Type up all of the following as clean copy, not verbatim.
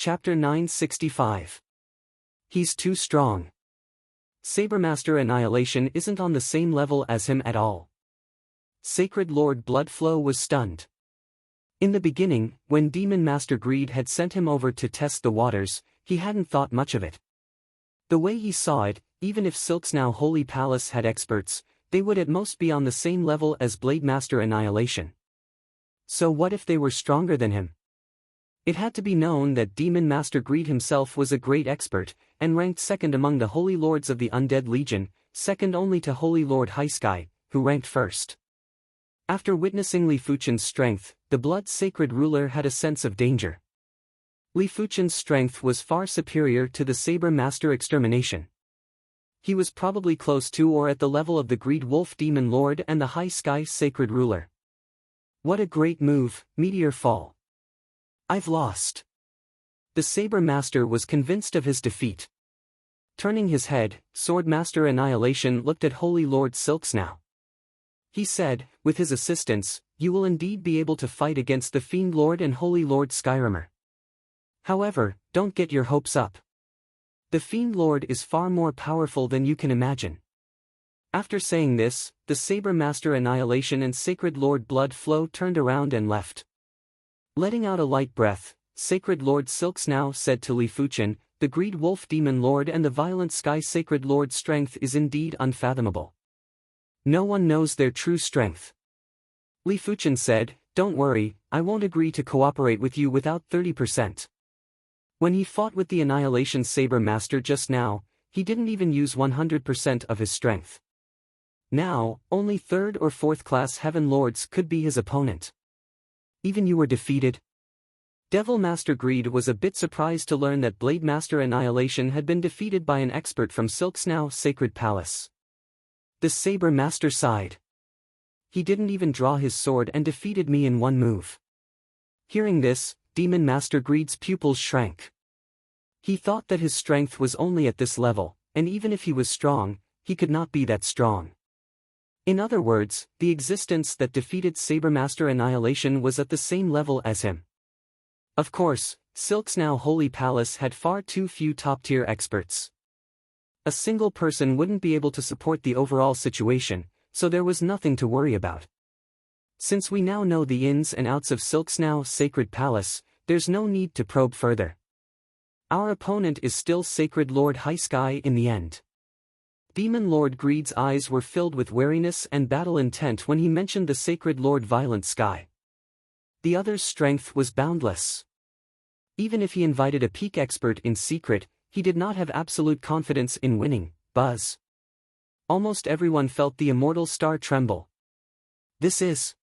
Chapter 965. He's too strong. Sabermaster Annihilation isn't on the same level as him at all. Sacred Lord Bloodflow was stunned. In the beginning, when Demon Master Greed had sent him over to test the waters, he hadn't thought much of it. The way he saw it, even if Silksnow Holy Palace had experts, they would at most be on the same level as Blade Master Annihilation. So what if they were stronger than him? It had to be known that Demon Master Greed himself was a great expert, and ranked second among the Holy Lords of the Undead Legion, second only to Holy Lord Highsky, who ranked first. After witnessing Li Fuchen's strength, the Blood-Sacred Ruler had a sense of danger. Li Fuchen's strength was far superior to the Saber Master Extermination. He was probably close to or at the level of the Greed Wolf Demon Lord and the Highsky Sacred Ruler. What a great move, Meteor Fall. I've lost. The Saber Master was convinced of his defeat. Turning his head, Sword Master Annihilation looked at Holy Lord Silksnow. He said, with his assistance, you will indeed be able to fight against the Fiend Lord and Holy Lord Skyrimmer. However, don't get your hopes up. The Fiend Lord is far more powerful than you can imagine. After saying this, the Saber Master Annihilation and Sacred Lord Bloodflow turned around and left. Letting out a light breath, Sacred Lord Silksnow said to Li Fuchen, the Greed Wolf Demon Lord and the Violent Sky Sacred Lord's strength is indeed unfathomable. No one knows their true strength. Li Fuchen said, don't worry, I won't agree to cooperate with you without 30%. When he fought with the Annihilation Saber Master just now, he didn't even use 100% of his strength. Now, only 3rd or 4th class Heaven Lords could be his opponent. Even you were defeated? Devil Master Greed was a bit surprised to learn that Blade Master Annihilation had been defeated by an expert from Silksnow Sacred Palace. The Saber Master sighed. He didn't even draw his sword and defeated me in one move. Hearing this, Demon Master Greed's pupils shrank. He thought that his strength was only at this level, and even if he was strong, he could not be that strong. In other words, the existence that defeated Sabermaster Annihilation was at the same level as him. Of course, Silksnow Holy Palace had far too few top-tier experts. A single person wouldn't be able to support the overall situation, so there was nothing to worry about. Since we now know the ins and outs of Silksnow Sacred Palace, there's no need to probe further. Our opponent is still Sacred Lord Highsky in the end. Demon Lord Greed's eyes were filled with wariness and battle intent when he mentioned the Sacred Lord Violent Sky. The other's strength was boundless. Even if he invited a peak expert in secret, he did not have absolute confidence in winning. Buzz. Almost everyone felt the immortal star tremble. This is.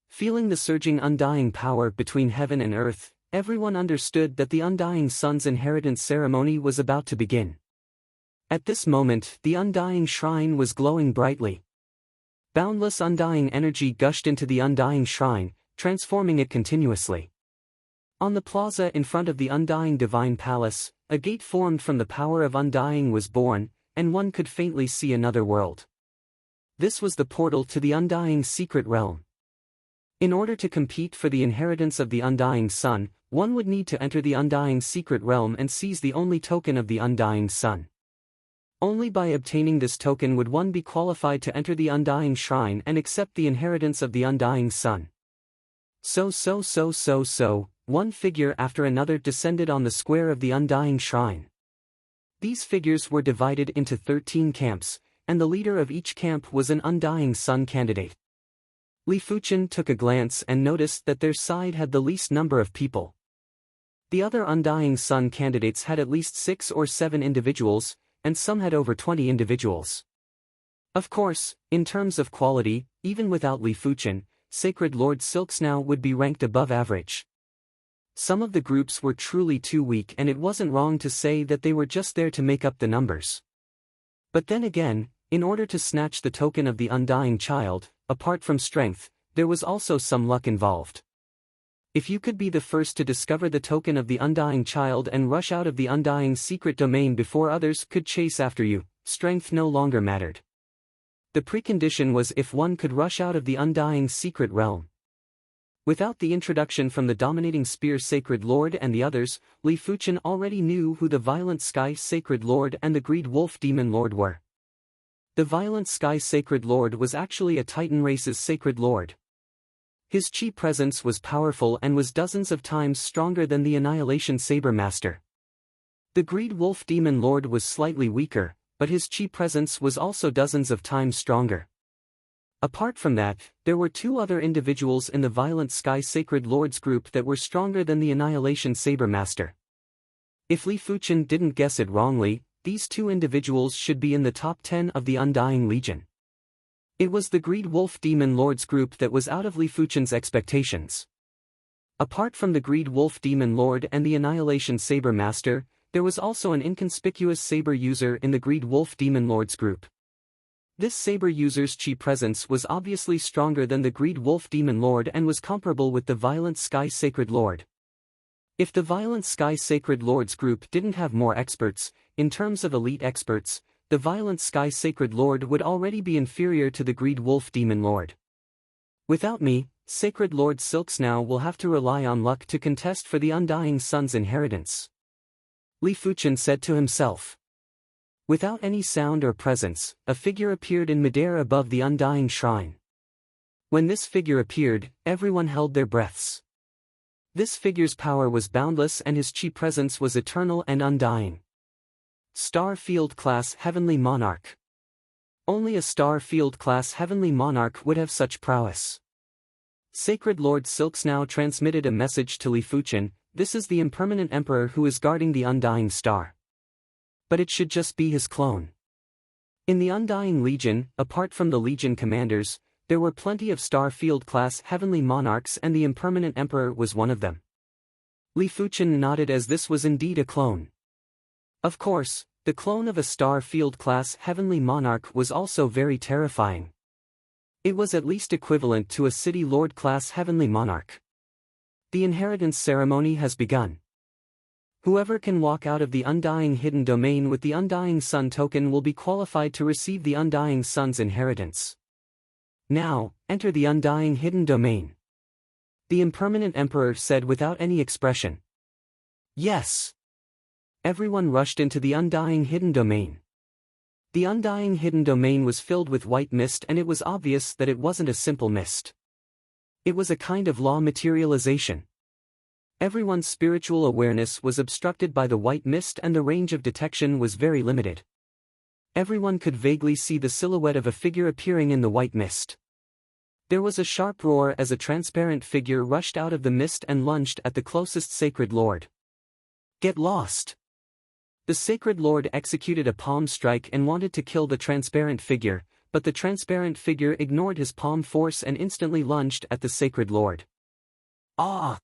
Feeling the surging undying power between heaven and earth, everyone understood that the undying sun's inheritance ceremony was about to begin. At this moment, the undying shrine was glowing brightly. Boundless undying energy gushed into the undying shrine, transforming it continuously. On the plaza in front of the undying divine palace, a gate formed from the power of undying was born, and one could faintly see another world. This was the portal to the undying secret realm. In order to compete for the inheritance of the undying sun, one would need to enter the undying secret realm and seize the only token of the undying sun. Only by obtaining this token would one be qualified to enter the undying shrine and accept the inheritance of the undying sun. One figure after another descended on the square of the undying shrine. These figures were divided into 13 camps, and the leader of each camp was an undying sun candidate. Li Fuchen took a glance and noticed that their side had the least number of people. The other undying sun candidates had at least 6 or 7 individuals, and some had over 20 individuals. Of course, in terms of quality, even without Li Fuchen, Sacred Lord Silksnow would be ranked above average. Some of the groups were truly too weak, and it wasn't wrong to say that they were just there to make up the numbers. But then again, in order to snatch the token of the undying child, apart from strength, there was also some luck involved. If you could be the first to discover the token of the undying child and rush out of the undying secret domain before others could chase after you, strength no longer mattered. The precondition was if one could rush out of the undying secret realm. Without the introduction from the dominating spear Sacred Lord and the others, Li Fuchen already knew who the Violent Sky Sacred Lord and the Greed Wolf Demon Lord were. The Violent Sky Sacred Lord was actually a Titan race's Sacred Lord. His chi presence was powerful and was dozens of times stronger than the Annihilation Saber Master. The Greed Wolf Demon Lord was slightly weaker, but his chi presence was also dozens of times stronger. Apart from that, there were two other individuals in the Violent Sky Sacred Lords group that were stronger than the Annihilation Saber Master. If Li Fuchen didn't guess it wrongly, these two individuals should be in the top 10 of the Undying Legion. It was the Greed Wolf Demon Lords group that was out of Li Fuchen's expectations. Apart from the Greed Wolf Demon Lord and the Annihilation Saber Master, there was also an inconspicuous saber user in the Greed Wolf Demon Lords group. This saber user's chi presence was obviously stronger than the Greed Wolf Demon Lord and was comparable with the Violent Sky Sacred Lord. If the Violent Sky Sacred Lords group didn't have more experts, in terms of elite experts, the Violent Sky Sacred Lord would already be inferior to the Greed Wolf Demon Lord. Without me, Sacred Lord Silksnow will have to rely on luck to contest for the Undying Sun's inheritance. Li Fuchen said to himself. Without any sound or presence, a figure appeared in midair above the Undying Shrine. When this figure appeared, everyone held their breaths. This figure's power was boundless and his chi presence was eternal and undying. Star Field Class Heavenly Monarch. Only a Star Field Class Heavenly Monarch would have such prowess. Sacred Lord Silksnow transmitted a message to Li Fuchen. This is the impermanent emperor who is guarding the Undying Star. But it should just be his clone. In the Undying Legion, apart from the Legion commanders, there were plenty of Star Field Class Heavenly Monarchs and the impermanent emperor was one of them. Li Fuchen nodded as this was indeed a clone. Of course, the clone of a Star Field Class Heavenly Monarch was also very terrifying. It was at least equivalent to a City Lord Class Heavenly Monarch. The inheritance ceremony has begun. Whoever can walk out of the Undying Hidden Domain with the Undying Sun token will be qualified to receive the Undying Sun's inheritance. Now, enter the Undying Hidden Domain. The impermanent emperor said without any expression. Yes. Everyone rushed into the Undying Hidden Domain. The Undying Hidden Domain was filled with white mist and it was obvious that it wasn't a simple mist. It was a kind of law materialization. Everyone's spiritual awareness was obstructed by the white mist and the range of detection was very limited. Everyone could vaguely see the silhouette of a figure appearing in the white mist. There was a sharp roar as a transparent figure rushed out of the mist and lunged at the closest Sacred Lord. Get lost! The Sacred Lord executed a palm strike and wanted to kill the transparent figure, but the transparent figure ignored his palm force and instantly lunged at the Sacred Lord. Ah!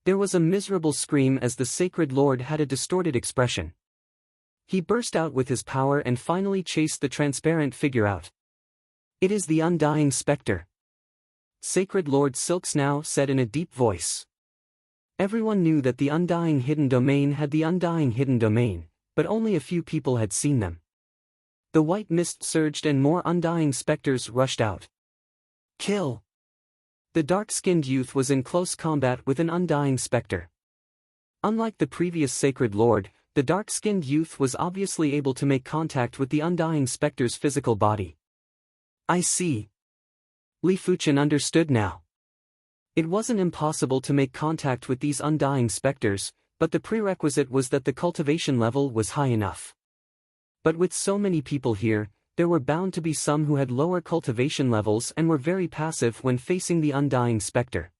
There was a miserable scream as the Sacred Lord had a distorted expression. He burst out with his power and finally chased the transparent figure out. It is the Undying Spectre. Sacred Lord Silksnow said in a deep voice. Everyone knew that the Undying Hidden Domain had the Undying Hidden Domain, but only a few people had seen them. The white mist surged and more Undying Spectres rushed out. Kill! The dark-skinned youth was in close combat with an Undying Spectre. Unlike the previous Sacred Lord, the dark-skinned youth was obviously able to make contact with the Undying Spectre's physical body. I see. Li Fuchen understood now. It wasn't impossible to make contact with these Undying Spectres, but the prerequisite was that the cultivation level was high enough. But with so many people here, there were bound to be some who had lower cultivation levels and were very passive when facing the Undying Spectre.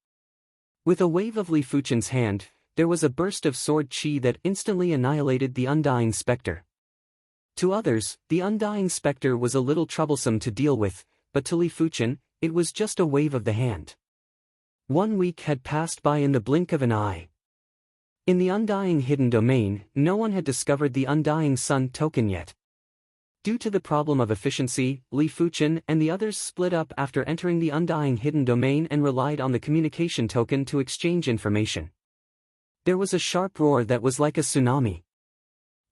With a wave of Li Fuchen's hand, there was a burst of sword chi that instantly annihilated the Undying Spectre. To others, the Undying Spectre was a little troublesome to deal with, but to Li Fuchen, it was just a wave of the hand. 1 week had passed by in the blink of an eye. In the Undying Hidden Domain, no one had discovered the Undying Sun token yet. Due to the problem of efficiency, Li Fuchen and the others split up after entering the Undying Hidden Domain and relied on the communication token to exchange information. There was a sharp roar that was like a tsunami.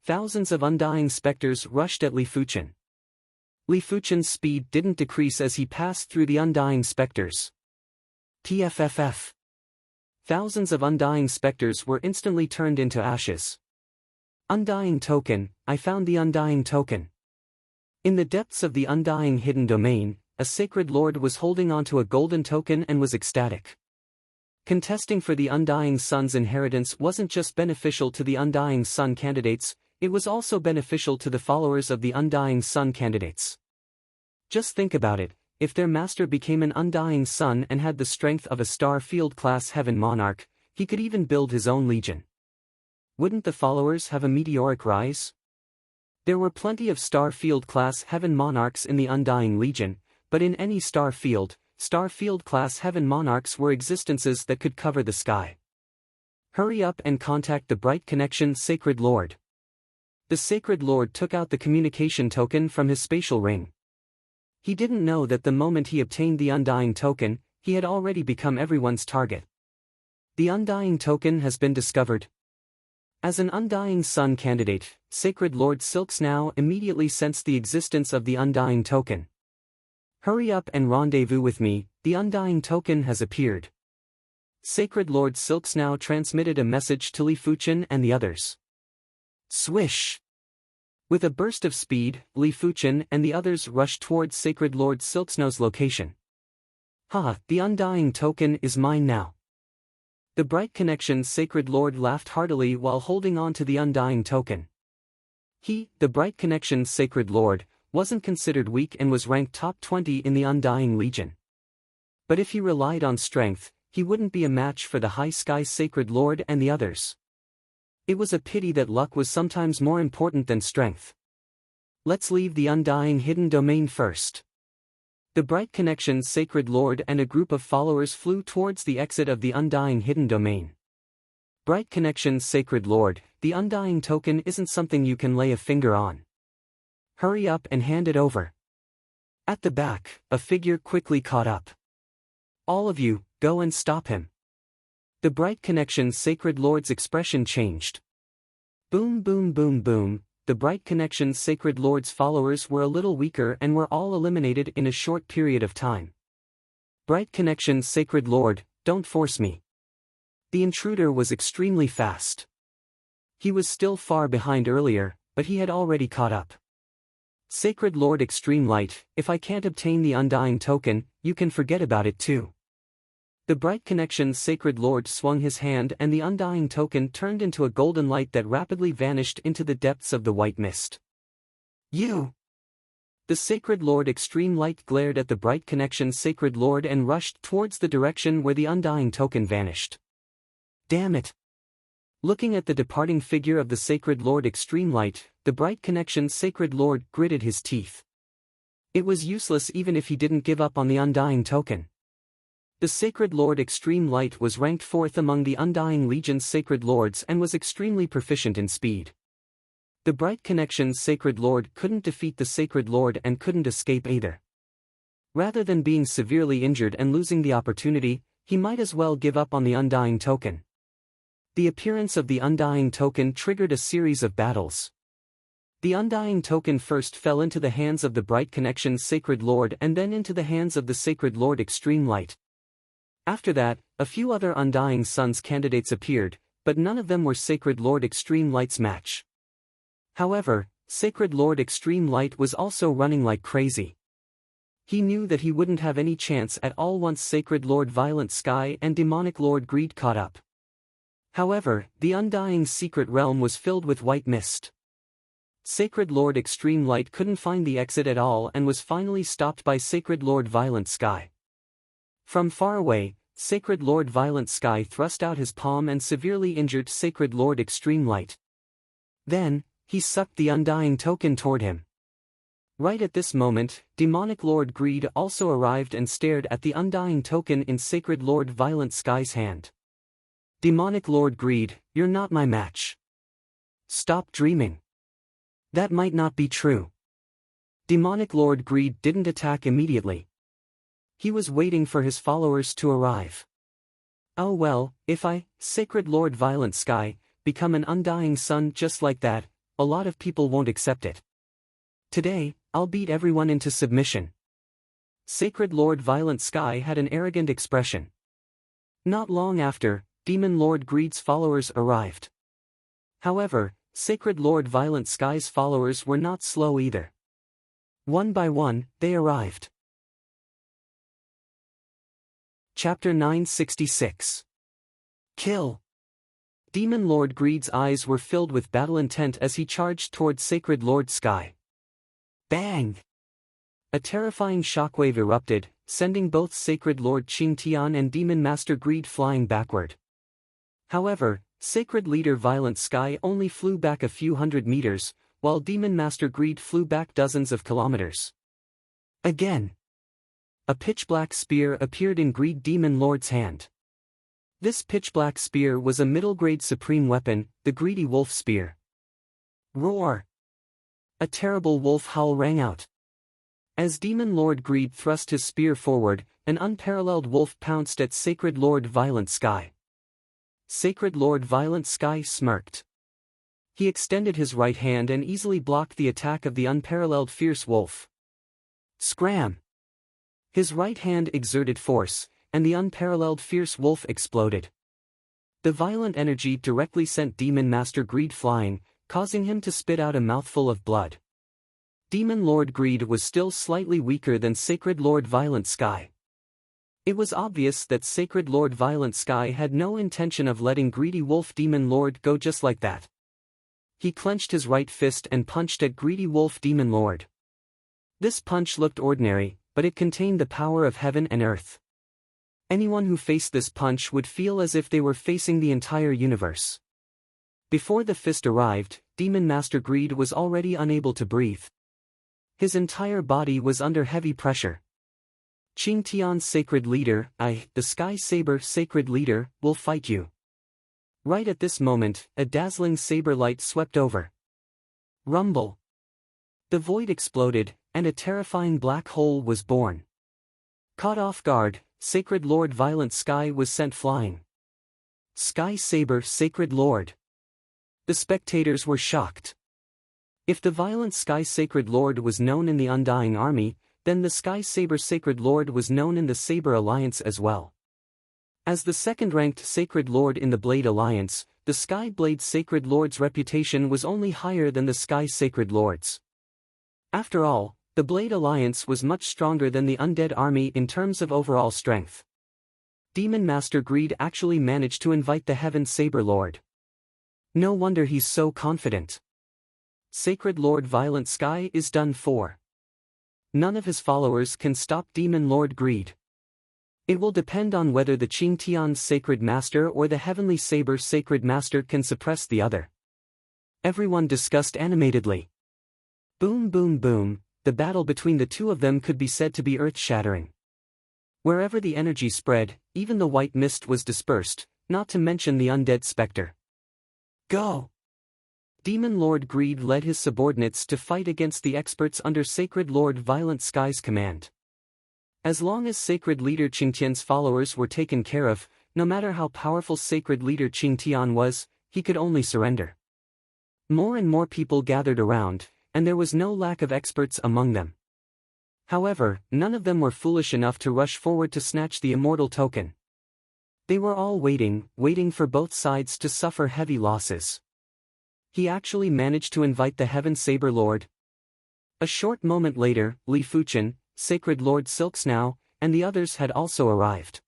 Thousands of Undying Spectres rushed at Li Fuchen. Li Fuchen's speed didn't decrease as he passed through the Undying Spectres. TFFF. Thousands of undying specters were instantly turned into ashes. Undying token, I found the undying token. In the depths of the undying hidden domain, a sacred lord was holding onto a golden token and was ecstatic. Contesting for the Undying Sun's inheritance wasn't just beneficial to the Undying Sun candidates, it was also beneficial to the followers of the Undying Sun candidates. Just think about it, if their master became an Undying Sun and had the strength of a Star-Field-class Heaven Monarch, he could even build his own legion. Wouldn't the followers have a meteoric rise? There were plenty of Star-Field-class Heaven Monarchs in the Undying Legion, but in any Star-Field-class Heaven Monarchs were existences that could cover the sky. Hurry up and contact the Bright Connection Sacred Lord. The Sacred Lord took out the communication token from his spatial ring. He didn't know that the moment he obtained the Undying token, he had already become everyone's target. The Undying token has been discovered. As an Undying Sun candidate, Sacred Lord Silksnow immediately sensed the existence of the Undying token. Hurry up and rendezvous with me, the Undying token has appeared. Sacred Lord Silksnow transmitted a message to Li Fuchen and the others. Swish! With a burst of speed, Li Fuchen and the others rushed towards Sacred Lord Silksnow's location. Ha, the Undying token is mine now. The Bright Connection Sacred Lord laughed heartily while holding on to the Undying token. He, the Bright Connection Sacred Lord, wasn't considered weak and was ranked top 20 in the Undying Legion. But if he relied on strength, he wouldn't be a match for the High Sky Sacred Lord and the others. It was a pity that luck was sometimes more important than strength. Let's leave the Undying Hidden Domain first. The Bright Connection Sacred Lord and a group of followers flew towards the exit of the Undying Hidden Domain. Bright Connection Sacred Lord, the Undying token isn't something you can lay a finger on. Hurry up and hand it over. At the back, a figure quickly caught up. All of you, go and stop him. The Bright Connection Sacred Lord's expression changed. Boom boom boom boom. The Bright Connection Sacred Lord's followers were a little weaker and were all eliminated in a short period of time. Bright Connection Sacred Lord, don't force me. The intruder was extremely fast. He was still far behind earlier, but he had already caught up. Sacred Lord Extreme Light, if I can't obtain the Undying token, you can forget about it too. The Bright Connection Sacred Lord swung his hand and the Undying token turned into a golden light that rapidly vanished into the depths of the white mist. You! The Sacred Lord Extreme Light glared at the Bright Connection Sacred Lord and rushed towards the direction where the Undying token vanished. Damn it! Looking at the departing figure of the Sacred Lord Extreme Light, the Bright Connection Sacred Lord gritted his teeth. It was useless even if he didn't give up on the Undying token. The Sacred Lord Extreme Light was ranked 4th among the Undying Legion's Sacred Lords and was extremely proficient in speed. The Bright Connection's Sacred Lord couldn't defeat the Sacred Lord and couldn't escape either. Rather than being severely injured and losing the opportunity, he might as well give up on the Undying token. The appearance of the Undying token triggered a series of battles. The Undying token first fell into the hands of the Bright Connection's Sacred Lord and then into the hands of the Sacred Lord Extreme Light. After that, a few other Undying Suns candidates appeared, but none of them were Sacred Lord Extreme Light's match. However, Sacred Lord Extreme Light was also running like crazy. He knew that he wouldn't have any chance at all once Sacred Lord Violent Sky and Demonic Lord Greed caught up. However, the Undying Secret Realm was filled with white mist. Sacred Lord Extreme Light couldn't find the exit at all and was finally stopped by Sacred Lord Violent Sky. From far away, Sacred Lord Violent Sky thrust out his palm and severely injured Sacred Lord Extreme Light. Then, he sucked the Undying token toward him. Right at this moment, Demonic Lord Greed also arrived and stared at the Undying token in Sacred Lord Violent Sky's hand. Demonic Lord Greed, you're not my match. Stop dreaming. That might not be true. Demonic Lord Greed didn't attack immediately. He was waiting for his followers to arrive. Oh well, if I, Sacred Lord Violent Sky, become an Undying Sun just like that, a lot of people won't accept it. Today, I'll beat everyone into submission. Sacred Lord Violent Sky had an arrogant expression. Not long after, Demon Lord Greed's followers arrived. However, Sacred Lord Violent Sky's followers were not slow either. One by one, they arrived. Chapter 966. Kill. Demon Lord Greed's eyes were filled with battle intent as he charged toward Sacred Lord Sky. Bang! A terrifying shockwave erupted, sending both Sacred Lord Qingtian and Demon Master Greed flying backward. However, Sacred Leader Violent Sky only flew back a few hundred meters, while Demon Master Greed flew back dozens of kilometers. Again. A pitch-black spear appeared in Greed Demon Lord's hand. This pitch-black spear was a middle-grade supreme weapon, the Greedy Wolf Spear. Roar! A terrible wolf howl rang out. As Demon Lord Greed thrust his spear forward, an unparalleled wolf pounced at Sacred Lord Violent Sky. Sacred Lord Violent Sky smirked. He extended his right hand and easily blocked the attack of the unparalleled fierce wolf. Scram! His right hand exerted force, and the unparalleled fierce wolf exploded. The violent energy directly sent Demon Master Greed flying, causing him to spit out a mouthful of blood. Demon Lord Greed was still slightly weaker than Sacred Lord Violent Sky. It was obvious that Sacred Lord Violent Sky had no intention of letting Greedy Wolf Demon Lord go just like that. He clenched his right fist and punched at Greedy Wolf Demon Lord. This punch looked ordinary, but it contained the power of heaven and earth. Anyone who faced this punch would feel as if they were facing the entire universe. Before the fist arrived, Demon Master Greed was already unable to breathe. His entire body was under heavy pressure. Qingtian's Sacred Leader, the Sky Saber Sacred Leader, will fight you. Right at this moment, a dazzling saber light swept over. Rumble. The void exploded, and a terrifying black hole was born. Caught off guard, Sacred Lord Violent Sky was sent flying. Sky Saber Sacred Lord. The spectators were shocked. If the Violent Sky Sacred Lord was known in the Undying Army, then the Sky Saber Sacred Lord was known in the Saber Alliance as well. As the second-ranked Sacred Lord in the Blade Alliance, the Sky Blade Sacred Lord's reputation was only higher than the Sky Sacred Lord's. After all, the Blade Alliance was much stronger than the Undead Army in terms of overall strength. Demon Master Greed actually managed to invite the Heaven Saber Lord. No wonder he's so confident. Sacred Lord Violent Sky is done for. None of his followers can stop Demon Lord Greed. It will depend on whether the Qingtian's Sacred Master or the Heavenly Saber Sacred Master can suppress the other. Everyone discussed animatedly. Boom boom boom, the battle between the two of them could be said to be earth-shattering. Wherever the energy spread, even the white mist was dispersed, not to mention the undead specter. Go! Demon Lord Greed led his subordinates to fight against the experts under Sacred Lord Violent Sky's command. As long as Sacred Leader Qingtian's followers were taken care of, no matter how powerful Sacred Leader Qingtian was, he could only surrender. More and more people gathered around, and there was no lack of experts among them. However, none of them were foolish enough to rush forward to snatch the immortal token. They were all waiting for both sides to suffer heavy losses. He actually managed to invite the Heaven Saber Lord. A short moment later, Li Fuchen, Sacred Lord Silksnow, and the others had also arrived.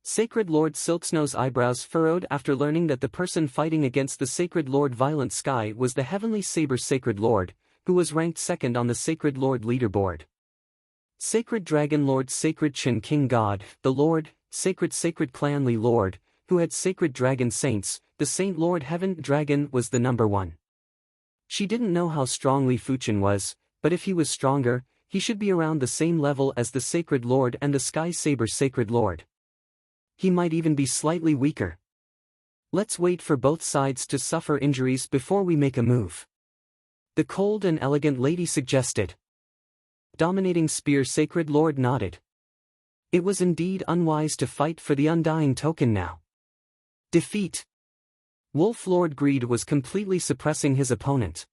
Sacred Lord Silksnow's eyebrows furrowed after learning that the person fighting against the Sacred Lord Violent Sky was the Heavenly Saber Sacred Lord, who was ranked second on the Sacred Lord leaderboard. Sacred Dragon Lord Sacred Chen King God, the Lord, Sacred Clan Li Lord, who had Sacred Dragon Saints, the Saint Lord Heaven Dragon was the number one. She didn't know how strong Li Fuchen was, but if he was stronger, he should be around the same level as the Sacred Lord and the Sky Saber Sacred Lord. He might even be slightly weaker. Let's wait for both sides to suffer injuries before we make a move. The cold and elegant lady suggested. Dominating Spear Sacred Lord nodded. It was indeed unwise to fight for the Undying Token now. Defeat. Wolf Lord Greed was completely suppressing his opponent.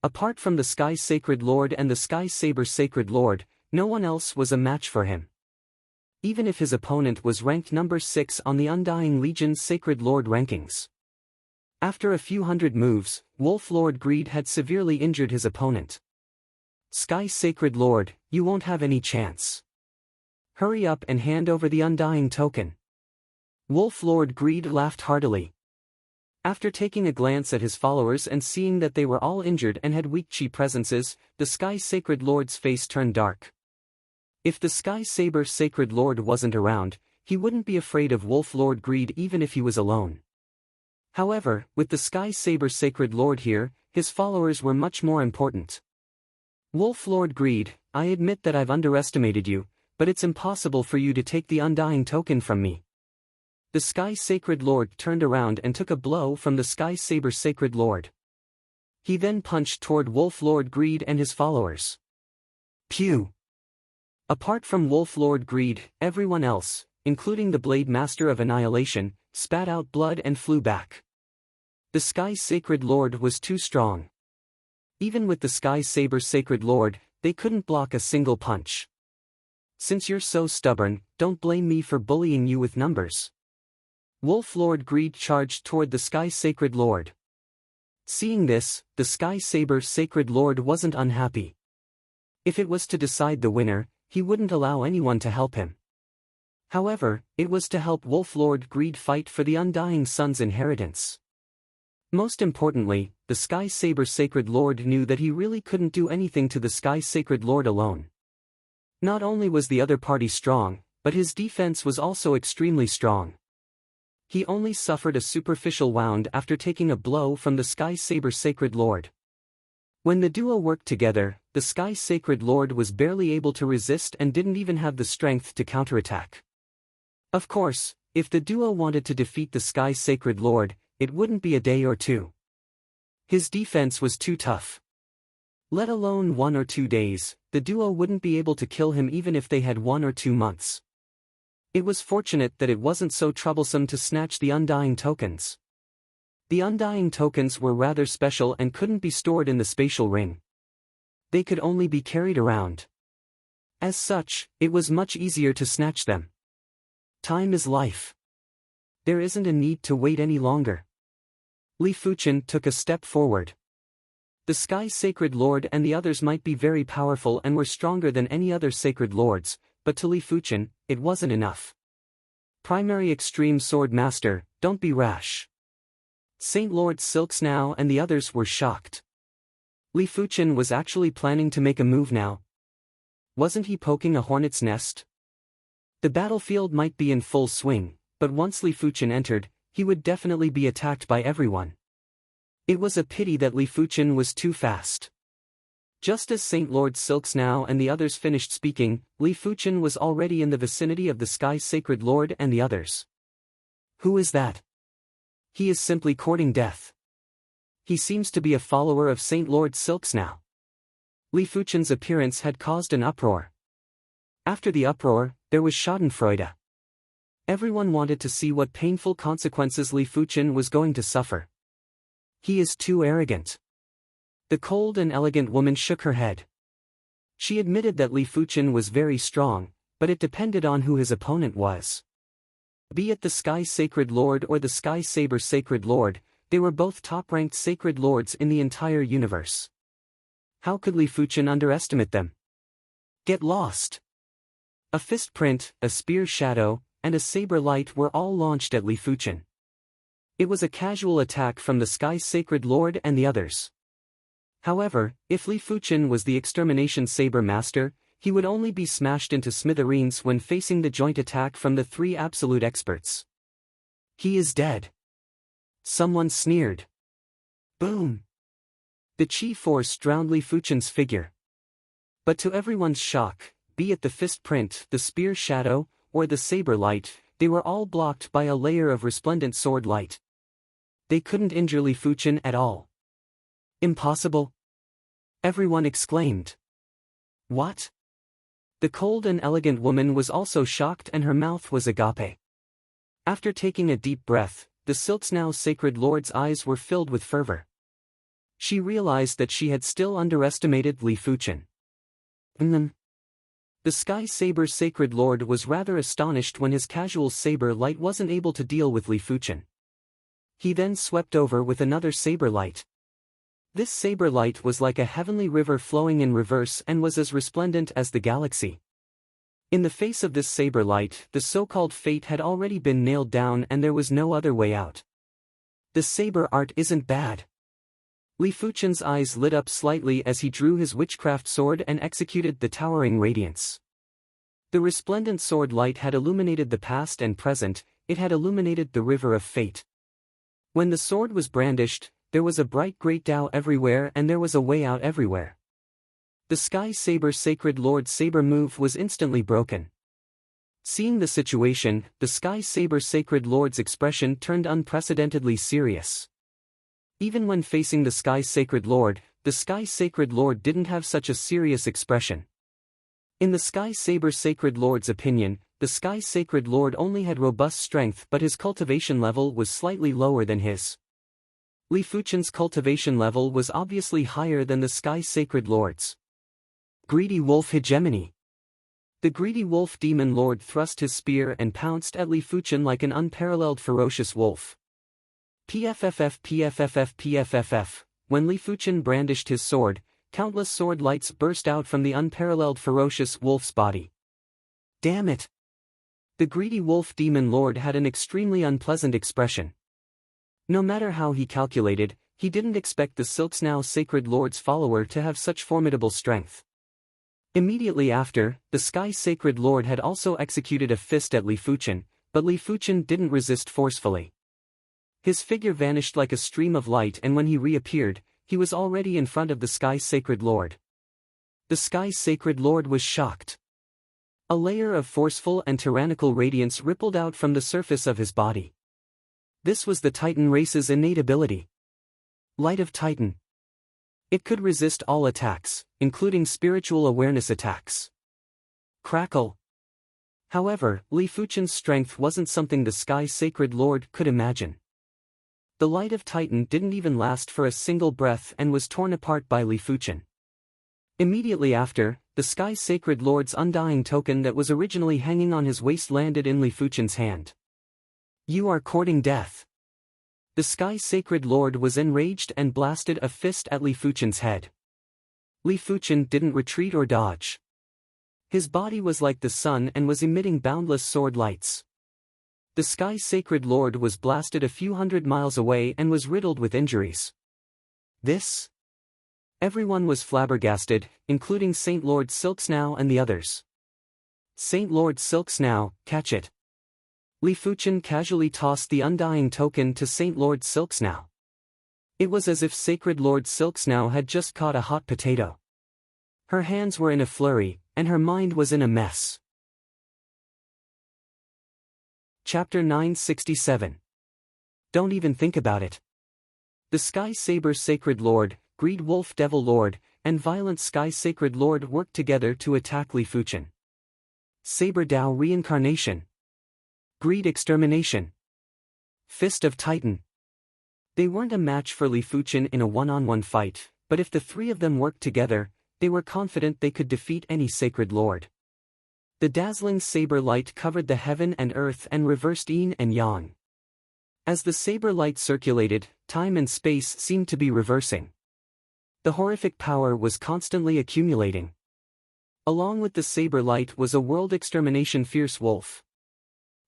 Apart from the Sky Sacred Lord and the Sky Saber Sacred Lord, no one else was a match for him. even if his opponent was ranked number 6 on the Undying Legion's Sacred Lord rankings. After a few hundred moves, Wolf Lord Greed had severely injured his opponent. Sky Sacred Lord, you won't have any chance. Hurry up and hand over the Undying token. Wolf Lord Greed laughed heartily. After taking a glance at his followers and seeing that they were all injured and had weak chi presences, the Sky Sacred Lord's face turned dark. If the Sky Saber Sacred Lord wasn't around, he wouldn't be afraid of Wolf Lord Greed even if he was alone. However, with the Sky Saber Sacred Lord here, his followers were much more important. Wolf Lord Greed, I admit that I've underestimated you, but it's impossible for you to take the Undying token from me. The Sky Sacred Lord turned around and took a blow from the Sky Saber Sacred Lord. He then punched toward Wolf Lord Greed and his followers. Pew! Apart from Wolf Lord Greed, everyone else, including the Blade Master of Annihilation, spat out blood and flew back. The Sky Sacred Lord was too strong. Even with the Sky Saber Sacred Lord, they couldn't block a single punch. Since you're so stubborn, don't blame me for bullying you with numbers. Wolf Lord Greed charged toward the Sky Sacred Lord. Seeing this, the Sky Saber Sacred Lord wasn't unhappy. If it was to decide the winner, he wouldn't allow anyone to help him. However, it was to help Wolf Lord Greed fight for the Undying Sun's inheritance. Most importantly, the Sky Saber Sacred Lord knew that he really couldn't do anything to the Sky Sacred Lord alone. Not only was the other party strong, but his defense was also extremely strong. He only suffered a superficial wound after taking a blow from the Sky Saber Sacred Lord. When the duo worked together, the Sky Sacred Lord was barely able to resist and didn't even have the strength to counterattack. Of course, if the duo wanted to defeat the Sky Sacred Lord, it wouldn't be a day or two. His defense was too tough. Let alone 1 or 2 days, the duo wouldn't be able to kill him even if they had 1 or 2 months. It was fortunate that it wasn't so troublesome to snatch the Undying tokens. The Undying tokens were rather special and couldn't be stored in the spatial ring. They could only be carried around. As such, it was much easier to snatch them. Time is life. There isn't a need to wait any longer. Li Fuchen took a step forward. The Sky Sacred Lord and the others might be very powerful and were stronger than any other Sacred Lords, but to Li Fuchen, it wasn't enough. Primary Extreme Sword Master, don't be rash. Saint Lord Silksnow and the others were shocked. Li Fuchen was actually planning to make a move now. Wasn't he poking a hornet's nest? The battlefield might be in full swing, but once Li Fuchen entered, he would definitely be attacked by everyone. It was a pity that Li Fuchen was too fast. Just as Saint Lord Silksnow and the others finished speaking, Li Fuchen was already in the vicinity of the Sky Sacred Lord and the others. Who is that? He is simply courting death. He seems to be a follower of Saint Lord Silksnow. Li Fuchen's appearance had caused an uproar. After the uproar, there was schadenfreude. Everyone wanted to see what painful consequences Li Fuchen was going to suffer. He is too arrogant. The cold and elegant woman shook her head. She admitted that Li Fuchen was very strong, but it depended on who his opponent was. Be it the Sky Sacred Lord or the Sky Saber Sacred Lord, they were both top-ranked Sacred Lords in the entire universe. How could Li Fuchen underestimate them? Get lost! A fist print, a spear shadow, and a saber light were all launched at Li Fuchen. It was a casual attack from the Sky Sacred Lord and the others. However, if Li Fuchen was the Extermination Saber Master, he would only be smashed into smithereens when facing the joint attack from the 3 absolute experts. He is dead. Someone sneered. Boom! The chi force drowned Li Fuchen's figure. But to everyone's shock, be it the fist print, the spear shadow, or the saber light, they were all blocked by a layer of resplendent sword light. They couldn't injure Li Fuchen at all. Impossible! Everyone exclaimed. What? The cold and elegant woman was also shocked and her mouth was agape. After taking a deep breath, the Silksnow Sacred Lord's eyes were filled with fervor. She realized that she had still underestimated Li Fuchen. The Sky Saber's Sacred Lord was rather astonished when his casual saber light wasn't able to deal with Li Fuchen. He then swept over with another saber light. This saber light was like a heavenly river flowing in reverse and was as resplendent as the galaxy. In the face of this saber light, the so-called fate had already been nailed down and there was no other way out. The saber art isn't bad. Li Fuchen's eyes lit up slightly as he drew his witchcraft sword and executed the towering radiance. The resplendent sword light had illuminated the past and present, it had illuminated the river of fate. When the sword was brandished, there was a bright great Tao everywhere and there was a way out everywhere. The Sky Saber Sacred Lord's saber move was instantly broken. Seeing the situation, the Sky Saber Sacred Lord's expression turned unprecedentedly serious. Even when facing the Sky Sacred Lord, the Sky Sacred Lord didn't have such a serious expression. In the Sky Saber Sacred Lord's opinion, the Sky Sacred Lord only had robust strength but his cultivation level was slightly lower than his. Li Fuchen's cultivation level was obviously higher than the Sky Sacred Lord's. Greedy Wolf Hegemony. The greedy wolf demon lord thrust his spear and pounced at Li Fuchen like an unparalleled ferocious wolf. PFFF PFFF PFFF. When Li Fuchen brandished his sword, countless sword lights burst out from the unparalleled ferocious wolf's body. Damn it! The greedy wolf demon lord had an extremely unpleasant expression. No matter how he calculated, he didn't expect the Silksnow Sacred Lord's follower to have such formidable strength. Immediately after, the Sky Sacred Lord had also executed a fist at Li Fuchen, but Li Fuchen didn't resist forcefully. His figure vanished like a stream of light and when he reappeared, he was already in front of the Sky Sacred Lord. The Sky Sacred Lord was shocked. A layer of forceful and tyrannical radiance rippled out from the surface of his body. This was the Titan race's innate ability. Light of Titan. It could resist all attacks, including spiritual awareness attacks. Crackle. However, Li Fuchen's strength wasn't something the Sky Sacred Lord could imagine. The light of Titan didn't even last for a single breath and was torn apart by Li Fuchen. Immediately after, the Sky Sacred Lord's undying token that was originally hanging on his waist landed in Li Fuchen's hand. You are courting death. The Sky Sacred Lord was enraged and blasted a fist at Li Fuchen's head. Li Fuchen didn't retreat or dodge. His body was like the sun and was emitting boundless sword lights. The Sky Sacred Lord was blasted a few hundred miles away and was riddled with injuries. This? Everyone was flabbergasted, including Saint Lord Silksnow and the others. Saint Lord Silksnow, catch it. Li Fuchen casually tossed the undying token to Saint Lord Silksnow. It was as if Sacred Lord Silksnow had just caught a hot potato. Her hands were in a flurry, and her mind was in a mess. Chapter 967. Don't even think about it. The Sky Saber Sacred Lord, Greed Wolf Devil Lord, and Violent Sky Sacred Lord worked together to attack Li Fuchen. Saber Dao Reincarnation. Greed Extermination. Fist of Titan. They weren't a match for Li Fuchen in a one-on-one fight, but if the three of them worked together, they were confident they could defeat any Sacred Lord. The dazzling saber light covered the heaven and earth and reversed yin and yang. As the saber light circulated, time and space seemed to be reversing. The horrific power was constantly accumulating. Along with the saber light was a world extermination fierce wolf.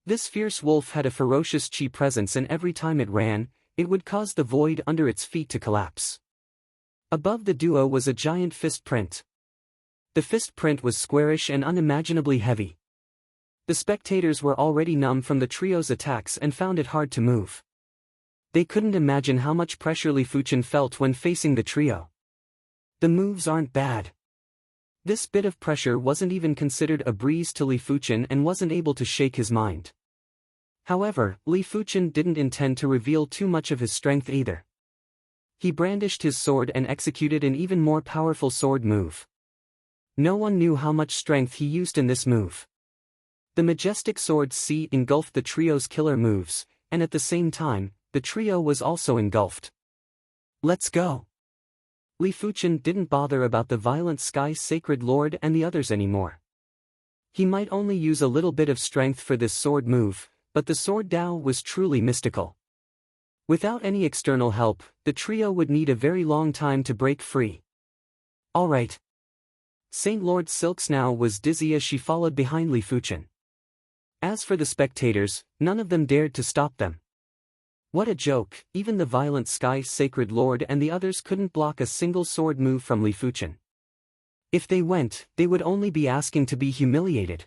This fierce wolf had a ferocious chi presence and every time it ran, it would cause the void under its feet to collapse. Above the duo was a giant fist print. The fist print was squarish and unimaginably heavy. The spectators were already numb from the trio's attacks and found it hard to move. They couldn't imagine how much pressure Li Fuchen felt when facing the trio. The moves aren't bad. This bit of pressure wasn't even considered a breeze to Li Fuchen and wasn't able to shake his mind. However, Li Fuchen didn't intend to reveal too much of his strength either. He brandished his sword and executed an even more powerful sword move. No one knew how much strength he used in this move. The majestic sword C engulfed the trio's killer moves, and at the same time, the trio was also engulfed. Let's go! Li Fuchen didn't bother about the Violent Sky Sacred Lord and the others anymore. He might only use a little bit of strength for this sword move, but the sword Dao was truly mystical. Without any external help, the trio would need a very long time to break free. Alright. Saint Lord Silks now was dizzy as she followed behind Li Fuchen. As for the spectators, none of them dared to stop them. What a joke, even the violent Sky Sacred Lord and the others couldn't block a single sword move from Li Fuchen. If they went, they would only be asking to be humiliated.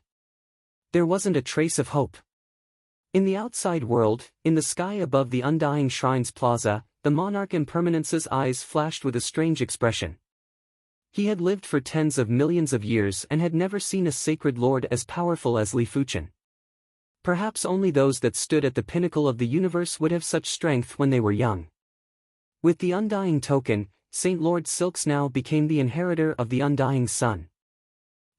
There wasn't a trace of hope. In the outside world, in the sky above the Undying Shrine's plaza, the monarch Impermanence's eyes flashed with a strange expression. He had lived for tens of millions of years and had never seen a sacred lord as powerful as Li Fuchen. Perhaps only those that stood at the pinnacle of the universe would have such strength when they were young. With the Undying token, Saint Lord Silks now became the inheritor of the Undying Sun.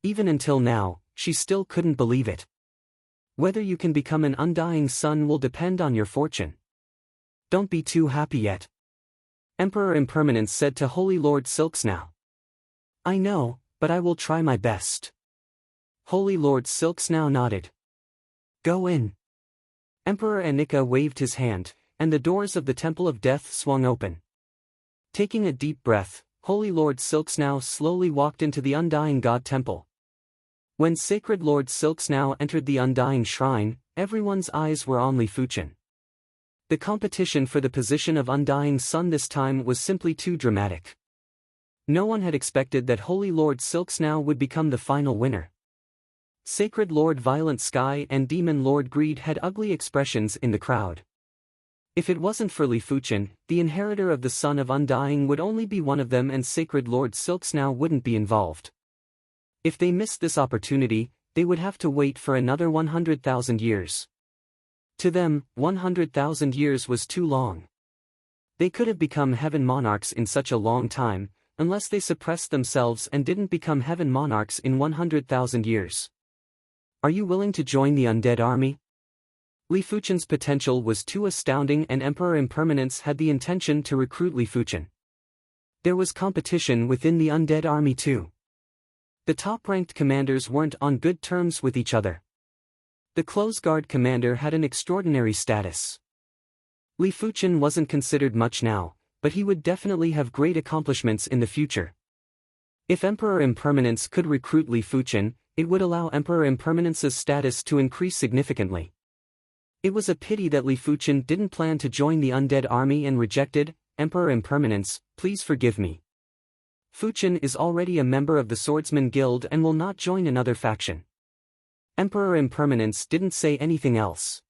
Even until now, she still couldn't believe it. Whether you can become an Undying Sun will depend on your fortune. Don't be too happy yet. Emperor Impermanence said to Holy Lord Silks now. I know, but I will try my best. Holy Lord Silks now nodded. Go in. Emperor Anika waved his hand, and the doors of the Temple of Death swung open. Taking a deep breath, Holy Lord Silks now slowly walked into the Undying God Temple. When Sacred Lord Silks now entered the Undying Shrine, everyone's eyes were on Li Fuchen. The competition for the position of Undying Sun this time was simply too dramatic. No one had expected that Holy Lord Silks now would become the final winner. Sacred Lord Violent Sky and Demon Lord Greed had ugly expressions in the crowd. If it wasn't for Li Fuchen, the inheritor of the Son of Undying would only be one of them and Sacred Lord Silks now wouldn't be involved. If they missed this opportunity, they would have to wait for another 100,000 years. To them, 100,000 years was too long. They could have become heaven monarchs in such a long time, unless they suppressed themselves and didn't become heaven monarchs in 100,000 years. Are you willing to join the undead army? Li Fuchen's potential was too astounding and Emperor Impermanence had the intention to recruit Li Fuchen. There was competition within the undead army too. The top-ranked commanders weren't on good terms with each other. The Close Guard commander had an extraordinary status. Li Fuchen wasn't considered much now, but he would definitely have great accomplishments in the future. If Emperor Impermanence could recruit Li Fuchen, it would allow Emperor Impermanence's status to increase significantly. It was a pity that Li Fuchen didn't plan to join the undead army and rejected, Emperor Impermanence, please forgive me. Fuchen is already a member of the Swordsman Guild and will not join another faction. Emperor Impermanence didn't say anything else.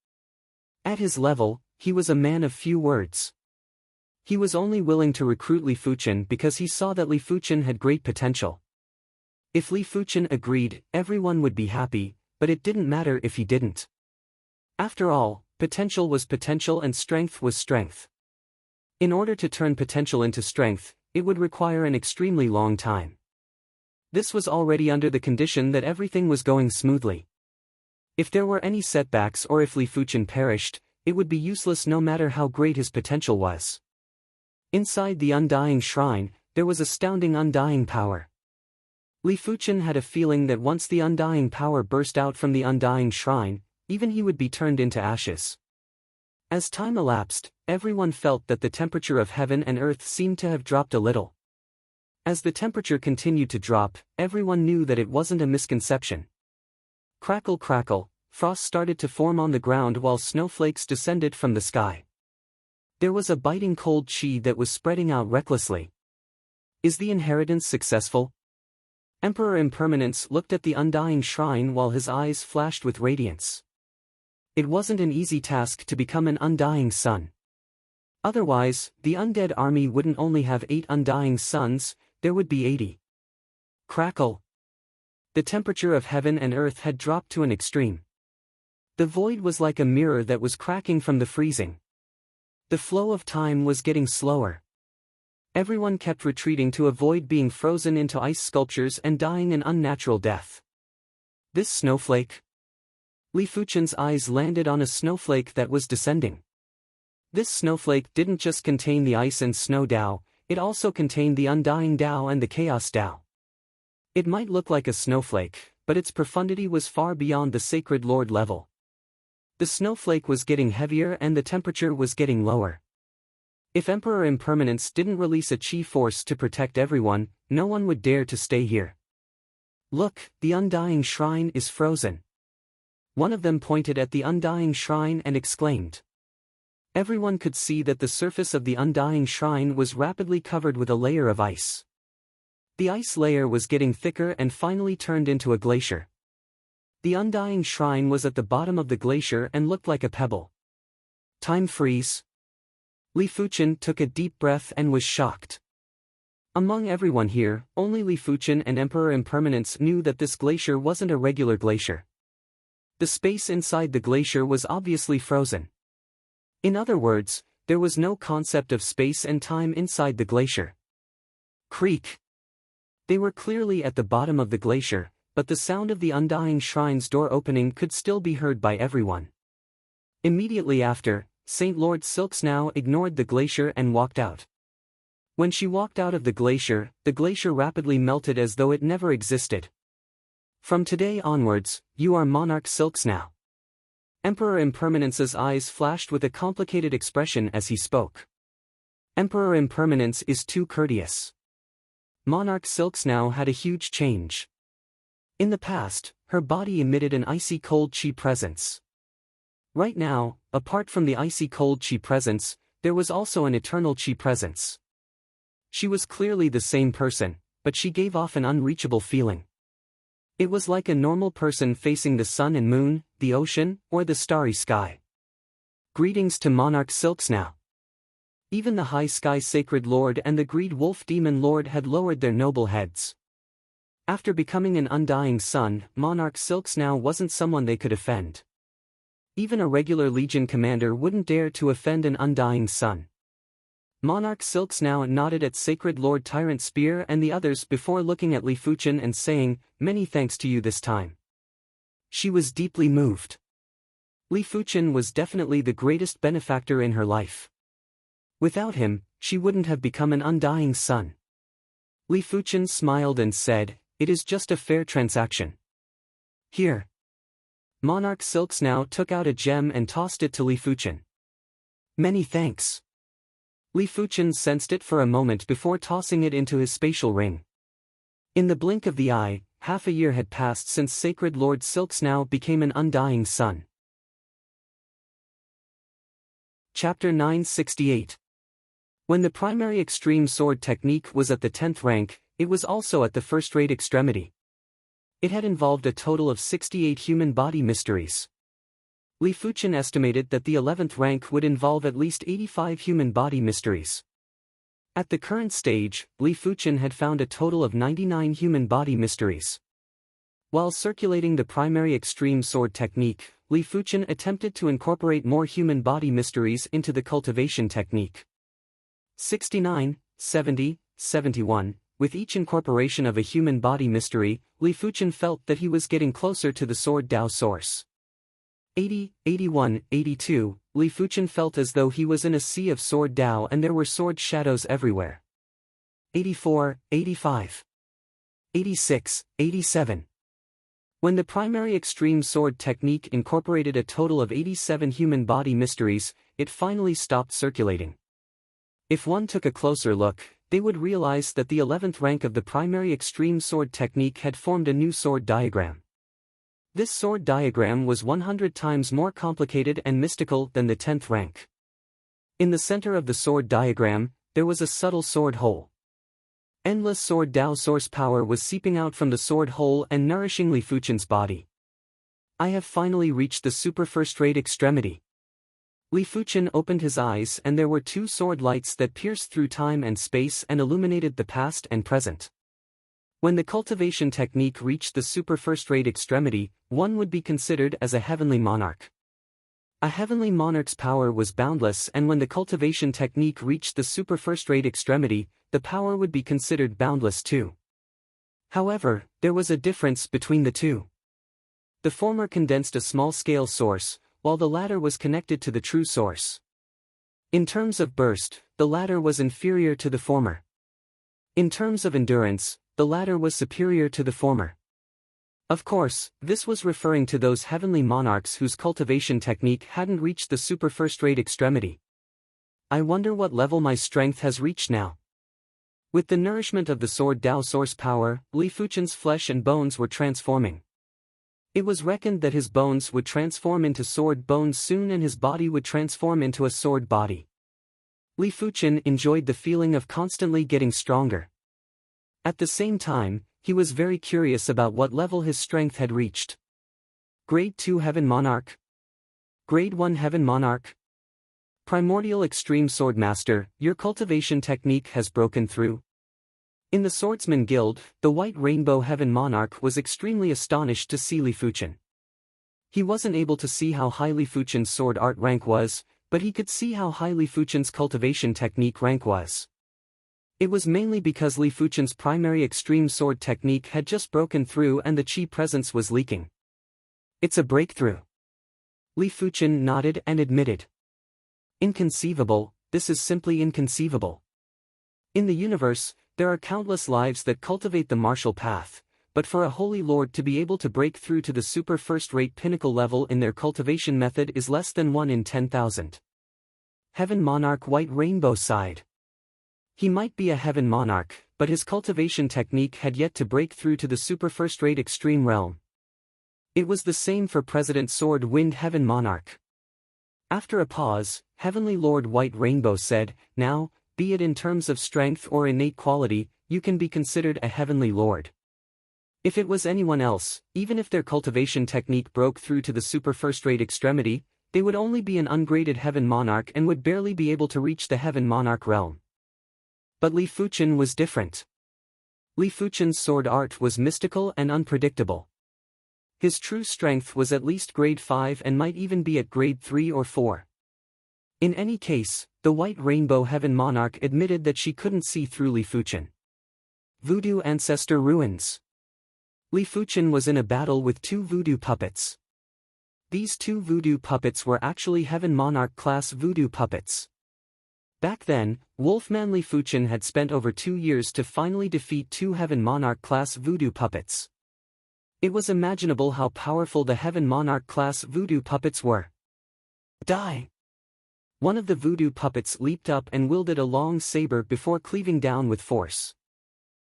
At his level, he was a man of few words. He was only willing to recruit Li Fuchen because he saw that Li Fuchen had great potential. If Li Fuchen agreed, everyone would be happy, but it didn't matter if he didn't. After all, potential was potential and strength was strength. In order to turn potential into strength, it would require an extremely long time. This was already under the condition that everything was going smoothly. If there were any setbacks or if Li Fuchen perished, it would be useless no matter how great his potential was. Inside the Undying Shrine, there was astounding undying power. Li Fuchen had a feeling that once the undying power burst out from the Undying Shrine, even he would be turned into ashes. As time elapsed, everyone felt that the temperature of heaven and earth seemed to have dropped a little. As the temperature continued to drop, everyone knew that it wasn't a misconception. Crackle crackle, frost started to form on the ground while snowflakes descended from the sky. There was a biting cold chi that was spreading out recklessly. Is the inheritance successful? Emperor Impermanence looked at the Undying Shrine while his eyes flashed with radiance. It wasn't an easy task to become an Undying Sun. Otherwise, the undead army wouldn't only have 8 Undying Suns, there would be 80. Crackle. The temperature of heaven and earth had dropped to an extreme. The void was like a mirror that was cracking from the freezing. The flow of time was getting slower. Everyone kept retreating to avoid being frozen into ice sculptures and dying an unnatural death. This snowflake? Li Fuchen's eyes landed on a snowflake that was descending. This snowflake didn't just contain the ice and snow Dao, it also contained the Undying Dao and the Chaos Dao. It might look like a snowflake, but its profundity was far beyond the Sacred Lord level. The snowflake was getting heavier and the temperature was getting lower. If Emperor Impermanence didn't release a chi force to protect everyone, no one would dare to stay here. Look, the Undying Shrine is frozen. One of them pointed at the Undying Shrine and exclaimed. Everyone could see that the surface of the Undying Shrine was rapidly covered with a layer of ice. The ice layer was getting thicker and finally turned into a glacier. The Undying Shrine was at the bottom of the glacier and looked like a pebble. Time freeze. Li Fuchen took a deep breath and was shocked. Among everyone here, only Li Fuchen and Emperor Impermanence knew that this glacier wasn't a regular glacier. The space inside the glacier was obviously frozen. In other words, there was no concept of space and time inside the glacier. Creak. They were clearly at the bottom of the glacier, but the sound of the Undying Shrine's door opening could still be heard by everyone. Immediately after, Saint Lord Silksnow ignored the glacier and walked out. When she walked out of the glacier rapidly melted as though it never existed. From today onwards, you are Monarch Silksnow. Emperor Impermanence's eyes flashed with a complicated expression as he spoke. Emperor Impermanence is too courteous. Monarch Silksnow had a huge change. In the past, her body emitted an icy cold chi presence. Right now, apart from the icy cold chi presence, there was also an eternal chi presence. She was clearly the same person, but she gave off an unreachable feeling. It was like a normal person facing the sun and moon, the ocean, or the starry sky. Greetings to Monarch Silksnow. Even the High Sky Sacred Lord and the Greed Wolf Demon Lord had lowered their noble heads. After becoming an undying sun, Monarch Silksnow wasn't someone they could offend. Even a regular Legion commander wouldn't dare to offend an undying sun. Monarch Silksnow nodded at Sacred Lord Tyrant Spear and the others before looking at Li Fuchen and saying, "Many thanks to you this time." She was deeply moved. Li Fuchen was definitely the greatest benefactor in her life. Without him, she wouldn't have become an undying sun. Li Fuchen smiled and said, "It is just a fair transaction. Here." Monarch Silksnow took out a gem and tossed it to Li Fuchen. "Many thanks." Li Fuchen sensed it for a moment before tossing it into his spatial ring. In the blink of the eye, half a year had passed since Sacred Lord Silksnow became an undying sun. Chapter 968. When the primary extreme sword technique was at the 10th rank, it was also at the first-rate extremity. It had involved a total of 68 human body mysteries. Li Fuchen estimated that the 11th rank would involve at least 85 human body mysteries. At the current stage, Li Fuchen had found a total of 99 human body mysteries. While circulating the primary extreme sword technique, Li Fuchen attempted to incorporate more human body mysteries into the cultivation technique. 69, 70, 71. With each incorporation of a human body mystery, Li Fuchen felt that he was getting closer to the sword Dao source. 80, 81, 82, Li Fuchen felt as though he was in a sea of sword Dao and there were sword shadows everywhere. 84, 85. 86, 87. When the primary extreme sword technique incorporated a total of 87 human body mysteries, it finally stopped circulating. If one took a closer look, they would realize that the 11th rank of the primary extreme sword technique had formed a new sword diagram. This sword diagram was 100 times more complicated and mystical than the 10th rank. In the center of the sword diagram, there was a subtle sword hole. Endless sword Dao source power was seeping out from the sword hole and nourishing Li Fuchen's body. I have finally reached the super first-rate extremity. Li Fuchen opened his eyes and there were two sword lights that pierced through time and space and illuminated the past and present. When the cultivation technique reached the super first-rate extremity, one would be considered as a heavenly monarch. A heavenly monarch's power was boundless, and when the cultivation technique reached the super first-rate extremity, the power would be considered boundless too. However, there was a difference between the two. The former condensed a small-scale source, while the latter was connected to the true source. In terms of burst, the latter was inferior to the former. In terms of endurance, the latter was superior to the former. Of course, this was referring to those heavenly monarchs whose cultivation technique hadn't reached the super first-rate extremity. I wonder what level my strength has reached now. With the nourishment of the sword Dao source power, Li Fuchen's flesh and bones were transforming. It was reckoned that his bones would transform into sword bones soon and his body would transform into a sword body. Li Fuchen enjoyed the feeling of constantly getting stronger. At the same time, he was very curious about what level his strength had reached. Grade 2 Heaven Monarch. Grade 1 Heaven Monarch. Primordial Extreme Sword Master, your cultivation technique has broken through. In the Swordsman Guild, the White Rainbow Heaven Monarch was extremely astonished to see Li Fuchen. He wasn't able to see how high Li Fuchen's sword art rank was, but he could see how high Li Fuchen's cultivation technique rank was. It was mainly because Li Fuchen's primary extreme sword technique had just broken through and the chi presence was leaking. It's a breakthrough. Li Fuchen nodded and admitted. Inconceivable, this is simply inconceivable. In the universe, there are countless lives that cultivate the martial path, but for a holy lord to be able to break through to the super first-rate pinnacle level in their cultivation method is less than 1 in 10,000. Heaven Monarch White Rainbow sighed. He might be a heaven monarch, but his cultivation technique had yet to break through to the super first-rate extreme realm. It was the same for President Sword Wind Heaven Monarch. After a pause, Heavenly Lord White Rainbow said, "Now, be it in terms of strength or innate quality, you can be considered a heavenly lord. If it was anyone else, even if their cultivation technique broke through to the super first-rate extremity, they would only be an ungraded heaven monarch and would barely be able to reach the heaven monarch realm." But Li Fuchen was different. Li Fuchen's sword art was mystical and unpredictable. His true strength was at least grade 5 and might even be at grade 3 or 4. In any case, the White Rainbow Heaven Monarch admitted that she couldn't see through Li Fuchen. Voodoo Ancestor Ruins. Li Fuchen was in a battle with 2 voodoo puppets. These 2 voodoo puppets were actually Heaven Monarch class voodoo puppets. Back then, Wolfman Li Fuchen had spent over 2 years to finally defeat 2 Heaven Monarch class voodoo puppets. It was imaginable how powerful the Heaven Monarch class voodoo puppets were. Die! One of the voodoo puppets leaped up and wielded a long saber before cleaving down with force.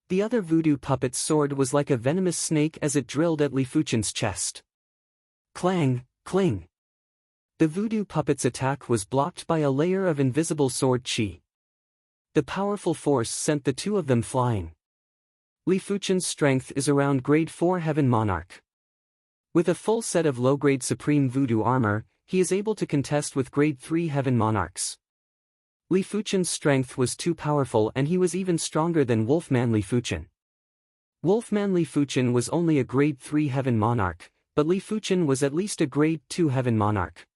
The other voodoo puppet's sword was like a venomous snake as it drilled at Li Fuchen's chest. Clang, cling. The voodoo puppet's attack was blocked by a layer of invisible sword chi. The powerful force sent the 2 of them flying. Li Fuchen's strength is around grade 4 Heaven Monarch. With a full set of low-grade Supreme Voodoo armor, he is able to contest with grade 3 Heaven Monarchs. Li Fuchen's strength was too powerful and he was even stronger than Wolfman Li Fuchen. Wolfman Li Fuchen was only a grade 3 Heaven Monarch, but Li Fuchen was at least a grade 2 Heaven Monarch.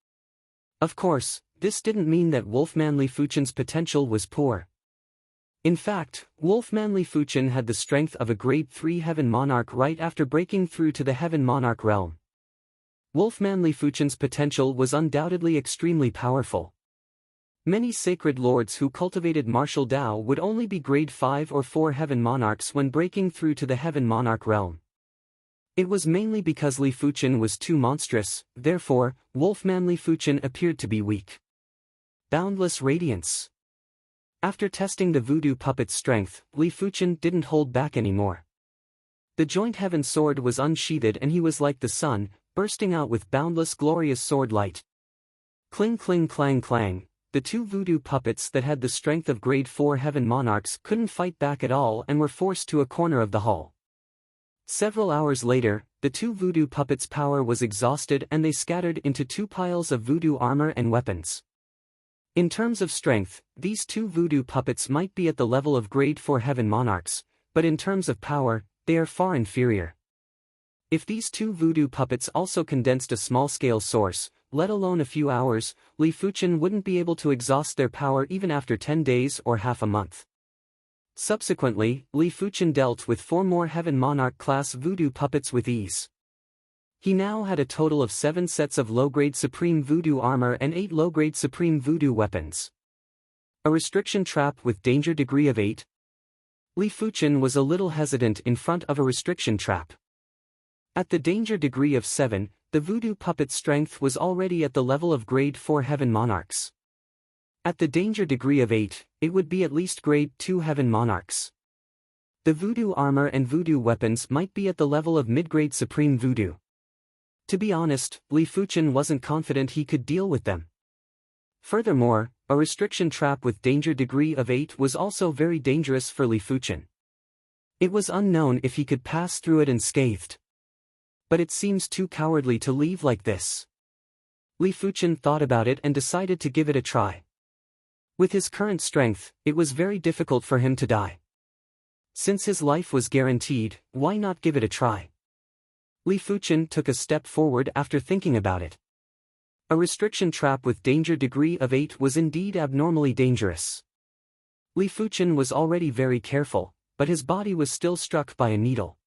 Of course, this didn't mean that Wolfman Li Fuchen's potential was poor. In fact, Wolfman Li Fuchen had the strength of a grade 3 Heaven Monarch right after breaking through to the Heaven Monarch realm. Wolfman Li Fuchen's potential was undoubtedly extremely powerful. Many sacred lords who cultivated martial Dao would only be grade 5 or 4 Heaven Monarchs when breaking through to the Heaven Monarch realm. It was mainly because Li Fuchen was too monstrous, therefore, Wolfman Li Fuchen appeared to be weak. Boundless Radiance. After testing the voodoo puppet's strength, Li Fuchen didn't hold back anymore. The joint heaven sword was unsheathed and he was like the sun, bursting out with boundless glorious sword light. Cling cling clang clang, the 2 voodoo puppets that had the strength of grade 4 Heaven Monarchs couldn't fight back at all and were forced to a corner of the hall. Several hours later, the 2 voodoo puppets' power was exhausted and they scattered into 2 piles of voodoo armor and weapons. In terms of strength, these 2 voodoo puppets might be at the level of grade 4 Heaven Monarchs, but in terms of power, they are far inferior. If these 2 voodoo puppets also condensed a small-scale source, let alone a few hours, Li Fuchen wouldn't be able to exhaust their power even after 10 days or half a month. Subsequently, Li Fuchen dealt with 4 more Heaven Monarch class voodoo puppets with ease. He now had a total of 7 sets of low-grade Supreme Voodoo armor and 8 low-grade Supreme Voodoo weapons. A restriction trap with danger degree of 8. Li Fuchen was a little hesitant in front of a restriction trap. At the danger degree of 7, the voodoo puppet's strength was already at the level of grade 4 heaven monarchs. At the danger degree of 8, it would be at least grade 2 heaven monarchs. The voodoo armor and voodoo weapons might be at the level of mid-grade supreme voodoo. To be honest, Li Fuchen wasn't confident he could deal with them. Furthermore, a restriction trap with danger degree of 8 was also very dangerous for Li Fuchen. It was unknown if he could pass through it unscathed. But it seems too cowardly to leave like this. Li Fuchen thought about it and decided to give it a try. With his current strength, it was very difficult for him to die. Since his life was guaranteed, why not give it a try? Li Fuchen took a step forward after thinking about it. A restriction trap with danger degree of 8 was indeed abnormally dangerous. Li Fuchen was already very careful, but his body was still struck by a needle.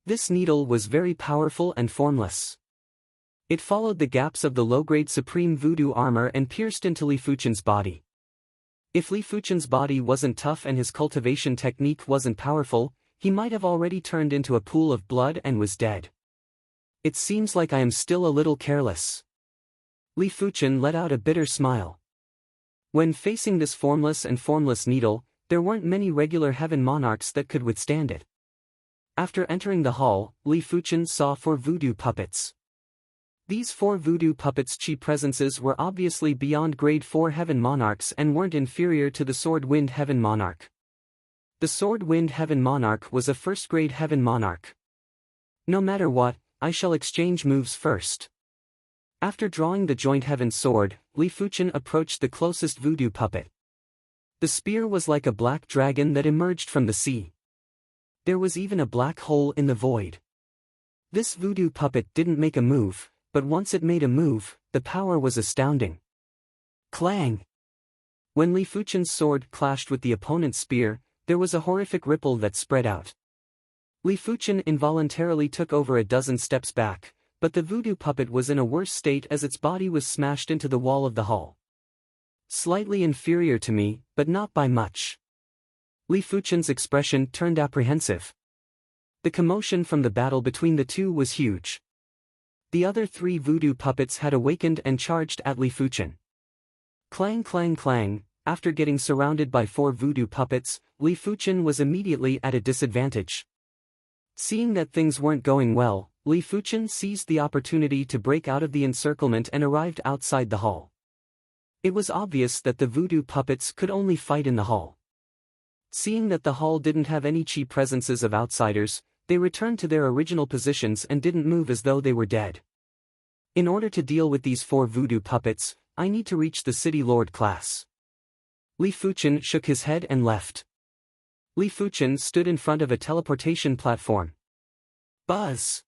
This needle was very powerful and formless. It followed the gaps of the low-grade supreme voodoo armor and pierced into Li Fuchen's body. If Li Fuchen's body wasn't tough and his cultivation technique wasn't powerful, he might have already turned into a pool of blood and was dead. It seems like I am still a little careless. Li Fuchen let out a bitter smile. When facing this formless needle, there weren't many regular heaven monarchs that could withstand it. After entering the hall, Li Fuchen saw 4 voodoo puppets. These 4 voodoo puppets' chi presences were obviously beyond grade 4 heaven monarchs and weren't inferior to the sword-wind heaven monarch. The sword-wind heaven monarch was a first-grade heaven monarch. No matter what, I shall exchange moves first. After drawing the joint heaven sword, Li Fuchen approached the closest voodoo puppet. The spear was like a black dragon that emerged from the sea. There was even a black hole in the void. This voodoo puppet didn't make a move, but once it made a move, the power was astounding. Clang! When Li Fuchen's sword clashed with the opponent's spear, there was a horrific ripple that spread out. Li Fuchen involuntarily took over a dozen steps back, but the voodoo puppet was in a worse state as its body was smashed into the wall of the hall. Slightly inferior to me, but not by much. Li Fuchen's expression turned apprehensive. The commotion from the battle between the two was huge. The other 3 voodoo puppets had awakened and charged at Li Fuchen. Clang clang clang, after getting surrounded by 4 voodoo puppets, Li Fuchen was immediately at a disadvantage. Seeing that things weren't going well, Li Fuchen seized the opportunity to break out of the encirclement and arrived outside the hall. It was obvious that the voodoo puppets could only fight in the hall. Seeing that the hall didn't have any chi presences of outsiders, they returned to their original positions and didn't move as though they were dead. In order to deal with these 4 voodoo puppets, I need to reach the City Lord class. Li Fuchen shook his head and left. Li Fuchen stood in front of a teleportation platform. Buzz!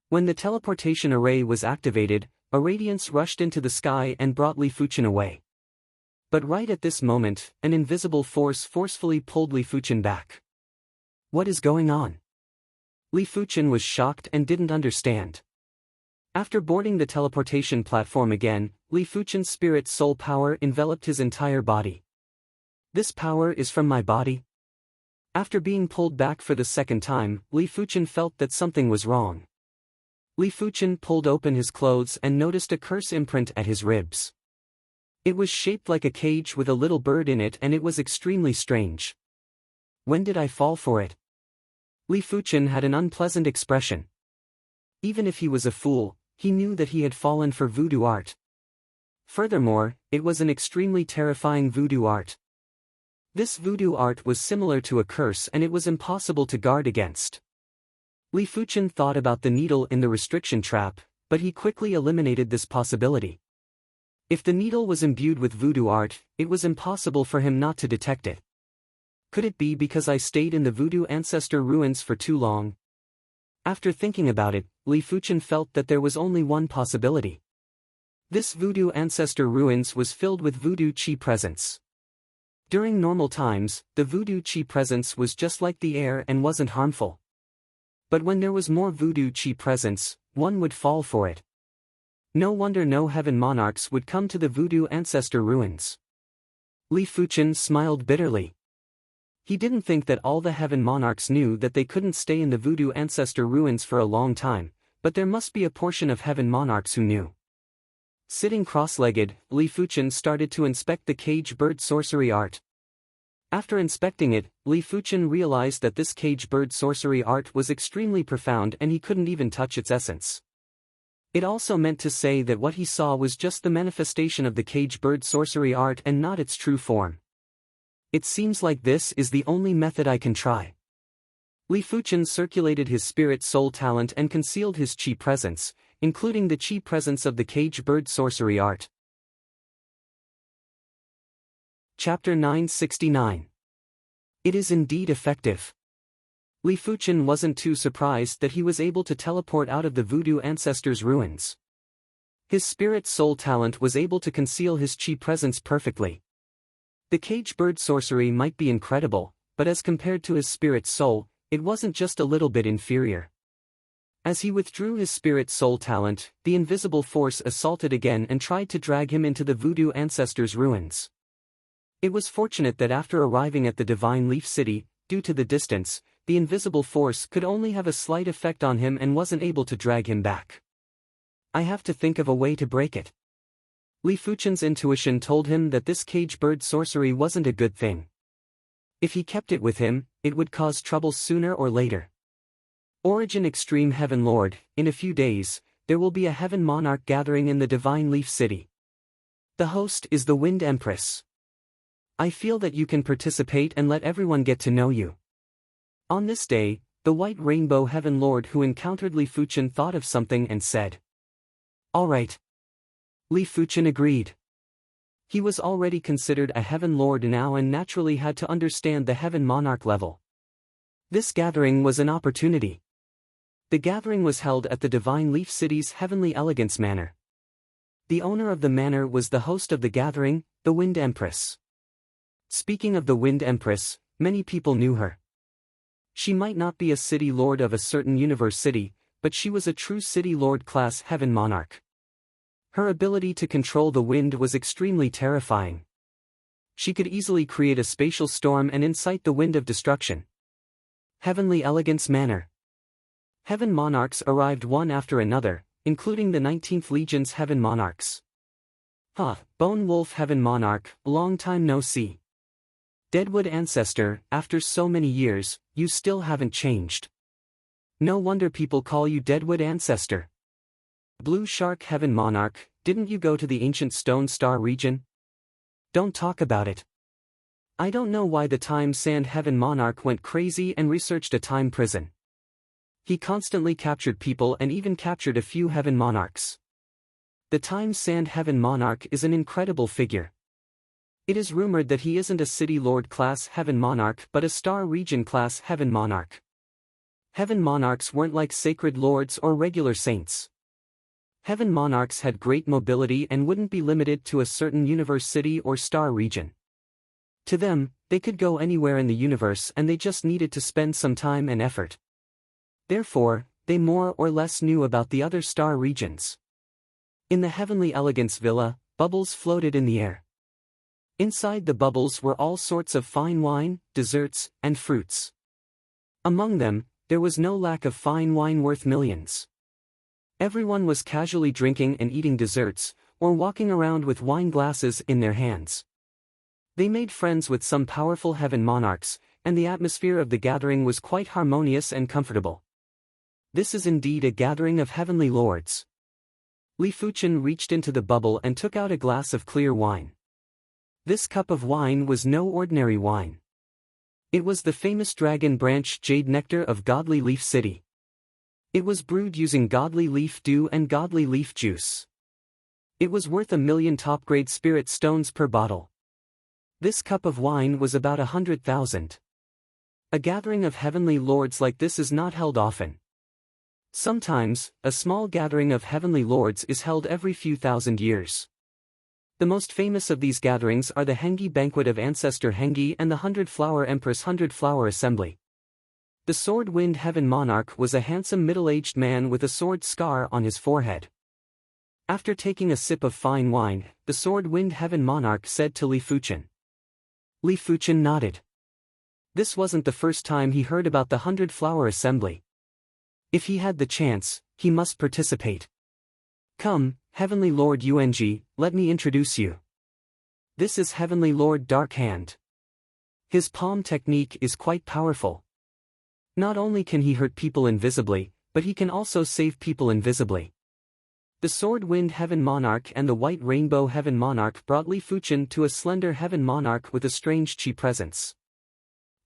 When the teleportation array was activated, a radiance rushed into the sky and brought Li Fuchen away. But right at this moment, an invisible force forcefully pulled Li Fuchen back. What is going on? Li Fuchen was shocked and didn't understand. After boarding the teleportation platform again, Li Fuchen's spirit soul power enveloped his entire body. This power is from my body? After being pulled back for the second time, Li Fuchen felt that something was wrong. Li Fuchen pulled open his clothes and noticed a curse imprint at his ribs. It was shaped like a cage with a little bird in it and it was extremely strange. When did I fall for it? Li Fuchen had an unpleasant expression. Even if he was a fool, he knew that he had fallen for voodoo art. Furthermore, it was an extremely terrifying voodoo art. This voodoo art was similar to a curse and it was impossible to guard against. Li Fuchen thought about the needle in the restriction trap, but he quickly eliminated this possibility. If the needle was imbued with voodoo art, it was impossible for him not to detect it. Could it be because I stayed in the voodoo ancestor ruins for too long? After thinking about it, Li Fuchen felt that there was only one possibility. This voodoo ancestor ruins was filled with voodoo chi presence. During normal times, the voodoo chi presence was just like the air and wasn't harmful. But when there was more voodoo chi presence, one would fall for it. No wonder no heaven monarchs would come to the voodoo ancestor ruins. Li Fuchen smiled bitterly. He didn't think that all the heaven monarchs knew that they couldn't stay in the voodoo ancestor ruins for a long time, but there must be a portion of heaven monarchs who knew. Sitting cross-legged, Li Fuchen started to inspect the cage bird sorcery art. After inspecting it, Li Fuchen realized that this cage bird sorcery art was extremely profound and he couldn't even touch its essence. It also meant to say that what he saw was just the manifestation of the cage bird sorcery art and not its true form. It seems like this is the only method I can try. Li Fuchen circulated his spirit soul talent and concealed his chi presence, including the chi presence of the cage bird sorcery art. Chapter 969. It is indeed effective. Li Fuchen wasn't too surprised that he was able to teleport out of the voodoo ancestors' ruins. His spirit soul talent was able to conceal his chi presence perfectly. The cage bird sorcery might be incredible, but as compared to his spirit soul, it wasn't just a little bit inferior. As he withdrew his spirit soul talent, the invisible force assaulted again and tried to drag him into the voodoo ancestors' ruins. It was fortunate that after arriving at the Divine Leaf City, due to the distance, the invisible force could only have a slight effect on him and wasn't able to drag him back. I have to think of a way to break it. Li Fuchen's intuition told him that this cage bird sorcery wasn't a good thing. If he kept it with him, it would cause trouble sooner or later. Origin Extreme Heaven Lord, in a few days, there will be a Heaven Monarch gathering in the Divine Leaf City. The host is the Wind Empress. I feel that you can participate and let everyone get to know you. On this day, the White Rainbow Heaven Lord who encountered Li Fuchen thought of something and said, "All right." Li Fuchen agreed. He was already considered a Heaven Lord now and naturally had to understand the Heaven Monarch level. This gathering was an opportunity. The gathering was held at the Divine Leaf City's Heavenly Elegance Manor. The owner of the manor was the host of the gathering, the Wind Empress. Speaking of the Wind Empress, many people knew her. She might not be a city lord of a certain universe city, but she was a true city lord class heaven monarch. Her ability to control the wind was extremely terrifying. She could easily create a spatial storm and incite the wind of destruction. Heavenly Elegance Manor. Heaven monarchs arrived one after another, including the 19th Legion's heaven monarchs. Bone Wolf Heaven Monarch, long time no see. Deadwood Ancestor, after so many years, you still haven't changed. No wonder people call you Deadwood Ancestor. Blue Shark Heaven Monarch, didn't you go to the ancient Stone Star region? Don't talk about it. I don't know why the Time Sand Heaven Monarch went crazy and researched a time prison. He constantly captured people and even captured a few heaven monarchs. The Time Sand Heaven Monarch is an incredible figure. It is rumored that he isn't a City Lord class Heaven Monarch but a Star Region class Heaven Monarch. Heaven Monarchs weren't like Sacred Lords or regular saints. Heaven Monarchs had great mobility and wouldn't be limited to a certain universe city or star region. To them, they could go anywhere in the universe and they just needed to spend some time and effort. Therefore, they more or less knew about the other star regions. In the Heavenly Elegance Villa, bubbles floated in the air. Inside the bubbles were all sorts of fine wine, desserts, and fruits. Among them, there was no lack of fine wine worth millions. Everyone was casually drinking and eating desserts, or walking around with wine glasses in their hands. They made friends with some powerful heaven monarchs, and the atmosphere of the gathering was quite harmonious and comfortable. This is indeed a gathering of heavenly lords. Li Fuchen reached into the bubble and took out a glass of clear wine. This cup of wine was no ordinary wine. It was the famous Dragon Branch Jade Nectar of Godly Leaf City. It was brewed using godly leaf dew and godly leaf juice. It was worth 1,000,000 top-grade spirit stones per bottle. This cup of wine was about 100,000. A gathering of heavenly lords like this is not held often. Sometimes, a small gathering of heavenly lords is held every few thousand years. The most famous of these gatherings are the Hengi Banquet of Ancestor Hengi and the 100-Flower Empress 100-Flower Assembly. The Sword Wind Heaven Monarch was a handsome middle-aged man with a sword scar on his forehead. After taking a sip of fine wine, the Sword Wind Heaven Monarch said to Li Fuchen. Li Fuchen nodded. This wasn't the first time he heard about the 100-flower assembly. If he had the chance, he must participate. Come, Heavenly Lord Ung, let me introduce you. This is Heavenly Lord Dark Hand. His palm technique is quite powerful. Not only can he hurt people invisibly, but he can also save people invisibly. The Sword Wind Heaven Monarch and the White Rainbow Heaven Monarch brought Li Fuchen to a slender Heaven Monarch with a strange chi presence.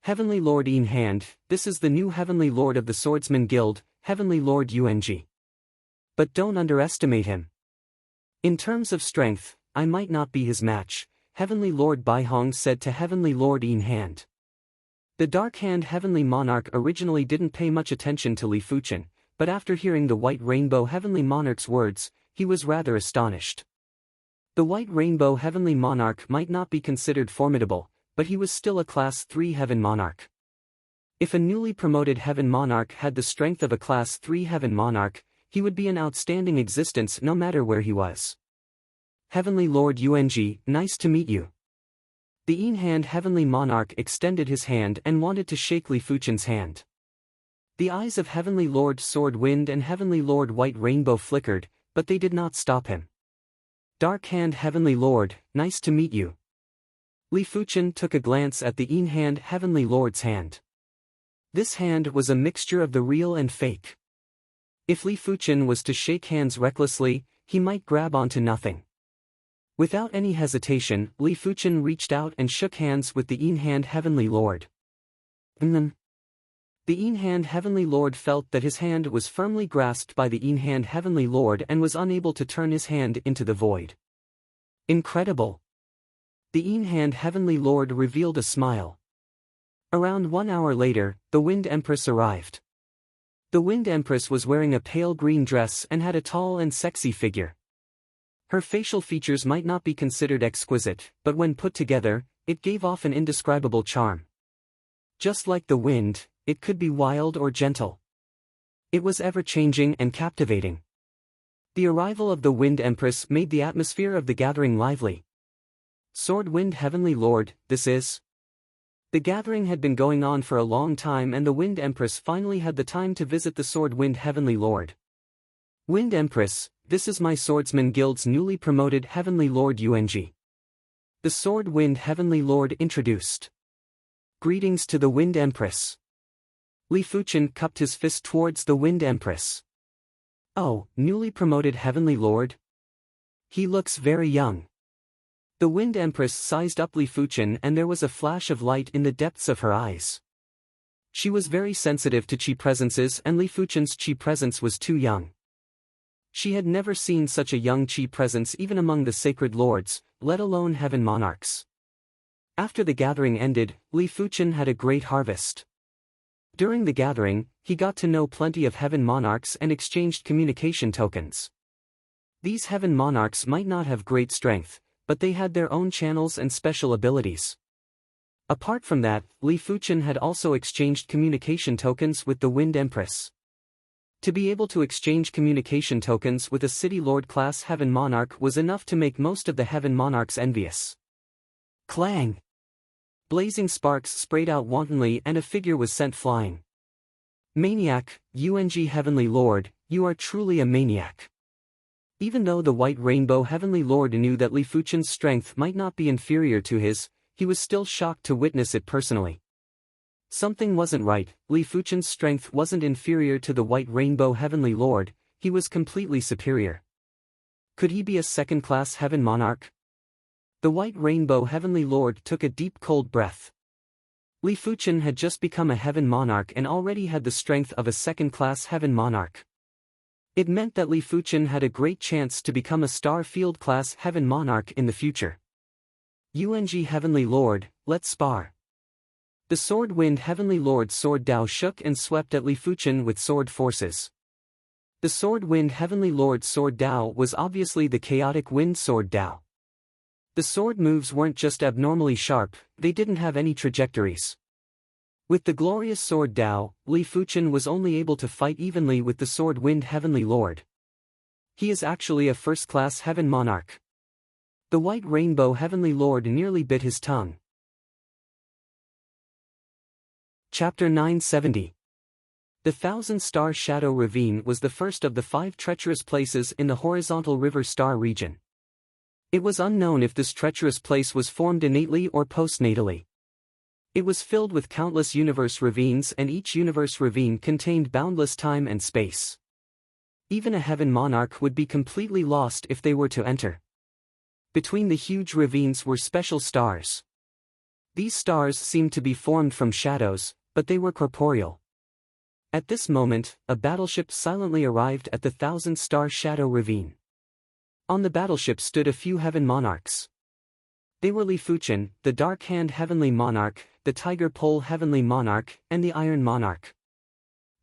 Heavenly Lord Een Hand, this is the new Heavenly Lord of the Swordsman Guild, Heavenly Lord Ung. But don't underestimate him. In terms of strength, I might not be his match, Heavenly Lord Bai Hong said to Heavenly Lord Een Hand. The Dark Hand Heavenly Monarch originally didn't pay much attention to Li Fuchen, but after hearing the White Rainbow Heavenly Monarch's words, he was rather astonished. The White Rainbow Heavenly Monarch might not be considered formidable, but he was still a Class 3 Heaven Monarch. If a newly promoted Heaven Monarch had the strength of a Class 3 Heaven Monarch, he would be an outstanding existence no matter where he was. Heavenly Lord Ung, nice to meet you. The Een Hand Heavenly Monarch extended his hand and wanted to shake Li Fuchen's hand. The eyes of Heavenly Lord Sword Wind and Heavenly Lord White Rainbow flickered, but they did not stop him. Dark Hand Heavenly Lord, nice to meet you. Li Fuchen took a glance at the Een Hand Heavenly Lord's hand. This hand was a mixture of the real and fake. If Li Fuchen was to shake hands recklessly, he might grab onto nothing. Without any hesitation, Li Fuchen reached out and shook hands with the Een Hand Heavenly Lord. The Een Hand Heavenly Lord felt that his hand was firmly grasped by the Een Hand Heavenly Lord and was unable to turn his hand into the void. Incredible! The Een Hand Heavenly Lord revealed a smile. Around 1 hour later, the Wind Empress arrived. The Wind Empress was wearing a pale green dress and had a tall and sexy figure. Her facial features might not be considered exquisite, but when put together, it gave off an indescribable charm. Just like the wind, it could be wild or gentle. It was ever-changing and captivating. The arrival of the Wind Empress made the atmosphere of the gathering lively. Sword Wind Heavenly Lord, this is... The gathering had been going on for a long time and the Wind Empress finally had the time to visit the Sword Wind Heavenly Lord. Wind Empress, this is my Swordsman Guild's newly promoted Heavenly Lord Ung. The Sword Wind Heavenly Lord introduced. Greetings to the Wind Empress. Li Fuchen cupped his fist towards the Wind Empress. Oh, newly promoted Heavenly Lord? He looks very young. The Wind Empress sized up Li Fuchen and there was a flash of light in the depths of her eyes. She was very sensitive to chi presences and Li Fuchen's chi presence was too young. She had never seen such a young chi presence even among the sacred lords, let alone heaven monarchs. After the gathering ended, Li Fuchen had a great harvest. During the gathering, he got to know plenty of heaven monarchs and exchanged communication tokens. These heaven monarchs might not have great strength, but they had their own channels and special abilities. Apart from that, Li Fuchen had also exchanged communication tokens with the Wind Empress. To be able to exchange communication tokens with a City Lord class heaven monarch was enough to make most of the heaven monarchs envious. Clang! Blazing sparks sprayed out wantonly and a figure was sent flying. Maniac, Ung Heavenly Lord, you are truly a maniac. Even though the White Rainbow Heavenly Lord knew that Li Fuchen's strength might not be inferior to his, he was still shocked to witness it personally. Something wasn't right, Li Fuchen's strength wasn't inferior to the White Rainbow Heavenly Lord, he was completely superior. Could he be a second-class heaven monarch? The White Rainbow Heavenly Lord took a deep cold breath. Li Fuchen had just become a heaven monarch and already had the strength of a second-class heaven monarch. It meant that Li Fuchen had a great chance to become a Star Field-class heaven monarch in the future. Ung Heavenly Lord, let's spar. The Sword Wind Heavenly Lord Sword Dao shook and swept at Li Fuchen with sword forces. The Sword Wind Heavenly Lord Sword Dao was obviously the chaotic wind Sword Dao. The sword moves weren't just abnormally sharp, they didn't have any trajectories. With the glorious Sword Dao, Li Fuchen was only able to fight evenly with the Sword Wind Heavenly Lord. He is actually a first-class heaven monarch. The White Rainbow Heavenly Lord nearly bit his tongue. Chapter 970. The Thousand Star Shadow Ravine was the first of the 5 treacherous places in the horizontal river star region. It was unknown if this treacherous place was formed innately or postnatally. It was filled with countless universe ravines, and each universe ravine contained boundless time and space. Even a heaven monarch would be completely lost if they were to enter. Between the huge ravines were special stars. These stars seemed to be formed from shadows, but they were corporeal. At this moment, a battleship silently arrived at the Thousand Star Shadow Ravine. On the battleship stood a few heaven monarchs. They were Li Fuchen, the Dark Hand Heavenly Monarch, the Tiger Pole Heavenly Monarch, and the Iron Monarch.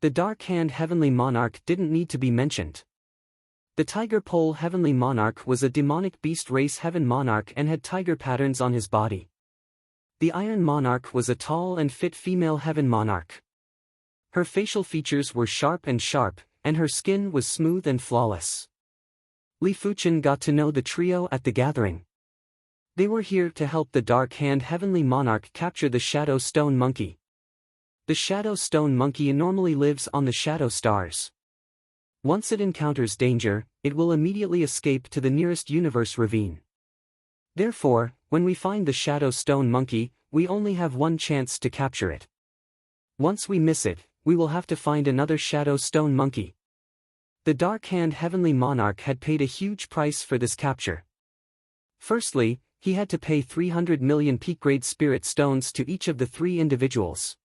The Dark Hand Heavenly Monarch didn't need to be mentioned. The Tiger Pole Heavenly Monarch was a demonic beast race heaven monarch and had tiger patterns on his body. The Iron Monarch was a tall and fit female heaven monarch. Her facial features were sharp, and her skin was smooth and flawless. Li Fuchen got to know the trio at the gathering. They were here to help the Dark Hand Heavenly Monarch capture the Shadow Stone Monkey. The Shadow Stone Monkey normally lives on the shadow stars. Once it encounters danger, it will immediately escape to the nearest universe ravine. Therefore, when we find the Shadow Stone Monkey, we only have one chance to capture it. Once we miss it, we will have to find another Shadow Stone Monkey. The Dark Hand Heavenly Monarch had paid a huge price for this capture. Firstly, he had to pay 300 million peak-grade spirit stones to each of the 3 individuals.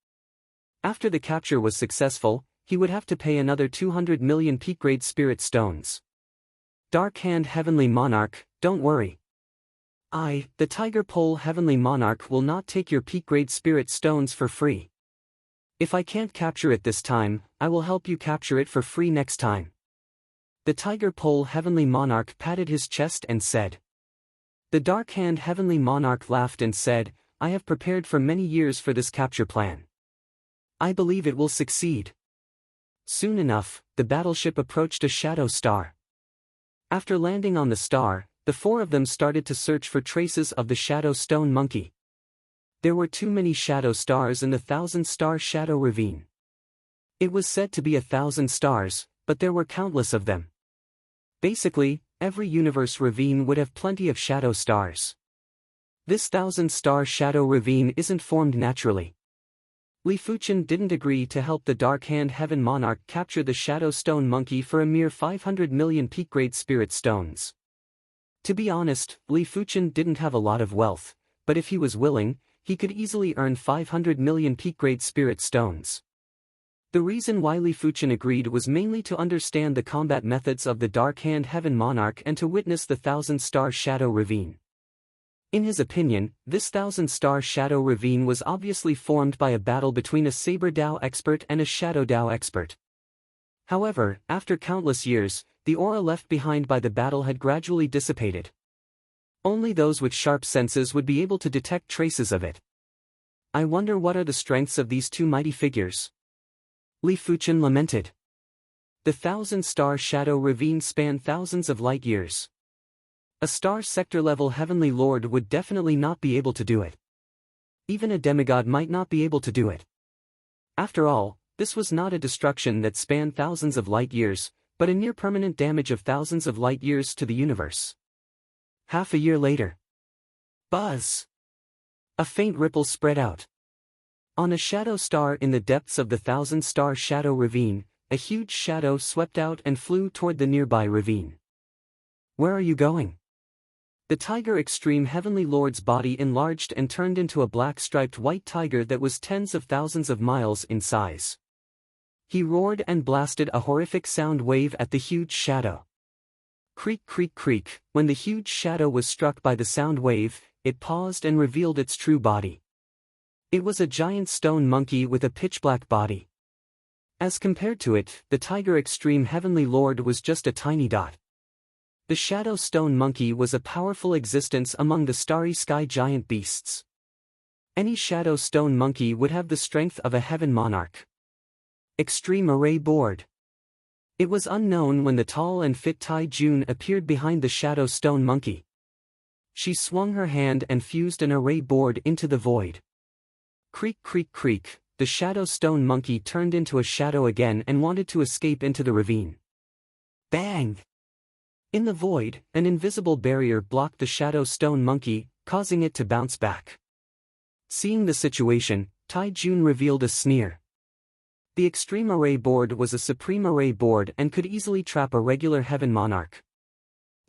After the capture was successful, he would have to pay another 200 million peak-grade spirit stones. Dark Hand Heavenly Monarch, don't worry. I, the Tiger Pole Heavenly Monarch, will not take your peak-grade spirit stones for free. If I can't capture it this time, I will help you capture it for free next time. The Tiger Pole Heavenly Monarch patted his chest and said. The Dark Hand Heavenly Monarch laughed and said, I have prepared for many years for this capture plan. I believe it will succeed. Soon enough, the battleship approached a shadow star. After landing on the star, the 4 of them started to search for traces of the Shadow Stone Monkey. There were too many shadow stars in the Thousand Star Shadow Ravine. It was said to be 1,000 stars, but there were countless of them. Basically, every universe ravine would have plenty of shadow stars. This 1,000-star Shadow Ravine isn't formed naturally. Li Fuchen didn't agree to help the Dark Hand Heaven Monarch capture the Shadow Stone Monkey for a mere 500 million peak-grade spirit stones. To be honest, Li Fuchen didn't have a lot of wealth, but if he was willing, he could easily earn 500 million peak-grade spirit stones. The reason why Li Fuchen agreed was mainly to understand the combat methods of the Dark Hand Heaven Monarch and to witness the 1,000-star Shadow Ravine. In his opinion, this 1,000-star Shadow Ravine was obviously formed by a battle between a Saber Dao expert and a Shadow Dao expert. However, after countless years, the aura left behind by the battle had gradually dissipated. Only those with sharp senses would be able to detect traces of it. I wonder what are the strengths of these 2 mighty figures. Li Fuchen lamented. The 1,000-star Shadow Ravine spanned thousands of light years. A star sector-level heavenly lord would definitely not be able to do it. Even a demigod might not be able to do it. After all, this was not a destruction that spanned thousands of light years, but a near-permanent damage of thousands of light years to the universe. Half a year later. Buzz! A faint ripple spread out. On a shadow star in the depths of the 1,000-star Shadow Ravine, a huge shadow swept out and flew toward the nearby ravine. Where are you going? The Tiger Extreme Heavenly Lord's body enlarged and turned into a black-striped white tiger that was tens of thousands of miles in size. He roared and blasted a horrific sound wave at the huge shadow. Creak, creak, creak. When the huge shadow was struck by the sound wave, it paused and revealed its true body. It was a giant stone monkey with a pitch-black body. As compared to it, the Tiger Extreme Heavenly Lord was just a tiny dot. The Shadow Stone Monkey was a powerful existence among the starry sky giant beasts. Any Shadow Stone Monkey would have the strength of a heaven monarch. Extreme Array Board. It was unknown when the tall and fit Tai Jun appeared behind the Shadow Stone Monkey. She swung her hand and fused an array board into the void. Creak, creak, creak. the shadow stone monkey turned into a shadow again and wanted to escape into the ravine. Bang! In the void, an invisible barrier blocked the shadow stone monkey, causing it to bounce back. Seeing the situation, Tai Jun revealed a sneer. The Extreme Array board was a Supreme Array board and could easily trap a regular Heaven Monarch.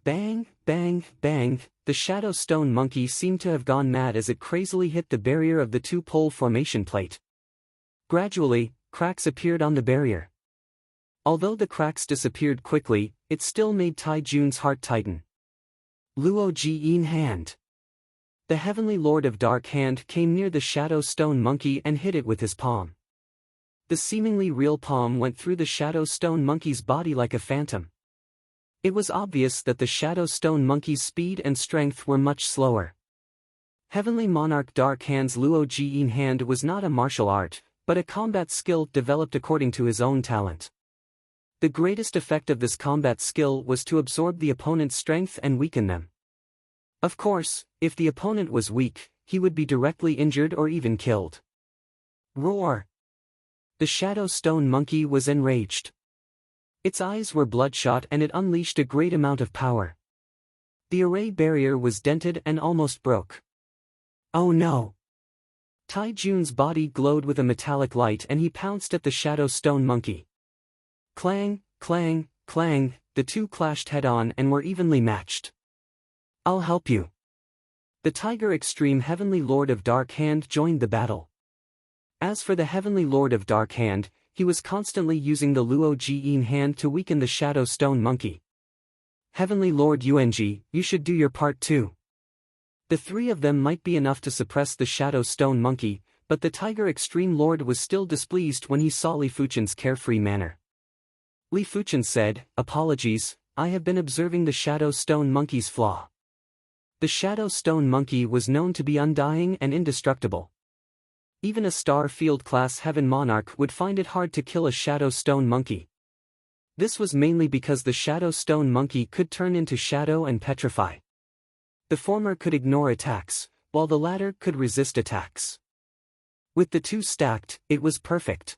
Bang, bang, bang, the shadow stone monkey seemed to have gone mad as it crazily hit the barrier of the two-pole formation plate. Gradually, cracks appeared on the barrier. Although the cracks disappeared quickly, it still made Tai Jun's heart tighten. Luo Jiyin Hand. The Heavenly Lord of Dark Hand came near the shadow stone monkey and hit it with his palm. The seemingly real palm went through the shadow stone monkey's body like a phantom. It was obvious that the shadow stone monkey's speed and strength were much slower. Heavenly Monarch Dark Hand's Luo Jiyin Hand was not a martial art, but a combat skill developed according to his own talent. The greatest effect of this combat skill was to absorb the opponent's strength and weaken them. Of course, if the opponent was weak, he would be directly injured or even killed. Roar! The shadow stone monkey was enraged. Its eyes were bloodshot and it unleashed a great amount of power. The array barrier was dented and almost broke. Oh no! Tai Jun's body glowed with a metallic light and he pounced at the shadow stone monkey. Clang, clang, clang, the two clashed head-on and were evenly matched. I'll help you. The Tiger Extreme Heavenly Lord of Dark Hand joined the battle. As for the Heavenly Lord of Dark Hand, he was constantly using the Luo Jiyin Hand to weaken the shadow stone monkey. Heavenly Lord Yuanji, you should do your part too. The three of them might be enough to suppress the shadow stone monkey, but the Tiger Extreme Lord was still displeased when he saw Li Fuchen's carefree manner. Li Fuchen said, "Apologies, I have been observing the shadow stone monkey's flaw." The shadow stone monkey was known to be undying and indestructible. Even a Star Field class Heaven Monarch would find it hard to kill a shadow stone monkey. This was mainly because the shadow stone monkey could turn into shadow and petrify. The former could ignore attacks, while the latter could resist attacks. With the two stacked, it was perfect.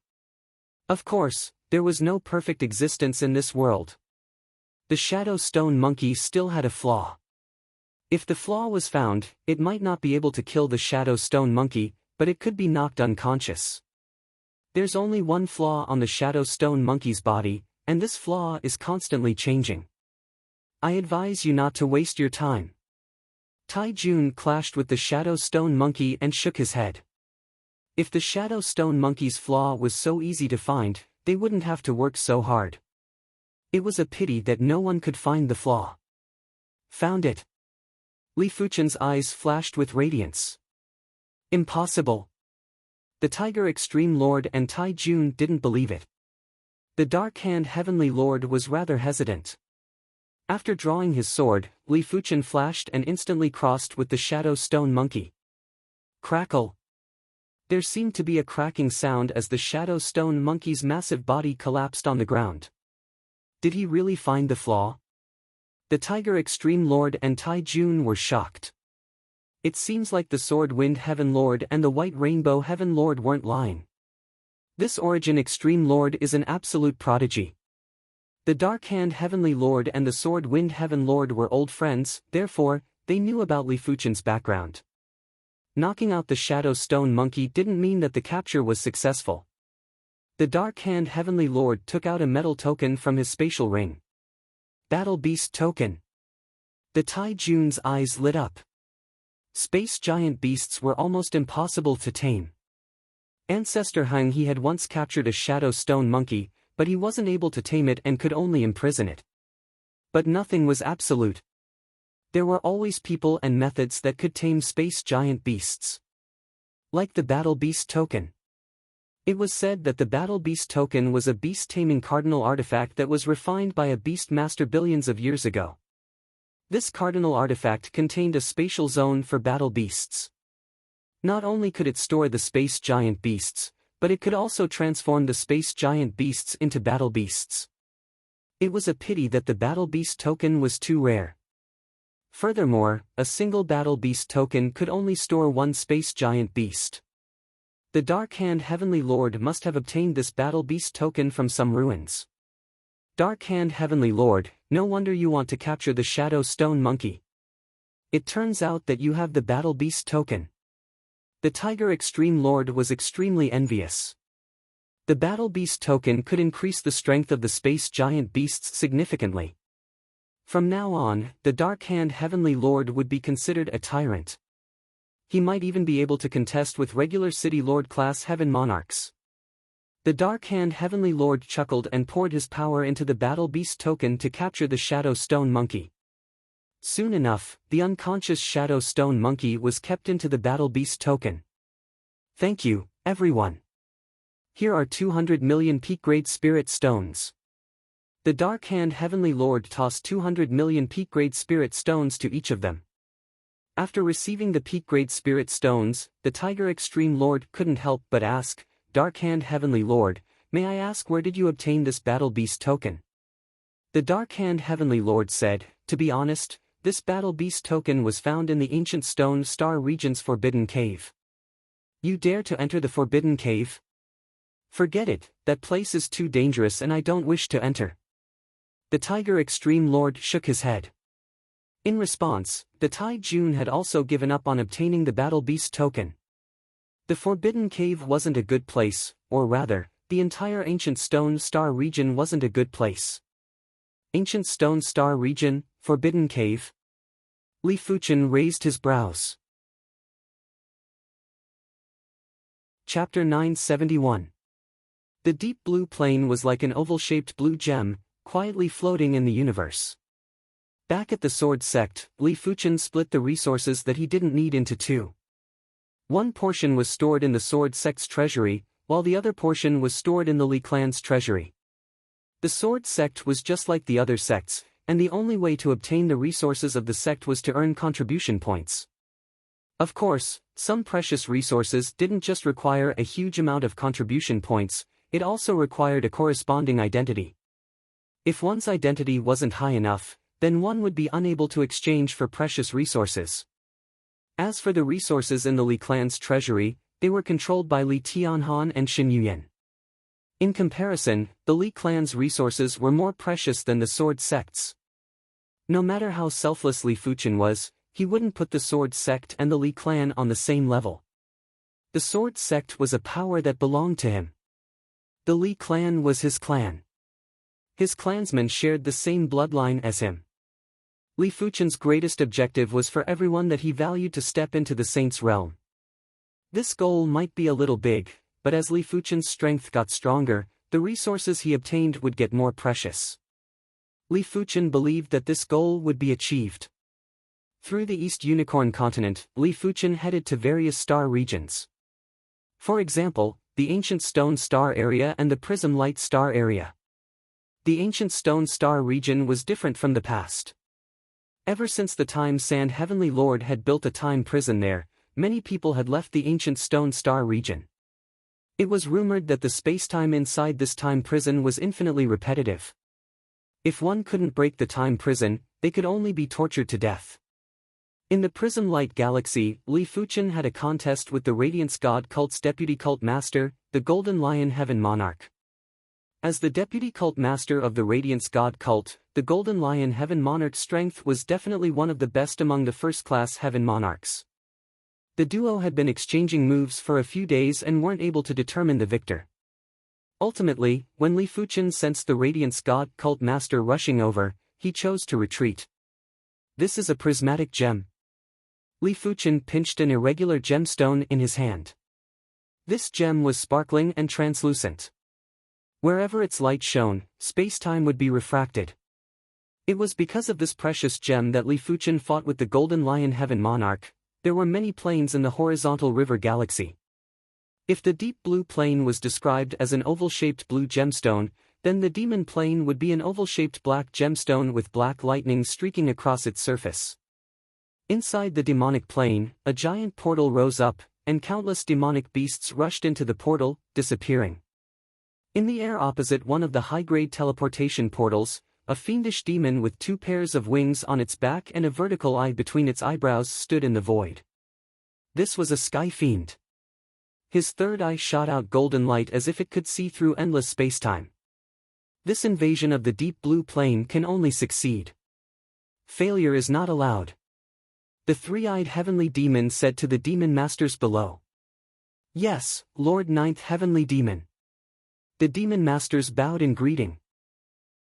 Of course, there was no perfect existence in this world. The shadow stone monkey still had a flaw. If the flaw was found, it might not be able to kill the shadow stone monkey, but it could be knocked unconscious. There's only one flaw on the shadow stone monkey's body, and this flaw is constantly changing. I advise you not to waste your time. Tai Jun clashed with the shadow stone monkey and shook his head. If the shadow stone monkey's flaw was so easy to find, they wouldn't have to work so hard. It was a pity that no one could find the flaw. Found it. Li Fuchen's eyes flashed with radiance. Impossible. The Tiger Extreme Lord and Tai Jun didn't believe it. The Dark Hand Heavenly Lord was rather hesitant. After drawing his sword, Li Fuchen flashed and instantly crossed with the shadow stone monkey. Crackle. There seemed to be a cracking sound as the shadow stone monkey's massive body collapsed on the ground. Did he really find the flaw? The Tiger Extreme Lord and Tai Jun were shocked. It seems like the Sword Wind Heaven Lord and the White Rainbow Heaven Lord weren't lying. This Origin Extreme Lord is an absolute prodigy. The Dark Hand Heavenly Lord and the Sword Wind Heaven Lord were old friends, therefore, they knew about Li Fuchen's background. Knocking out the Shadow Stone Monkey didn't mean that the capture was successful. The Dark Hand Heavenly Lord took out a metal token from his spatial ring. Battle Beast Token. The Tai Jun's eyes lit up. Space giant beasts were almost impossible to tame. Ancestor Hung he had once captured a Shadow Stone Monkey, but he wasn't able to tame it and could only imprison it. But nothing was absolute. There were always people and methods that could tame space giant beasts. Like the Battle Beast Token. It was said that the Battle Beast Token was a beast-taming cardinal artifact that was refined by a beast master billions of years ago. This cardinal artifact contained a spatial zone for battle beasts. Not only could it store the space giant beasts, but it could also transform the space giant beasts into battle beasts. It was a pity that the Battle Beast Token was too rare. Furthermore, a single Battle Beast Token could only store one space giant beast. The Dark-Hand Heavenly Lord must have obtained this Battle Beast token from some ruins. Dark-Hand Heavenly Lord, no wonder you want to capture the Shadow Stone Monkey. It turns out that you have the Battle Beast token. The Tiger Extreme Lord was extremely envious. The Battle Beast token could increase the strength of the space giant beasts significantly. From now on, the Dark-Hand Heavenly Lord would be considered a tyrant. He might even be able to contest with regular City Lord class Heaven Monarchs. The Dark-Hand Heavenly Lord chuckled and poured his power into the Battle Beast token to capture the Shadow Stone Monkey. Soon enough, the unconscious Shadow Stone Monkey was kept into the Battle Beast token. Thank you, everyone. Here are 200 million peak-grade spirit stones. The Dark-Hand Heavenly Lord tossed 200 million peak-grade spirit stones to each of them. After receiving the peak-grade spirit stones, the Tiger Extreme Lord couldn't help but ask, Dark-Hand Heavenly Lord, may I ask where did you obtain this Battle Beast token? The Dark-Hand Heavenly Lord said, to be honest, this Battle Beast token was found in the ancient Stone Star region's Forbidden Cave. You dare to enter the Forbidden Cave? Forget it, that place is too dangerous and I don't wish to enter. The Tiger Extreme Lord shook his head. In response, the Tai Jun had also given up on obtaining the Battle Beast token. The Forbidden Cave wasn't a good place, or rather, the entire Ancient Stone Star region wasn't a good place. Ancient Stone Star region, Forbidden Cave? Li Fuchen raised his brows. Chapter 971. The deep blue plane was like an oval-shaped blue gem, quietly floating in the universe. Back at the Sword Sect, Li Fuchen split the resources that he didn't need into two. One portion was stored in the Sword Sect's treasury, while the other portion was stored in the Li clan's treasury. The Sword Sect was just like the other sects, and the only way to obtain the resources of the sect was to earn contribution points. Of course, some precious resources didn't just require a huge amount of contribution points, it also required a corresponding identity. If one's identity wasn't high enough, then one would be unable to exchange for precious resources. As for the resources in the Li clan's treasury, they were controlled by Li Tianhan and Xin Yuyan. In comparison, the Li clan's resources were more precious than the Sword Sect's. No matter how selfless Li Fuchen was, he wouldn't put the Sword Sect and the Li clan on the same level. The Sword Sect was a power that belonged to him. The Li clan was his clan. His clansmen shared the same bloodline as him. Li Fuchen's greatest objective was for everyone that he valued to step into the Saint's realm. This goal might be a little big, but as Li Fuchen's strength got stronger, the resources he obtained would get more precious. Li Fuchen believed that this goal would be achieved. Through the East Unicorn continent, Li Fuchen headed to various star regions. For example, the Ancient Stone Star area and the Prism Light Star area. The Ancient Stone Star region was different from the past. Ever since the time Sand Heavenly Lord had built a time prison there, many people had left the Ancient Stone Star region. It was rumored that the spacetime inside this time prison was infinitely repetitive. If one couldn't break the time prison, they could only be tortured to death. In the Prism Light Galaxy, Li Fuchen had a contest with the Radiance God Cult's deputy cult master, the Golden Lion Heaven Monarch. As the deputy cult master of the Radiance God Cult, the Golden Lion Heaven Monarch's strength was definitely one of the best among the first-class Heaven Monarchs. The duo had been exchanging moves for a few days and weren't able to determine the victor. Ultimately, when Li Fuchen sensed the Radiance God Cult master rushing over, he chose to retreat. This is a prismatic gem. Li Fuchen pinched an irregular gemstone in his hand. This gem was sparkling and translucent. Wherever its light shone, space-time would be refracted. It was because of this precious gem that Li Fuchen fought with the Golden Lion Heaven Monarch. There were many planes in the horizontal river galaxy. If the deep blue plane was described as an oval-shaped blue gemstone, then the demon plane would be an oval-shaped black gemstone with black lightning streaking across its surface. Inside the demonic plane, a giant portal rose up, and countless demonic beasts rushed into the portal, disappearing. In the air opposite one of the high-grade teleportation portals, a fiendish demon with two pairs of wings on its back and a vertical eye between its eyebrows stood in the void. This was a sky fiend. His third eye shot out golden light as if it could see through endless spacetime. This invasion of the deep blue plane can only succeed. Failure is not allowed. The three-eyed heavenly demon said to the demon masters below. Yes, Lord Ninth Heavenly Demon. The demon masters bowed in greeting.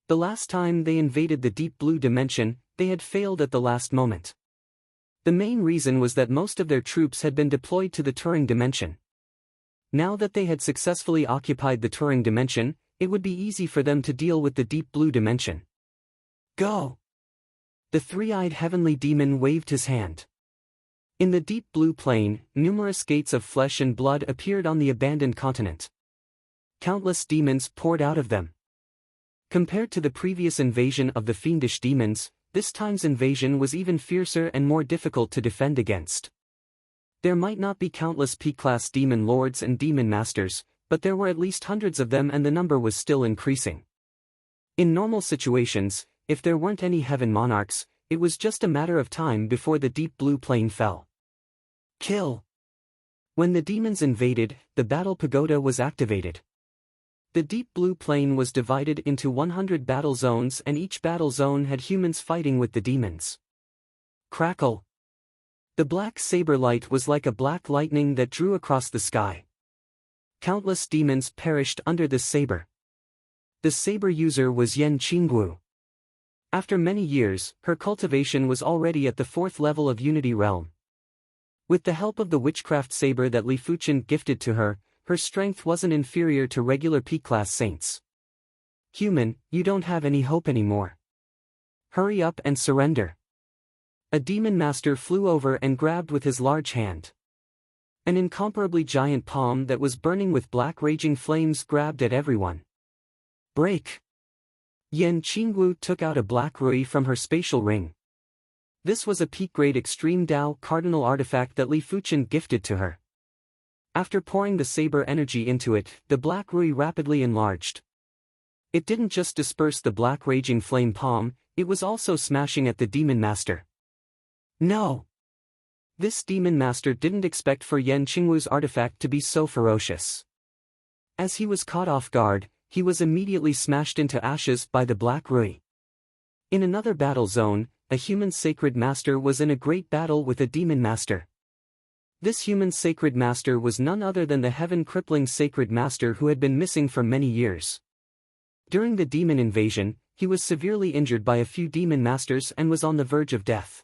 The last time they invaded the deep blue dimension, they had failed at the last moment. The main reason was that most of their troops had been deployed to the Turing dimension. Now that they had successfully occupied the Turing dimension, it would be easy for them to deal with the deep blue dimension. Go! The three-eyed heavenly demon waved his hand. In the deep blue plane, numerous gates of flesh and blood appeared on the abandoned continent. Countless demons poured out of them. Compared to the previous invasion of the fiendish demons, this time's invasion was even fiercer and more difficult to defend against. There might not be countless P-class demon lords and demon masters, but there were at least hundreds of them, and the number was still increasing. In normal situations, if there weren't any heaven monarchs, it was just a matter of time before the deep blue plane fell. Kill! When the demons invaded, the battle pagoda was activated. The deep blue plane was divided into 100 battle zones, and each battle zone had humans fighting with the demons. Crackle! The black saber light was like a black lightning that drew across the sky. Countless demons perished under this saber. The saber user was Yen Qingguo. After many years, her cultivation was already at the 4th level of Unity Realm. With the help of the witchcraft saber that Li Fuchen gifted to her, her strength wasn't inferior to regular P-class saints. Human, you don't have any hope anymore. Hurry up and surrender. A demon master flew over and grabbed with his large hand. An incomparably giant palm that was burning with black raging flames grabbed at everyone. Break! Yen Qingguo took out a black rui from her spatial ring. This was a peak-grade extreme Dao cardinal artifact that Li Fuchen gifted to her. After pouring the saber energy into it, the black rui rapidly enlarged. It didn't just disperse the black raging flame palm, it was also smashing at the demon master. No! This demon master didn't expect for Yen Qingguo's artifact to be so ferocious. As he was caught off guard, he was immediately smashed into ashes by the black rui. In another battle zone, a human sacred master was in a great battle with a demon master. This human sacred master was none other than the heaven-crippling sacred master who had been missing for many years. During the demon invasion, he was severely injured by a few demon masters and was on the verge of death.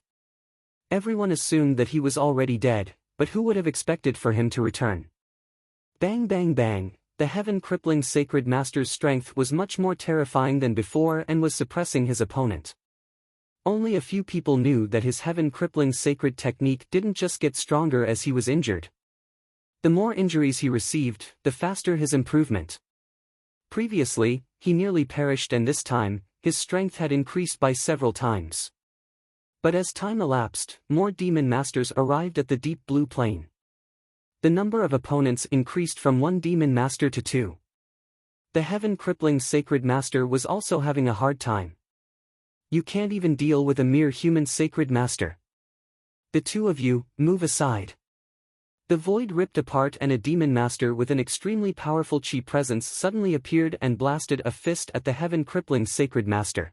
Everyone assumed that he was already dead, but who would have expected for him to return? Bang bang bang, the heaven-crippling sacred master's strength was much more terrifying than before and was suppressing his opponent. Only a few people knew that his heaven-crippling sacred technique didn't just get stronger as he was injured. The more injuries he received, the faster his improvement. Previously, he nearly perished, and this time, his strength had increased by several times. But as time elapsed, more demon masters arrived at the deep blue plane. The number of opponents increased from 1 demon master to 2. The heaven-crippling sacred master was also having a hard time. You can't even deal with a mere human sacred master. The two of you, move aside. The void ripped apart and a demon master with an extremely powerful chi presence suddenly appeared and blasted a fist at the heaven-crippling sacred master.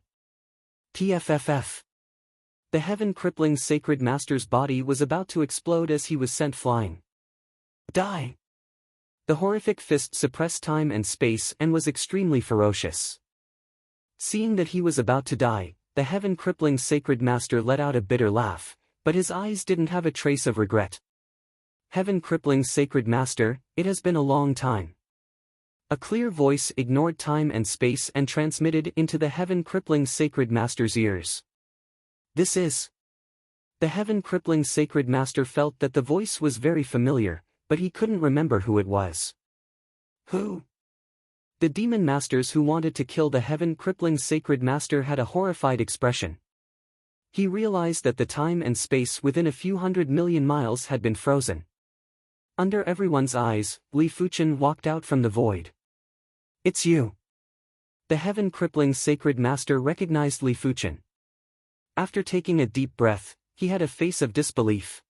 PFFF. The heaven-crippling sacred master's body was about to explode as he was sent flying. Die! The horrific fist suppressed time and space and was extremely ferocious. Seeing that he was about to die, the heaven-crippling sacred master let out a bitter laugh, but his eyes didn't have a trace of regret. Heaven-crippling sacred master, it has been a long time. A clear voice ignored time and space and transmitted into the heaven-crippling sacred master's ears. This is... The heaven-crippling sacred master felt that the voice was very familiar, but he couldn't remember who it was. Who? The demon masters who wanted to kill the heaven-crippling sacred master had a horrified expression. He realized that the time and space within a few 100 million miles had been frozen. Under everyone's eyes, Li Fuchen walked out from the void. It's you. The heaven-crippling sacred master recognized Li Fuchen. After taking a deep breath, he had a face of disbelief.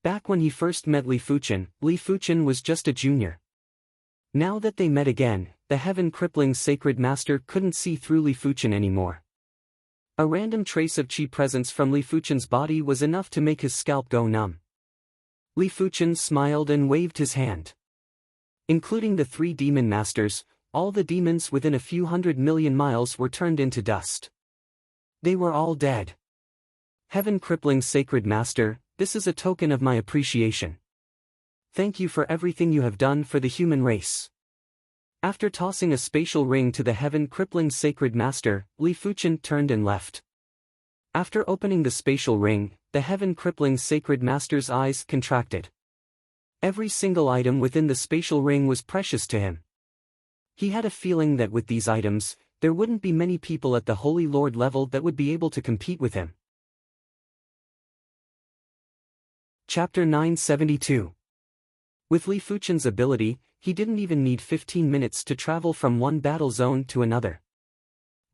Back when he first met Li Fuchen was just a junior. Now that they met again, the heaven-crippling sacred master couldn't see through Li Fuchen anymore. A random trace of chi presence from Li Fuchen's body was enough to make his scalp go numb. Li Fuchen smiled and waved his hand. Including the 3 demon masters, all the demons within a few 100 million miles were turned into dust. They were all dead. Heaven-crippling sacred master, this is a token of my appreciation. Thank you for everything you have done for the human race. After tossing a spatial ring to the heaven-crippling sacred master, Li Fuchen turned and left. After opening the spatial ring, the heaven-crippling sacred master's eyes contracted. Every single item within the spatial ring was precious to him. He had a feeling that with these items, there wouldn't be many people at the Holy Lord level that would be able to compete with him. Chapter 972. With Li Fuchen's ability, he didn't even need 15 minutes to travel from one battle zone to another.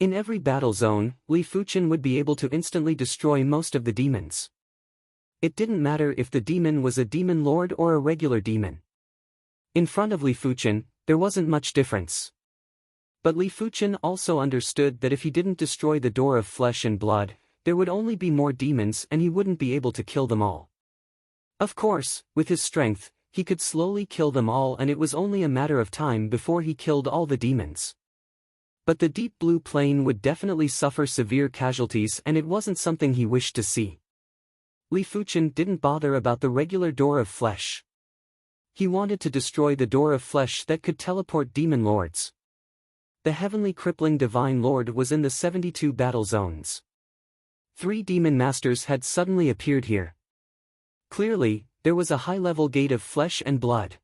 In every battle zone, Li Fuchen would be able to instantly destroy most of the demons. It didn't matter if the demon was a demon lord or a regular demon. In front of Li Fuchen, there wasn't much difference. But Li Fuchen also understood that if he didn't destroy the door of flesh and blood, there would only be more demons and he wouldn't be able to kill them all. Of course, with his strength, he could slowly kill them all and it was only a matter of time before he killed all the demons. But the deep blue plane would definitely suffer severe casualties and it wasn't something he wished to see. Li Fuchen didn't bother about the regular door of flesh. He wanted to destroy the door of flesh that could teleport demon lords. The heavenly crippling divine lord was in the 72 battle zones. 3 demon masters had suddenly appeared here. Clearly, there was a high-level gate of flesh and blood.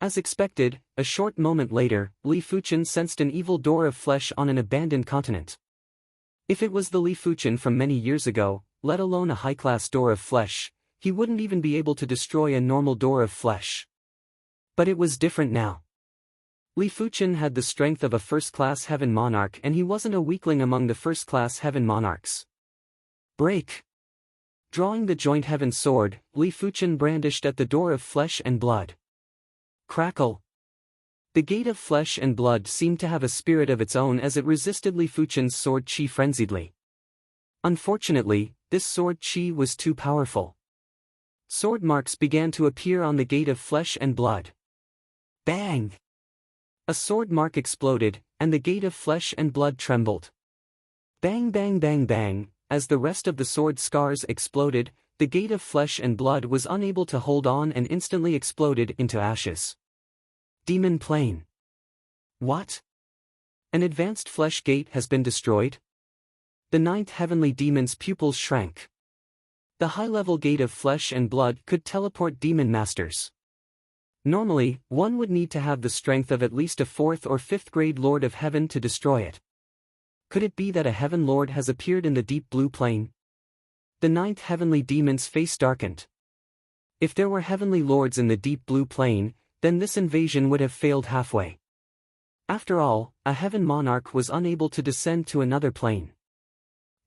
As expected, a short moment later, Li Fuchen sensed an evil door of flesh on an abandoned continent. If it was the Li Fuchen from many years ago, let alone a high-class door of flesh, he wouldn't even be able to destroy a normal door of flesh. But it was different now. Li Fuchen had the strength of a first-class heaven monarch and he wasn't a weakling among the first-class heaven monarchs. Break! Drawing the joint heaven sword, Li Fuchen brandished at the door of flesh and blood. Crackle! The gate of flesh and blood seemed to have a spirit of its own as it resisted Li Fuchen's sword chi frenziedly. Unfortunately, this sword chi was too powerful. Sword marks began to appear on the gate of flesh and blood. Bang! A sword mark exploded, and the gate of flesh and blood trembled. Bang bang bang bang, as the rest of the sword scars exploded, the gate of flesh and blood was unable to hold on and instantly exploded into ashes. Demon plane. What? An advanced flesh gate has been destroyed? The 9th heavenly demon's pupils shrank. The high-level gate of flesh and blood could teleport demon masters. Normally, one would need to have the strength of at least a 4th or 5th grade Lord of Heaven to destroy it. Could it be that a Heaven Lord has appeared in the deep blue plane? The 9th heavenly demon's face darkened. If there were heavenly lords in the deep blue plane, then this invasion would have failed halfway. After all, a heaven monarch was unable to descend to another plane.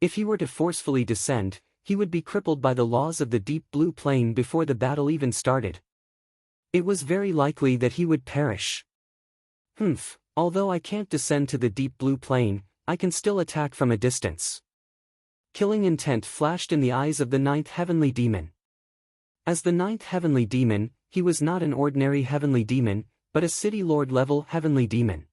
If he were to forcefully descend, he would be crippled by the laws of the deep blue plane before the battle even started. It was very likely that he would perish. Although I can't descend to the deep blue plane, I can still attack from a distance. Killing intent flashed in the eyes of the 9th heavenly demon. As the 9th heavenly demon, he was not an ordinary heavenly demon, but a city lord level heavenly demon.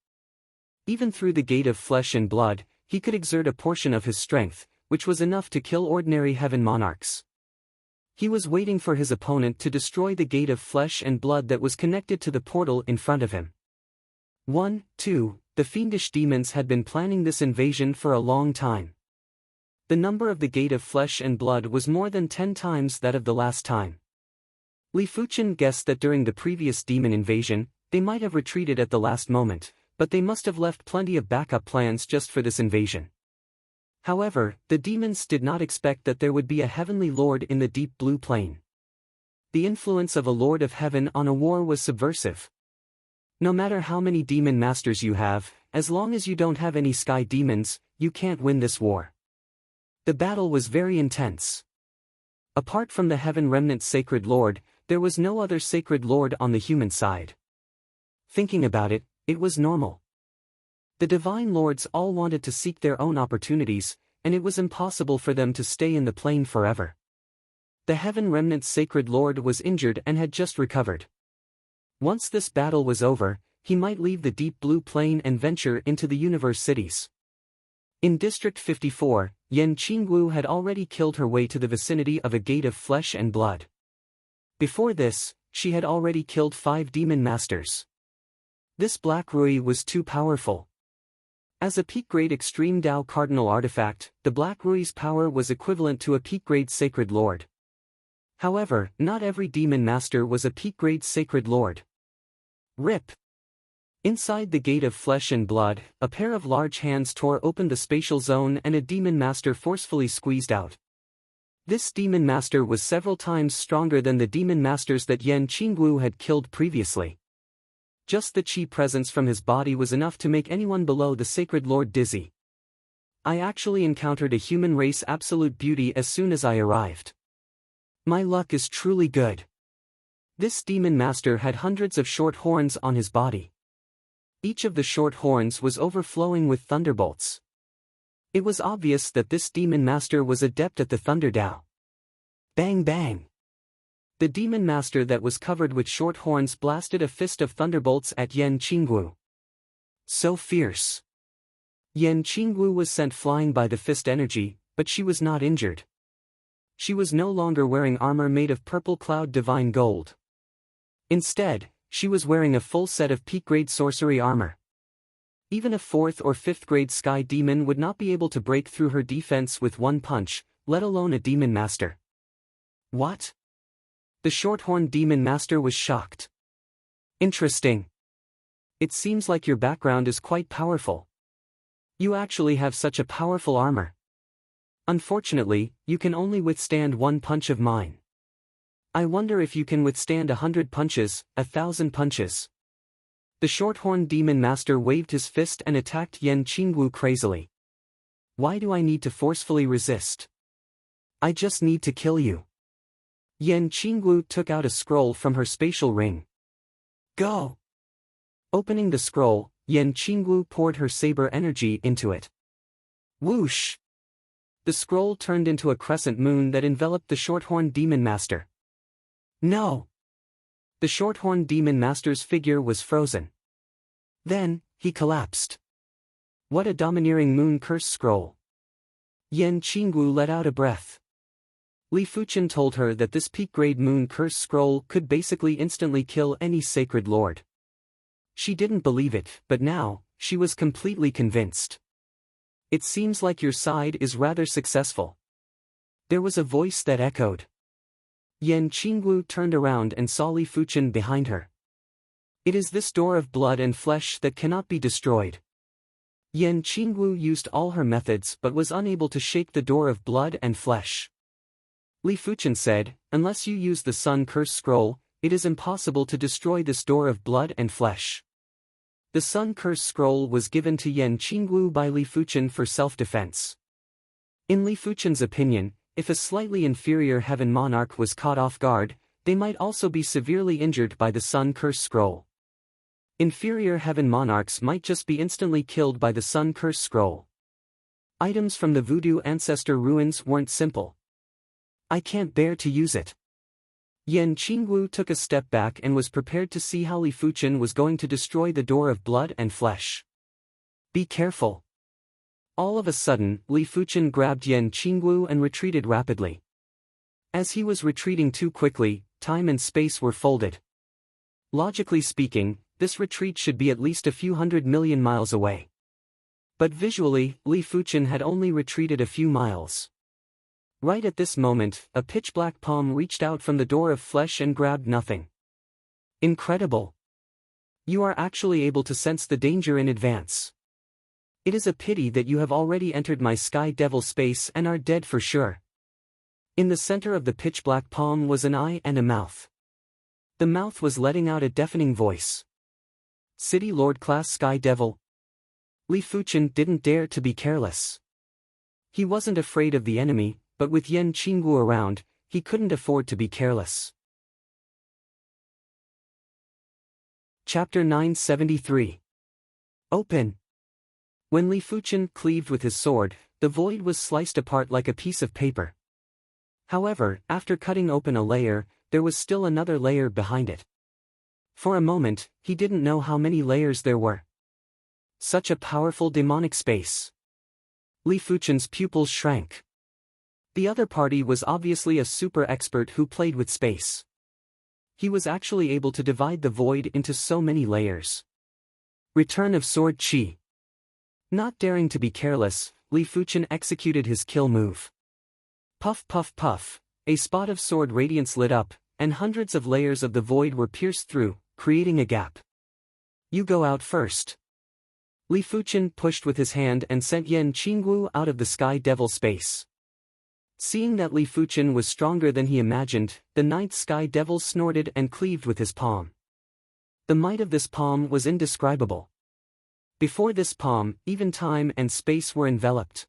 Even through the gate of flesh and blood, he could exert a portion of his strength, which was enough to kill ordinary heaven monarchs. He was waiting for his opponent to destroy the gate of flesh and blood that was connected to the portal in front of him. 1, 2, the fiendish demons had been planning this invasion for a long time. The number of the gate of flesh and blood was more than 10 times that of the last time. Li Fuchen guessed that during the previous demon invasion, they might have retreated at the last moment, but they must have left plenty of backup plans just for this invasion. However, the demons did not expect that there would be a heavenly lord in the deep blue plane. The influence of a lord of heaven on a war was subversive. No matter how many demon masters you have, as long as you don't have any sky demons, you can't win this war. The battle was very intense. Apart from the Heaven Remnant's Sacred Lord, there was no other Sacred Lord on the human side. Thinking about it, it was normal. The Divine Lords all wanted to seek their own opportunities, and it was impossible for them to stay in the plane forever. The Heaven Remnant's Sacred Lord was injured and had just recovered. Once this battle was over, he might leave the deep blue plane and venture into the universe cities. In District 54, Yan Qingwu had already killed her way to the vicinity of a gate of flesh and blood. Before this, she had already killed 5 demon masters. This Black Rui was too powerful. As a peak-grade Extreme Dao Cardinal artifact, the Black Rui's power was equivalent to a peak-grade Sacred Lord. However, not every demon master was a peak-grade Sacred Lord. RIP. Inside the gate of flesh and blood, a pair of large hands tore open the spatial zone and a demon master forcefully squeezed out. This demon master was several times stronger than the demon masters that Yan Qingwu had killed previously. Just the chi presence from his body was enough to make anyone below the Sacred Lord dizzy. I actually encountered a human race absolute beauty as soon as I arrived. My luck is truly good. This demon master had hundreds of short horns on his body. Each of the short horns was overflowing with thunderbolts. It was obvious that this demon master was adept at the Thunder Dao. Bang bang! The demon master that was covered with short horns blasted a fist of thunderbolts at Yan Qingwu. So fierce. Yan Qingwu was sent flying by the fist energy, but she was not injured. She was no longer wearing armor made of purple cloud divine gold. Instead, she was wearing a full set of peak-grade sorcery armor. Even a 4th or 5th grade sky demon would not be able to break through her defense with one punch, let alone a demon master. What? The short-horned demon master was shocked. Interesting. It seems like your background is quite powerful. You actually have such a powerful armor. Unfortunately, you can only withstand one punch of mine. I wonder if you can withstand 100 punches, 1,000 punches. The short-horned demon master waved his fist and attacked Yan Qingwu crazily. Why do I need to forcefully resist? I just need to kill you. Yan Qingwu took out a scroll from her spatial ring. Go! Opening the scroll, Yan Qingwu poured her saber energy into it. Whoosh! The scroll turned into a crescent moon that enveloped the short-horned demon master. No! The short-horned demon master's figure was frozen. Then, he collapsed. What a domineering moon curse scroll! Yan Qingwu let out a breath. Li Fuchen told her that this peak-grade moon curse scroll could basically instantly kill any Sacred Lord. She didn't believe it, but now, she was completely convinced. It seems like your side is rather successful. There was a voice that echoed. Yan Qingwu turned around and saw Li Fuchen behind her. It is this door of blood and flesh that cannot be destroyed. Yan Qingwu used all her methods but was unable to shake the door of blood and flesh. Li Fuchen said, unless you use the Sun Curse Scroll, it is impossible to destroy this door of blood and flesh. The Sun Curse Scroll was given to Yan Qingwu by Li Fuchen for self-defense. In Li Fuchen's opinion, if a slightly inferior Heaven Monarch was caught off guard, they might also be severely injured by the Sun Curse Scroll. Inferior Heaven Monarchs might just be instantly killed by the Sun Curse Scroll. Items from the Voodoo Ancestor ruins weren't simple. I can't bear to use it. Yan Qingwu took a step back and was prepared to see how Li Fuchen was going to destroy the door of blood and flesh. Be careful. All of a sudden, Li Fuchen grabbed Yan Qingwu and retreated rapidly. As he was retreating too quickly, time and space were folded. Logically speaking, this retreat should be at least a few 100 million miles away. But visually, Li Fuchen had only retreated a few miles. Right at this moment, a pitch-black palm reached out from the door of flesh and grabbed nothing. Incredible. You are actually able to sense the danger in advance. It is a pity that you have already entered my Sky Devil space and are dead for sure. In the center of the pitch-black palm was an eye and a mouth. The mouth was letting out a deafening voice. City Lord class Sky Devil. Li Fuchen didn't dare to be careless. He wasn't afraid of the enemy, but with Yan Qingwu around, he couldn't afford to be careless. Chapter 973. Open. When Li Fuchen cleaved with his sword, the void was sliced apart like a piece of paper. However, after cutting open a layer, there was still another layer behind it. For a moment, he didn't know how many layers there were. Such a powerful demonic space. Li Fuchen's pupils shrank. The other party was obviously a super expert who played with space. He was actually able to divide the void into so many layers. Return of Sword Chi. Not daring to be careless, Li Fuchen executed his kill move. Puff puff puff, a spot of sword radiance lit up, and hundreds of layers of the void were pierced through, creating a gap. You go out first. Li Fuchen pushed with his hand and sent Yan Qingwu out of the Sky Devil space. Seeing that Li Fuchen was stronger than he imagined, the ninth Sky Devil snorted and cleaved with his palm. The might of this palm was indescribable. Before this palm, even time and space were enveloped.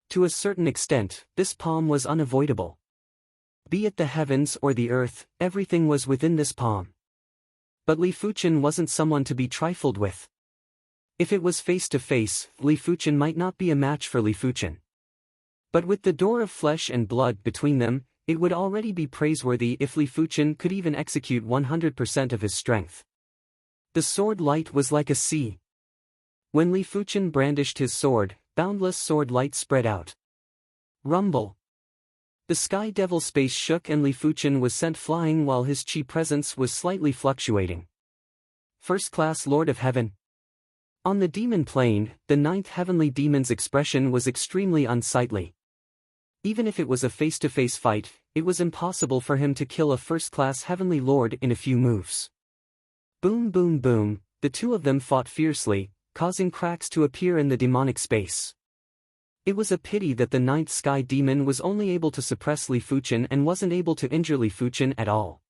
To a certain extent, this palm was unavoidable. Be it the heavens or the earth, everything was within this palm. But Li Fuchen wasn't someone to be trifled with. If it was face to face, Li Fuchen might not be a match for Li Fuchen. But with the door of flesh and blood between them, it would already be praiseworthy if Li Fuchen could even execute 100% of his strength. The sword light was like a sea. When Li Fuchen brandished his sword, boundless sword light spread out. Rumble. The Sky Devil space shook and Li Fuchen was sent flying while his chi presence was slightly fluctuating. First-class Lord of Heaven. On the demon plane, the ninth heavenly demon's expression was extremely unsightly. Even if it was a face-to-face fight, it was impossible for him to kill a first-class heavenly lord in a few moves. Boom boom boom, the two of them fought fiercely, causing cracks to appear in the demonic space. It was a pity that the ninth sky demon was only able to suppress Li Fuchen and wasn't able to injure Li Fuchen at all.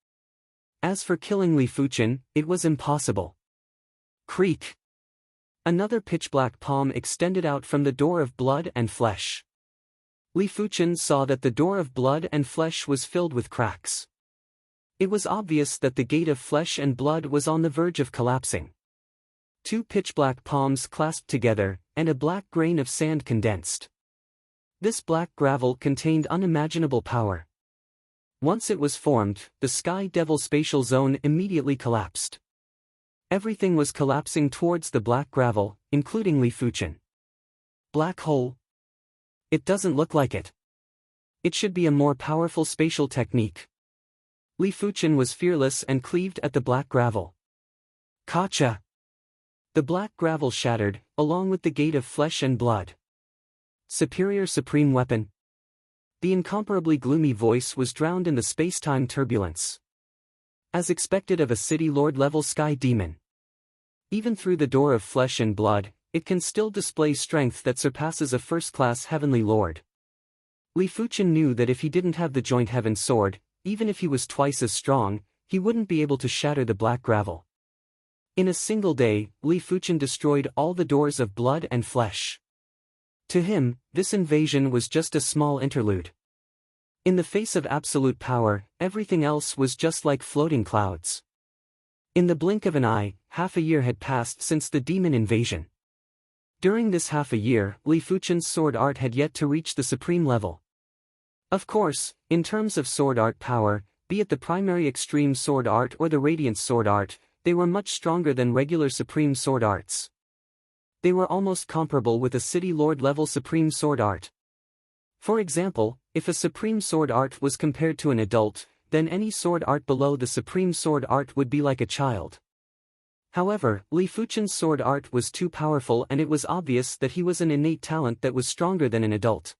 As for killing Li Fuchen, it was impossible. Creak. Another pitch-black palm extended out from the door of blood and flesh. Li Fuchen saw that the door of blood and flesh was filled with cracks. It was obvious that the gate of flesh and blood was on the verge of collapsing. Two pitch-black palms clasped together, and a black grain of sand condensed. This black gravel contained unimaginable power. Once it was formed, the Sky Devil spatial zone immediately collapsed. Everything was collapsing towards the black gravel, including Li Fuchen. Black hole? It doesn't look like it. It should be a more powerful spatial technique. Li Fuchen was fearless and cleaved at the black gravel. Kacha! The black gravel shattered, along with the gate of flesh and blood. Superior supreme weapon. The incomparably gloomy voice was drowned in the space-time turbulence. As expected of a city lord-level sky demon. Even through the door of flesh and blood, it can still display strength that surpasses a first-class heavenly lord. Li Fuchen knew that if he didn't have the joint heaven sword, even if he was twice as strong, he wouldn't be able to shatter the black gravel. In a single day, Li Fuchen destroyed all the doors of blood and flesh. To him, this invasion was just a small interlude. In the face of absolute power, everything else was just like floating clouds. In the blink of an eye, half a year had passed since the demon invasion. During this half a year, Li Fuchen's sword art had yet to reach the supreme level. Of course, in terms of sword art power, be it the primary extreme sword art or the radiant sword art, they were much stronger than regular supreme sword arts. They were almost comparable with a city lord level supreme sword art. For example, if a supreme sword art was compared to an adult, then any sword art below the supreme sword art would be like a child. However, Li Fuchen's sword art was too powerful and it was obvious that he was an innate talent that was stronger than an adult.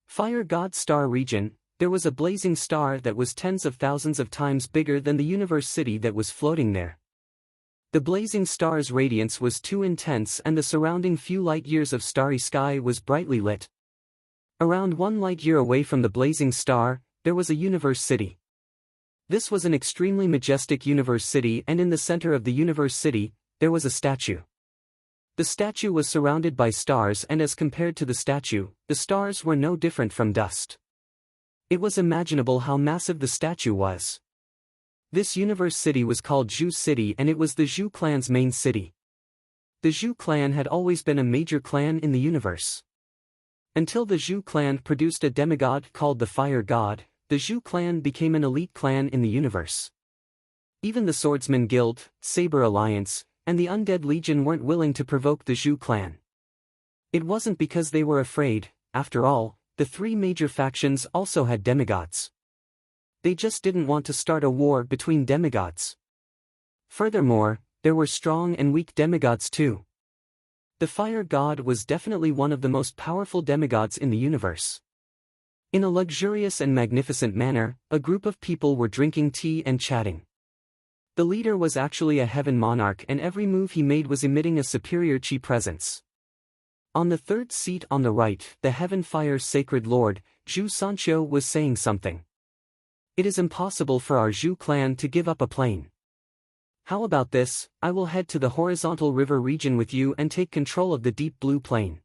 Fire God Star Region, there was a blazing star that was tens of thousands of times bigger than the universe city that was floating there. The blazing star's radiance was too intense and the surrounding few light years of starry sky was brightly lit. Around 1 light year away from the blazing star, there was a universe city. This was an extremely majestic universe city and in the center of the universe city, there was a statue. The statue was surrounded by stars and as compared to the statue, the stars were no different from dust. It was imaginable how massive the statue was. This universe city was called Zhu City, and it was the Zhu clan's main city. The Zhu clan had always been a major clan in the universe. Until the Zhu clan produced a demigod called the Fire God, the Zhu clan became an elite clan in the universe. Even the Swordsman Guild, Saber Alliance, and the Undead Legion weren't willing to provoke the Zhu clan. It wasn't because they were afraid. After all, the three major factions also had demigods. They just didn't want to start a war between demigods. Furthermore, there were strong and weak demigods too. The Fire God was definitely one of the most powerful demigods in the universe. In a luxurious and magnificent manner, a group of people were drinking tea and chatting. The leader was actually a heaven monarch, and every move he made was emitting a superior chi presence. On the third seat on the right, the Heaven Fire's sacred lord, Zhu Sancho, was saying something. It is impossible for our Zhu clan to give up a plane. How about this? I will head to the horizontal river region with you and take control of the deep blue plain.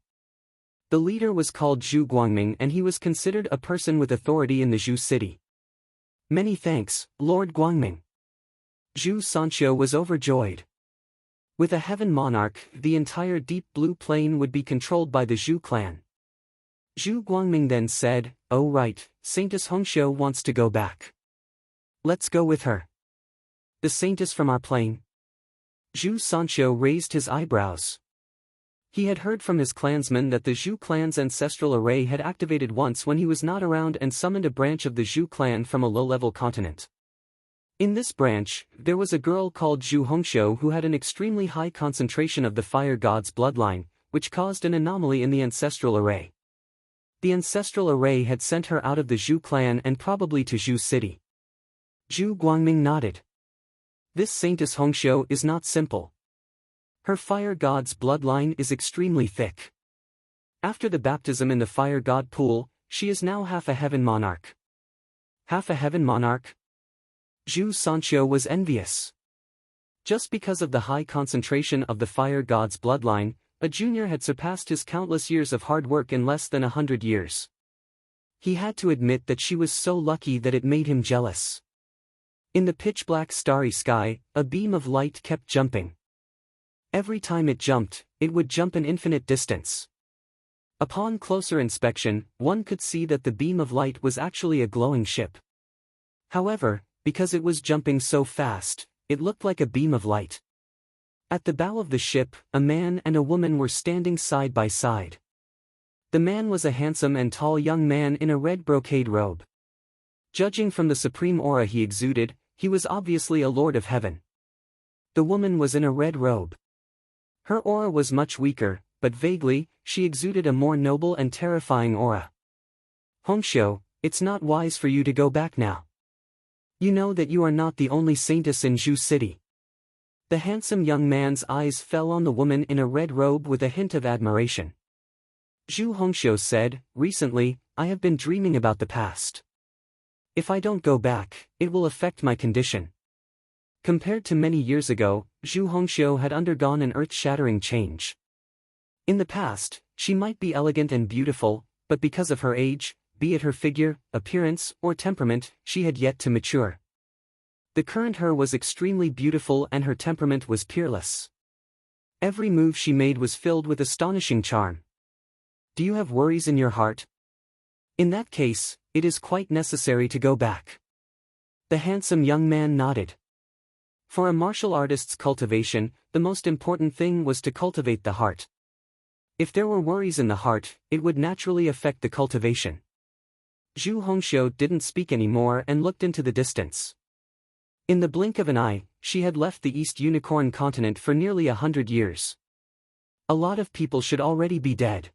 The leader was called Zhu Guangming, and he was considered a person with authority in the Zhu city. Many thanks, Lord Guangming. Zhu Sancho was overjoyed. With a heaven monarch, the entire deep blue plain would be controlled by the Zhu clan. Zhu Guangming then said, "Oh right, Saintess Hongxiu wants to go back. Let's go with her." The Saintess from our plane? Zhu Sancho raised his eyebrows. He had heard from his clansmen that the Zhu clan's ancestral array had activated once when he was not around and summoned a branch of the Zhu clan from a low-level continent. In this branch, there was a girl called Zhu Hongxiu who had an extremely high concentration of the Fire God's bloodline, which caused an anomaly in the ancestral array. The ancestral array had sent her out of the Zhu clan and probably to Zhu city. Zhu Guangming nodded. This Saintess Hongxiu is not simple. Her Fire God's bloodline is extremely thick. After the baptism in the Fire God pool, she is now half a heaven monarch. Half a heaven monarch? Zhu Sancho was envious. Just because of the high concentration of the Fire God's bloodline, a junior had surpassed his countless years of hard work in less than 100 years. He had to admit that she was so lucky that it made him jealous. In the pitch-black starry sky, a beam of light kept jumping. Every time it jumped, it would jump an infinite distance. Upon closer inspection, one could see that the beam of light was actually a glowing ship. However, because it was jumping so fast, it looked like a beam of light. At the bow of the ship, a man and a woman were standing side by side. The man was a handsome and tall young man in a red brocade robe. Judging from the supreme aura he exuded, he was obviously a lord of heaven. The woman was in a red robe. Her aura was much weaker, but vaguely, she exuded a more noble and terrifying aura. Hongxiu, it's not wise for you to go back now. You know that you are not the only saintess in Zhu city. The handsome young man's eyes fell on the woman in a red robe with a hint of admiration. Zhu Hongxiu said, "Recently, I have been dreaming about the past. If I don't go back, it will affect my condition." Compared to many years ago, Zhu Hongxiu had undergone an earth-shattering change. In the past, she might be elegant and beautiful, but because of her age, be it her figure, appearance, or temperament, she had yet to mature. The current her was extremely beautiful and her temperament was peerless. Every move she made was filled with astonishing charm. Do you have worries in your heart? In that case, it is quite necessary to go back. The handsome young man nodded. For a martial artist's cultivation, the most important thing was to cultivate the heart. If there were worries in the heart, it would naturally affect the cultivation. Zhu Hongxiu didn't speak anymore and looked into the distance. In the blink of an eye, she had left the East Unicorn continent for nearly 100 years. A lot of people should already be dead.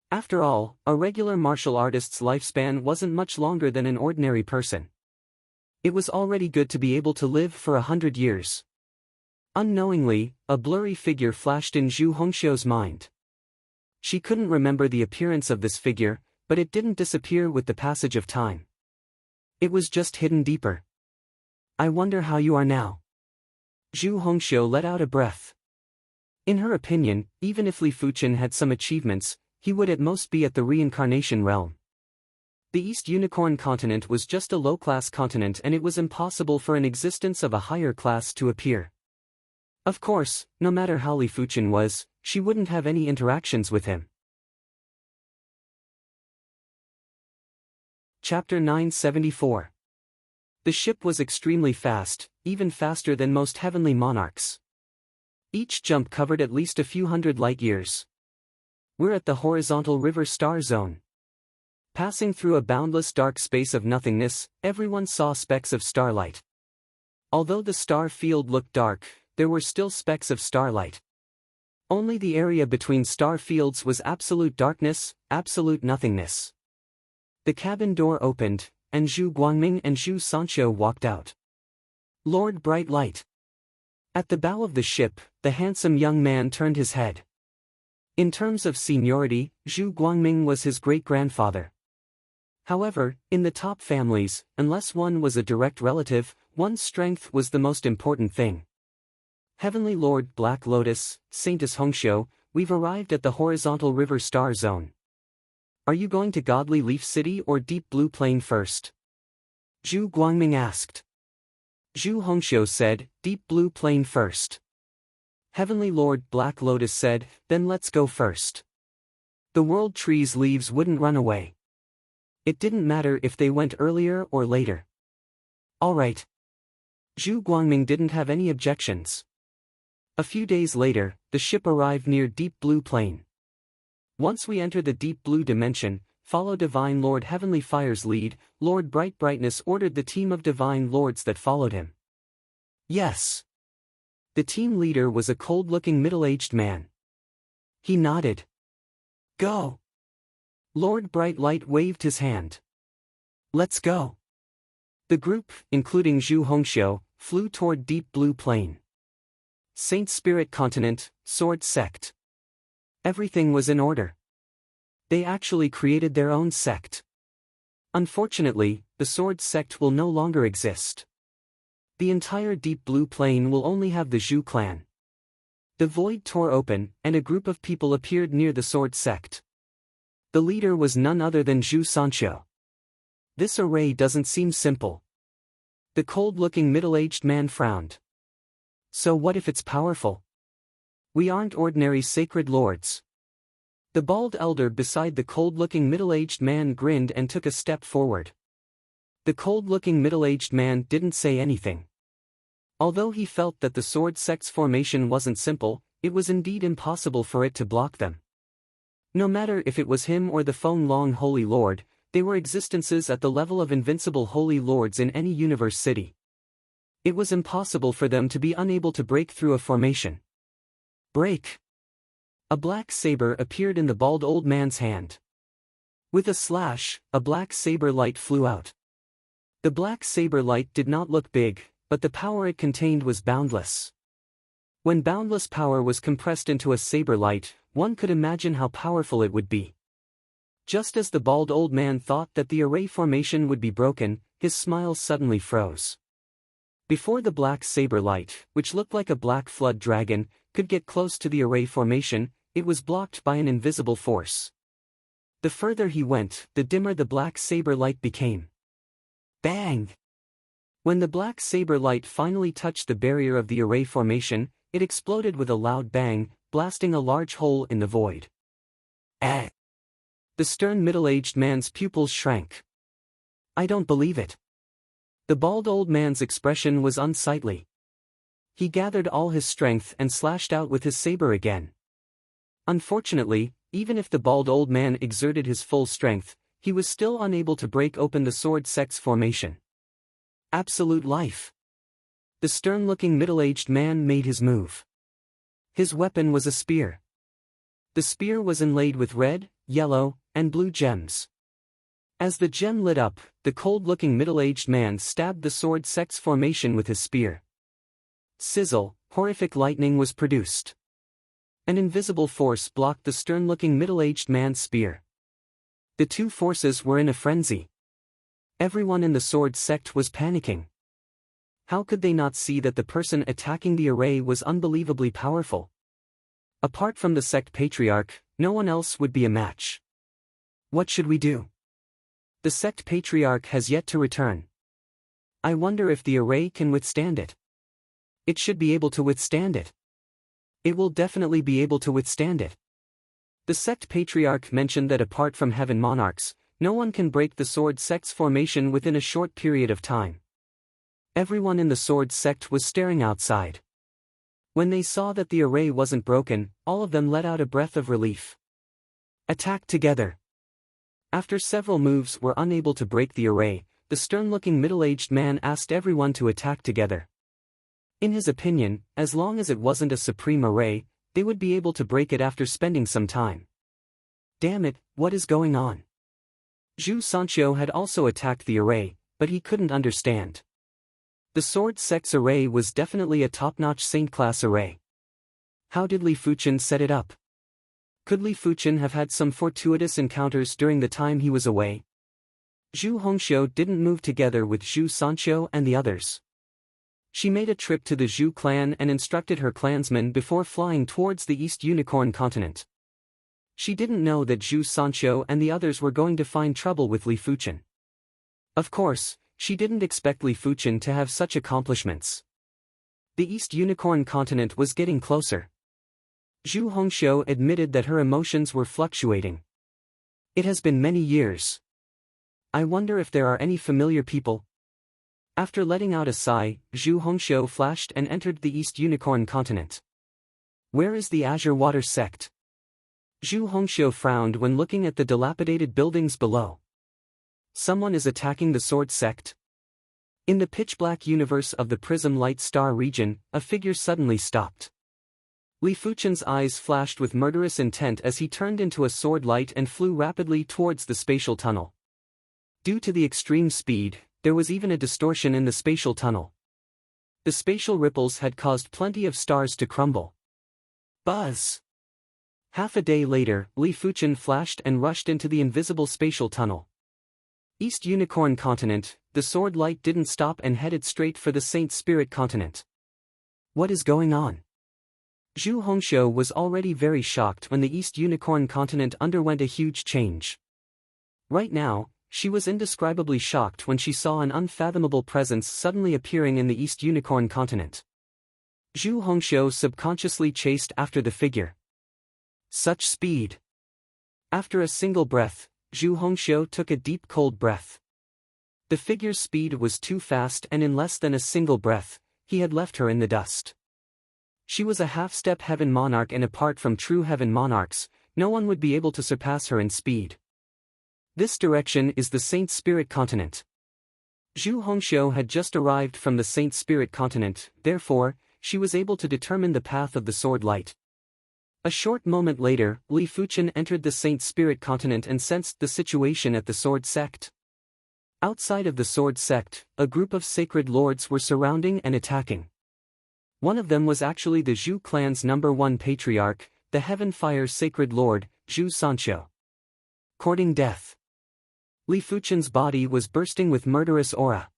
After all, a regular martial artist's lifespan wasn't much longer than an ordinary person. It was already good to be able to live for 100 years. Unknowingly, a blurry figure flashed in Zhu Hongxiu's mind. She couldn't remember the appearance of this figure, but it didn't disappear with the passage of time. It was just hidden deeper. I wonder how you are now. Zhu Hongxiu let out a breath. In her opinion, even if Li Fuchen had some achievements, he would at most be at the reincarnation realm. The East Unicorn continent was just a low-class continent, and it was impossible for an existence of a higher class to appear. Of course, no matter how Li Fuchen was, she wouldn't have any interactions with him. Chapter 974. The ship was extremely fast, even faster than most heavenly monarchs. Each jump covered at least a few hundred light-years. We're at the horizontal river star zone. Passing through a boundless dark space of nothingness, everyone saw specks of starlight. Although the star field looked dark, there were still specks of starlight. Only the area between star fields was absolute darkness, absolute nothingness. The cabin door opened, and Zhu Guangming and Zhu Sancho walked out. Lord Bright Light. At the bow of the ship, the handsome young man turned his head. In terms of seniority, Zhu Guangming was his great-grandfather. However, in the top families, unless one was a direct relative, one's strength was the most important thing. Heavenly Lord Black Lotus, Saintess Hongxiu, we've arrived at the horizontal river star zone. Are you going to Godly Leaf City or Deep Blue Plain first? Zhu Guangming asked. Zhu Hongxiu said, Deep Blue Plain first. Heavenly Lord Black Lotus said, then let's go first. The world tree's leaves wouldn't run away. It didn't matter if they went earlier or later. All right. Zhu Guangming didn't have any objections. A few days later, the ship arrived near Deep Blue Plain. Once we enter the Deep Blue dimension, follow Divine Lord Heavenly Fire's lead. Lord Bright Brightness ordered the team of Divine Lords that followed him. Yes. The team leader was a cold-looking middle-aged man. He nodded. Go. Lord Bright Light waved his hand. Let's go. The group, including Zhu Hongxiu, flew toward Deep Blue Plain. Saint Spirit Continent, Sword Sect. Everything was in order. They actually created their own sect. Unfortunately, the Sword Sect will no longer exist. The entire Deep Blue Plain will only have the Zhu clan. The void tore open, and a group of people appeared near the Sword Sect. The leader was none other than Zhu Sancho. This array doesn't seem simple. The cold-looking middle-aged man frowned. So what if it's powerful? We aren't ordinary sacred lords. The bald elder beside the cold-looking middle-aged man grinned and took a step forward. The cold-looking middle-aged man didn't say anything. Although he felt that the Sword Sect's formation wasn't simple, it was indeed impossible for it to block them. No matter if it was him or the Feng Long Holy Lord, they were existences at the level of invincible Holy Lords in any universe city. It was impossible for them to be unable to break through a formation. Break! A black saber appeared in the bald old man's hand. With a slash, a black saber light flew out. The black saber light did not look big, but the power it contained was boundless. When boundless power was compressed into a saber light, one could imagine how powerful it would be. Just as the bald old man thought that the array formation would be broken, his smile suddenly froze. Before the black saber light, which looked like a black flood dragon, could get close to the array formation, it was blocked by an invisible force. The further he went, the dimmer the black saber light became. Bang! When the black saber light finally touched the barrier of the array formation, it exploded with a loud bang, blasting a large hole in the void. Eh! The stern middle-aged man's pupils shrank. I don't believe it. The bald old man's expression was unsightly. He gathered all his strength and slashed out with his saber again. Unfortunately, even if the bald old man exerted his full strength, he was still unable to break open the Sword Sect's formation. Absolute life. The stern-looking middle-aged man made his move. His weapon was a spear. The spear was inlaid with red, yellow, and blue gems. As the gem lit up, the cold-looking middle-aged man stabbed the Sword Sect's formation with his spear. Sizzle, horrific lightning was produced. An invisible force blocked the stern-looking middle-aged man's spear. The two forces were in a frenzy. Everyone in the Sword Sect was panicking. How could they not see that the person attacking the array was unbelievably powerful? Apart from the sect patriarch, no one else would be a match. What should we do? The sect patriarch has yet to return. I wonder if the array can withstand it. It should be able to withstand it. It will definitely be able to withstand it. The sect patriarch mentioned that apart from heaven monarchs, no one can break the sword sect's formation within a short period of time. Everyone in the sword sect was staring outside. When they saw that the array wasn't broken, all of them let out a breath of relief. Attack together. After several moves were unable to break the array, the stern-looking middle-aged man asked everyone to attack together. In his opinion, as long as it wasn't a supreme array, they would be able to break it after spending some time. Damn it, what is going on? Zhu Sancho had also attacked the array, but he couldn't understand. The sword sect's array was definitely a top-notch saint-class array. How did Li Fuchen set it up? Could Li Fuchen have had some fortuitous encounters during the time he was away? Zhu Hongxiu didn't move together with Zhu Sancho and the others. She made a trip to the Zhu clan and instructed her clansmen before flying towards the East Unicorn continent. She didn't know that Zhu Sancho and the others were going to find trouble with Li Fuchen. Of course, she didn't expect Li Fuchen to have such accomplishments. The East Unicorn continent was getting closer. Zhu Hongxiu admitted that her emotions were fluctuating. It has been many years. I wonder if there are any familiar people. After letting out a sigh, Zhu Hongxiu flashed and entered the East Unicorn continent. Where is the Azure Water sect? Zhu Hongxiu frowned when looking at the dilapidated buildings below. Someone is attacking the sword sect. In the pitch-black universe of the Prism Light Star region, a figure suddenly stopped. Li Fuchen's eyes flashed with murderous intent as he turned into a sword light and flew rapidly towards the spatial tunnel. Due to the extreme speed, there was even a distortion in the spatial tunnel. The spatial ripples had caused plenty of stars to crumble. Buzz! Half a day later, Li Fuchen flashed and rushed into the invisible spatial tunnel. East Unicorn continent, the sword light didn't stop and headed straight for the Saint Spirit continent. What is going on? Zhu Hongxiu was already very shocked when the East Unicorn continent underwent a huge change. Right now, she was indescribably shocked when she saw an unfathomable presence suddenly appearing in the East Unicorn continent. Zhu Hongxiu subconsciously chased after the figure. Such speed! After a single breath, Zhu Hongxiu took a deep cold breath. The figure's speed was too fast and in less than a single breath, he had left her in the dust. She was a half-step heaven monarch and apart from true heaven monarchs, no one would be able to surpass her in speed. This direction is the Saint Spirit continent. Zhu Hongxiu had just arrived from the Saint Spirit continent, therefore, she was able to determine the path of the sword light. A short moment later, Li Fuchen entered the Saint Spirit continent and sensed the situation at the sword sect. Outside of the sword sect, a group of sacred lords were surrounding and attacking. One of them was actually the Zhu clan's #1 patriarch, the Heaven Fire Sacred Lord, Zhu Sancho. Courting death. Li Fuchen's body was bursting with murderous aura.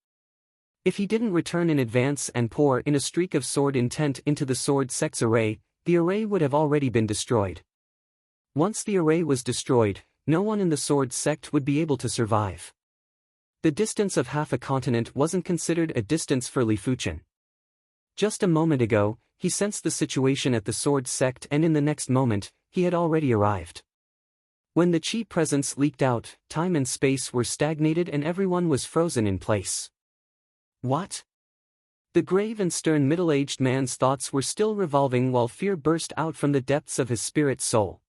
If he didn't return in advance and pour in a streak of sword intent into the sword sect's array, the array would have already been destroyed. Once the array was destroyed, no one in the sword sect would be able to survive. The distance of half a continent wasn't considered a distance for Li Fuchen. Just a moment ago, he sensed the situation at the sword sect and in the next moment, he had already arrived. When the chi presence leaked out, time and space were stagnated and everyone was frozen in place. What? The grave and stern middle-aged man's thoughts were still revolving while fear burst out from the depths of his spirit soul.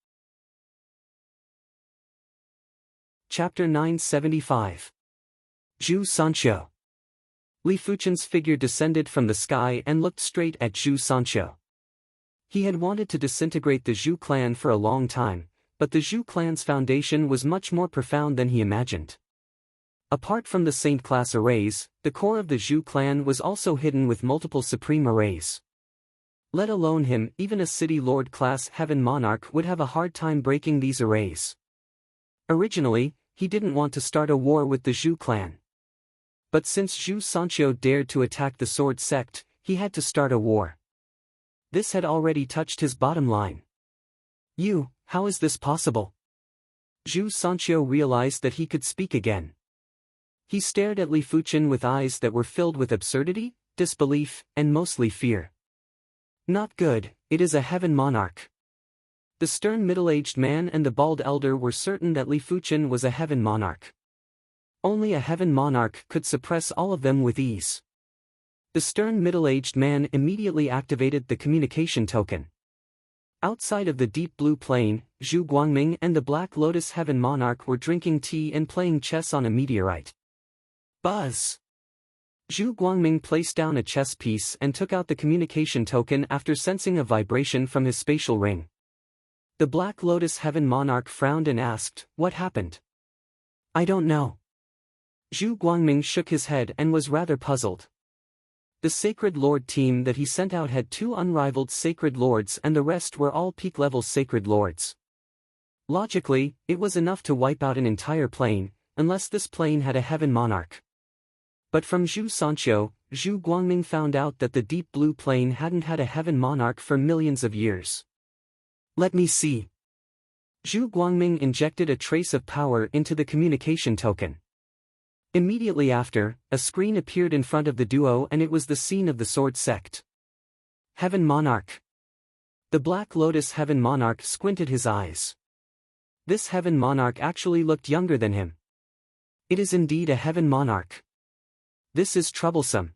Chapter 975. Zhu Sancho. Li Fuchen's figure descended from the sky and looked straight at Zhu Sancho. He had wanted to disintegrate the Zhu clan for a long time, but the Zhu clan's foundation was much more profound than he imagined. Apart from the saint-class arrays, the core of the Zhu clan was also hidden with multiple supreme arrays. Let alone him, even a city lord-class heaven monarch would have a hard time breaking these arrays. Originally, he didn't want to start a war with the Zhu clan. But since Zhu Sancho dared to attack the sword sect, he had to start a war. This had already touched his bottom line. How is this possible? Zhu Sancho realized that he could speak again. He stared at Li Fuchen with eyes that were filled with absurdity, disbelief, and mostly fear. Not good, it is a heaven monarch. The stern middle-aged man and the bald elder were certain that Li Fuchen was a heaven monarch. Only a heaven monarch could suppress all of them with ease. The stern middle-aged man immediately activated the communication token. Outside of the deep blue plain, Zhu Guangming and the Black Lotus Heaven Monarch were drinking tea and playing chess on a meteorite. Buzz! Zhu Guangming placed down a chess piece and took out the communication token after sensing a vibration from his spatial ring. The Black Lotus Heaven Monarch frowned and asked, "What happened?" "I don't know." Zhu Guangming shook his head and was rather puzzled. The Sacred Lord team that he sent out had 2 unrivaled Sacred Lords and the rest were all peak-level Sacred Lords. Logically, it was enough to wipe out an entire plane, unless this plane had a heaven monarch. But from Zhu Sanqiu, Zhu Guangming found out that the deep blue plane hadn't had a heaven monarch for millions of years. "Let me see." Zhu Guangming injected a trace of power into the communication token. Immediately after, a screen appeared in front of the duo and it was the scene of the Sword Sect. Heaven Monarch. The Black Lotus Heaven Monarch squinted his eyes. This Heaven Monarch actually looked younger than him. It is indeed a Heaven Monarch. This is troublesome.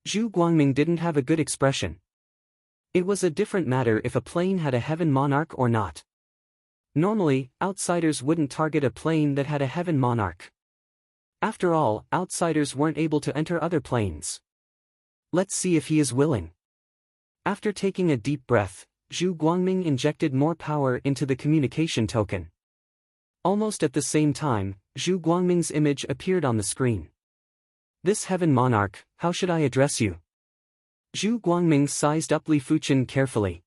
Zhu Guangming didn't have a good expression. It was a different matter if a plane had a Heaven Monarch or not. Normally, outsiders wouldn't target a plane that had a Heaven Monarch. After all, outsiders weren't able to enter other planes. Let's see if he is willing. After taking a deep breath, Zhu Guangming injected more power into the communication token. Almost at the same time, Zhu Guangming's image appeared on the screen. "This Heaven Monarch, how should I address you?" Zhu Guangming sized up Li Fuchen carefully.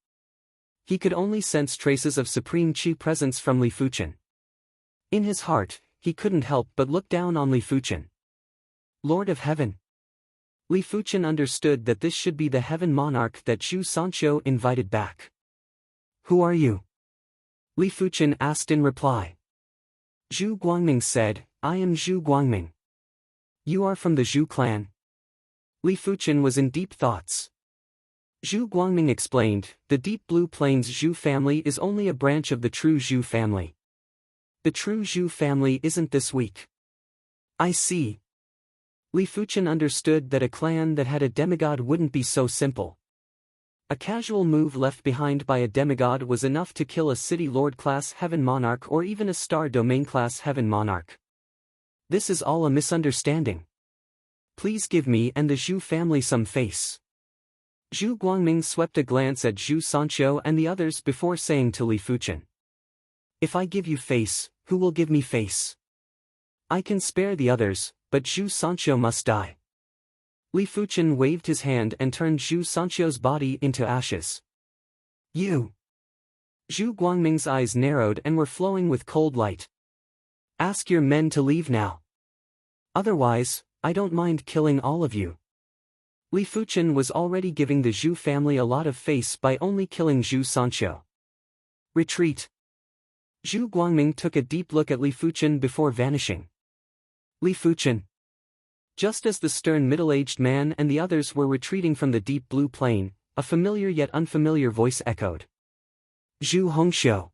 He could only sense traces of supreme qi presence from Li Fuchen. In his heart, he couldn't help but look down on Li Fuchen. Lord of Heaven. Li Fuchen understood that this should be the Heaven Monarch that Zhu Sanqiu invited back. "Who are you?" Li Fuchen asked in reply. Zhu Guangming said, "I am Zhu Guangming." "You are from the Zhu clan?" Li Fuchen was in deep thoughts. Zhu Guangming explained, "The Deep Blue Plains Zhu family is only a branch of the true Zhu family. The true Zhu family isn't this weak." "I see." Li Fuchen understood that a clan that had a demigod wouldn't be so simple. A casual move left behind by a demigod was enough to kill a City Lord-class Heaven Monarch or even a Star Domain-class Heaven Monarch. This is all a misunderstanding. Please give me and the Zhu family some face. Zhu Guangming swept a glance at Zhu Sanqiu and the others before saying to Li Fuchen, "If I give you face, who will give me face? I can spare the others, but Zhu Sanqiu must die." Li Fuchen waved his hand and turned Zhu Sanqiu's body into ashes. "You!" Zhu Guangming's eyes narrowed and were flowing with cold light. "Ask your men to leave now. Otherwise, I don't mind killing all of you." Li Fuchen was already giving the Zhu family a lot of face by only killing Zhu Sanqiu. "Retreat." Zhu Guangming took a deep look at Li Fuchen before vanishing. "Li Fuchen." Just as the stern middle-aged man and the others were retreating from the deep blue plain, a familiar yet unfamiliar voice echoed. "Zhu Hongxiu."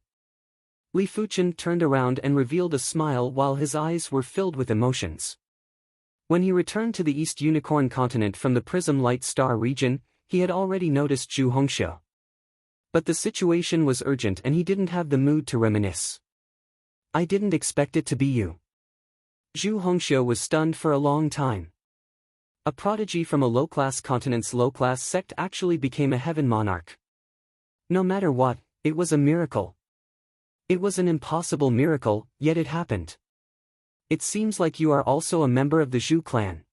Li Fuchen turned around and revealed a smile while his eyes were filled with emotions. When he returned to the East Unicorn continent from the Prism Light Star region, he had already noticed Zhu Hongxiu. But the situation was urgent and he didn't have the mood to reminisce. "I didn't expect it to be you." Zhu Hongxiu was stunned for a long time. A prodigy from a low-class continent's low-class sect actually became a Heaven Monarch. No matter what, it was a miracle. It was an impossible miracle, yet it happened. "It seems like you are also a member of the Zhu clan,"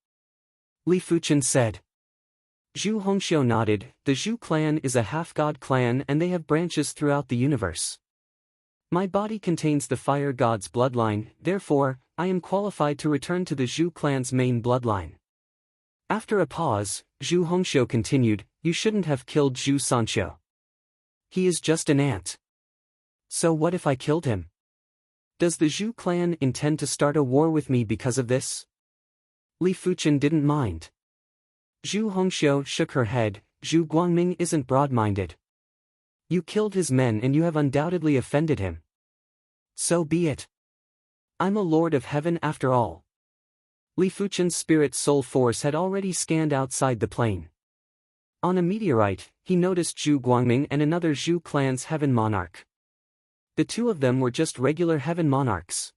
Li Fuchen said. Zhu Hongxiu nodded. "The Zhu clan is a half-god clan and they have branches throughout the universe. My body contains the fire god's bloodline, therefore, I am qualified to return to the Zhu clan's main bloodline." After a pause, Zhu Hongxiu continued, "You shouldn't have killed Zhu Sanqiu. He is just an ant. So what if I killed him? Does the Zhu clan intend to start a war with me because of this?" Li Fuchen didn't mind. Zhu Hongxiu shook her head. Zhu Guangming isn't broad-minded. You killed his men and you have undoubtedly offended him. So be it. I'm a lord of heaven after all. Li Fuchen's spirit soul force had already scanned outside the plane. On a meteorite, he noticed Zhu Guangming and another Zhu clan's heaven monarch. The two of them were just regular heaven monarchs.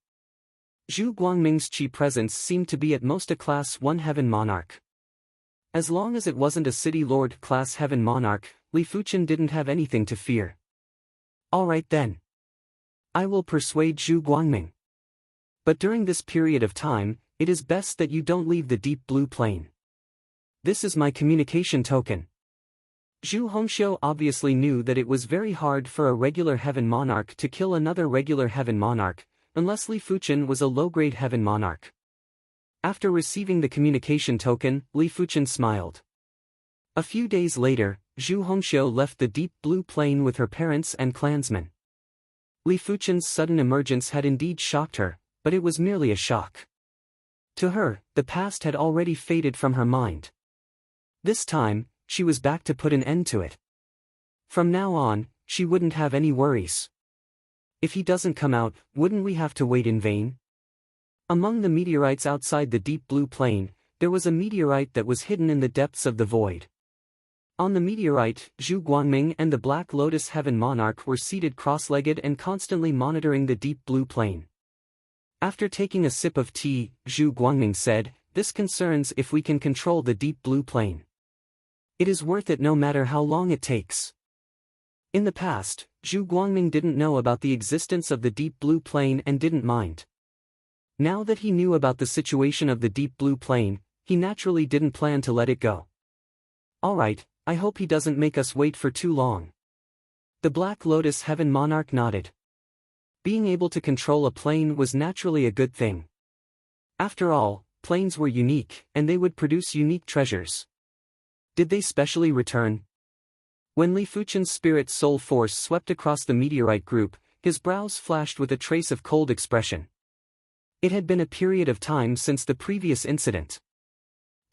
Zhu Guangming's chi presence seemed to be at most a class 1 heaven monarch. As long as it wasn't a city lord class heaven monarch, Li Fuchen didn't have anything to fear. Alright then. I will persuade Zhu Guangming. But during this period of time, it is best that you don't leave the deep blue plane. This is my communication token. Zhu Hongxiu obviously knew that it was very hard for a regular heaven monarch to kill another regular heaven monarch, unless Li Fuchen was a low-grade heaven monarch. After receiving the communication token, Li Fuchen smiled. A few days later, Zhu Hongxiu left the deep blue plane with her parents and clansmen. Li Fuchen's sudden emergence had indeed shocked her, but it was merely a shock. To her, the past had already faded from her mind. This time, she was back to put an end to it. From now on, she wouldn't have any worries. If he doesn't come out, wouldn't we have to wait in vain? Among the meteorites outside the deep blue plane, there was a meteorite that was hidden in the depths of the void. On the meteorite, Zhu Guangming and the Black Lotus Heaven Monarch were seated cross-legged and constantly monitoring the deep blue plane. After taking a sip of tea, Zhu Guangming said, "This concerns if we can control the deep blue plane. It is worth it no matter how long it takes." In the past, Zhu Guangming didn't know about the existence of the deep blue plane and didn't mind. Now that he knew about the situation of the deep blue plane, he naturally didn't plan to let it go. Alright, I hope he doesn't make us wait for too long. The Black Lotus Heaven Monarch nodded. Being able to control a plane was naturally a good thing. After all, planes were unique, and they would produce unique treasures. Did they specially return? When Li Fuchen's spirit soul force swept across the meteorite group, his brows flashed with a trace of cold expression. It had been a period of time since the previous incident.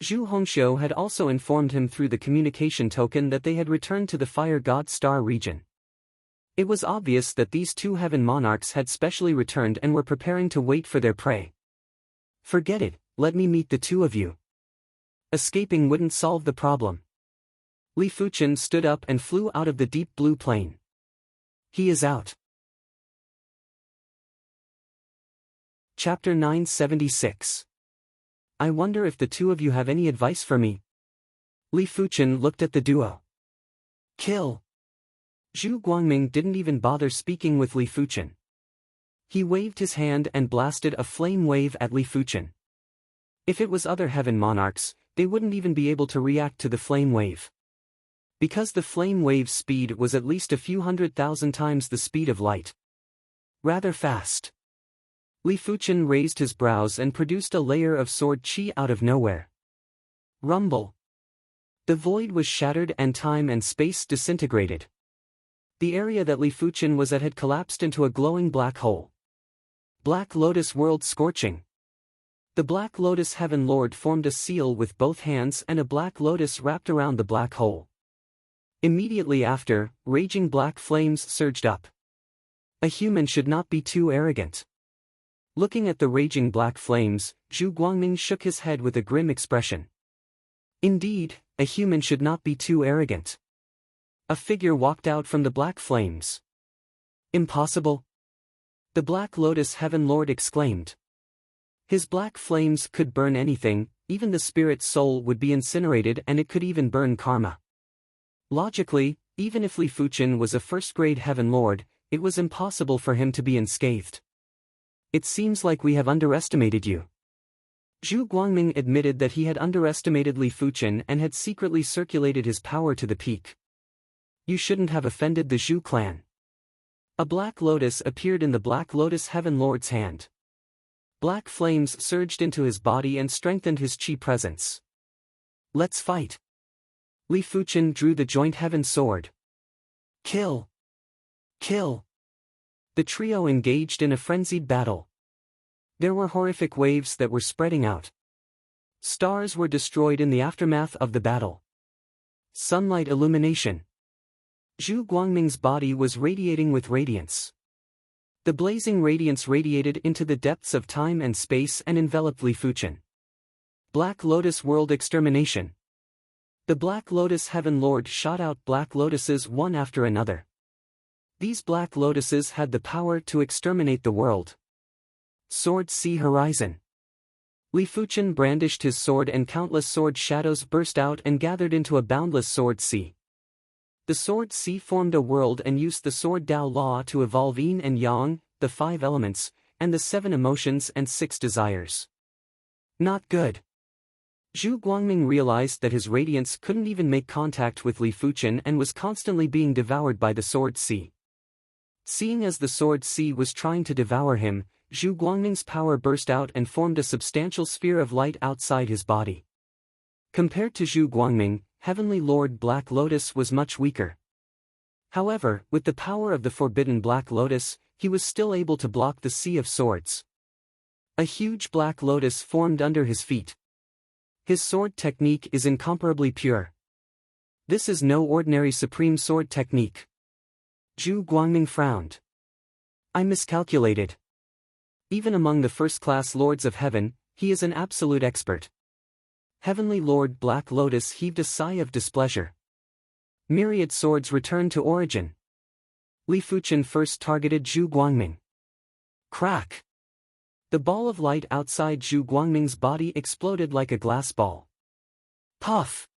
Zhu Hongxiu had also informed him through the communication token that they had returned to the Fire God Star region. It was obvious that these two heaven monarchs had specially returned and were preparing to wait for their prey. Forget it, let me meet the two of you. Escaping wouldn't solve the problem. Li Fuchen stood up and flew out of the deep blue plane. He is out. Chapter 976. I wonder if the two of you have any advice for me. Li Fuchen looked at the duo. Kill. Zhu Guangming didn't even bother speaking with Li Fuchen. He waved his hand and blasted a flame wave at Li Fuchen. If it was other heaven monarchs, they wouldn't even be able to react to the flame wave. Because the flame wave's speed was at least a few 100,000 times the speed of light. Rather fast. Li Fuchen raised his brows and produced a layer of sword chi out of nowhere. Rumble. The void was shattered and time and space disintegrated. The area that Li Fuchen was at had collapsed into a glowing black hole. Black Lotus World Scorching. The Black Lotus Heaven Lord formed a seal with both hands and a black lotus wrapped around the black hole. Immediately after, raging black flames surged up. A human should not be too arrogant. Looking at the raging black flames, Zhu Guangming shook his head with a grim expression. Indeed, a human should not be too arrogant. A figure walked out from the black flames. Impossible. The Black Lotus Heaven Lord exclaimed. His black flames could burn anything, even the spirit soul would be incinerated, and it could even burn karma. Logically, even if Li Fuchen was a first-grade Heaven Lord, it was impossible for him to be unscathed. It seems like we have underestimated you. Zhu Guangming admitted that he had underestimated Li Fuchen and had secretly circulated his power to the peak. You shouldn't have offended the Zhu clan. A black lotus appeared in the Black Lotus Heaven Lord's hand. Black flames surged into his body and strengthened his chi presence. Let's fight. Li Fuchen drew the joint heaven sword. Kill! Kill! The trio engaged in a frenzied battle. There were horrific waves that were spreading out. Stars were destroyed in the aftermath of the battle. Sunlight illumination. Zhu Guangming's body was radiating with radiance. The blazing radiance radiated into the depths of time and space and enveloped Li Fuchen. Black Lotus World Extermination. The Black Lotus Heaven Lord shot out Black Lotuses one after another. These Black Lotuses had the power to exterminate the world. Sword Sea Horizon. Li Fuchen brandished his sword and countless sword shadows burst out and gathered into a boundless sword sea. The sword sea formed a world and used the sword Dao law to evolve yin and yang, the 5 elements, and the 7 emotions and 6 desires. Not good. Zhu Guangming realized that his radiance couldn't even make contact with Li Fuchen and was constantly being devoured by the sword sea. Seeing as the sword sea was trying to devour him, Zhu Guangming's power burst out and formed a substantial sphere of light outside his body. Compared to Zhu Guangming, Heavenly Lord Black Lotus was much weaker. However, with the power of the forbidden Black Lotus, he was still able to block the Sea of Swords. A huge Black Lotus formed under his feet. His sword technique is incomparably pure. This is no ordinary supreme sword technique. Zhu Guangming frowned. I miscalculated. Even among the first-class lords of heaven, he is an absolute expert. Heavenly Lord Black Lotus heaved a sigh of displeasure. Myriad swords returned to origin. Li Fuchen first targeted Zhu Guangming. Crack! The ball of light outside Zhu Guangming's body exploded like a glass ball. Puff!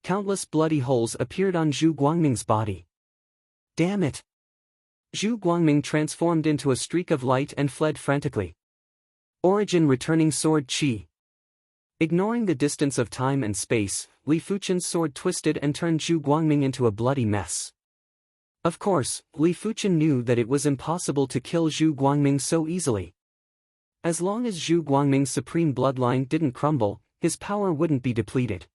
Countless bloody holes appeared on Zhu Guangming's body. Damn it! Zhu Guangming transformed into a streak of light and fled frantically. Origin returning sword Qi. Ignoring the distance of time and space, Li Fuchen's sword twisted and turned Zhu Guangming into a bloody mess. Of course, Li Fuchen knew that it was impossible to kill Zhu Guangming so easily. As long as Zhu Guangming's supreme bloodline didn't crumble, his power wouldn't be depleted.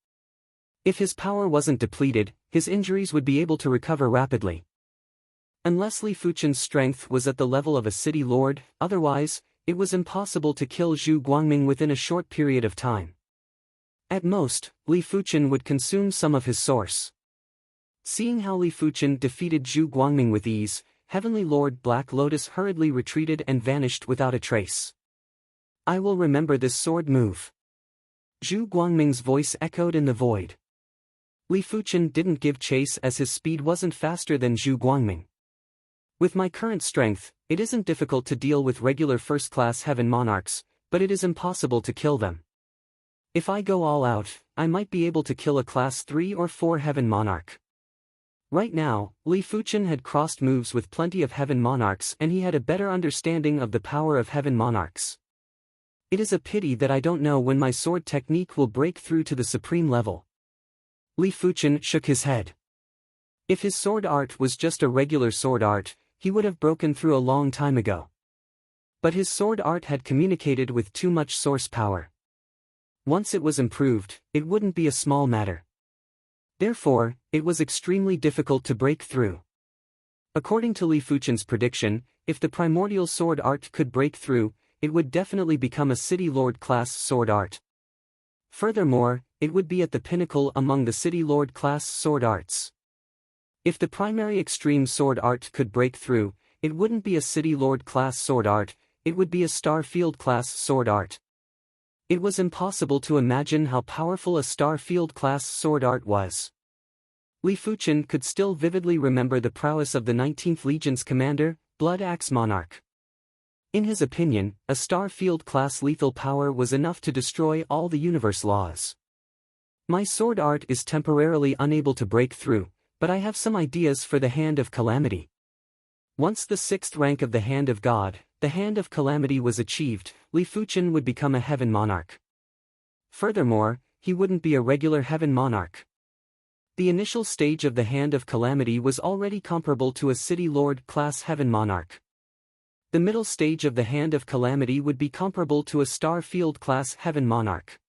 If his power wasn't depleted, his injuries would be able to recover rapidly. Unless Li Fuchen's strength was at the level of a city lord, otherwise, it was impossible to kill Zhu Guangming within a short period of time. At most, Li Fuchen would consume some of his source. Seeing how Li Fuchen defeated Zhu Guangming with ease, Heavenly Lord Black Lotus hurriedly retreated and vanished without a trace. I will remember this sword move. Zhu Guangming's voice echoed in the void. Li Fuchen didn't give chase as his speed wasn't faster than Zhu Guangming. With my current strength, it isn't difficult to deal with regular first-class heaven monarchs, but it is impossible to kill them. If I go all out, I might be able to kill a class 3 or 4 heaven monarch. Right now, Li Fuchen had crossed moves with plenty of heaven monarchs and he had a better understanding of the power of heaven monarchs. It is a pity that I don't know when my sword technique will break through to the supreme level. Li Fuchen shook his head. If his sword art was just a regular sword art, he would have broken through a long time ago. But his sword art had communicated with too much source power. Once it was improved, it wouldn't be a small matter. Therefore, it was extremely difficult to break through. According to Li Fuchen's prediction, if the primordial sword art could break through, it would definitely become a city lord class sword art. Furthermore, it would be at the pinnacle among the city lord class sword arts. If the primary extreme sword art could break through, it wouldn't be a city lord class sword art, it would be a star field class sword art. It was impossible to imagine how powerful a star field class sword art was. Li Fuchen could still vividly remember the prowess of the 19th Legion's commander, Blood Axe Monarch. In his opinion, a star field class lethal power was enough to destroy all the universe laws. My sword art is temporarily unable to break through, but I have some ideas for the Hand of Calamity. Once the 6th rank of the Hand of God, the Hand of Calamity was achieved, Li Fuchen would become a heaven monarch. Furthermore, he wouldn't be a regular heaven monarch. The initial stage of the Hand of Calamity was already comparable to a city lord class heaven monarch. The middle stage of the Hand of Calamity would be comparable to a star field class heaven monarch.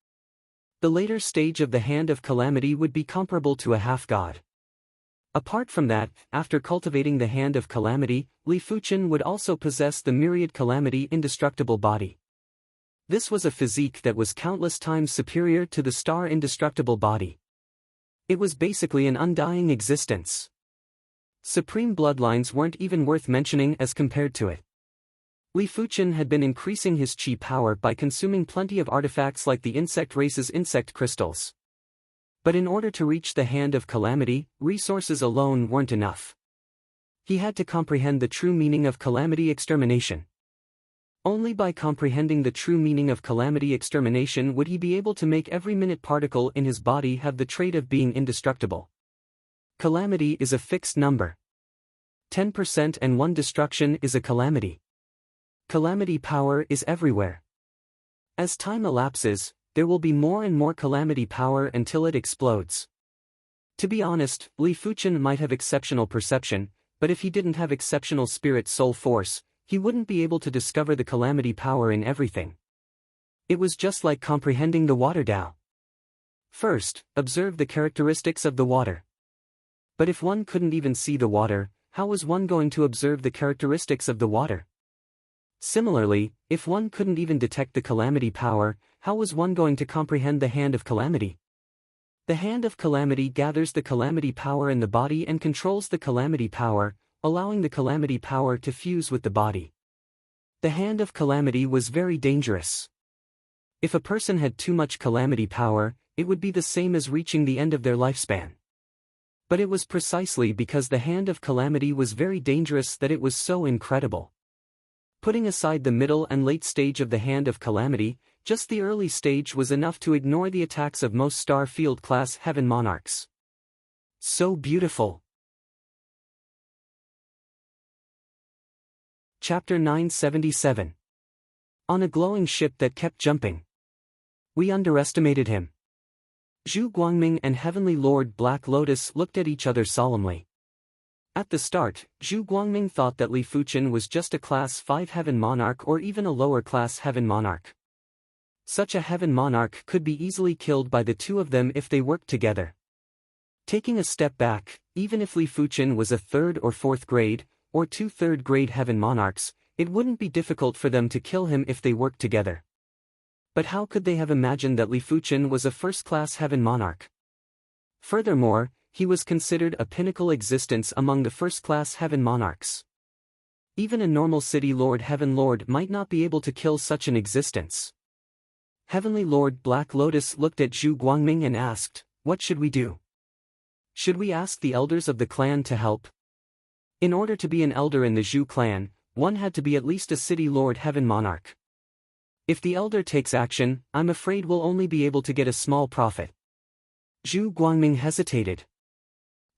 The later stage of the Hand of Calamity would be comparable to a half-god. Apart from that, after cultivating the Hand of Calamity, Li Fuchen would also possess the Myriad Calamity indestructible body. This was a physique that was countless times superior to the star's indestructible body. It was basically an undying existence. Supreme bloodlines weren't even worth mentioning as compared to it. Li Fuchen had been increasing his chi power by consuming plenty of artifacts like the insect race's insect crystals. But in order to reach the Hand of Calamity, resources alone weren't enough. He had to comprehend the true meaning of calamity extermination. Only by comprehending the true meaning of calamity extermination would he be able to make every minute particle in his body have the trait of being indestructible. Calamity is a fixed number. 10% and one destruction is a calamity. Calamity power is everywhere. As time elapses, there will be more and more calamity power until it explodes. To be honest, Li Fuchen might have exceptional perception, but if he didn't have exceptional spirit soul force, he wouldn't be able to discover the calamity power in everything. It was just like comprehending the water Tao. First, observe the characteristics of the water. But if one couldn't even see the water, how was one going to observe the characteristics of the water? Similarly, if one couldn't even detect the calamity power, how was one going to comprehend the Hand of Calamity? The Hand of Calamity gathers the calamity power in the body and controls the calamity power, allowing the calamity power to fuse with the body. The Hand of Calamity was very dangerous. If a person had too much calamity power, it would be the same as reaching the end of their lifespan. But it was precisely because the Hand of Calamity was very dangerous that it was so incredible. Putting aside the middle and late stage of the Hand of Calamity, just the early stage was enough to ignore the attacks of most Star Field class Heaven Monarchs. So beautiful. Chapter 977. On a glowing ship that kept jumping. We underestimated him. Zhu Guangming and Heavenly Lord Black Lotus looked at each other solemnly. At the start, Zhu Guangming thought that Li Fuchen was just a Class 5 Heaven Monarch or even a lower class Heaven Monarch. Such a Heaven Monarch could be easily killed by the two of them if they worked together. Taking a step back, even if Li Fuchen was a 3rd or 4th grade, or 2 3rd grade Heaven Monarchs, it wouldn't be difficult for them to kill him if they worked together. But how could they have imagined that Li Fuchen was a first-class Heaven Monarch? Furthermore, he was considered a pinnacle existence among the first-class Heaven Monarchs. Even a normal city Lord Heaven Lord might not be able to kill such an existence. Heavenly Lord Black Lotus looked at Zhu Guangming and asked, "What should we do? Should we ask the elders of the clan to help?" In order to be an elder in the Zhu clan, one had to be at least a city Lord Heaven Monarch. If the elder takes action, I'm afraid we'll only be able to get a small profit. Zhu Guangming hesitated.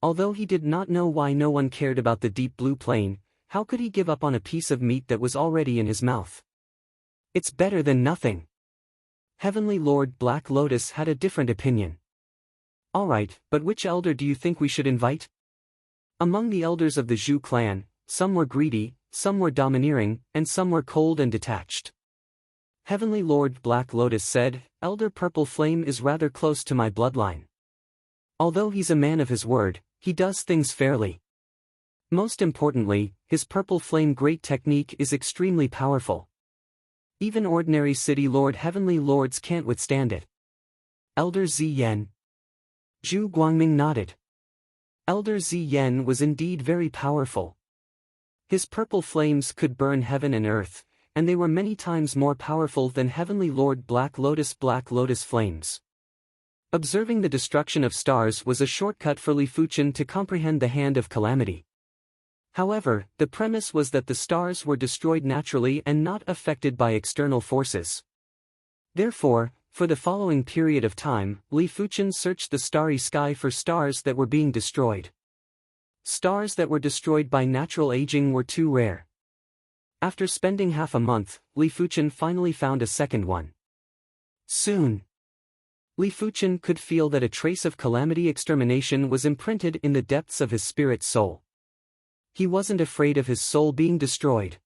Although he did not know why no one cared about the deep blue plain, how could he give up on a piece of meat that was already in his mouth? It's better than nothing. Heavenly Lord Black Lotus had a different opinion. Alright, but which elder do you think we should invite? Among the elders of the Zhu clan, some were greedy, some were domineering, and some were cold and detached. Heavenly Lord Black Lotus said, "Elder Purple Flame is rather close to my bloodline. Although he's a man of his word, he does things fairly. Most importantly, his Purple Flame Great Technique is extremely powerful. Even ordinary city Lord Heavenly Lords can't withstand it." Elder Ziyan. Zhu Guangming nodded. Elder Ziyan was indeed very powerful. His purple flames could burn heaven and earth, and they were many times more powerful than Heavenly Lord Black Lotus flames. Observing the destruction of stars was a shortcut for Li Fuchen to comprehend the Hand of Calamity. However, the premise was that the stars were destroyed naturally and not affected by external forces. Therefore, for the following period of time, Li Fuchen searched the starry sky for stars that were being destroyed. Stars that were destroyed by natural aging were too rare. After spending half a month, Li Fuchen finally found a second one. Soon, Li Fuchen could feel that a trace of calamity extermination was imprinted in the depths of his spirit soul. He wasn't afraid of his soul being destroyed.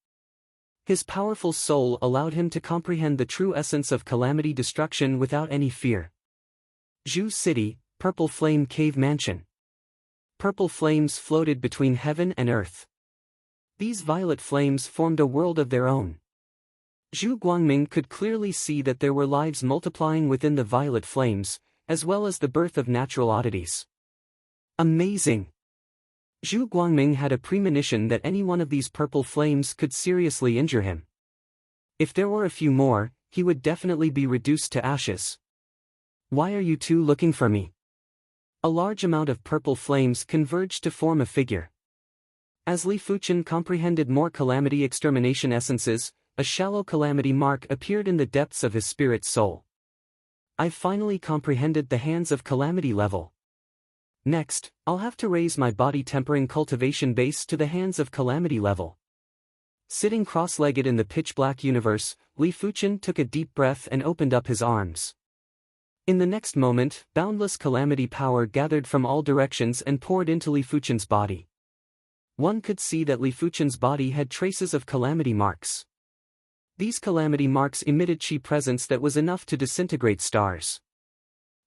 His powerful soul allowed him to comprehend the true essence of calamity destruction without any fear. Zhu City, Purple Flame Cave Mansion. Purple flames floated between heaven and earth. These violet flames formed a world of their own. Zhu Guangming could clearly see that there were lives multiplying within the violet flames, as well as the birth of natural oddities. Amazing! Zhu Guangming had a premonition that any one of these purple flames could seriously injure him. If there were a few more, he would definitely be reduced to ashes. Why are you two looking for me? A large amount of purple flames converged to form a figure. As Li Fuchen comprehended more calamity extermination essences, a shallow calamity mark appeared in the depths of his spirit soul. I've finally comprehended the hands of calamity level. Next, I'll have to raise my body tempering cultivation base to the hands of calamity level. Sitting cross-legged in the pitch-black universe, Li Fuchen took a deep breath and opened up his arms. In the next moment, boundless calamity power gathered from all directions and poured into Li Fuchen's body. One could see that Li Fuchen's body had traces of calamity marks. These calamity marks emitted chi presence that was enough to disintegrate stars.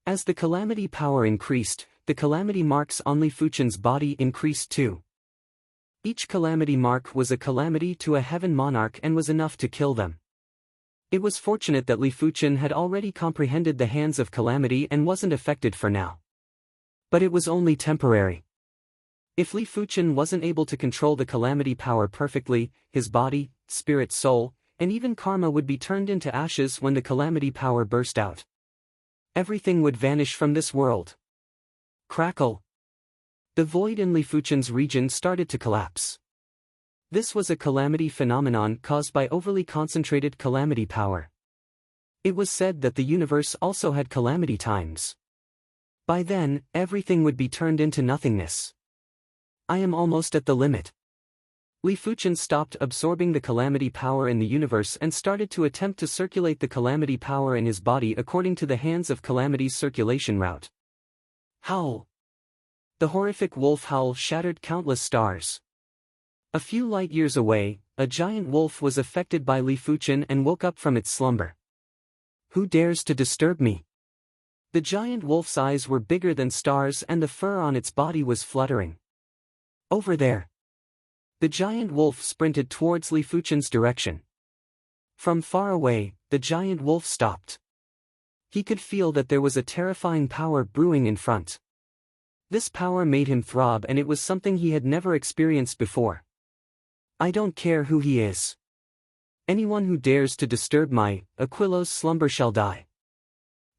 As the calamity power increased, the calamity marks on Li Fuchen's body increased too. Each calamity mark was a calamity to a heaven monarch and was enough to kill them. It was fortunate that Li Fuchen had already comprehended the hands of calamity and wasn't affected for now. But it was only temporary. If Li Fuchen wasn't able to control the calamity power perfectly, his body, spirit, soul, and even karma would be turned into ashes when the calamity power burst out. Everything would vanish from this world. Crackle! The void in Li Fuchen's region started to collapse. This was a calamity phenomenon caused by overly concentrated calamity power. It was said that the universe also had calamity times. By then, everything would be turned into nothingness. I am almost at the limit. Li Fuchen stopped absorbing the calamity power in the universe and started to attempt to circulate the calamity power in his body according to the hands of calamity's circulation route. Howl! The horrific wolf howl shattered countless stars. A few light years away, a giant wolf was affected by Li Fuchen and woke up from its slumber. Who dares to disturb me? The giant wolf's eyes were bigger than stars and the fur on its body was fluttering. Over there! The giant wolf sprinted towards Li Fuchen's direction. From far away, the giant wolf stopped. He could feel that there was a terrifying power brewing in front. This power made him throb and it was something he had never experienced before. I don't care who he is. Anyone who dares to disturb my Aquilo's slumber shall die.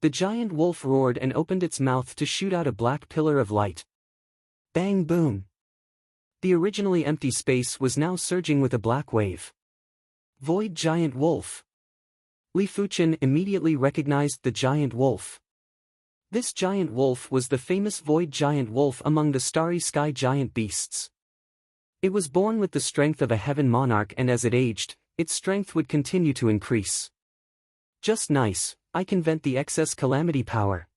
The giant wolf roared and opened its mouth to shoot out a black pillar of light. Bang boom! The originally empty space was now surging with a black wave. Void giant wolf! Li Fuchen immediately recognized the giant wolf. This giant wolf was the famous void giant wolf among the starry sky giant beasts. It was born with the strength of a heaven monarch and as it aged, its strength would continue to increase. Just nice, I can vent the excess calamity power.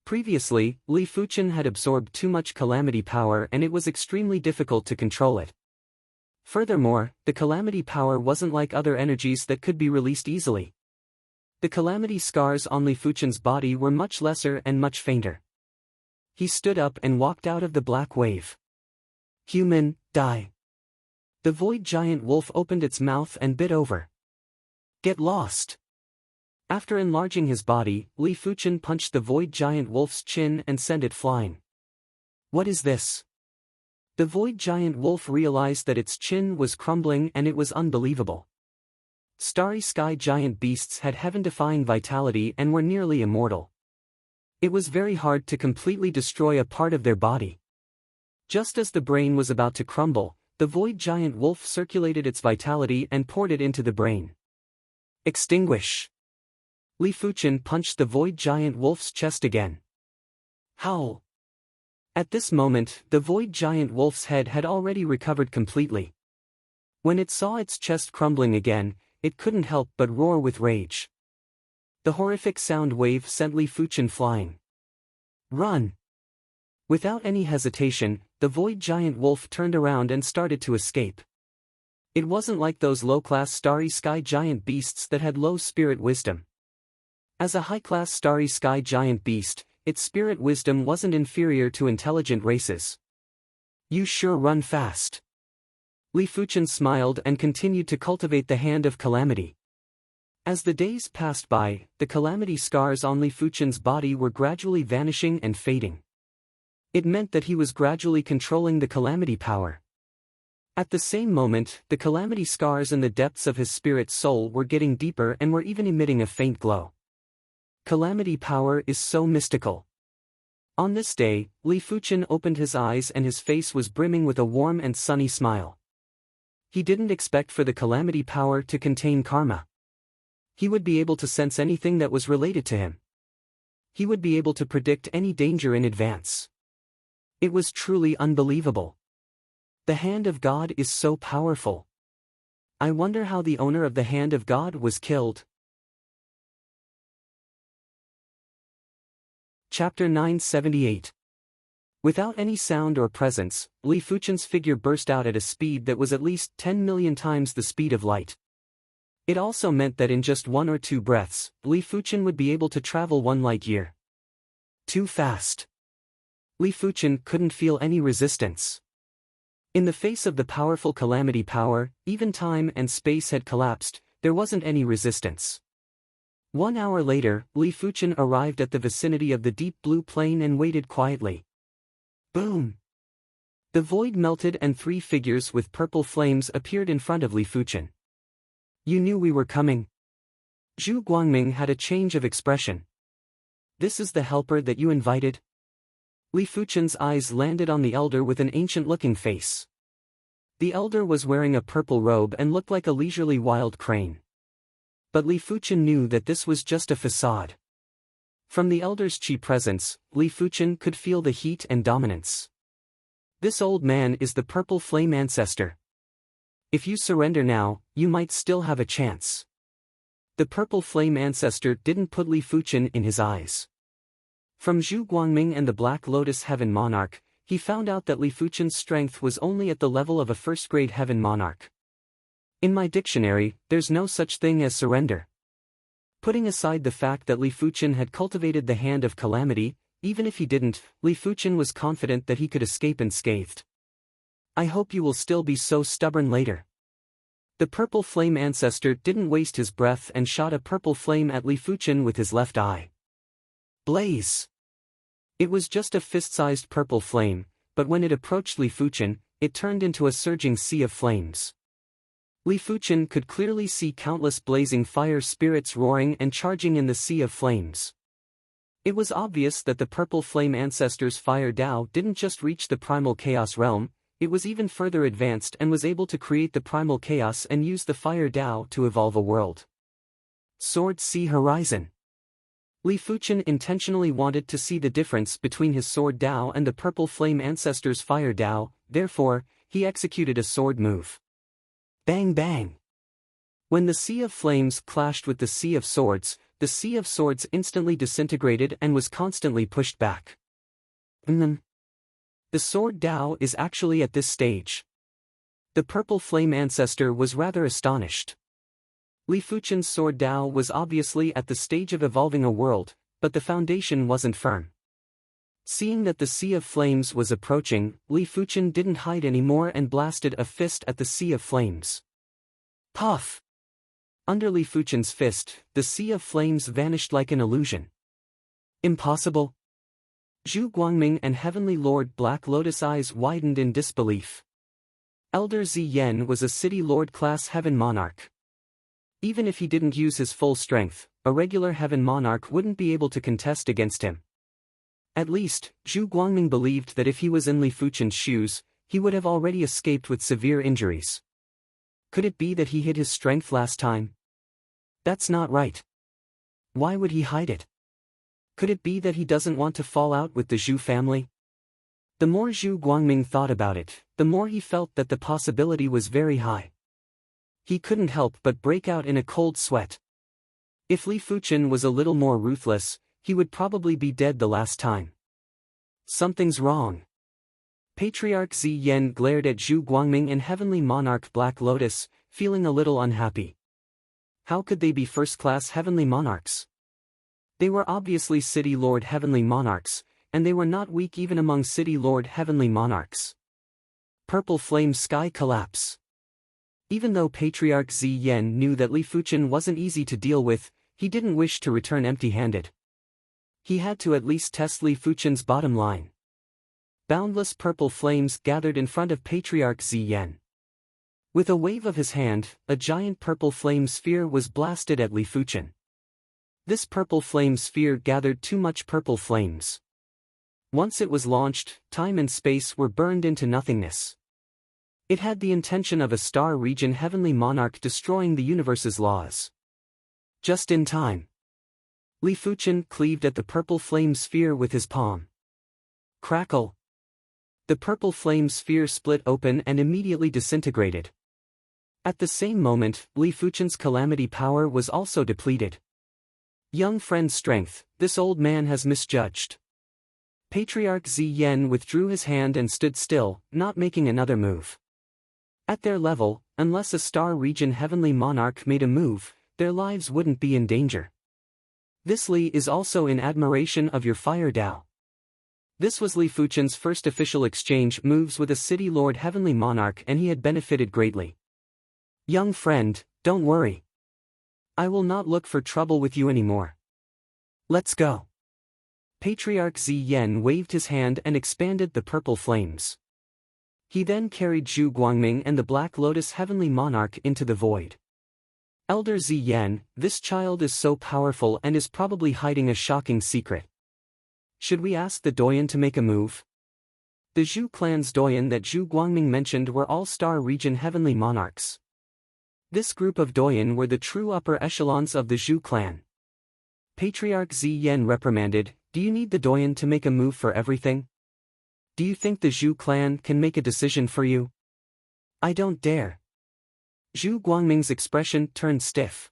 Previously, Li Fuchen had absorbed too much calamity power and it was extremely difficult to control it. Furthermore, the calamity power wasn't like other energies that could be released easily. The calamity scars on Li Fuchen's body were much lesser and much fainter. He stood up and walked out of the black wave. Human, die. The void giant wolf opened its mouth and bit over. Get lost. After enlarging his body, Li Fuchen punched the void giant wolf's chin and sent it flying. What is this? The void giant wolf realized that its chin was crumbling and it was unbelievable. Starry sky giant beasts had heaven-defying vitality and were nearly immortal. It was very hard to completely destroy a part of their body. Just as the brain was about to crumble, the void giant wolf circulated its vitality and poured it into the brain. Extinguish! Li Fuchen punched the void giant wolf's chest again. Howl! At this moment, the void giant wolf's head had already recovered completely. When it saw its chest crumbling again, it couldn't help but roar with rage. The horrific sound wave sent Li Fuchen flying. Run! Without any hesitation, the void giant wolf turned around and started to escape. It wasn't like those low-class starry sky giant beasts that had low spirit wisdom. As a high-class starry sky giant beast, its spirit wisdom wasn't inferior to intelligent races. You sure run fast. Li Fuchen smiled and continued to cultivate the hand of calamity. As the days passed by, the calamity scars on Li Fuchen's body were gradually vanishing and fading. It meant that he was gradually controlling the calamity power. At the same moment, the calamity scars in the depths of his spirit soul were getting deeper and were even emitting a faint glow. Calamity power is so mystical. On this day, Li Fuchen opened his eyes and his face was brimming with a warm and sunny smile. He didn't expect for the calamity power to contain karma. He would be able to sense anything that was related to him. He would be able to predict any danger in advance. It was truly unbelievable. The hand of God is so powerful. I wonder how the owner of the hand of God was killed. Chapter 978. Without any sound or presence, Li Fuchen's figure burst out at a speed that was at least 10 million times the speed of light. It also meant that in just 1 or 2 breaths, Li Fuchen would be able to travel 1 light year. Too fast. Li Fuchen couldn't feel any resistance. In the face of the powerful calamity power, even time and space had collapsed, there wasn't any resistance. 1 hour later, Li Fuchen arrived at the vicinity of the deep blue plain and waited quietly. Boom! The void melted and 3 figures with purple flames appeared in front of Li Fuchen. You knew we were coming. Zhu Guangming had a change of expression. This is the helper that you invited? Li Fuchen's eyes landed on the elder with an ancient-looking face. The elder was wearing a purple robe and looked like a leisurely wild crane. But Li Fuchen knew that this was just a facade. From the elder's chi presence, Li Fuchen could feel the heat and dominance. This old man is the purple flame ancestor. If you surrender now, you might still have a chance. The purple flame ancestor didn't put Li Fuchen in his eyes. From Zhu Guangming and the Black Lotus Heaven Monarch, he found out that Li Fuchen's strength was only at the level of a first-grade Heaven Monarch. In my dictionary, there's no such thing as surrender. Putting aside the fact that Li Fuchen had cultivated the hand of calamity, even if he didn't, Li Fuchen was confident that he could escape unscathed. I hope you will still be so stubborn later. The purple flame ancestor didn't waste his breath and shot a purple flame at Li Fuchen with his left eye. Blaze! It was just a fist-sized purple flame, but when it approached Li Fuchen, it turned into a surging sea of flames. Li Fuchen could clearly see countless blazing fire spirits roaring and charging in the sea of flames. It was obvious that the purple flame ancestor's fire Tao didn't just reach the primal chaos realm, it was even further advanced and was able to create the primal chaos and use the fire Tao to evolve a world. Sword Sea Horizon. Li Fuchen intentionally wanted to see the difference between his sword Tao and the purple flame ancestor's fire Tao, therefore, he executed a sword move. Bang bang! When the sea of flames clashed with the sea of swords, the sea of swords instantly disintegrated and was constantly pushed back. The sword Tao is actually at this stage. The purple flame ancestor was rather astonished. Li Fuchen's sword Tao was obviously at the stage of evolving a world, but the foundation wasn't firm. Seeing that the sea of flames was approaching, Li Fuchen didn't hide anymore and blasted a fist at the sea of flames. Puff! Under Li Fuchen's fist, the sea of flames vanished like an illusion. Impossible! Zhu Guangming and Heavenly Lord Black Lotus eyes widened in disbelief. Elder Ziyan was a City Lord-class Heaven Monarch. Even if he didn't use his full strength, a regular Heaven Monarch wouldn't be able to contest against him. At least, Zhu Guangming believed that if he was in Li Fuchen's shoes, he would have already escaped with severe injuries. Could it be that he hid his strength last time? That's not right. Why would he hide it? Could it be that he doesn't want to fall out with the Zhu family? The more Zhu Guangming thought about it, the more he felt that the possibility was very high. He couldn't help but break out in a cold sweat. If Li Fuchen was a little more ruthless, he would probably be dead the last time. Something's wrong. Patriarch Ziyan glared at Zhu Guangming and Heavenly Monarch Black Lotus, feeling a little unhappy. How could they be first-class Heavenly Monarchs? They were obviously City Lord Heavenly Monarchs, and they were not weak even among City Lord Heavenly Monarchs. Purple Flame Sky Collapse. Even though Patriarch Zi Yan knew that Li Fuchen wasn't easy to deal with, he didn't wish to return empty-handed. He had to at least test Li Fuchen's bottom line. Boundless purple flames gathered in front of Patriarch Zi Yan. With a wave of his hand, a giant purple flame sphere was blasted at Li Fuchen. This purple flame sphere gathered too much purple flames. Once it was launched, time and space were burned into nothingness. It had the intention of a star region heavenly monarch destroying the universe's laws. Just in time. Li Fuchen cleaved at the purple flame sphere with his palm. Crackle! The purple flame sphere split open and immediately disintegrated. At the same moment, Li Fuchen's calamity power was also depleted. Young friend's strength, this old man has misjudged. Patriarch Zi Yan withdrew his hand and stood still, not making another move. At their level, unless a star region heavenly monarch made a move, their lives wouldn't be in danger. This Li is also in admiration of your fire Dao. This was Li Fuchen's first official exchange moves with a city lord heavenly monarch, and he had benefited greatly. Young friend, don't worry. I will not look for trouble with you anymore. Let's go. Patriarch Zi Yan waved his hand and expanded the purple flames. He then carried Zhu Guangming and the Black Lotus heavenly monarch into the void. Elder Zi Yan, this child is so powerful and is probably hiding a shocking secret. Should we ask the Doyen to make a move? The Zhu clan's Doyen that Zhu Guangming mentioned were all star region heavenly monarchs. This group of Doyen were the true upper echelons of the Zhu clan. Patriarch Zi Yan reprimanded, "Do you need the Doyen to make a move for everything? Do you think the Zhu clan can make a decision for you?" "I don't dare." Zhu Guangming's expression turned stiff.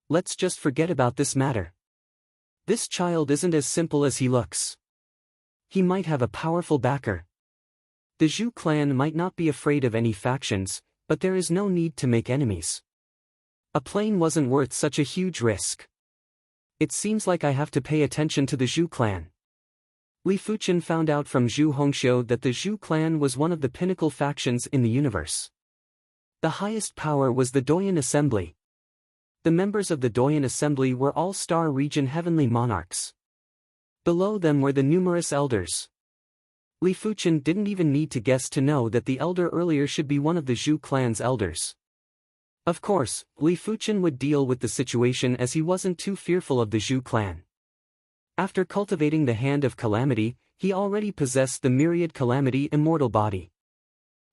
"Let's just forget about this matter. This child isn't as simple as he looks. He might have a powerful backer. The Zhu clan might not be afraid of any factions, but there is no need to make enemies. A plane wasn't worth such a huge risk. It seems like I have to pay attention to the Zhu clan." Li Fuchen found out from Zhu Hongxiu that the Zhu clan was one of the pinnacle factions in the universe. The highest power was the Doyen Assembly. The members of the Doyen Assembly were all star region heavenly monarchs. Below them were the numerous elders. Li Fuchen didn't even need to guess to know that the elder earlier should be one of the Zhu clan's elders. Of course, Li Fuchen would deal with the situation as he wasn't too fearful of the Zhu clan. After cultivating the Hand of Calamity, he already possessed the Myriad Calamity immortal body.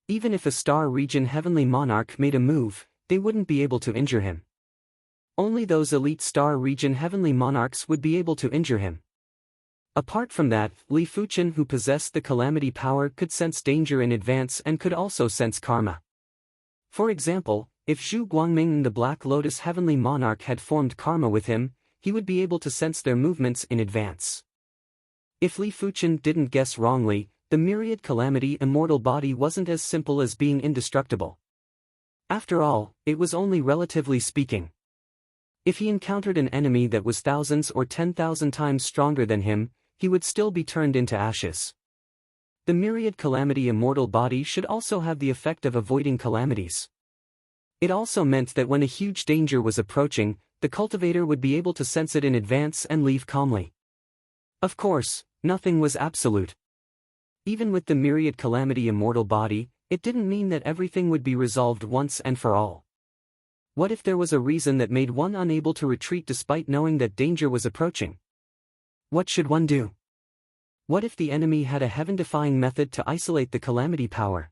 Even if a star region heavenly monarch made a move, they wouldn't be able to injure him. Only those elite star region heavenly monarchs would be able to injure him. Apart from that, Li Fuchen, who possessed the calamity power, could sense danger in advance and could also sense karma. For example, if Zhu Guangming and the Black Lotus heavenly monarch had formed karma with him, he would be able to sense their movements in advance. If Li Fuchen didn't guess wrongly, the Myriad Calamity immortal body wasn't as simple as being indestructible. After all, it was only relatively speaking. If he encountered an enemy that was thousands or 10,000 times stronger than him, he would still be turned into ashes. The Myriad Calamity immortal body should also have the effect of avoiding calamities. It also meant that when a huge danger was approaching, the cultivator would be able to sense it in advance and leave calmly. Of course, nothing was absolute. Even with the Myriad Calamity immortal body, it didn't mean that everything would be resolved once and for all. What if there was a reason that made one unable to retreat despite knowing that danger was approaching? What should one do? What if the enemy had a heaven-defying method to isolate the calamity power?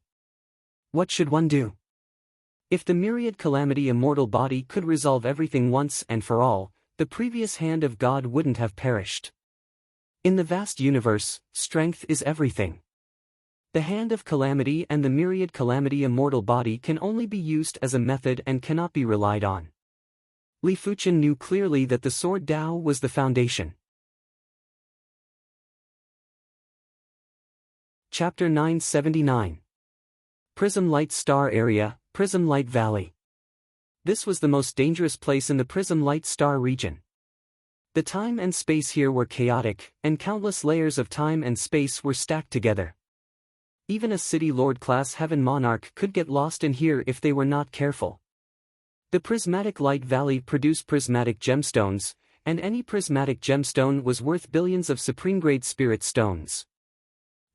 What should one do? If the Myriad Calamity immortal body could resolve everything once and for all, the previous hand of God wouldn't have perished. In the vast universe, strength is everything. The Hand of Calamity and the Myriad Calamity immortal body can only be used as a method and cannot be relied on. Li Fuchen knew clearly that the Sword Dao was the foundation. Chapter 979. Prism Light Star Area, Prism Light Valley. This was the most dangerous place in the Prism Light Star region. The time and space here were chaotic, and countless layers of time and space were stacked together. Even a City Lord-class Heaven Monarch could get lost in here if they were not careful. The prismatic light valley produced prismatic gemstones, and any prismatic gemstone was worth billions of supreme-grade spirit stones.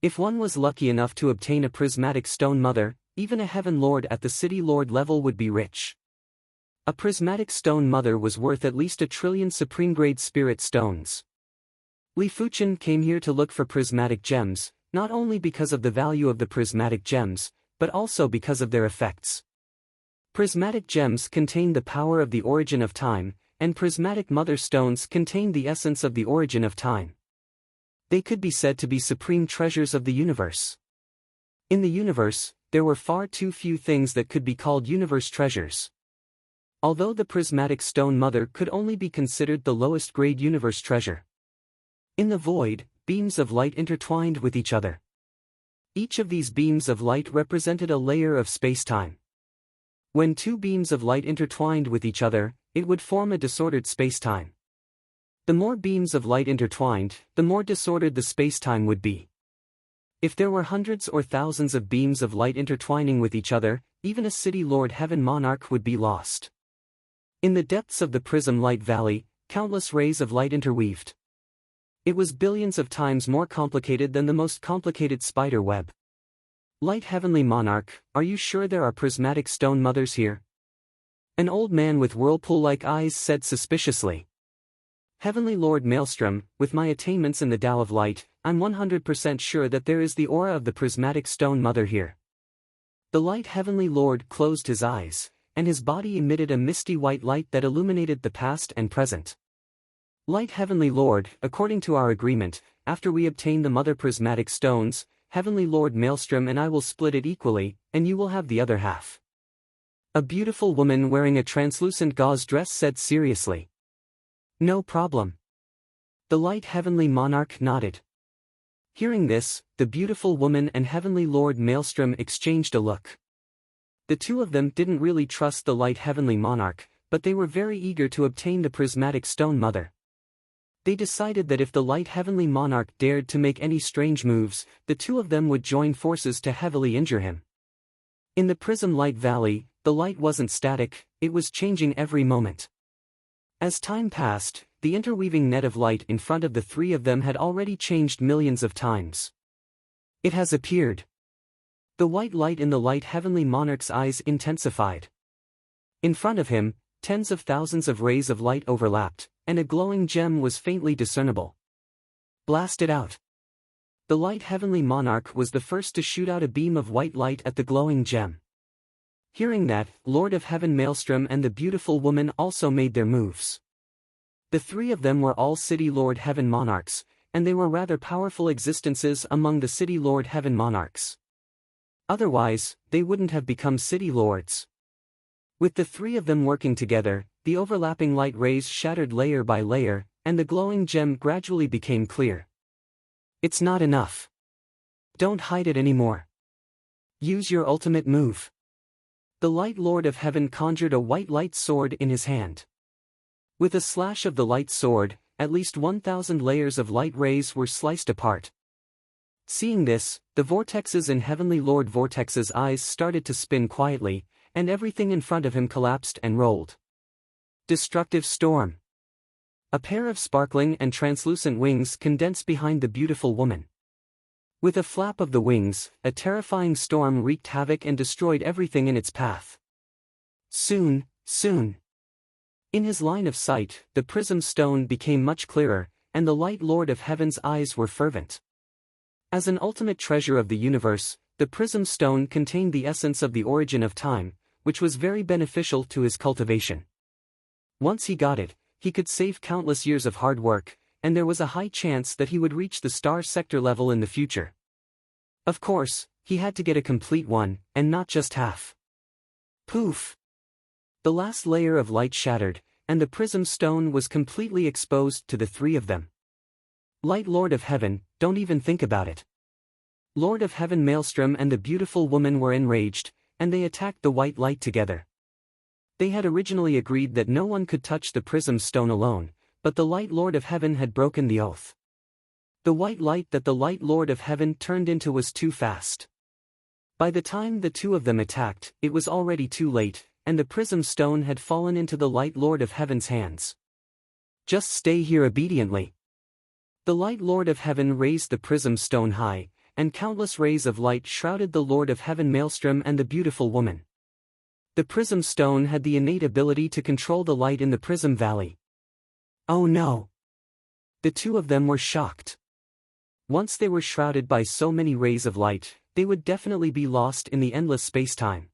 If one was lucky enough to obtain a prismatic stone mother, even a Heaven Lord at the City Lord level would be rich. A prismatic stone mother was worth at least 1 trillion supreme-grade spirit stones. Li Fuchen came here to look for prismatic gems, not only because of the value of the prismatic gems, but also because of their effects. Prismatic gems contain the power of the origin of time, and prismatic mother stones contain the essence of the origin of time. They could be said to be supreme treasures of the universe. In the universe, there were far too few things that could be called universe treasures. Although the prismatic stone mother could only be considered the lowest grade universe treasure. In the void, beams of light intertwined with each other. Each of these beams of light represented a layer of space-time. When two beams of light intertwined with each other, it would form a disordered space-time. The more beams of light intertwined, the more disordered the space-time would be. If there were hundreds or thousands of beams of light intertwining with each other, even a City Lord Heaven Monarch would be lost. In the depths of the Prism Light Valley, countless rays of light interweaved. It was billions of times more complicated than the most complicated spider web. Light Heavenly Monarch, are you sure there are prismatic stone mothers here? An old man with whirlpool-like eyes said suspiciously. Heavenly Lord Maelstrom, with my attainments in the Tao of Light, I'm 100% sure that there is the aura of the prismatic stone mother here. The Light Heavenly Lord closed his eyes, and his body emitted a misty white light that illuminated the past and present. Light Heavenly Lord, according to our agreement, after we obtain the mother prismatic stones, Heavenly Lord Maelstrom and I will split it equally, and you will have the other half. A beautiful woman wearing a translucent gauze dress said seriously. No problem. The Light Heavenly Monarch nodded. Hearing this, the beautiful woman and Heavenly Lord Maelstrom exchanged a look. The two of them didn't really trust the Light Heavenly Monarch, but they were very eager to obtain the prismatic stone mother. They decided that if the Light Heavenly Monarch dared to make any strange moves, the two of them would join forces to heavily injure him. In the Prism Light Valley, the light wasn't static, it was changing every moment. As time passed, the interweaving net of light in front of the three of them had already changed millions of times. It has appeared. The white light in the Light Heavenly Monarch's eyes intensified. In front of him, tens of thousands of rays of light overlapped, and a glowing gem was faintly discernible. Blast it out. The Light Heavenly Monarch was the first to shoot out a beam of white light at the glowing gem. Hearing that, Lord of Heaven Maelstrom and the beautiful woman also made their moves. The three of them were all City Lord Heaven Monarchs, and they were rather powerful existences among the City Lord Heaven Monarchs. Otherwise, they wouldn't have become City Lords. With the three of them working together, the overlapping light rays shattered layer by layer, and the glowing gem gradually became clear. It's not enough. Don't hide it anymore. Use your ultimate move. The Light Lord of Heaven conjured a white light sword in his hand. With a slash of the light sword, at least 1,000 layers of light rays were sliced apart. Seeing this, the vortexes in Heavenly Lord Vortex's eyes started to spin quietly, and everything in front of him collapsed and rolled. Destructive storm. A pair of sparkling and translucent wings condensed behind the beautiful woman. With a flap of the wings, a terrifying storm wreaked havoc and destroyed everything in its path. Soon. In his line of sight, the prism stone became much clearer, and the Light Lord of Heaven's eyes were fervent. As an ultimate treasure of the universe, the prism stone contained the essence of the origin of time, which was very beneficial to his cultivation. Once he got it, he could save countless years of hard work, and there was a high chance that he would reach the star sector level in the future. Of course, he had to get a complete one, and not just half. Poof! The last layer of light shattered, and the prism stone was completely exposed to the three of them. Light Lord of Heaven, don't even think about it. Lord of Heaven Maelstrom and the beautiful woman were enraged, and they attacked the white light together. They had originally agreed that no one could touch the prism stone alone, but the Light Lord of Heaven had broken the oath. The white light that the Light Lord of Heaven turned into was too fast. By the time the two of them attacked, it was already too late, and the prism stone had fallen into the Light Lord of Heaven's hands. Just stay here obediently. The Light Lord of Heaven raised the prism stone high, and countless rays of light shrouded the Lord of Heaven Maelstrom and the beautiful woman. The prism stone had the innate ability to control the light in the prism valley. Oh no! The two of them were shocked. Once they were shrouded by so many rays of light, they would definitely be lost in the endless space-time.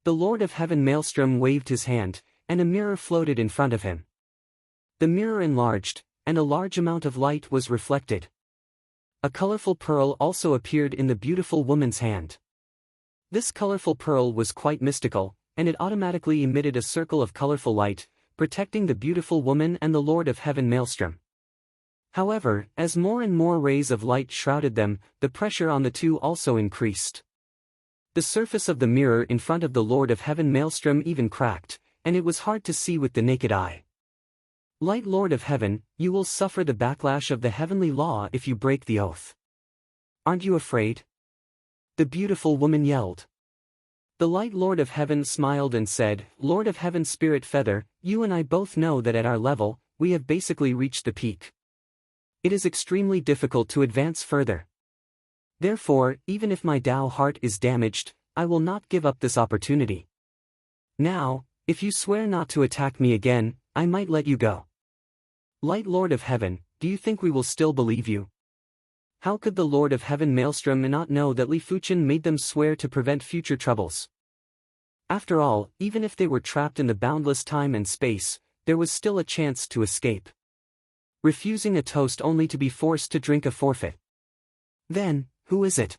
The Lord of Heaven Maelstrom waved his hand, and a mirror floated in front of him. The mirror enlarged, and a large amount of light was reflected. A colorful pearl also appeared in the beautiful woman's hand. This colorful pearl was quite mystical, and it automatically emitted a circle of colorful light, protecting the beautiful woman and the Lord of Heaven Maelstrom. However, as more and more rays of light shrouded them, the pressure on the two also increased. The surface of the mirror in front of the Lord of Heaven Maelstrom even cracked, and it was hard to see with the naked eye. Light Lord of Heaven, you will suffer the backlash of the heavenly law if you break the oath. Aren't you afraid? The beautiful woman yelled. The Light Lord of Heaven smiled and said, Lord of Heaven Spirit Feather, you and I both know that at our level, we have basically reached the peak. It is extremely difficult to advance further. Therefore, even if my Tao heart is damaged, I will not give up this opportunity. Now, if you swear not to attack me again, I might let you go. Light Lord of Heaven, do you think we will still believe you? How could the Lord of Heaven Maelstrom not know that Li Fuchen made them swear to prevent future troubles? After all, even if they were trapped in the boundless time and space, there was still a chance to escape. Refusing a toast only to be forced to drink a forfeit. Then, who is it?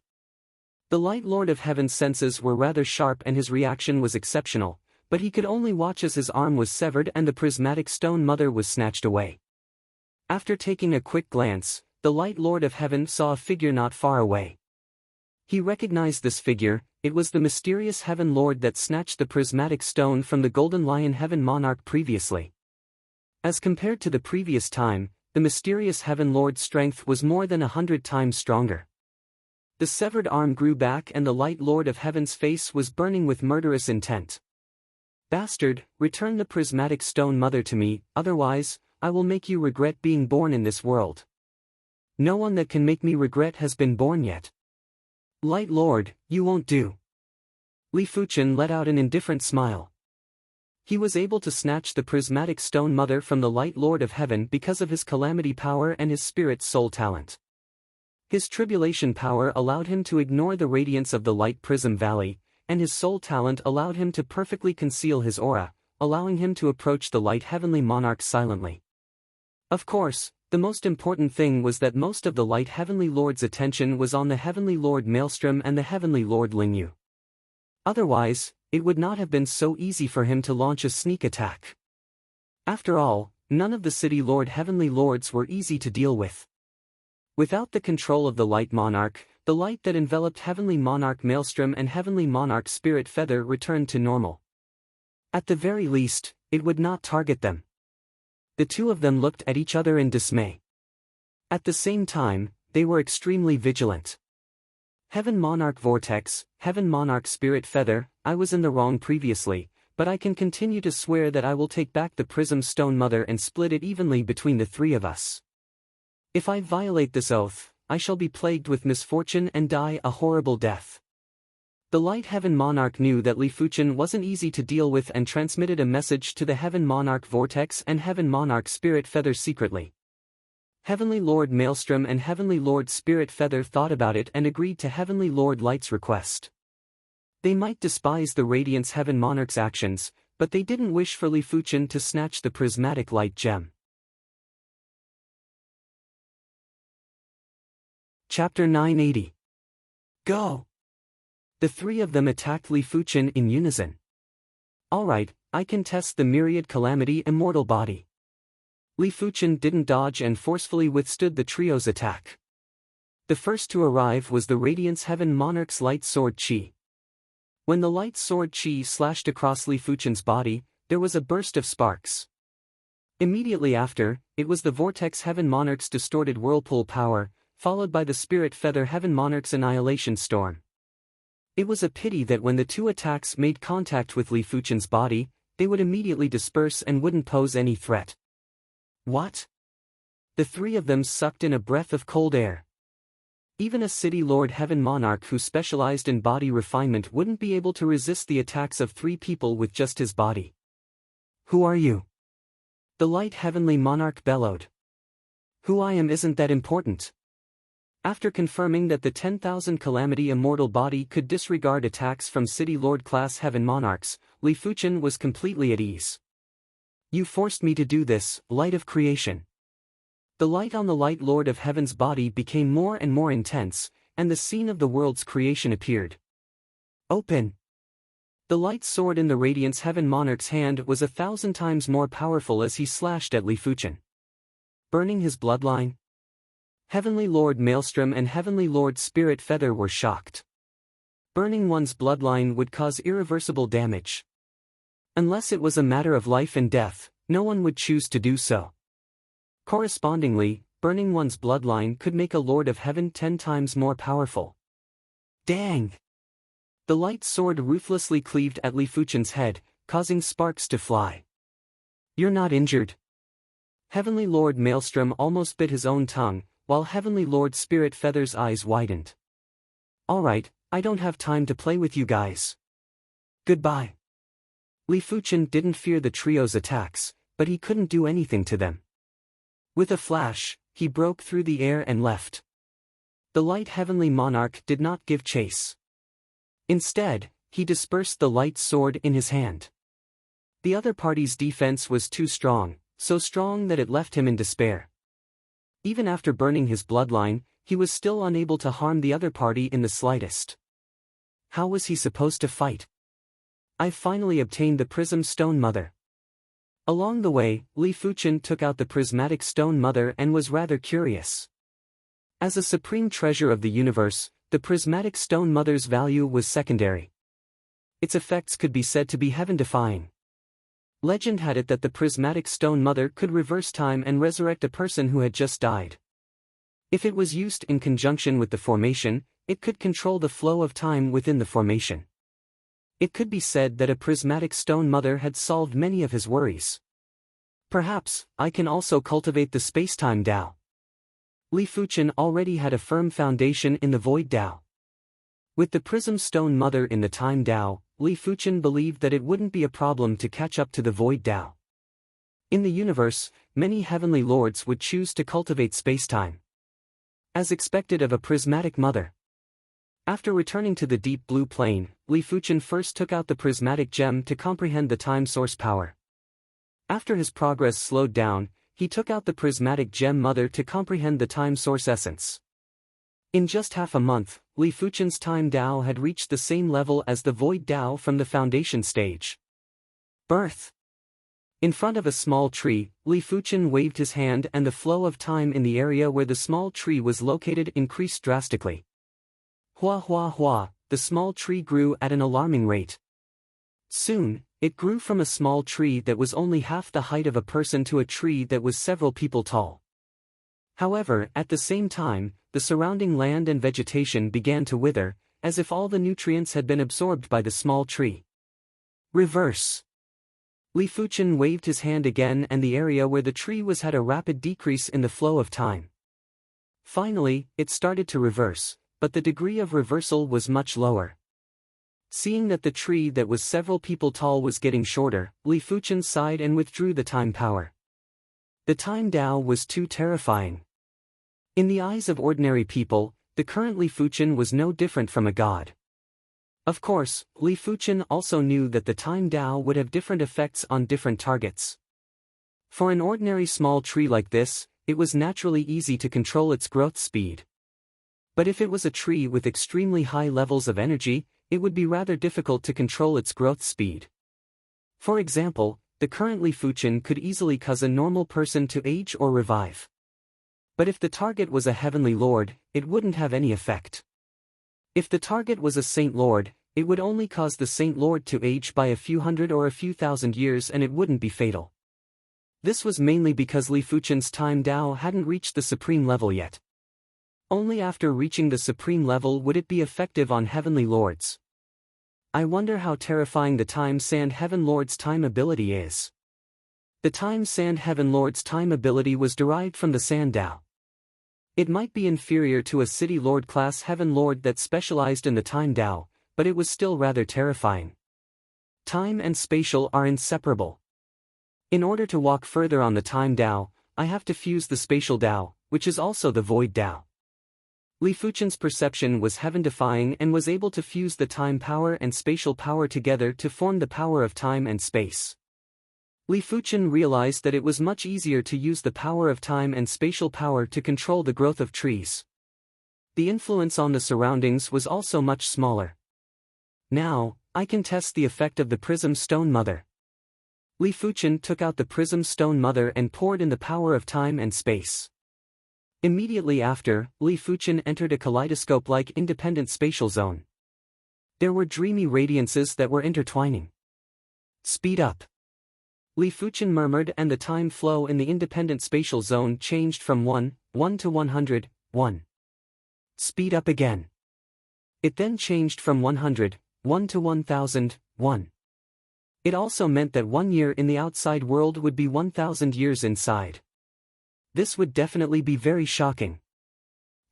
The Light Lord of Heaven's senses were rather sharp and his reaction was exceptional, but he could only watch as his arm was severed and the prismatic stone mother was snatched away. After taking a quick glance, the Light Lord of Heaven saw a figure not far away. He recognized this figure. It was the mysterious Heaven Lord that snatched the prismatic stone from the Golden Lion Heaven Monarch previously. As compared to the previous time, the mysterious Heaven Lord's strength was more than 100 times stronger. The severed arm grew back and the Light Lord of Heaven's face was burning with murderous intent. Bastard, return the prismatic stone mother to me, otherwise, I will make you regret being born in this world. No one that can make me regret has been born yet. Light Lord, you won't do. Li Fuchen let out an indifferent smile. He was able to snatch the prismatic stone mother from the Light Lord of Heaven because of his calamity power and his spirit soul talent. His tribulation power allowed him to ignore the radiance of the light prism valley, and his soul talent allowed him to perfectly conceal his aura, allowing him to approach the light heavenly monarch silently. Of course, the most important thing was that most of the light heavenly lord's attention was on the heavenly lord Maelstrom and the heavenly lord Lingyu. Otherwise, it would not have been so easy for him to launch a sneak attack. After all, none of the city lord heavenly lords were easy to deal with. Without the control of the light monarch, the light that enveloped heavenly monarch Maelstrom and heavenly monarch Spirit Feather returned to normal. At the very least, it would not target them. The two of them looked at each other in dismay. At the same time, they were extremely vigilant. Heaven Monarch Vortex, Heaven Monarch Spirit Feather, I was in the wrong previously, but I can continue to swear that I will take back the Prism Stone Mother and split it evenly between the three of us. If I violate this oath, I shall be plagued with misfortune and die a horrible death. The Light Heaven Monarch knew that Li Fuchen wasn't easy to deal with and transmitted a message to the Heaven Monarch Vortex and Heaven Monarch Spirit Feather secretly. Heavenly Lord Maelstrom and Heavenly Lord Spirit Feather thought about it and agreed to Heavenly Lord Light's request. They might despise the Radiance Heaven Monarch's actions, but they didn't wish for Li Fuchen to snatch the prismatic light gem. Chapter 980. Go! The three of them attacked Li Fuchen in unison. Alright, I can test the myriad calamity immortal body. Li Fuchen didn't dodge and forcefully withstood the trio's attack. The first to arrive was the Radiance Heaven Monarch's light sword Qi. When the light sword Qi slashed across Li Fuchen's body, there was a burst of sparks. Immediately after, it was the Vortex Heaven Monarch's distorted whirlpool power, followed by the Spirit Feather Heaven Monarch's annihilation storm. It was a pity that when the two attacks made contact with Li Fuchen's body, they would immediately disperse and wouldn't pose any threat. What? The three of them sucked in a breath of cold air. Even a city Lord Heaven monarch who specialized in body refinement wouldn't be able to resist the attacks of three people with just his body. Who are you? The light heavenly monarch bellowed. Who I am isn't that important. After confirming that the 10,000 calamity immortal body could disregard attacks from city lord class heaven monarchs, Li Fuchen was completely at ease. You forced me to do this, light of creation. The light on the light lord of heaven's body became more and more intense, and the scene of the world's creation appeared. Open. The light sword in the radiance heaven monarch's hand was 1,000 times more powerful as he slashed at Li Fuchen. Burning his bloodline? Heavenly Lord Maelstrom and Heavenly Lord Spirit Feather were shocked. Burning one's bloodline would cause irreversible damage. Unless it was a matter of life and death, no one would choose to do so. Correspondingly, burning one's bloodline could make a Lord of Heaven 10 times more powerful. Dang! The light sword ruthlessly cleaved at Li Fuchen's head, causing sparks to fly. You're not injured. Heavenly Lord Maelstrom almost bit his own tongue, while Heavenly Lord Spirit Feather's eyes widened. Alright, I don't have time to play with you guys. Goodbye. Li Fuchen didn't fear the trio's attacks, but he couldn't do anything to them. With a flash, he broke through the air and left. The light heavenly monarch did not give chase. Instead, he dispersed the light sword in his hand. The other party's defense was too strong, so strong that it left him in despair. Even after burning his bloodline, he was still unable to harm the other party in the slightest. How was he supposed to fight? I finally obtained the Prism Stone Mother. Along the way, Li Fuchen took out the Prismatic Stone Mother and was rather curious. As a supreme treasure of the universe, the Prismatic Stone Mother's value was secondary. Its effects could be said to be heaven-defying. Legend had it that the Prismatic Stone Mother could reverse time and resurrect a person who had just died. If it was used in conjunction with the formation, it could control the flow of time within the formation. It could be said that a Prismatic Stone Mother had solved many of his worries. Perhaps, I can also cultivate the Spacetime Tao. Li Fuchen already had a firm foundation in the Void Tao. With the Prism Stone Mother in the Time Tao, Li Fuchen believed that it wouldn't be a problem to catch up to the Void Tao. In the universe, many heavenly lords would choose to cultivate spacetime. As expected of a prismatic mother. After returning to the deep blue plane, Li Fuchen first took out the prismatic gem to comprehend the time source power. After his progress slowed down, he took out the prismatic gem mother to comprehend the time source essence. In just half a month, Li Fuchen's Time Tao had reached the same level as the Void Tao from the foundation stage. Birth. In front of a small tree, Li Fuchen waved his hand and the flow of time in the area where the small tree was located increased drastically. Hua hua hua, the small tree grew at an alarming rate. Soon, it grew from a small tree that was only half the height of a person to a tree that was several people tall. However, at the same time, the surrounding land and vegetation began to wither, as if all the nutrients had been absorbed by the small tree. Reverse. Li Fuchen waved his hand again and the area where the tree was had a rapid decrease in the flow of time. Finally, it started to reverse, but the degree of reversal was much lower. Seeing that the tree that was several people tall was getting shorter, Li Fuchen sighed and withdrew the time power. The Time Tao was too terrifying. In the eyes of ordinary people, the current Li Fuchen was no different from a god. Of course, Li Fuchen also knew that the Time Tao would have different effects on different targets. For an ordinary small tree like this, it was naturally easy to control its growth speed. But if it was a tree with extremely high levels of energy, it would be rather difficult to control its growth speed. For example, the current Li Fuchen could easily cause a normal person to age or revive. But if the target was a heavenly lord, it wouldn't have any effect. If the target was a saint lord, it would only cause the saint lord to age by a few hundred or a few thousand years and it wouldn't be fatal. This was mainly because Li Fuchen's Time Tao hadn't reached the supreme level yet. Only after reaching the supreme level would it be effective on heavenly lords. I wonder how terrifying the Time Sand Heaven Lord's time ability is. The Time Sand Heaven Lord's time ability was derived from the Sand Tao. It might be inferior to a City Lord class Heaven Lord that specialized in the Time Tao, but it was still rather terrifying. Time and spatial are inseparable. In order to walk further on the Time Tao, I have to fuse the spatial Tao, which is also the Void Tao. Li Fuchen's perception was heaven-defying and was able to fuse the time power and spatial power together to form the power of time and space. Li Fuchen realized that it was much easier to use the power of time and spatial power to control the growth of trees. The influence on the surroundings was also much smaller. Now, I can test the effect of the Prism Stone Mother. Li Fuchen took out the Prism Stone Mother and poured in the power of time and space. Immediately after, Li Fuchen entered a kaleidoscope-like independent spatial zone. There were dreamy radiances that were intertwining. Speed up. Li Fuchen murmured, and the time flow in the independent spatial zone changed from 1 to 100, 1. Speed up again. It then changed from 100, 1 to 1000, 1. It also meant that 1 year in the outside world would be 1000 years inside. This would definitely be very shocking.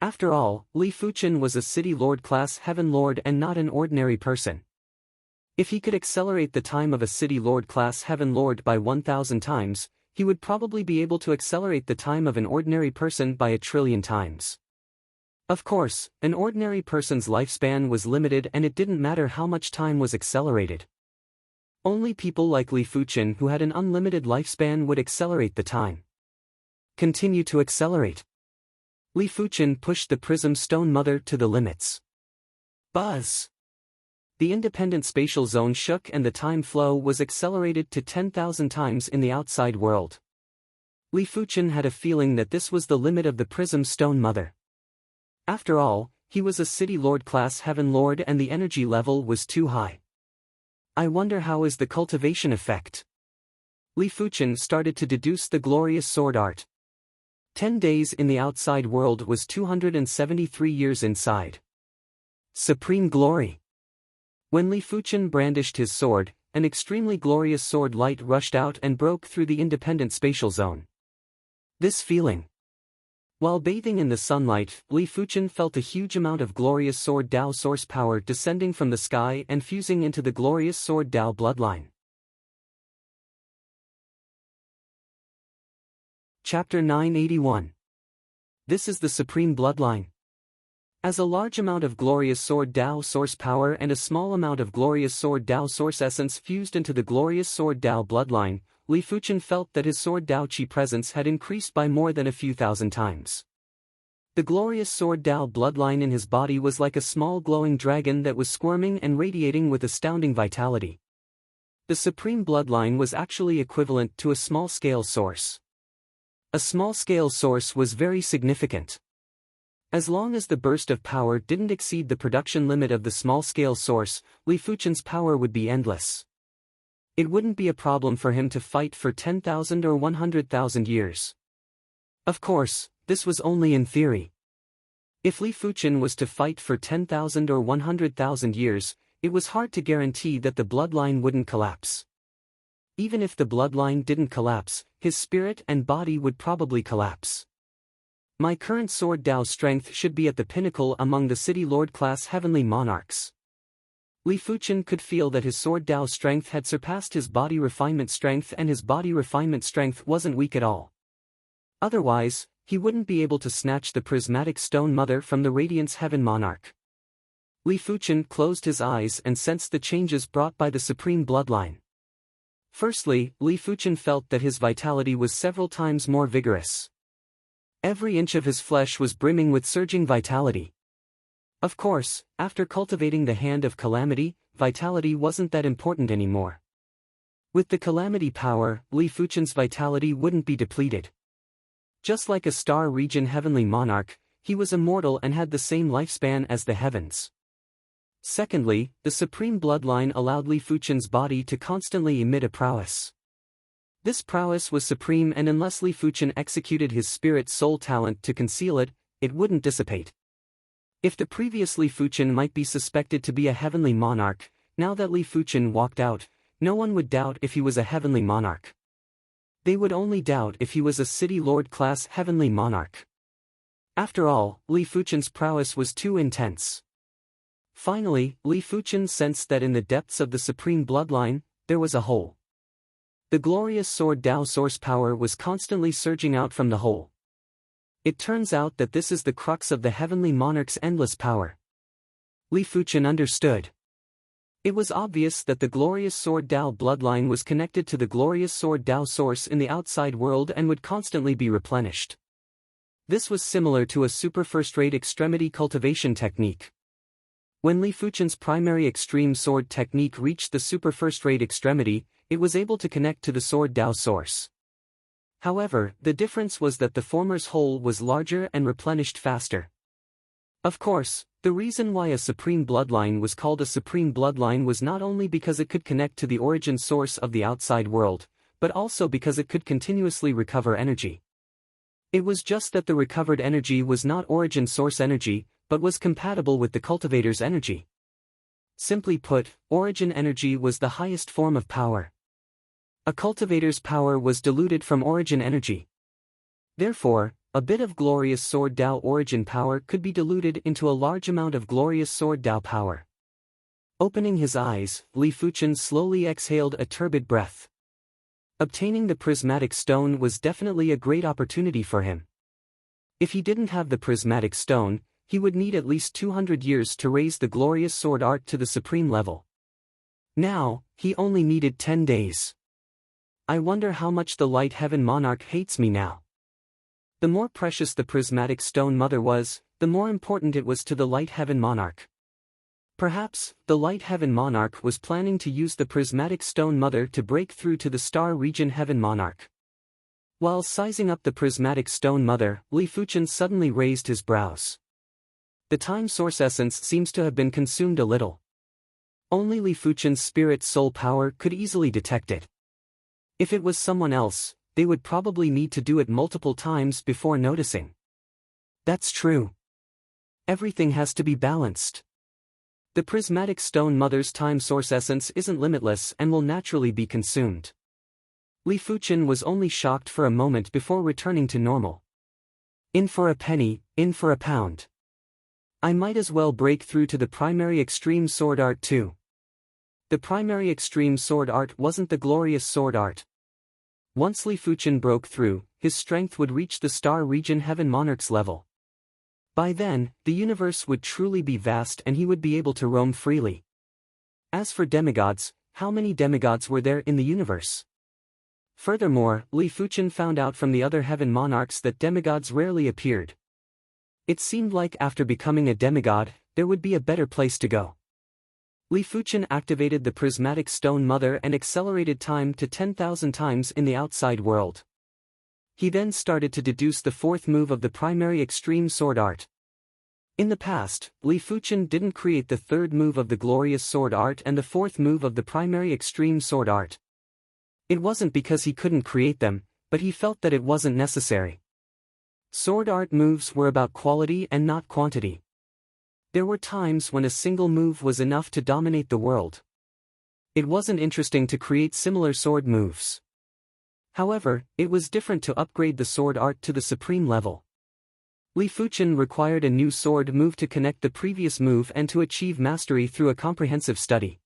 After all, Li Fuchen was a City Lord class Heaven Lord and not an ordinary person. If he could accelerate the time of a City Lord class Heaven Lord by 1000 times, he would probably be able to accelerate the time of an ordinary person by 1,000,000,000,000 times. Of course, an ordinary person's lifespan was limited and it didn't matter how much time was accelerated. Only people like Li Fuchen who had an unlimited lifespan would accelerate the time. Continue to accelerate. Li Fuchen pushed the Prism Stone Mother to the limits. Buzz! The independent spatial zone shook and the time flow was accelerated to 10,000 times in the outside world. Li Fuchen had a feeling that this was the limit of the Prism Stone Mother. After all, he was a City Lord class Heaven Lord and the energy level was too high. I wonder how is the cultivation effect? Li Fuchen started to deduce the glorious sword art. 10 days in the outside world was 273 years inside. Supreme glory. When Li Fuchen brandished his sword, an extremely glorious sword light rushed out and broke through the independent spatial zone. This feeling. While bathing in the sunlight, Li Fuchen felt a huge amount of glorious sword Tao source power descending from the sky and fusing into the glorious sword Tao bloodline. Chapter 981. This is the Supreme Bloodline. As a large amount of glorious sword Tao source power and a small amount of glorious sword Tao source essence fused into the glorious sword Tao bloodline, Li Fuchen felt that his sword Tao Qi presence had increased by more than a few thousand times. The glorious sword Tao bloodline in his body was like a small glowing dragon that was squirming and radiating with astounding vitality. The Supreme Bloodline was actually equivalent to a small-scale source. A small-scale source was very significant. As long as the burst of power didn't exceed the production limit of the small-scale source, Li Fuchen's power would be endless. It wouldn't be a problem for him to fight for 10,000 or 100,000 years. Of course, this was only in theory. If Li Fuchen was to fight for 10,000 or 100,000 years, it was hard to guarantee that the bloodline wouldn't collapse. Even if the bloodline didn't collapse, his spirit and body would probably collapse. My current sword Tao strength should be at the pinnacle among the City Lord class heavenly monarchs. Li Fuchen could feel that his sword Tao strength had surpassed his body refinement strength, and his body refinement strength wasn't weak at all. Otherwise, he wouldn't be able to snatch the prismatic stone mother from the Radiance Heaven Monarch. Li Fuchen closed his eyes and sensed the changes brought by the Supreme Bloodline. Firstly, Li Fuchen felt that his vitality was several times more vigorous. Every inch of his flesh was brimming with surging vitality. Of course, after cultivating the Hand of Calamity, vitality wasn't that important anymore. With the Calamity power, Li Fuchen's vitality wouldn't be depleted. Just like a star region heavenly monarch, he was immortal and had the same lifespan as the heavens. Secondly, the Supreme Bloodline allowed Li Fuchen's body to constantly emit a prowess. This prowess was supreme, and unless Li Fuchen executed his spirit soul talent to conceal it, it wouldn't dissipate. If the previous Li Fuchen might be suspected to be a heavenly monarch, Now that Li Fuchen walked out, no one would doubt if he was a heavenly monarch. They would only doubt if he was a city lord-class heavenly monarch. After all, Li Fuchen's prowess was too intense. Finally, Li Fuchen sensed that in the depths of the supreme bloodline, there was a hole. The glorious sword Dao source power was constantly surging out from the hole. It turns out that this is the crux of the heavenly monarch's endless power. Li Fuchen understood. It was obvious that the glorious sword Dao bloodline was connected to the glorious sword Dao source in the outside world and would constantly be replenished. This was similar to a super first-rate extremity cultivation technique. When Li Fuchen's primary extreme sword technique reached the super first-rate extremity, it was able to connect to the sword Dao source. However, the difference was that the former's hole was larger and replenished faster. Of course, the reason why a supreme bloodline was called a supreme bloodline was not only because it could connect to the origin source of the outside world, but also because it could continuously recover energy. It was just that the recovered energy was not origin source energy, but was compatible with the cultivator's energy. Simply put, origin energy was the highest form of power. A cultivator's power was diluted from origin energy. Therefore, a bit of glorious sword Dao origin power could be diluted into a large amount of glorious sword Dao power. Opening his eyes, Li Fuchen slowly exhaled a turbid breath. Obtaining the prismatic stone was definitely a great opportunity for him. If he didn't have the prismatic stone, he would need at least 200 years to raise the glorious sword art to the supreme level. Now, he only needed 10 days. I wonder how much the Light Heaven Monarch hates me now. The more precious the prismatic stone mother was, the more important it was to the Light Heaven Monarch. Perhaps, the Light Heaven Monarch was planning to use the prismatic stone mother to break through to the Star Region Heaven Monarch. While sizing up the prismatic stone mother, Li Fuchen suddenly raised his brows. The time source essence seems to have been consumed a little. Only Li Fuchen's spirit soul power could easily detect it. If it was someone else, they would probably need to do it multiple times before noticing. That's true. Everything has to be balanced. The prismatic stone mother's time source essence isn't limitless and will naturally be consumed. Li Fuchen was only shocked for a moment before returning to normal. In for a penny, in for a pound. I might as well break through to the primary extreme sword art too. The primary extreme sword art wasn't the glorious sword art. Once Li Fuchen broke through, his strength would reach the Star Region Heaven Monarch's level. By then, the universe would truly be vast and he would be able to roam freely. As for demigods, how many demigods were there in the universe? Furthermore, Li Fuchen found out from the other heaven monarchs that demigods rarely appeared. It seemed like after becoming a demigod, there would be a better place to go. Li Fuchen activated the prismatic stone mother and accelerated time to 10,000 times in the outside world. He then started to deduce the fourth move of the primary extreme sword art. In the past, Li Fuchen didn't create the third move of the glorious sword art and the fourth move of the primary extreme sword art. It wasn't because he couldn't create them, but he felt that it wasn't necessary. Sword art moves were about quality and not quantity. There were times when a single move was enough to dominate the world. It wasn't interesting to create similar sword moves. However, it was different to upgrade the sword art to the supreme level. Li Fuchen required a new sword move to connect the previous move and to achieve mastery through a comprehensive study.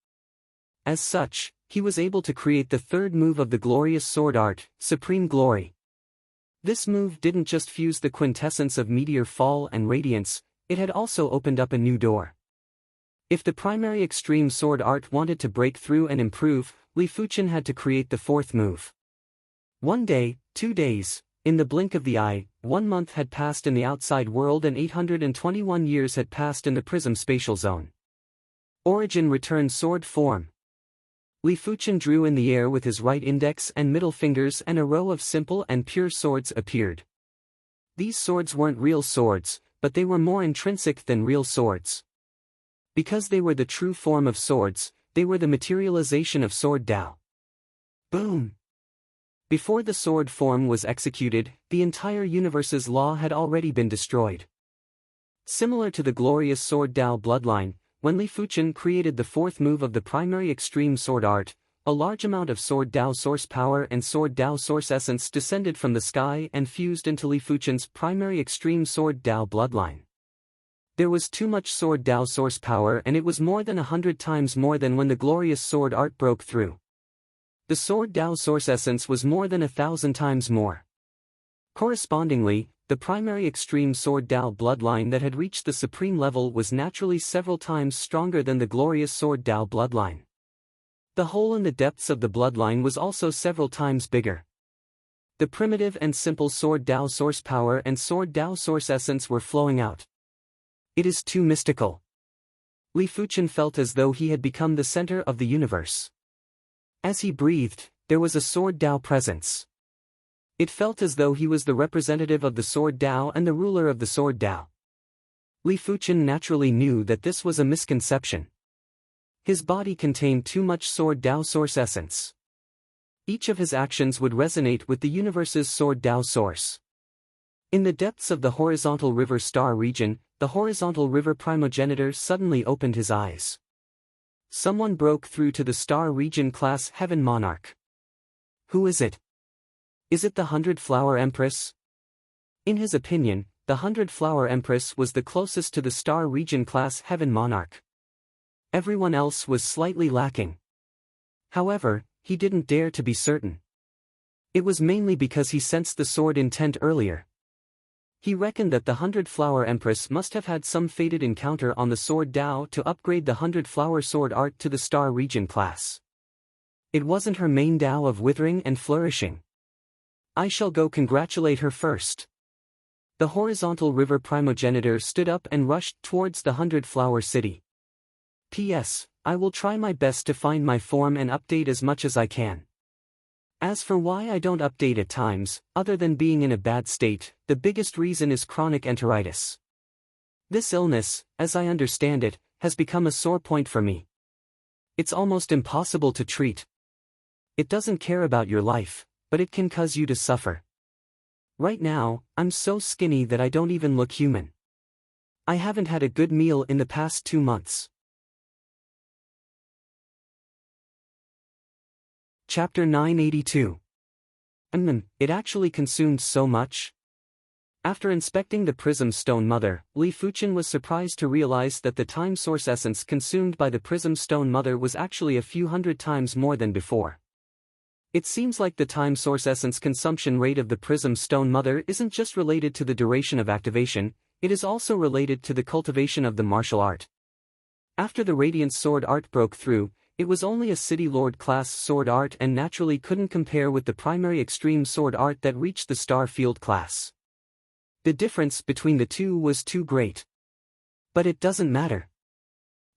As such, he was able to create the third move of the glorious sword art, Supreme Glory. This move didn't just fuse the quintessence of meteor fall and radiance, it had also opened up a new door. If the primary extreme sword art wanted to break through and improve, Li Fuchen had to create the fourth move. 1 day, 2 days, in the blink of the eye, 1 month had passed in the outside world and 821 years had passed in the prism spatial zone. Origin returned sword form. Li Fuchen drew in the air with his right index and middle fingers and a row of simple and pure swords appeared. These swords weren't real swords, but they were more intrinsic than real swords. Because they were the true form of swords, they were the materialization of sword Dao. Boom! Before the sword form was executed, the entire universe's law had already been destroyed. Similar to the glorious sword Dao bloodline, when Li Fuchen created the fourth move of the primary extreme sword art, a large amount of Sword Dao source power and Sword Dao source essence descended from the sky and fused into Li Fuchen's primary extreme Sword Dao bloodline. There was too much Sword Dao source power, and it was more than 100 times more than when the glorious sword art broke through. The Sword Dao source essence was more than 1,000 times more. Correspondingly, the primary extreme Sword Dao bloodline that had reached the supreme level was naturally several times stronger than the glorious Sword Dao bloodline. The hole in the depths of the bloodline was also several times bigger. The primitive and simple Sword Dao source power and Sword Dao source essence were flowing out. It is too mystical. Li Fuchen felt as though he had become the center of the universe. As he breathed, there was a Sword Dao presence. It felt as though he was the representative of the Sword Dao and the ruler of the Sword Dao. Li Fuchen naturally knew that this was a misconception. His body contained too much Sword Dao source essence. Each of his actions would resonate with the universe's Sword Dao source. In the depths of the horizontal river star region, the horizontal river primogenitor suddenly opened his eyes. Someone broke through to the star region class Heaven Monarch. Who is it? Is it the 100-Flower Empress? In his opinion, the 100-Flower Empress was the closest to the star region class Heaven Monarch. Everyone else was slightly lacking. However, he didn't dare to be certain. It was mainly because he sensed the sword intent earlier. He reckoned that the 100-Flower Empress must have had some fated encounter on the Sword Dao to upgrade the 100-Flower Sword Art to the Star Region class. It wasn't her main Dao of withering and flourishing. I shall go congratulate her first. The horizontal river primogenitor stood up and rushed towards the 100-Flower City. P.S. I will try my best to find my form and update as much as I can. As for why I don't update at times, other than being in a bad state, the biggest reason is chronic enteritis. This illness, as I understand it, has become a sore point for me. It's almost impossible to treat. It doesn't care about your life, but it can cause you to suffer. Right now, I'm so skinny that I don't even look human. I haven't had a good meal in the past 2 months. Chapter 982. It actually consumed so much? After inspecting the Prism Stone Mother, Li Fuchen was surprised to realize that the time source essence consumed by the Prism Stone Mother was actually a few hundred times more than before. It seems like the time source essence consumption rate of the Prism Stone Mother isn't just related to the duration of activation, it is also related to the cultivation of the martial art. After the Radiant Sword Art broke through, it was only a City Lord class sword art and naturally couldn't compare with the primary extreme sword art that reached the Star Field class. The difference between the two was too great. But it doesn't matter.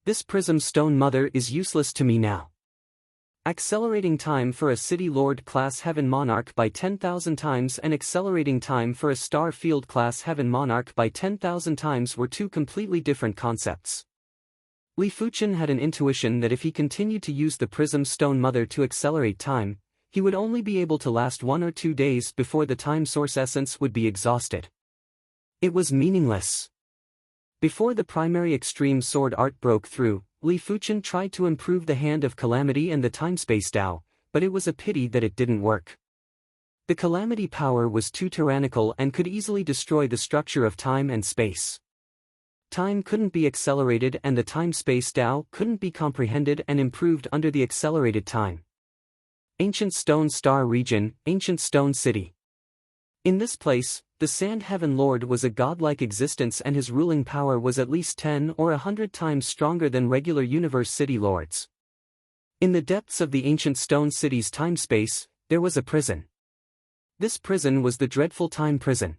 This Prism Stone Mother is useless to me now. Accelerating time for a City Lord class Heaven Monarch by 10,000 times and accelerating time for a Star Field class Heaven Monarch by 10,000 times were two completely different concepts. Li Fuchen had an intuition that if he continued to use the Prism Stone Mother to accelerate time, he would only be able to last 1 or 2 days before the time source essence would be exhausted. It was meaningless. Before the primary extreme sword art broke through, Li Fuchen tried to improve the Hand of Calamity and the Time-Space Dao, but it was a pity that it didn't work. The Calamity power was too tyrannical and could easily destroy the structure of time and space. Time couldn't be accelerated and the Time-Space Dao couldn't be comprehended and improved under the accelerated time. Ancient Stone Star Region, Ancient Stone City. In this place, the Sand Heaven Lord was a godlike existence and his ruling power was at least 10 or 100 times stronger than regular Universe City Lords. In the depths of the Ancient Stone City's time-space, there was a prison. This prison was the dreadful Time Prison.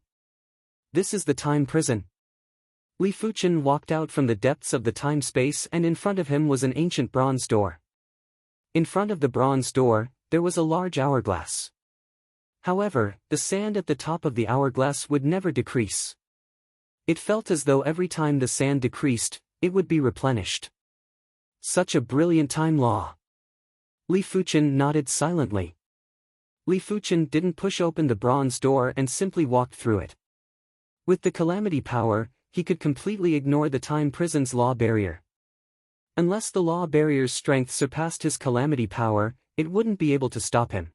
This is the Time Prison. Li Fuchen walked out from the depths of the time-space and in front of him was an ancient bronze door. In front of the bronze door, there was a large hourglass. However, the sand at the top of the hourglass would never decrease. It felt as though every time the sand decreased, it would be replenished. Such a brilliant time law. Li Fuchen nodded silently. Li Fuchen didn't push open the bronze door and simply walked through it. With the Calamity power, he could completely ignore the Time Prison's law barrier. Unless the law barrier's strength surpassed his calamity power, it wouldn't be able to stop him.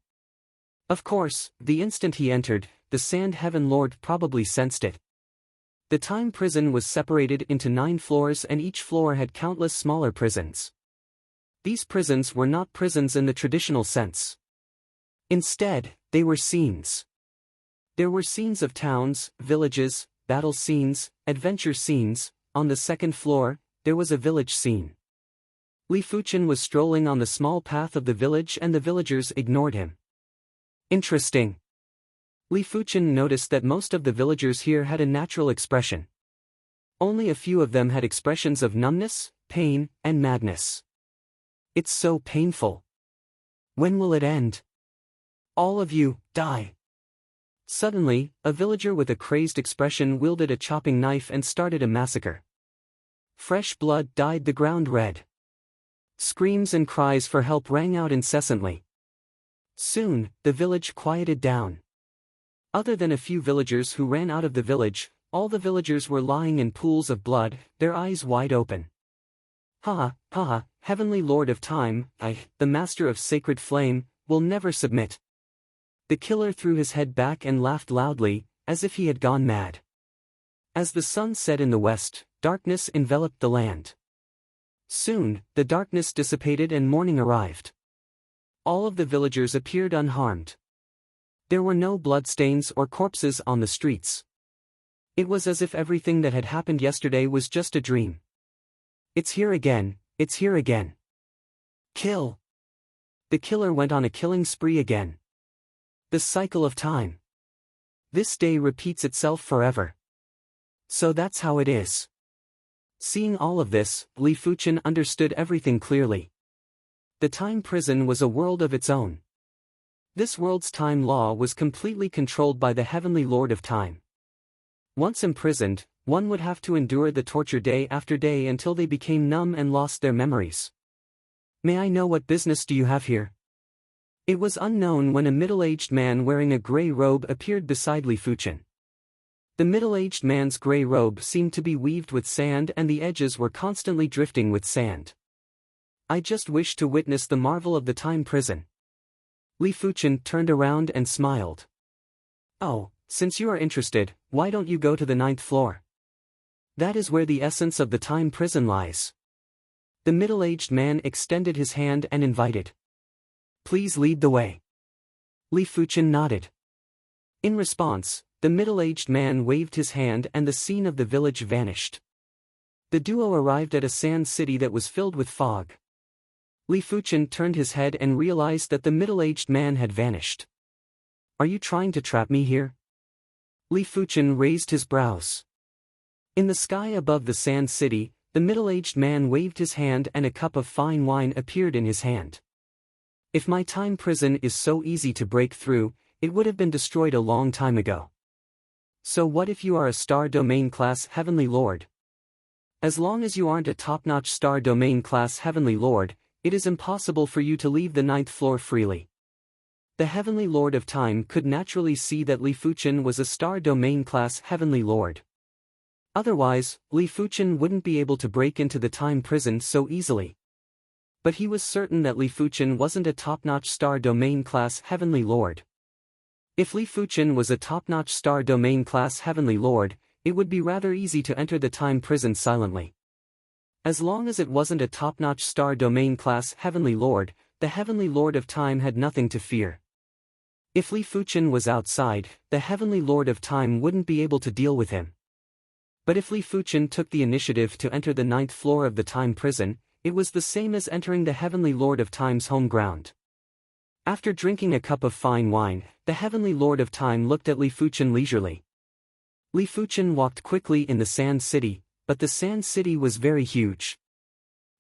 Of course, the instant he entered, the Sand Heaven Lord probably sensed it. The time prison was separated into 9 floors and each floor had countless smaller prisons. These prisons were not prisons in the traditional sense. Instead, they were scenes. There were scenes of towns, villages, battle scenes, adventure scenes. On the 2nd floor, there was a village scene. Li Fuchen was strolling on the small path of the village and the villagers ignored him. Interesting. Li Fuchen noticed that most of the villagers here had a natural expression. Only a few of them had expressions of numbness, pain, and madness. It's so painful. When will it end? All of you, die. Suddenly, a villager with a crazed expression wielded a chopping knife and started a massacre. Fresh blood dyed the ground red. Screams and cries for help rang out incessantly. Soon, the village quieted down. Other than a few villagers who ran out of the village, all the villagers were lying in pools of blood, their eyes wide open. Ha ha, Heavenly Lord of Time, the Master of Sacred Flame, will never submit. The killer threw his head back and laughed loudly, as if he had gone mad. As the sun set in the west, darkness enveloped the land. Soon, the darkness dissipated and morning arrived. All of the villagers appeared unharmed. There were no bloodstains or corpses on the streets. It was as if everything that had happened yesterday was just a dream. It's here again, it's here again. Kill. The killer went on a killing spree again. The cycle of time. This day repeats itself forever. So that's how it is. Seeing all of this, Li Fuchen understood everything clearly. The time prison was a world of its own. This world's time law was completely controlled by the Heavenly Lord of Time. Once imprisoned, one would have to endure the torture day after day until they became numb and lost their memories. May I know what business do you have here? It was unknown when a middle-aged man wearing a gray robe appeared beside Li Fuchen. The middle-aged man's gray robe seemed to be weaved with sand and the edges were constantly drifting with sand. I just wish to witness the marvel of the time prison. Li Fuchen turned around and smiled. Oh, since you are interested, why don't you go to the 9th floor? That is where the essence of the time prison lies. The middle-aged man extended his hand and invited. Please lead the way. Li Fuchen nodded. In response, the middle-aged man waved his hand and the scene of the village vanished. The duo arrived at a sand city that was filled with fog. Li Fuchen turned his head and realized that the middle-aged man had vanished. Are you trying to trap me here? Li Fuchen raised his brows. In the sky above the sand city, the middle-aged man waved his hand and a cup of fine wine appeared in his hand. If my time prison is so easy to break through, it would have been destroyed a long time ago. So what if you are a star domain class Heavenly Lord? As long as you aren't a top-notch star domain class Heavenly Lord, it is impossible for you to leave the 9th floor freely. The Heavenly Lord of Time could naturally see that Li Fuchen was a star domain class Heavenly Lord. Otherwise, Li Fuchen wouldn't be able to break into the time prison so easily. But he was certain that Li Fuchen wasn't a top-notch star domain class Heavenly Lord. If Li Fuchen was a top-notch star domain class Heavenly Lord, it would be rather easy to enter the time prison silently. As long as it wasn't a top-notch star domain class Heavenly Lord, the Heavenly Lord of Time had nothing to fear. If Li Fuchen was outside, the Heavenly Lord of Time wouldn't be able to deal with him. But if Li Fuchen took the initiative to enter the 9th floor of the time prison, it was the same as entering the Heavenly Lord of Time's home ground. After drinking a cup of fine wine, the Heavenly Lord of Time looked at Li Fuchen leisurely. Li Fuchen walked quickly in the Sand City, but the Sand City was very huge.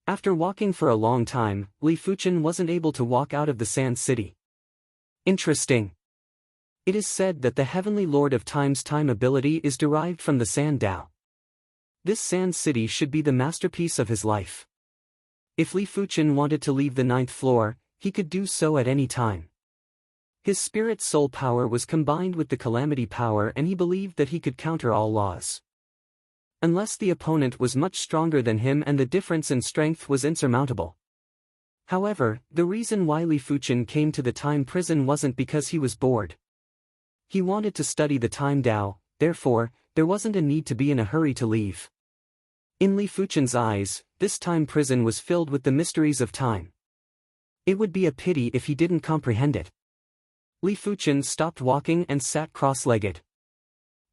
After walking for a long time, Li Fuchen wasn't able to walk out of the Sand City. Interesting. It is said that the Heavenly Lord of Time's time ability is derived from the Sand Tao. This Sand City should be the masterpiece of his life. If Li Fuchen wanted to leave the 9th floor, he could do so at any time. His spirit soul power was combined with the calamity power and he believed that he could counter all laws. Unless the opponent was much stronger than him and the difference in strength was insurmountable. However, the reason why Li Fuchen came to the time prison wasn't because he was bored. He wanted to study the time Tao, therefore, there wasn't a need to be in a hurry to leave. In Li Fuchen's eyes, this time prison was filled with the mysteries of time. It would be a pity if he didn't comprehend it. Li Fuchen stopped walking and sat cross-legged.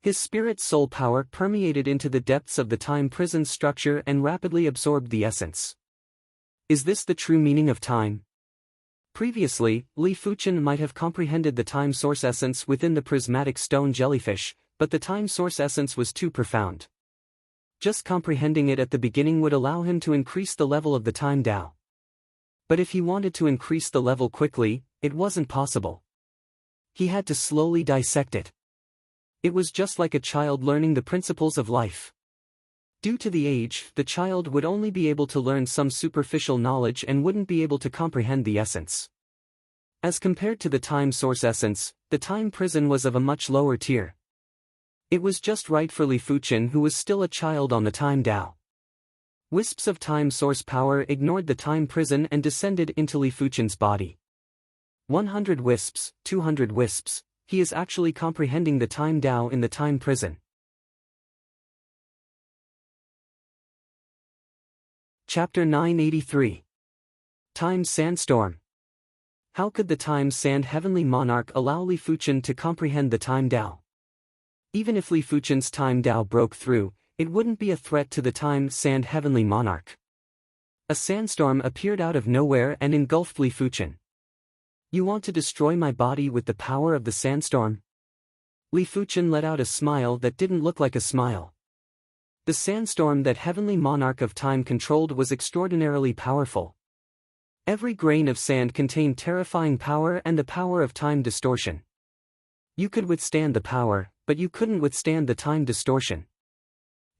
His spirit soul power permeated into the depths of the time prison structure and rapidly absorbed the essence. Is this the true meaning of time? Previously, Li Fuchen might have comprehended the time source essence within the prismatic stone jellyfish, but the time source essence was too profound. Just comprehending it at the beginning would allow him to increase the level of the time Tao. But if he wanted to increase the level quickly, it wasn't possible. He had to slowly dissect it. It was just like a child learning the principles of life. Due to the age, the child would only be able to learn some superficial knowledge and wouldn't be able to comprehend the essence. As compared to the time source essence, the time prison was of a much lower tier. It was just right for Li Fuchen, who was still a child on the time Tao. Wisps of time source power ignored the time prison and descended into Li Fuchen's body. 100 wisps, 200 wisps, he is actually comprehending the time Tao in the time prison. Chapter 983. Time Sandstorm. How could the Time Sand Heavenly Monarch allow Li Fuchen to comprehend the time Tao? Even if Li Fuchen's time Tao broke through, it wouldn't be a threat to the Time Sand Heavenly Monarch. A sandstorm appeared out of nowhere and engulfed Li Fuchen. You want to destroy my body with the power of the sandstorm? Li Fuchen let out a smile that didn't look like a smile. The sandstorm that Heavenly Monarch of Time controlled was extraordinarily powerful. Every grain of sand contained terrifying power and the power of time distortion. You could withstand the power, but you couldn't withstand the time distortion.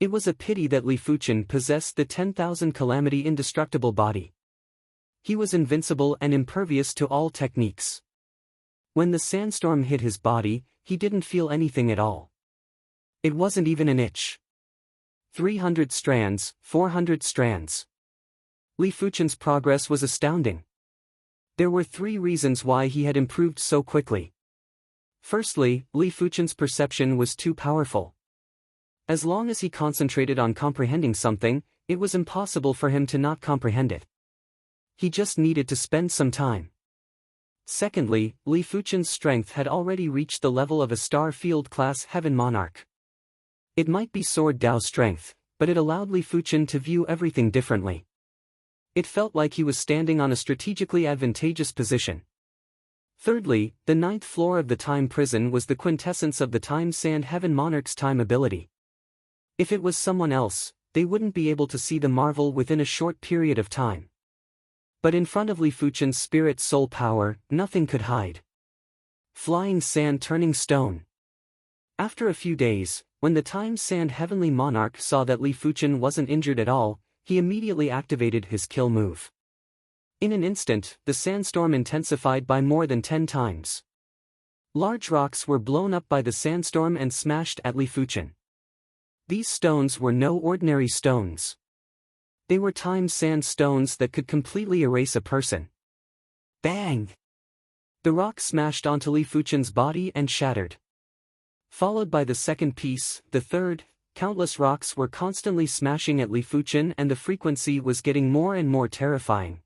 It was a pity that Li Fuchen possessed the 10,000 calamity indestructible body. He was invincible and impervious to all techniques. When the sandstorm hit his body, he didn't feel anything at all. It wasn't even an itch. 300 strands, 400 strands. Li Fuchen's progress was astounding. There were 3 reasons why he had improved so quickly. Firstly, Li Fuchen's perception was too powerful. As long as he concentrated on comprehending something, it was impossible for him to not comprehend it. He just needed to spend some time. Secondly, Li Fuchen's strength had already reached the level of a star field class Heaven Monarch. It might be Sword Dao strength, but it allowed Li Fuchen to view everything differently. It felt like he was standing on a strategically advantageous position. Thirdly, the 9th floor of the time prison was the quintessence of the Time Sand Heaven Monarch's time ability. If it was someone else, they wouldn't be able to see the marvel within a short period of time. But in front of Li Fuchen's spirit soul power, nothing could hide. Flying sand turning stone. After a few days, when the Time Sand Heavenly Monarch saw that Li Fuchen wasn't injured at all, he immediately activated his kill move. In an instant, the sandstorm intensified by more than 10 times. Large rocks were blown up by the sandstorm and smashed at Li Fuchen. These stones were no ordinary stones. They were time sand stones that could completely erase a person. Bang! The rock smashed onto Li Fuchen's body and shattered. Followed by the second piece, the third, countless rocks were constantly smashing at Li Fuchen and the frequency was getting more and more terrifying.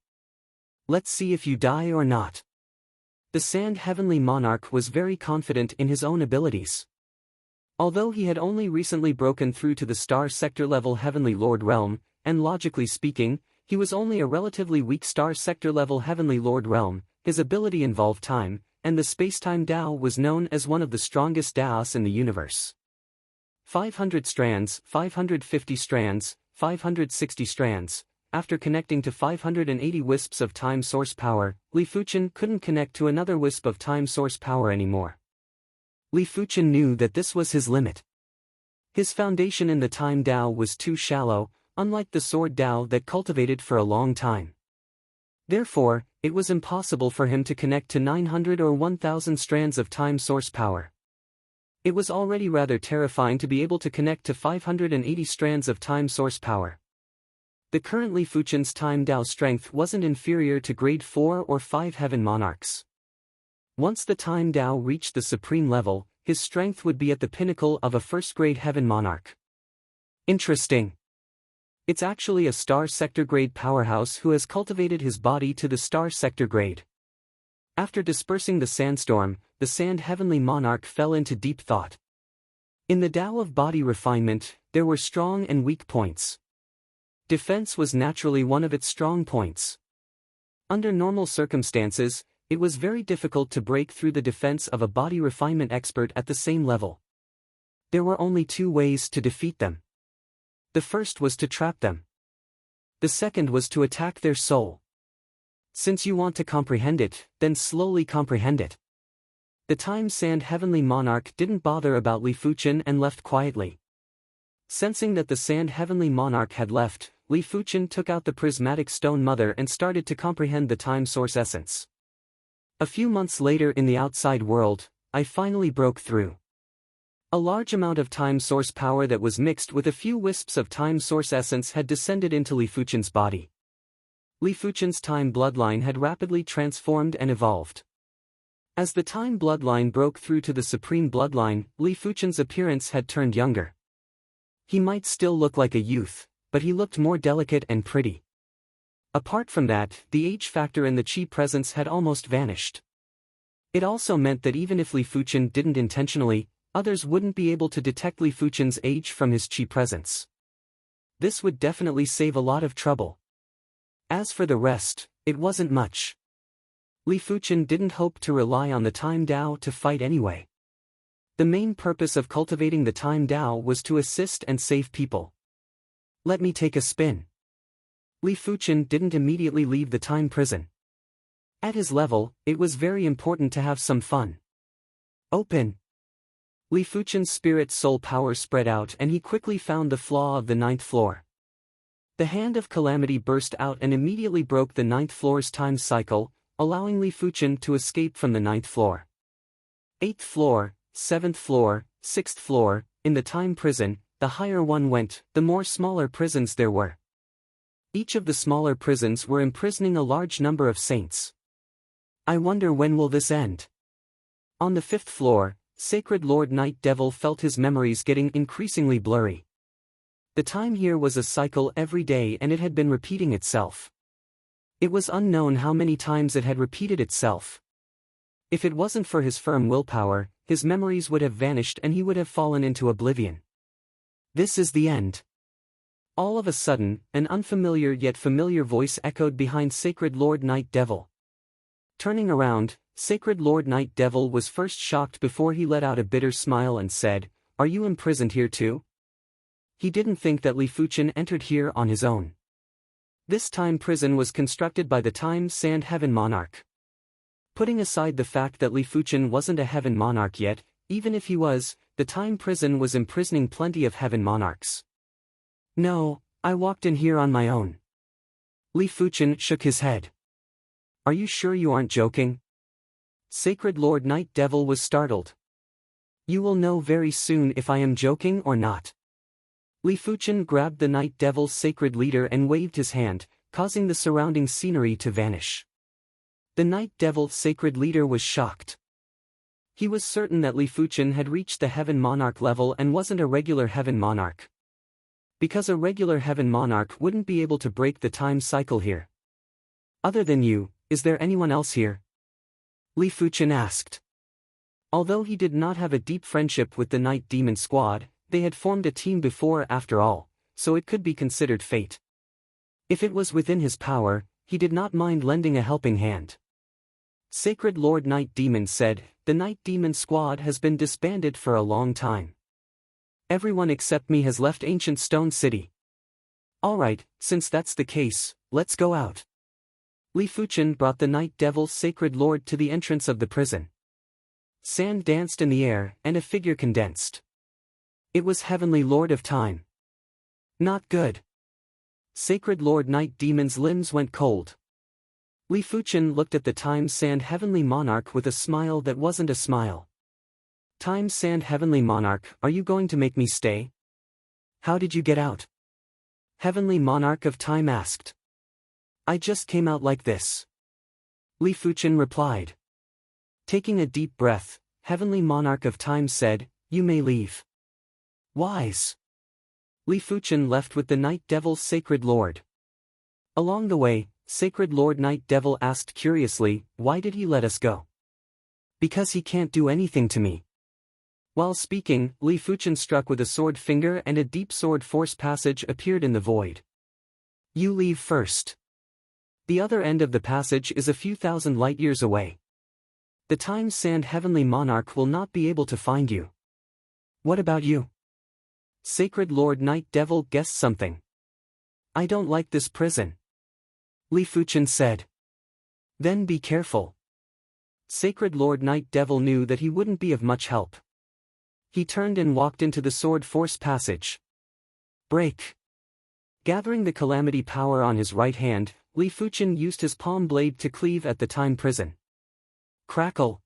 Let's see if you die or not. The Sand Heavenly Monarch was very confident in his own abilities. Although he had only recently broken through to the star sector level Heavenly Lord realm, and logically speaking, he was only a relatively weak star sector level Heavenly Lord realm, his ability involved time, and the spacetime Tao was known as one of the strongest Taos in the universe. 500 strands, 550 strands, 560 strands. After connecting to 580 wisps of time source power, Li Fuchen couldn't connect to another wisp of time source power anymore. Li Fuchen knew that this was his limit. His foundation in the time Tao was too shallow, unlike the sword Tao that cultivated for a long time. Therefore, it was impossible for him to connect to 900 or 1000 strands of time source power. It was already rather terrifying to be able to connect to 580 strands of time source power. The current Li Fuchen's time Dao strength wasn't inferior to grade 4 or 5 heaven monarchs. Once the time Dao reached the supreme level, his strength would be at the pinnacle of a first-grade heaven monarch. Interesting. It's actually a star sector grade powerhouse who has cultivated his body to the star sector grade. After dispersing the sandstorm, the sand heavenly monarch fell into deep thought. In the Tao of body refinement, there were strong and weak points. Defense was naturally one of its strong points. Under normal circumstances, it was very difficult to break through the defense of a body refinement expert at the same level. There were only two ways to defeat them. The first was to trap them. The second was to attack their soul. Since you want to comprehend it, then slowly comprehend it. The Time Sand Heavenly Monarch didn't bother about Li Fuchen and left quietly. Sensing that the Sand Heavenly Monarch had left, Li Fuchen took out the prismatic stone mother and started to comprehend the time source essence. A few months later in the outside world, I finally broke through. A large amount of time source power that was mixed with a few wisps of time source essence had descended into Li Fuchen's body. Li Fuchen's time bloodline had rapidly transformed and evolved. As the time bloodline broke through to the supreme bloodline, Li Fuchen's appearance had turned younger. He might still look like a youth, but he looked more delicate and pretty. Apart from that, the age factor in the Qi presence had almost vanished. It also meant that even if Li Fuchen didn't intentionally, others wouldn't be able to detect Li Fuchen's age from his Qi presence. This would definitely save a lot of trouble. As for the rest, it wasn't much. Li Fuchen didn't hope to rely on the Time Dao to fight anyway. The main purpose of cultivating the Time Dao was to assist and save people. Let me take a spin. Li Fuchen didn't immediately leave the time prison. At his level, it was very important to have some fun. Open. Li Fuchen's spirit soul power spread out and he quickly found the flaw of the 9th floor. The hand of calamity burst out and immediately broke the 9th floor's time cycle, allowing Li Fuchen to escape from the 9th floor. 8th floor, 7th floor, 6th floor, in the time prison, the higher one went, the more smaller prisons there were. Each of the smaller prisons were imprisoning a large number of saints. I wonder when will this end? On the 5th floor, Sacred Lord Night Devil felt his memories getting increasingly blurry. The time here was a cycle every day and it had been repeating itself. It was unknown how many times it had repeated itself. If it wasn't for his firm willpower, his memories would have vanished and he would have fallen into oblivion. This is the end. All of a sudden, an unfamiliar yet familiar voice echoed behind Sacred Lord Night Devil. Turning around, Sacred Lord Night Devil was first shocked before he let out a bitter smile and said, "Are you imprisoned here too?" He didn't think that Li Fuchen entered here on his own. This time prison was constructed by the Time Sand Heaven Monarch. Putting aside the fact that Li Fuchen wasn't a heaven monarch yet, even if he was, the time prison was imprisoning plenty of heaven monarchs. No, I walked in here on my own. Li Fuchen shook his head. Are you sure you aren't joking? Sacred Lord Night Devil was startled. You will know very soon if I am joking or not. Li Fuchen grabbed the Night Devil's sacred leader and waved his hand, causing the surrounding scenery to vanish. The Night Devil's sacred leader was shocked. He was certain that Li Fuchen had reached the heaven monarch level and wasn't a regular heaven monarch. Because a regular heaven monarch wouldn't be able to break the time cycle here. Other than you, is there anyone else here? Li Fuchen asked. Although he did not have a deep friendship with the Night Demon Squad, they had formed a team before after all, so it could be considered fate. If it was within his power, he did not mind lending a helping hand. Sacred Lord Night Demon said, "The Night Demon Squad has been disbanded for a long time. Everyone except me has left Ancient Stone City. Alright, since that's the case, let's go out." Li Fuchen brought the Night Devil's sacred lord to the entrance of the prison. Sand danced in the air, and a figure condensed. It was Heavenly Lord of Time. Not good. Sacred Lord Night Demon's limbs went cold. Li Fuchen looked at the Time Sand Heavenly Monarch with a smile that wasn't a smile. Time's Sand Heavenly Monarch, are you going to make me stay? How did you get out? Heavenly Monarch of Time asked. I just came out like this. Li Fuchen replied. Taking a deep breath, Heavenly Monarch of Time said, you may leave. Wise. Li Fuchen left with the Night Devil's Sacred Lord. Along the way, Sacred Lord Night Devil asked curiously, why did he let us go? Because he can't do anything to me. While speaking, Li Fuchen struck with a sword finger and a deep sword force passage appeared in the void. You leave first. The other end of the passage is a few thousand light-years away. The Time's Sand Heavenly Monarch will not be able to find you. What about you? Sacred Lord Night Devil guessed something. I don't like this prison. Li Fuchen said. Then be careful. Sacred Lord Night Devil knew that he wouldn't be of much help. He turned and walked into the sword force passage. Break. Gathering the calamity power on his right hand, Li Fuchen used his palm blade to cleave at the time prison. Crackle.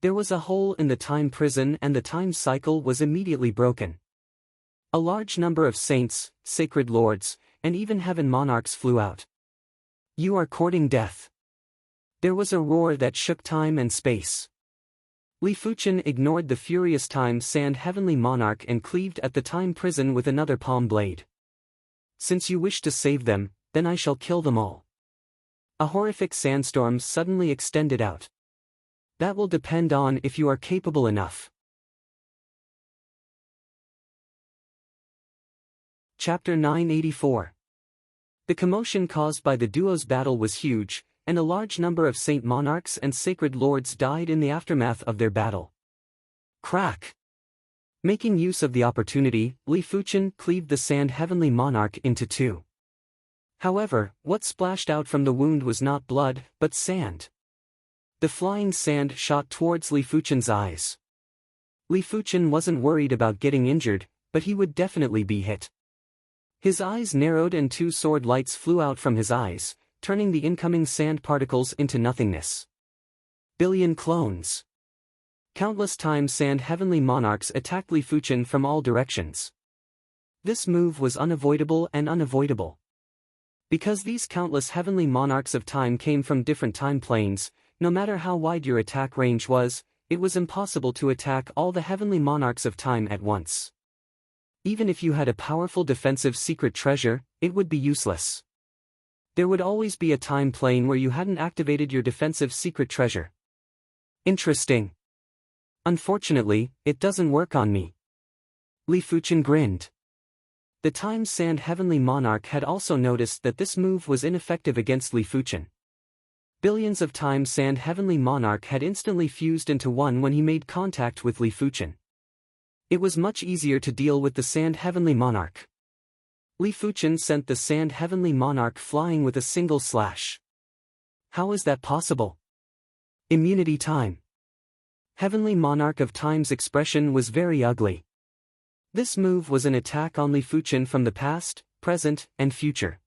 There was a hole in the time prison and the time cycle was immediately broken. A large number of saints, sacred lords, and even heaven monarchs flew out. You are courting death. There was a roar that shook time and space. Li Fuchen ignored the furious Time's Sand Heavenly Monarch and cleaved at the time prison with another palm blade. Since you wish to save them, then I shall kill them all. A horrific sandstorm suddenly extended out. That will depend on if you are capable enough. Chapter 984. The commotion caused by the duo's battle was huge, and a large number of saint monarchs and sacred lords died in the aftermath of their battle. Crack! Making use of the opportunity, Li Fuchen cleaved the Sand Heavenly Monarch into two. However, what splashed out from the wound was not blood, but sand. The flying sand shot towards Li Fuchen's eyes. Li Fuchen wasn't worried about getting injured, but he would definitely be hit. His eyes narrowed and two sword lights flew out from his eyes, turning the incoming sand particles into nothingness. Billion clones. Countless Time's Sand Heavenly Monarchs attacked Li Fuchen from all directions. This move was unavoidable and unavoidable. Because these countless heavenly monarchs of time came from different time planes, no matter how wide your attack range was, it was impossible to attack all the heavenly monarchs of time at once. Even if you had a powerful defensive secret treasure, it would be useless. There would always be a time plane where you hadn't activated your defensive secret treasure. Interesting. Unfortunately, it doesn't work on me. Li Fuchen grinned. The Time's Sand Heavenly Monarch had also noticed that this move was ineffective against Li Fuchen. Billions of Time's Sand Heavenly Monarch had instantly fused into one when he made contact with Li Fuchen. It was much easier to deal with the Sand Heavenly Monarch. Li Fuchen sent the Sand Heavenly Monarch flying with a single slash. How is that possible? Immunity time. Heavenly Monarch of Time's expression was very ugly. This move was an attack on Li Fuchen from the past, present, and future.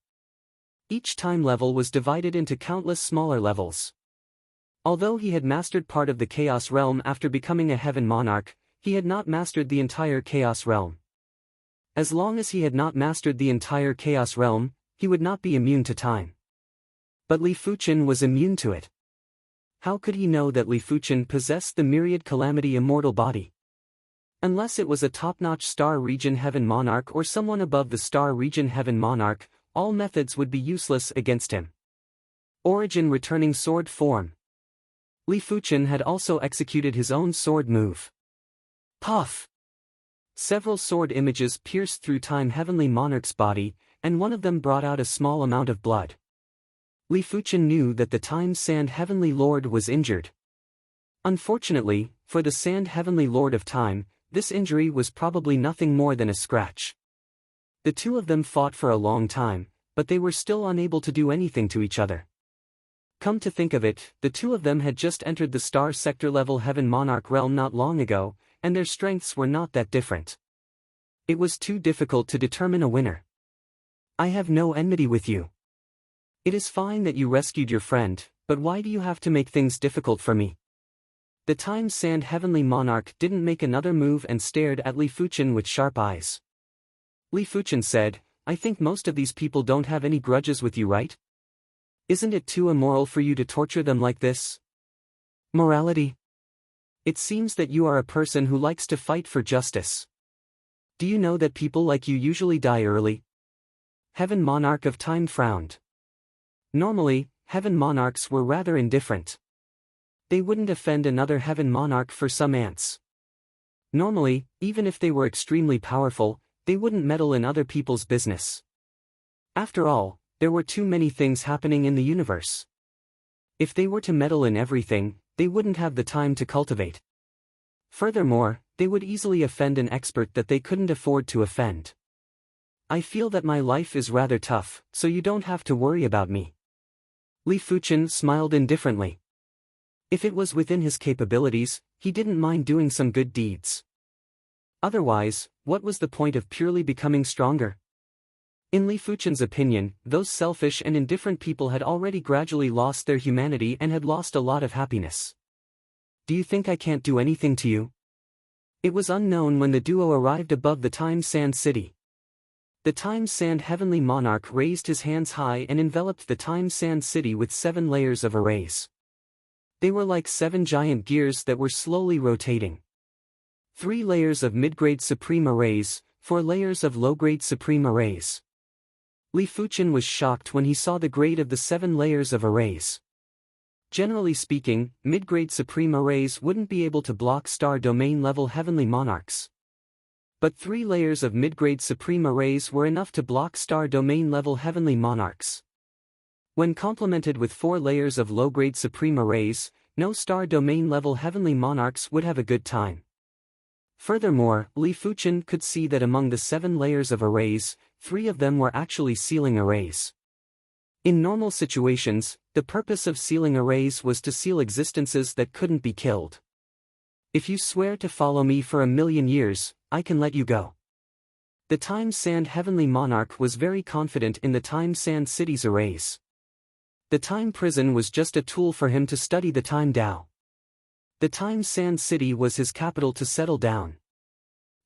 Each time level was divided into countless smaller levels. Although he had mastered part of the Chaos Realm after becoming a Heaven Monarch, he had not mastered the entire Chaos Realm. As long as he had not mastered the entire Chaos Realm, he would not be immune to time. But Li Fuchen was immune to it. How could he know that Li Fuchen possessed the myriad calamity immortal body? Unless it was a top-notch Star Region Heaven Monarch or someone above the Star Region Heaven Monarch, all methods would be useless against him. Origin returning sword form. Li Fuchen had also executed his own sword move. Puff! Several sword images pierced through Time Heavenly Monarch's body, and one of them brought out a small amount of blood. Li Fuchen knew that the Time's Sand Heavenly Lord was injured. Unfortunately, for the Sand Heavenly Lord of Time, this injury was probably nothing more than a scratch. The two of them fought for a long time, but they were still unable to do anything to each other. Come to think of it, the two of them had just entered the Star Sector level Heaven Monarch realm not long ago, and their strengths were not that different. It was too difficult to determine a winner. I have no enmity with you. It is fine that you rescued your friend, but why do you have to make things difficult for me? The Time Sand Heavenly Monarch didn't make another move and stared at Li Fuchen with sharp eyes. Li Fuchen said, I think most of these people don't have any grudges with you, right? Isn't it too immoral for you to torture them like this? Morality? It seems that you are a person who likes to fight for justice. Do you know that people like you usually die early? Heaven Monarch of Time frowned. Normally, Heaven Monarchs were rather indifferent. They wouldn't offend another Heaven Monarch for some ants. Normally, even if they were extremely powerful, they wouldn't meddle in other people's business. After all, there were too many things happening in the universe. If they were to meddle in everything, they wouldn't have the time to cultivate. Furthermore, they would easily offend an expert that they couldn't afford to offend. I feel that my life is rather tough, so you don't have to worry about me. Li Fuchen smiled indifferently. If it was within his capabilities, he didn't mind doing some good deeds. Otherwise, what was the point of purely becoming stronger? In Li Fuchen's opinion, those selfish and indifferent people had already gradually lost their humanity and had lost a lot of happiness. Do you think I can't do anything to you? It was unknown when the duo arrived above the Time Sand City. The Time Sand Heavenly Monarch raised his hands high and enveloped the Time Sand City with 7 layers of arrays. They were like 7 giant gears that were slowly rotating. 3 layers of mid-grade supreme arrays, 4 layers of low-grade supreme arrays. Li Fuchen was shocked when he saw the grade of the 7 layers of arrays. Generally speaking, mid-grade supreme arrays wouldn't be able to block star domain level Heavenly Monarchs. But 3 layers of mid-grade supreme arrays were enough to block star domain level Heavenly Monarchs. When complemented with 4 layers of low-grade supreme arrays, no star domain level Heavenly Monarchs would have a good time. Furthermore, Li Fuchen could see that among the 7 layers of arrays, 3 of them were actually sealing arrays. In normal situations, the purpose of sealing arrays was to seal existences that couldn't be killed. If you swear to follow me for 1,000,000 years, I can let you go. The Time Sand Heavenly Monarch was very confident in the Time Sand City's arrays. The Time Prison was just a tool for him to study the Time Tao. The Time Sand City was his capital to settle down.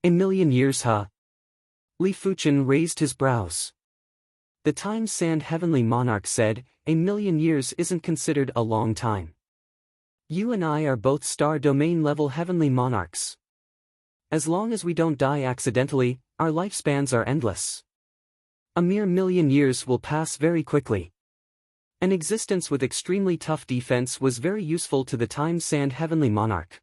1,000,000 years, huh? Li Fuchen raised his brows. The Time Sand Heavenly Monarch said, 1,000,000 years isn't considered a long time. You and I are both star domain level Heavenly Monarchs. As long as we don't die accidentally, our lifespans are endless. A mere 1,000,000 years will pass very quickly. An existence with extremely tough defense was very useful to the Time Sand Heavenly Monarch.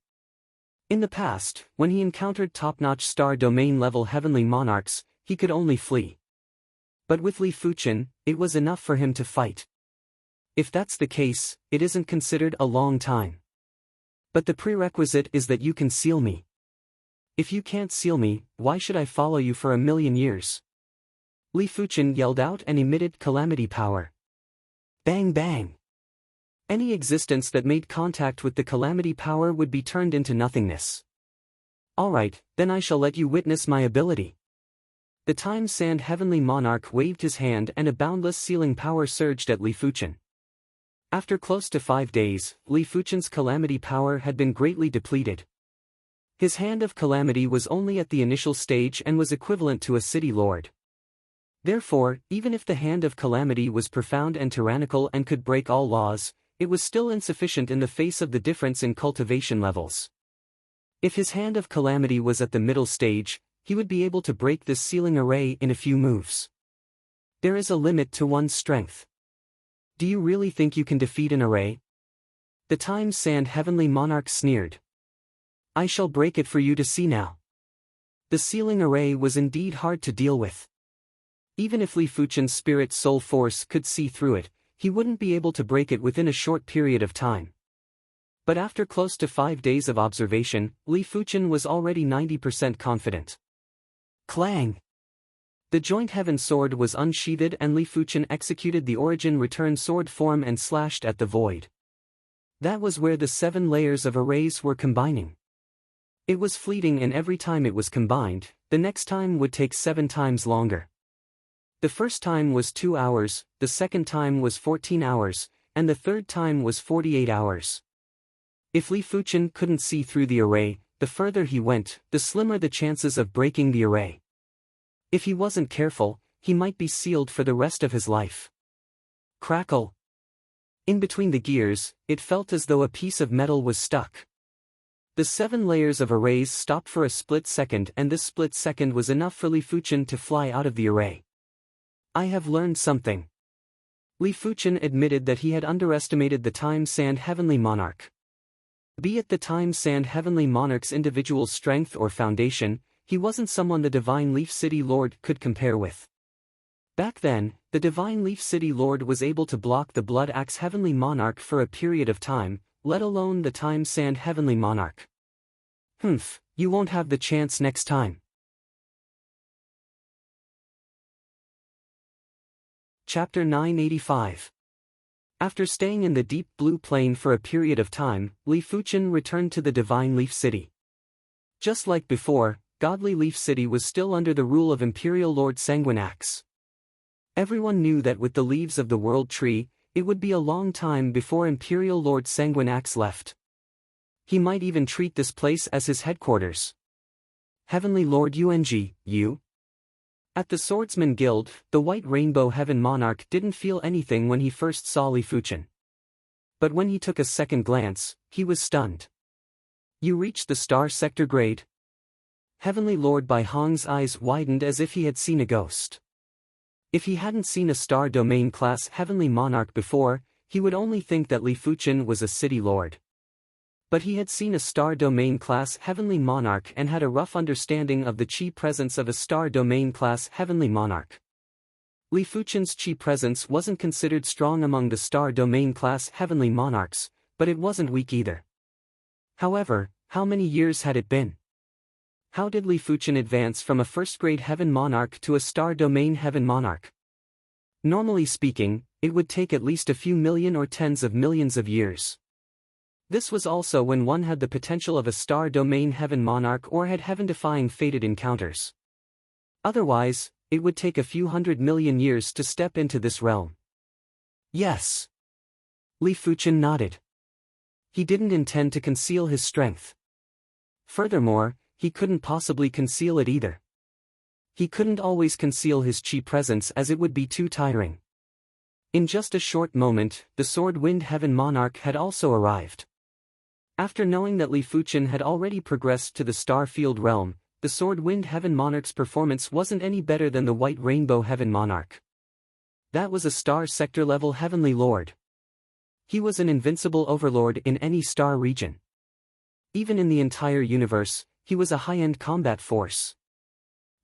In the past, when he encountered top-notch star domain level Heavenly Monarchs, he could only flee. But with Li Fuchen, it was enough for him to fight. If that's the case, it isn't considered a long time. But the prerequisite is that you can seal me. If you can't seal me, why should I follow you for 1,000,000 years? Li Fuchen yelled out and emitted calamity power. Bang bang! Any existence that made contact with the calamity power would be turned into nothingness. Alright, then I shall let you witness my ability. The Time Sand Heavenly Monarch waved his hand and a boundless sealing power surged at Li Fuchen. After close to 5 days, Li Fuchen's calamity power had been greatly depleted. His hand of calamity was only at the initial stage and was equivalent to a city lord. Therefore, even if the hand of calamity was profound and tyrannical and could break all laws, it was still insufficient in the face of the difference in cultivation levels. If his hand of calamity was at the middle stage, he would be able to break this sealing array in a few moves. There is a limit to one's strength. Do you really think you can defeat an array? The Time Sand Heavenly Monarch sneered. I shall break it for you to see now. The sealing array was indeed hard to deal with. Even if Li Fuchen's spirit soul force could see through it, he wouldn't be able to break it within a short period of time. But after close to 5 days of observation, Li Fuchen was already 90% confident. Clang! The joint heaven sword was unsheathed and Li Fuchen executed the origin return sword form and slashed at the void. That was where the 7 layers of arrays were combining. It was fleeting and every time it was combined, the next time would take 7 times longer. The first time was 2 hours, the second time was 14 hours, and the third time was 48 hours. If Li Fuchen couldn't see through the array, the further he went, the slimmer the chances of breaking the array. If he wasn't careful, he might be sealed for the rest of his life. Crackle. In between the gears, it felt as though a piece of metal was stuck. The 7 layers of arrays stopped for a split second, and this split second was enough for Li Fuchen to fly out of the array. I have learned something. Li Fuchen admitted that he had underestimated the Time Sand Heavenly Monarch. Be it the Time Sand Heavenly Monarch's individual strength or foundation, he wasn't someone the Divine Leaf City Lord could compare with. Back then, the Divine Leaf City Lord was able to block the Blood Axe Heavenly Monarch for a period of time, let alone the Time Sand Heavenly Monarch. You won't have the chance next time. Chapter 985. After staying in the deep blue plane for a period of time, Li Fuchen returned to the Divine Leaf City. Just like before, Godly Leaf City was still under the rule of Imperial Lord Sanguinax. Everyone knew that with the leaves of the World Tree, it would be a long time before Imperial Lord Sanguinax left. He might even treat this place as his headquarters. Heavenly Lord Ung, you? At the Swordsman Guild, the White Rainbow Heaven Monarch didn't feel anything when he first saw Li Fuchen. But when he took a second glance, he was stunned. You reached the Star Sector grade? Heavenly Lord Bai Hong's eyes widened as if he had seen a ghost. If he hadn't seen a Star Domain class Heavenly Monarch before, he would only think that Li Fuchen was a city lord. But he had seen a Star Domain class Heavenly Monarch and had a rough understanding of the Chi presence of a Star Domain class Heavenly Monarch. Li Fuchen's Chi presence wasn't considered strong among the Star Domain class Heavenly Monarchs, but it wasn't weak either. However, how many years had it been? How did Li Fuchen advance from a first-grade Heaven Monarch to a Star Domain Heaven Monarch? Normally speaking, it would take at least a few million or tens of millions of years. This was also when one had the potential of a Star Domain Heaven Monarch or had heaven-defying fated encounters. Otherwise, it would take a few 100 million years to step into this realm. Yes. Li Fuchen nodded. He didn't intend to conceal his strength. Furthermore, he couldn't possibly conceal it either. He couldn't always conceal his Chi presence as it would be too tiring. In just a short moment, the Sword-Wind Heaven Monarch had also arrived. After knowing that Li Fuchen had already progressed to the Star Field realm, the Sword-Wind Heaven Monarch's performance wasn't any better than the White Rainbow Heaven Monarch. That was a Star Sector-level Heavenly Lord. He was an invincible overlord in any star region. Even in the entire universe, he was a high-end combat force.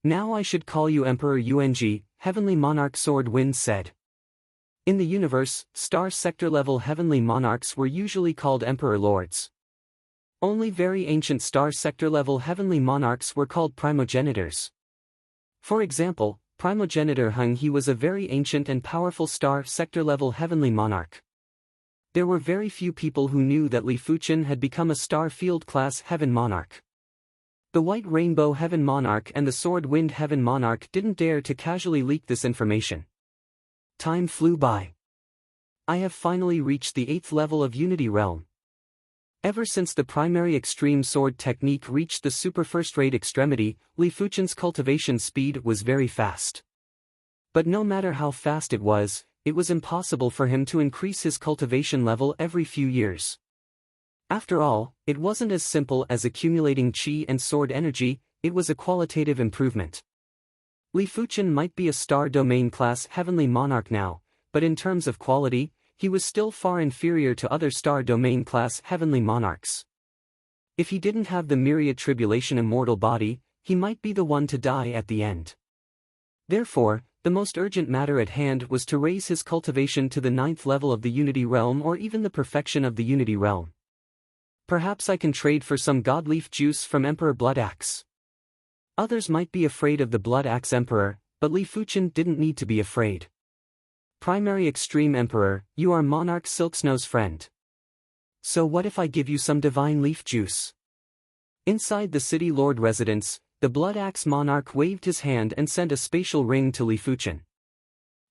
Now I should call you Emperor Ung, Heavenly Monarch Sword-Wind said. In the universe, Star Sector-level Heavenly Monarchs were usually called Emperor Lords. Only very ancient Star Sector-level Heavenly Monarchs were called Primogenitors. For example, Primogenitor Hung He was a very ancient and powerful Star Sector-level Heavenly Monarch. There were very few people who knew that Li Fuchen had become a Star Field-class Heaven Monarch. The White Rainbow Heaven Monarch and the Sword-Wind Heaven Monarch didn't dare to casually leak this information. Time flew by. I have finally reached the 8th level of Unity Realm. Ever since the primary extreme sword technique reached the super first-rate extremity, Li Fuchen's cultivation speed was very fast. But no matter how fast it was impossible for him to increase his cultivation level every few years. After all, it wasn't as simple as accumulating Chi and sword energy, it was a qualitative improvement. Li Fuchen might be a Star Domain class Heavenly Monarch now, but in terms of quality, he was still far inferior to other Star Domain class Heavenly Monarchs. If he didn't have the Myriad Tribulation immortal body, he might be the one to die at the end. Therefore, the most urgent matter at hand was to raise his cultivation to the 9th level of the Unity Realm or even the perfection of the Unity Realm. Perhaps I can trade for some Godleaf juice from Emperor Blood Axe. Others might be afraid of the Blood Axe Emperor, but Li Fuchen didn't need to be afraid. Primary Extreme Emperor, you are Monarch Silksnow's friend. So what if I give you some divine leaf juice? Inside the City Lord residence, the Blood Axe Monarch waved his hand and sent a spatial ring to Li Fuchen.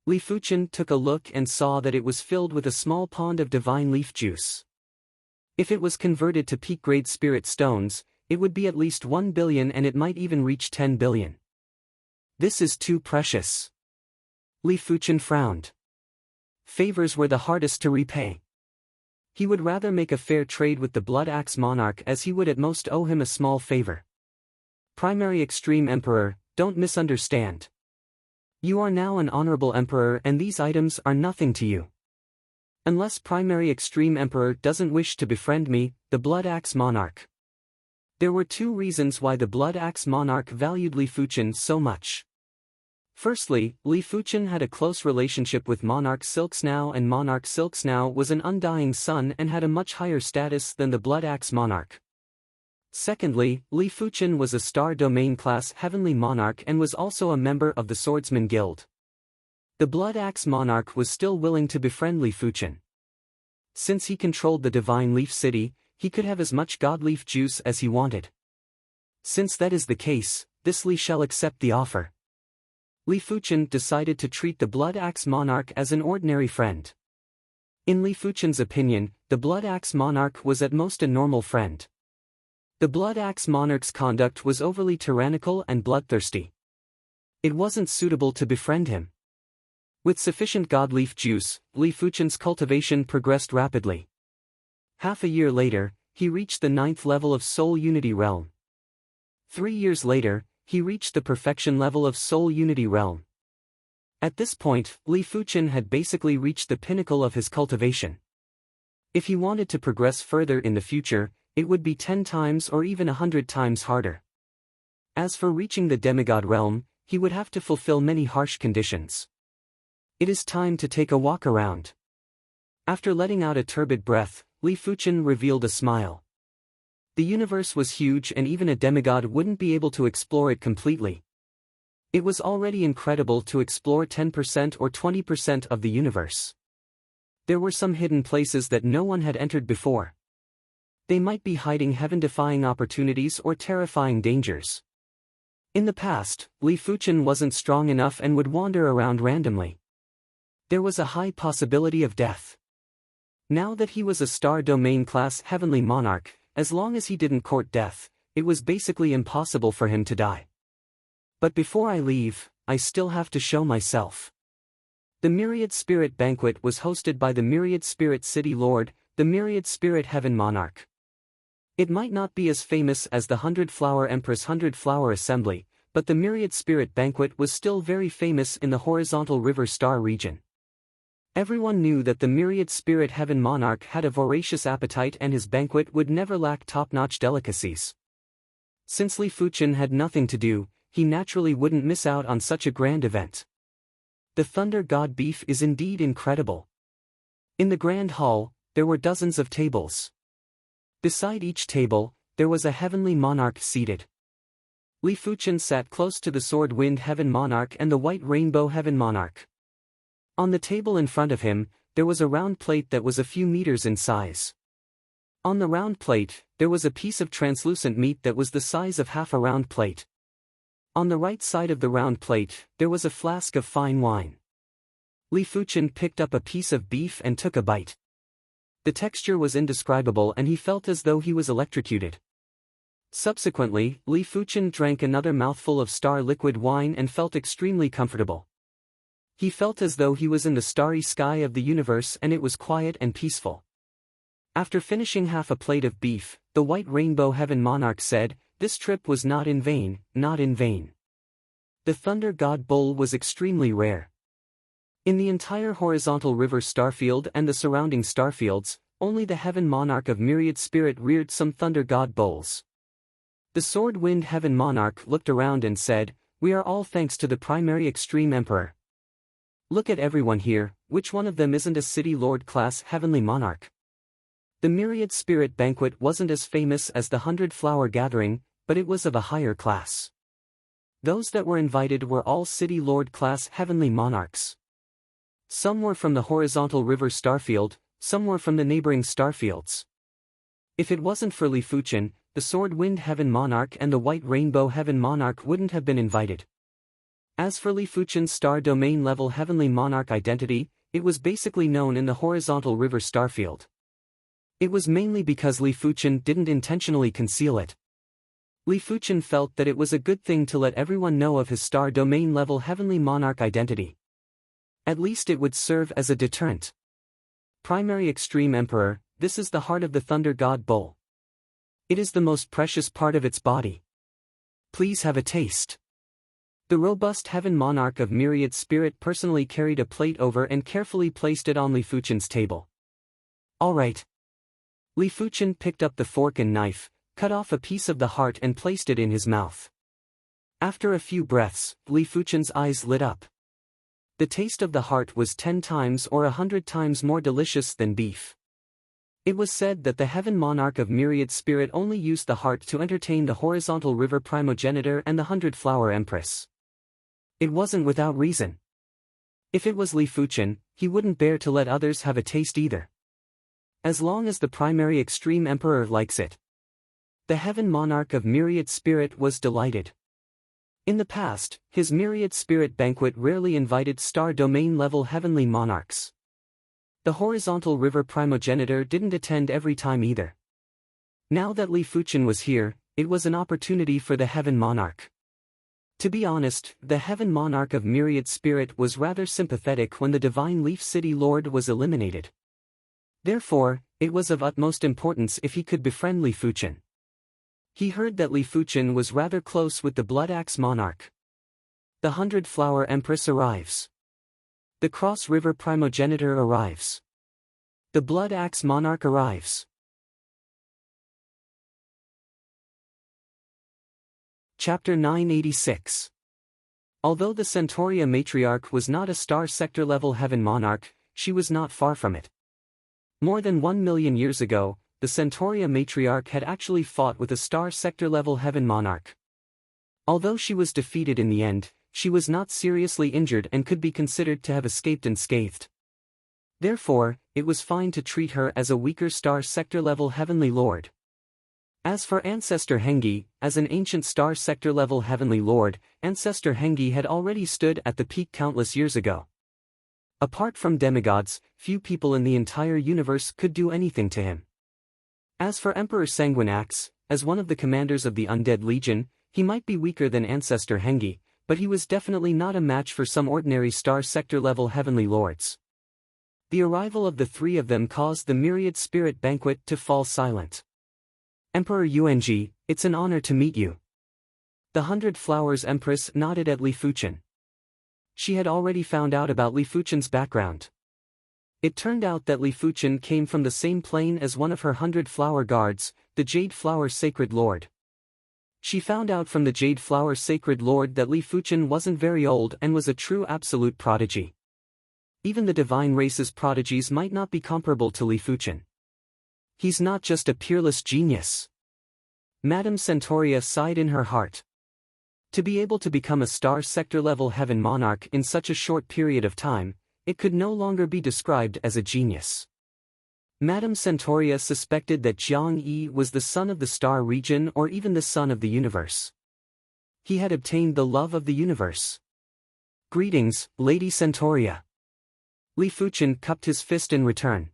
Li Fuchen took a look and saw that it was filled with a small pond of divine leaf juice. If it was converted to peak-grade spirit stones, it would be at least 1 billion and it might even reach 10 billion. This is too precious. Li Fuchen frowned. Favors were the hardest to repay. He would rather make a fair trade with the Blood Axe Monarch, as he would at most owe him a small favor. Primary Extreme Emperor, don't misunderstand. You are now an honorable emperor and these items are nothing to you. Unless Primary Extreme Emperor doesn't wish to befriend me, the Blood Axe Monarch. There were two reasons why the Blood Axe Monarch valued Li Fuchen so much. Firstly, Li Fuchen had a close relationship with Monarch Silksnow, and Monarch Silksnow was an undying son and had a much higher status than the Blood Axe Monarch. Secondly, Li Fuchen was a Star Domain class Heavenly Monarch and was also a member of the Swordsman Guild. The Blood Axe Monarch was still willing to befriend Li Fuchen. Since he controlled the Divine Leaf City, he could have as much Godleaf juice as he wanted. Since that is the case, this Li shall accept the offer. Li Fuchen decided to treat the Blood Axe Monarch as an ordinary friend. In Li Fuchen's opinion, the Blood Axe Monarch was at most a normal friend. The Blood Axe Monarch's conduct was overly tyrannical and bloodthirsty. It wasn't suitable to befriend him. With sufficient Godleaf juice, Li Fuchen's cultivation progressed rapidly. Half a year later, he reached the 9th level of Soul Unity Realm. 3 years later, he reached the perfection level of Soul Unity Realm. At this point, Li Fuchen had basically reached the pinnacle of his cultivation. If he wanted to progress further in the future, it would be 10 times or even 100 times harder. As for reaching the demigod realm, he would have to fulfill many harsh conditions. It is time to take a walk around. After letting out a turbid breath, Li Fuchen revealed a smile. The universe was huge and even a demigod wouldn't be able to explore it completely. It was already incredible to explore 10% or 20% of the universe. There were some hidden places that no one had entered before. They might be hiding heaven-defying opportunities or terrifying dangers. In the past, Li Fuchen wasn't strong enough and would wander around randomly. There was a high possibility of death. Now that he was a Star Domain class Heavenly Monarch, as long as he didn't court death, it was basically impossible for him to die. But before I leave, I still have to show myself. The Myriad Spirit Banquet was hosted by the Myriad Spirit City Lord, the Myriad Spirit Heaven Monarch. It might not be as famous as the 100-Flower Empress 100-Flower Assembly, but the Myriad Spirit Banquet was still very famous in the Horizontal River Star region. Everyone knew that the Myriad Spirit Heaven Monarch had a voracious appetite and his banquet would never lack top-notch delicacies. Since Li Fuchen had nothing to do, he naturally wouldn't miss out on such a grand event. The Thunder God beef is indeed incredible. In the Grand Hall, there were dozens of tables. Beside each table, there was a Heavenly Monarch seated. Li Fuchen sat close to the Sword Wind Heaven Monarch and the White Rainbow Heaven Monarch. On the table in front of him, there was a round plate that was a few meters in size. On the round plate, there was a piece of translucent meat that was the size of half a round plate. On the right side of the round plate, there was a flask of fine wine. Li Fuchen picked up a piece of beef and took a bite. The texture was indescribable and he felt as though he was electrocuted. Subsequently, Li Fuchen drank another mouthful of star liquid wine and felt extremely comfortable. He felt as though he was in the starry sky of the universe and it was quiet and peaceful. After finishing half a plate of beef, the White Rainbow Heaven Monarch said, "This trip was not in vain, not in vain." The Thunder God Bull was extremely rare. In the entire Horizontal River Starfield and the surrounding starfields, only the Heaven Monarch of Myriad Spirit reared some Thunder God Bulls. The Sword Wind Heaven Monarch looked around and said, "We are all thanks to the Primary Extreme Emperor. Look at everyone here, which one of them isn't a City Lord class Heavenly Monarch?" The Myriad Spirit Banquet wasn't as famous as the 100-Flower Gathering, but it was of a higher class. Those that were invited were all City Lord class Heavenly Monarchs. Some were from the Horizontal River Starfield, some were from the neighboring starfields. If it wasn't for Li Fuchen, the Sword Wind Heaven Monarch and the White Rainbow Heaven Monarch wouldn't have been invited. As for Li Fuchen's Star Domain level Heavenly Monarch identity, it was basically known in the Horizontal River Starfield. It was mainly because Li Fuchen didn't intentionally conceal it. Li Fuchen felt that it was a good thing to let everyone know of his star domain level heavenly monarch identity. At least it would serve as a deterrent. Primary Extreme Emperor, this is the heart of the Thunder God Bull. It is the most precious part of its body. Please have a taste. The robust heaven monarch of Myriad Spirit personally carried a plate over and carefully placed it on Li Fuchen's table. All right. Li Fuchen picked up the fork and knife, cut off a piece of the heart and placed it in his mouth. After a few breaths, Li Fuchen's eyes lit up. The taste of the heart was 10 times or 100 times more delicious than beef. It was said that the heaven monarch of Myriad Spirit only used the heart to entertain the horizontal river primogenitor and the 100-flower empress. It wasn't without reason. If it was Li Fuchen, he wouldn't bear to let others have a taste either. As long as the primary extreme emperor likes it. The heaven monarch of Myriad Spirit was delighted. In the past, his Myriad Spirit banquet rarely invited star domain level heavenly monarchs. The horizontal river primogenitor didn't attend every time either. Now that Li Fuchen was here, it was an opportunity for the heaven monarch. To be honest, the heaven monarch of Myriad Spirit was rather sympathetic when the divine Leaf City Lord was eliminated. Therefore, it was of utmost importance if he could befriend Li Fuchen. He heard that Li Fuchen was rather close with the Blood Axe monarch. The 100-flower empress arrives. The Cross River primogenitor arrives. The Blood Axe monarch arrives. Chapter 986. Although the Centauria matriarch was not a star sector level heaven monarch, she was not far from it. More than 1 million years ago, the Centauria matriarch had actually fought with a star sector level heaven monarch. Although she was defeated in the end, she was not seriously injured and could be considered to have escaped unscathed. Therefore, it was fine to treat her as a weaker star sector level heavenly lord. As for Ancestor Hengi, as an ancient star sector level heavenly lord, Ancestor Hengi had already stood at the peak countless years ago. Apart from demigods, few people in the entire universe could do anything to him. As for Emperor Sanguinax, as one of the commanders of the Undead Legion, he might be weaker than Ancestor Hengi, but he was definitely not a match for some ordinary star sector level heavenly lords. The arrival of the three of them caused the Myriad Spirit banquet to fall silent. Emperor Yuanji, it's an honor to meet you. The 100 Flowers Empress nodded at Li Fuchen. She had already found out about Li Fuchen's background. It turned out that Li Fuchen came from the same plane as one of her 100 Flower Guards, the Jade Flower Sacred Lord. She found out from the Jade Flower Sacred Lord that Li Fuchen wasn't very old and was a true absolute prodigy. Even the divine race's prodigies might not be comparable to Li Fuchen. He's not just a peerless genius. Madame Centauria sighed in her heart. To be able to become a star sector level heaven monarch in such a short period of time, it could no longer be described as a genius. Madame Centauria suspected that Jiang Yi was the son of the star region or even the son of the universe. He had obtained the love of the universe. Greetings, Lady Centauria. Li Fuchen cupped his fist in return.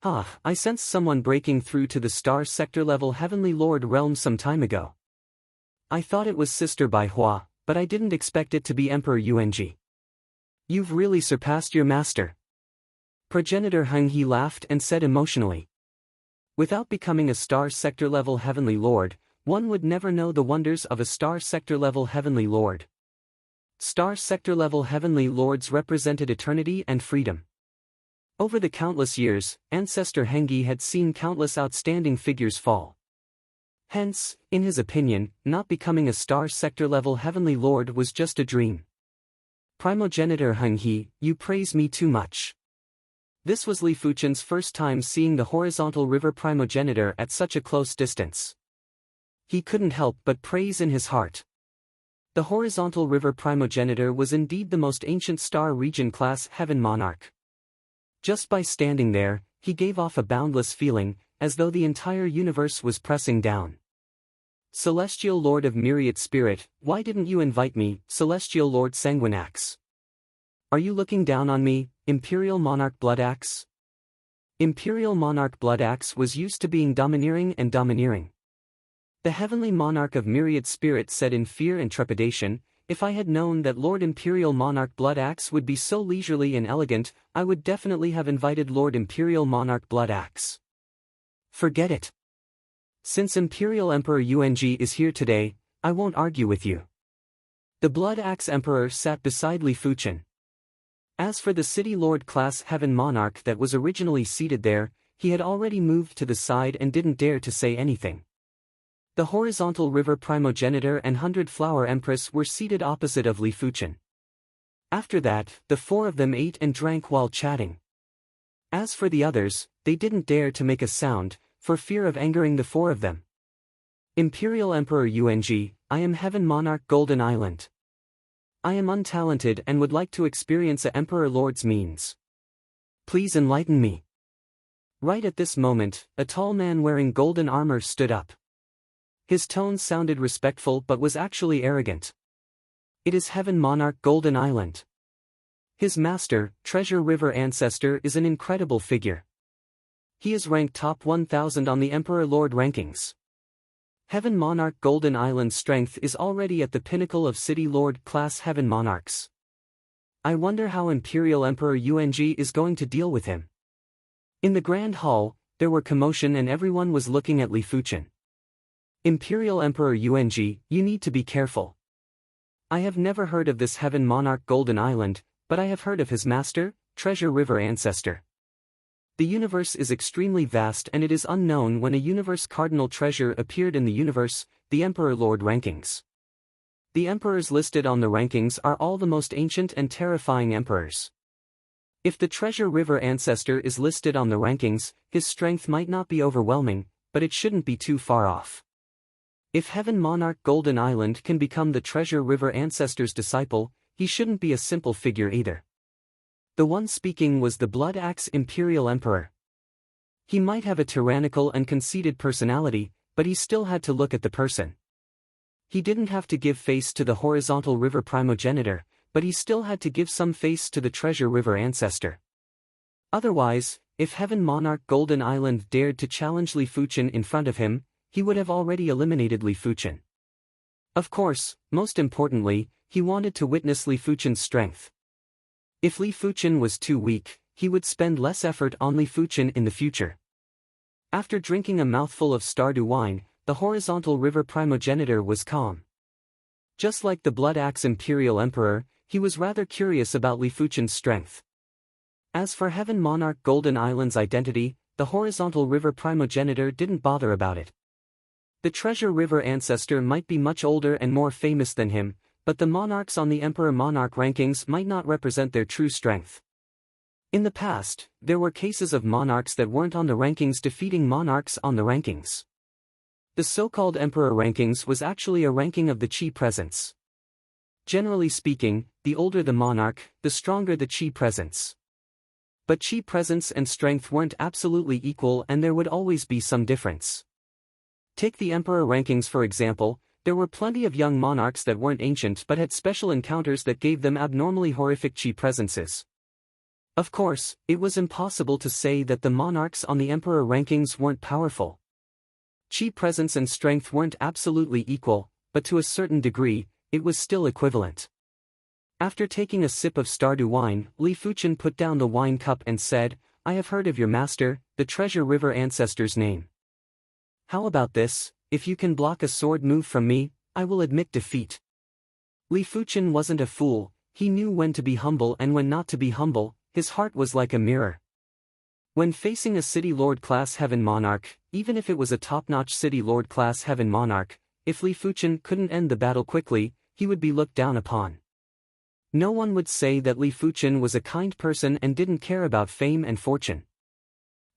Ah, I sensed someone breaking through to the star sector level heavenly lord realm some time ago. I thought it was Sister Bai Hua, but I didn't expect it to be Emperor Yuanji. You've really surpassed your master. Progenitor Heng He laughed and said emotionally. Without becoming a star sector level heavenly lord, one would never know the wonders of a star sector level heavenly lord. Star sector level heavenly lords represented eternity and freedom. Over the countless years, Ancestor Hengi had seen countless outstanding figures fall. Hence, in his opinion, not becoming a star sector level heavenly lord was just a dream. Primogenitor Heng He, you praise me too much. This was Li Fuchen's first time seeing the horizontal river primogenitor at such a close distance. He couldn't help but praise in his heart. The horizontal river primogenitor was indeed the most ancient star region class heaven monarch. Just by standing there, he gave off a boundless feeling, as though the entire universe was pressing down. Celestial Lord of Myriad Spirit, why didn't you invite me, Celestial Lord Sanguinax? Are you looking down on me, Imperial Monarch Blood Axe? Imperial Monarch Blood Axe was used to being domineering and domineering. The heavenly monarch of myriad spirits said in fear and trepidation, "If I had known that Lord Imperial Monarch Blood Axe would be so leisurely and elegant, I would definitely have invited Lord Imperial Monarch Blood Axe. Forget it. Since Imperial Emperor Yung is here today, I won't argue with you." The Blood Axe Emperor sat beside Li Fuchen. As for the City Lord class Heaven Monarch that was originally seated there, he had already moved to the side and didn't dare to say anything. The Horizontal River Primogenitor and 100 Flower Empress were seated opposite of Li Fuchen. After that, the four of them ate and drank while chatting. As for the others, they didn't dare to make a sound, for fear of angering the four of them. Imperial Emperor Yung, I am Heaven Monarch Golden Island. I am untalented and would like to experience a Emperor Lord's means. Please enlighten me. Right at this moment, a tall man wearing golden armor stood up. His tone sounded respectful but was actually arrogant. It is Heaven Monarch Golden Island. His master, Treasure River Ancestor, is an incredible figure. He is ranked top 1000 on the Emperor Lord rankings. Heaven Monarch Golden Island's strength is already at the pinnacle of City Lord class Heaven Monarchs. I wonder how Imperial Emperor Yung is going to deal with him. In the Grand Hall, there were commotion and everyone was looking at Li Fuchen. Imperial Emperor Yung, you need to be careful. I have never heard of this Heaven Monarch Golden Island, but I have heard of his master, Treasure River Ancestor. The universe is extremely vast and it is unknown when a universe cardinal treasure appeared in the universe, the Emperor Lord rankings. The emperors listed on the rankings are all the most ancient and terrifying emperors. If the Treasure River Ancestor is listed on the rankings, his strength might not be overwhelming, but it shouldn't be too far off. If Heaven Monarch Golden Island can become the Treasure River Ancestor's disciple, he shouldn't be a simple figure either. The one speaking was the Blood Axe Imperial Emperor. He might have a tyrannical and conceited personality, but he still had to look at the person. He didn't have to give face to the Horizontal River Primogenitor, but he still had to give some face to the Treasure River Ancestor. Otherwise, if Heaven Monarch Golden Island dared to challenge Li Fuchen in front of him, he would have already eliminated Li Fuchen. Of course, most importantly, he wanted to witness Li Fuchen's strength. If Li Fuchen was too weak, he would spend less effort on Li Fuchen in the future. After drinking a mouthful of Stardew wine, the Horizontal River Primogenitor was calm. Just like the Blood Axe Imperial Emperor, he was rather curious about Li Fuchen's strength. As for Heaven Monarch Golden Island's identity, the Horizontal River Primogenitor didn't bother about it. The Treasure River Ancestor might be much older and more famous than him, but the monarchs on the Emperor Monarch rankings might not represent their true strength. In the past, there were cases of monarchs that weren't on the rankings defeating monarchs on the rankings. The so-called Emperor rankings was actually a ranking of the Qi presence. Generally speaking, the older the monarch, the stronger the Qi presence. But Qi presence and strength weren't absolutely equal and there would always be some difference. Take the Emperor rankings for example, there were plenty of young monarchs that weren't ancient but had special encounters that gave them abnormally horrific Qi presences. Of course, it was impossible to say that the monarchs on the Emperor rankings weren't powerful. Qi presence and strength weren't absolutely equal, but to a certain degree, it was still equivalent. After taking a sip of Stardew wine, Li Fuchen put down the wine cup and said, I have heard of your master, the Treasure River Ancestor's name. How about this, if you can block a sword move from me, I will admit defeat. Li Fuchen wasn't a fool, he knew when to be humble and when not to be humble, his heart was like a mirror. When facing a City Lord class Heaven Monarch, even if it was a top-notch City Lord class Heaven Monarch, if Li Fuchen couldn't end the battle quickly, he would be looked down upon. No one would say that Li Fuchen was a kind person and didn't care about fame and fortune.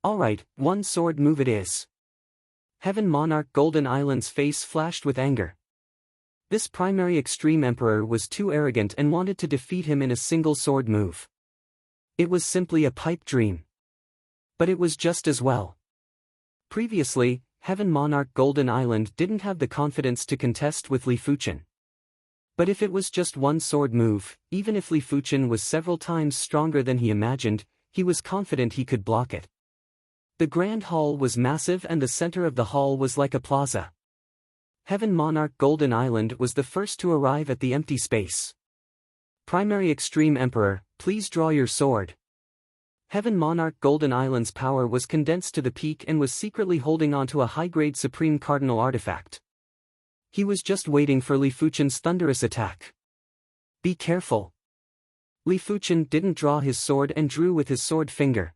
Alright, one sword move it is. Heaven Monarch Golden Island's face flashed with anger. This primary extreme emperor was too arrogant and wanted to defeat him in a single sword move. It was simply a pipe dream. But it was just as well. Previously, Heaven Monarch Golden Island didn't have the confidence to contest with Li Fuchen. But if it was just one sword move, even if Li Fuchen was several times stronger than he imagined, he was confident he could block it. The Grand Hall was massive and the center of the hall was like a plaza. Heaven Monarch Golden Island was the first to arrive at the empty space. Primary Extreme Emperor, please draw your sword. Heaven Monarch Golden Island's power was condensed to the peak and was secretly holding onto a high-grade Supreme Cardinal artifact. He was just waiting for Li Fuchen's thunderous attack. Be careful. Li Fuchen didn't draw his sword and drew with his sword finger.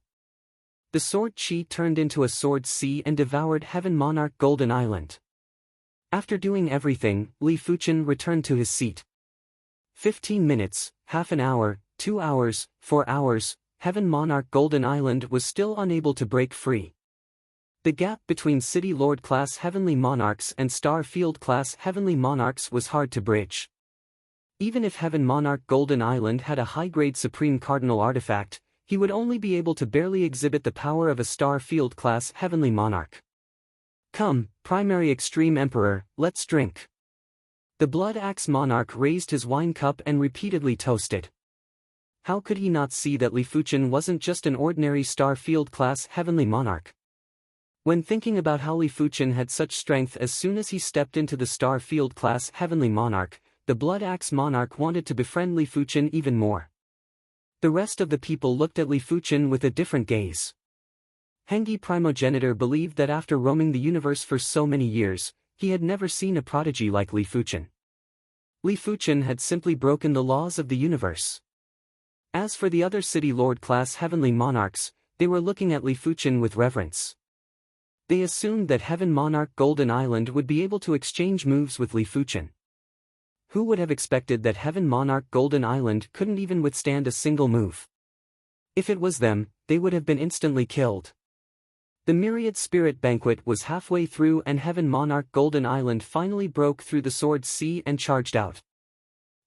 The sword chi turned into a sword sea and devoured Heaven Monarch Golden Island. After doing everything, Li Fuchen returned to his seat. 15 minutes, half an hour, 2 hours, 4 hours, Heaven Monarch Golden Island was still unable to break free. The gap between City Lord class Heavenly Monarchs and Star Field class Heavenly Monarchs was hard to bridge. Even if Heaven Monarch Golden Island had a high-grade Supreme Cardinal artifact, he would only be able to barely exhibit the power of a Star Field class Heavenly Monarch. Come, Primary Extreme Emperor, let's drink. The Blood Axe Monarch raised his wine cup and repeatedly toasted. How could he not see that Li Fuchen wasn't just an ordinary Star Field class Heavenly Monarch? When thinking about how Li Fuchen had such strength as soon as he stepped into the Star Field class Heavenly Monarch, the Blood Axe Monarch wanted to befriend Li Fuchen even more. The rest of the people looked at Li Fuchen with a different gaze. Hengi Primogenitor believed that after roaming the universe for so many years, he had never seen a prodigy like Li Fuchen. Li Fuchen had simply broken the laws of the universe. As for the other City Lord class Heavenly Monarchs, they were looking at Li Fuchen with reverence. They assumed that Heaven Monarch Golden Island would be able to exchange moves with Li Fuchen. Who would have expected that Heaven Monarch Golden Island couldn't even withstand a single move? If it was them, they would have been instantly killed. The Myriad Spirit Banquet was halfway through and Heaven Monarch Golden Island finally broke through the Sword Sea and charged out.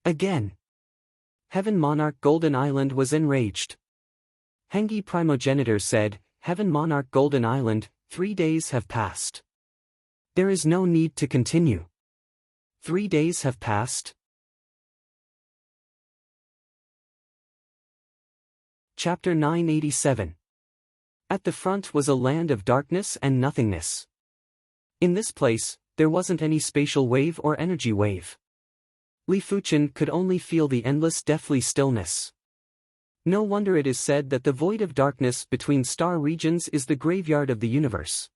Again. Heaven Monarch Golden Island was enraged. Hengi Primogenitor said, Heaven Monarch Golden Island, 3 days have passed. There is no need to continue. 3 days have passed. Chapter 987. At the front was a land of darkness and nothingness. In this place, there wasn't any spatial wave or energy wave. Li Fuchen could only feel the endless deathly stillness. No wonder it is said that the void of darkness between star regions is the graveyard of the universe.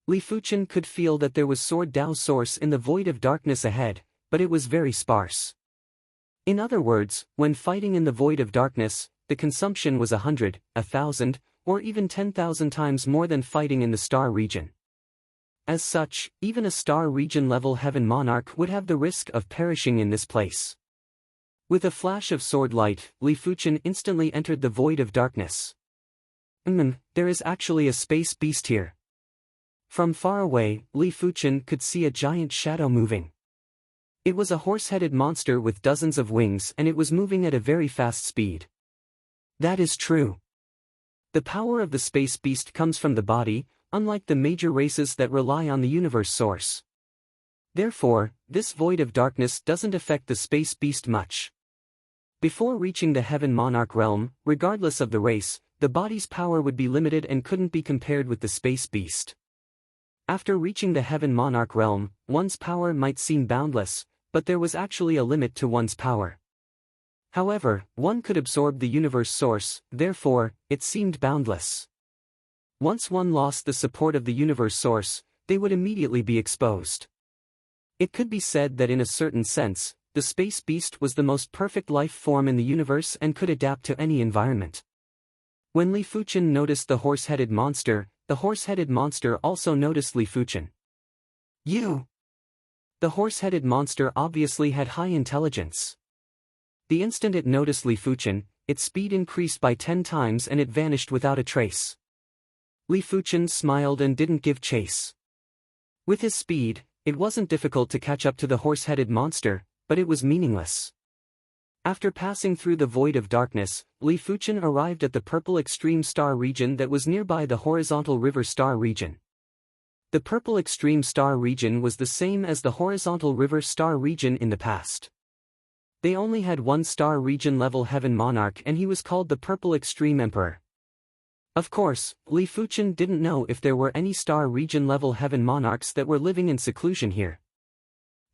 Li Fuchen could feel that there was Sword Dao source in the void of darkness ahead, but it was very sparse. In other words, when fighting in the void of darkness, the consumption was 100, 1,000, or even 10,000 times more than fighting in the star region. As such, even a star region level Heaven Monarch would have the risk of perishing in this place. With a flash of sword light, Li Fuchen instantly entered the void of darkness. There is actually a space beast here. From far away, Li Fuchen could see a giant shadow moving. It was a horse-headed monster with dozens of wings and it was moving at a very fast speed. That is true. The power of the space beast comes from the body, unlike the major races that rely on the universe source. Therefore, this void of darkness doesn't affect the space beast much. Before reaching the Heaven Monarch realm, regardless of the race, the body's power would be limited and couldn't be compared with the space beast. After reaching the Heaven Monarch realm, one's power might seem boundless, but there was actually a limit to one's power. However, one could absorb the universe source, therefore, it seemed boundless. Once one lost the support of the universe source, they would immediately be exposed. It could be said that in a certain sense, the space beast was the most perfect life form in the universe and could adapt to any environment. When Li Fuchen noticed the horse-headed monster, the horse-headed monster also noticed Li Fuchen. You! The horse-headed monster obviously had high intelligence. The instant it noticed Li Fuchen, its speed increased by 10 times and it vanished without a trace. Li Fuchen smiled and didn't give chase. With his speed, it wasn't difficult to catch up to the horse-headed monster, but it was meaningless. After passing through the void of darkness, Li Fuchen arrived at the purple extreme star region that was nearby the horizontal river star region. The purple extreme star region was the same as the horizontal river star region in the past. They only had one star region level Heaven Monarch and he was called the Purple Extreme Emperor. Of course, Li Fuchen didn't know if there were any star region level heaven monarchs that were living in seclusion here.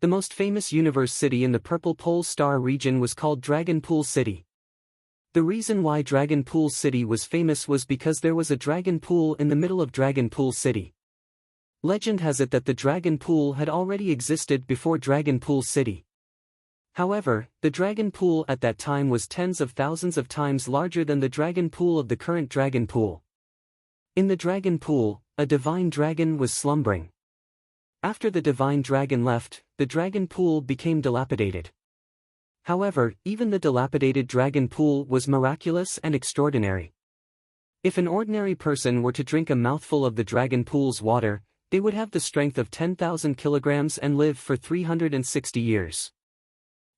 The most famous universe city in the Purple Pole star region was called Dragon Pool City. The reason why Dragon Pool City was famous was because there was a dragon pool in the middle of Dragon Pool City. Legend has it that the dragon pool had already existed before Dragon Pool City. However, the dragon pool at that time was tens of thousands of times larger than the dragon pool of the current dragon pool. In the dragon pool, a divine dragon was slumbering. After the divine dragon left, the dragon pool became dilapidated. However, even the dilapidated dragon pool was miraculous and extraordinary. If an ordinary person were to drink a mouthful of the dragon pool's water, they would have the strength of 10,000 kilograms and live for 360 years.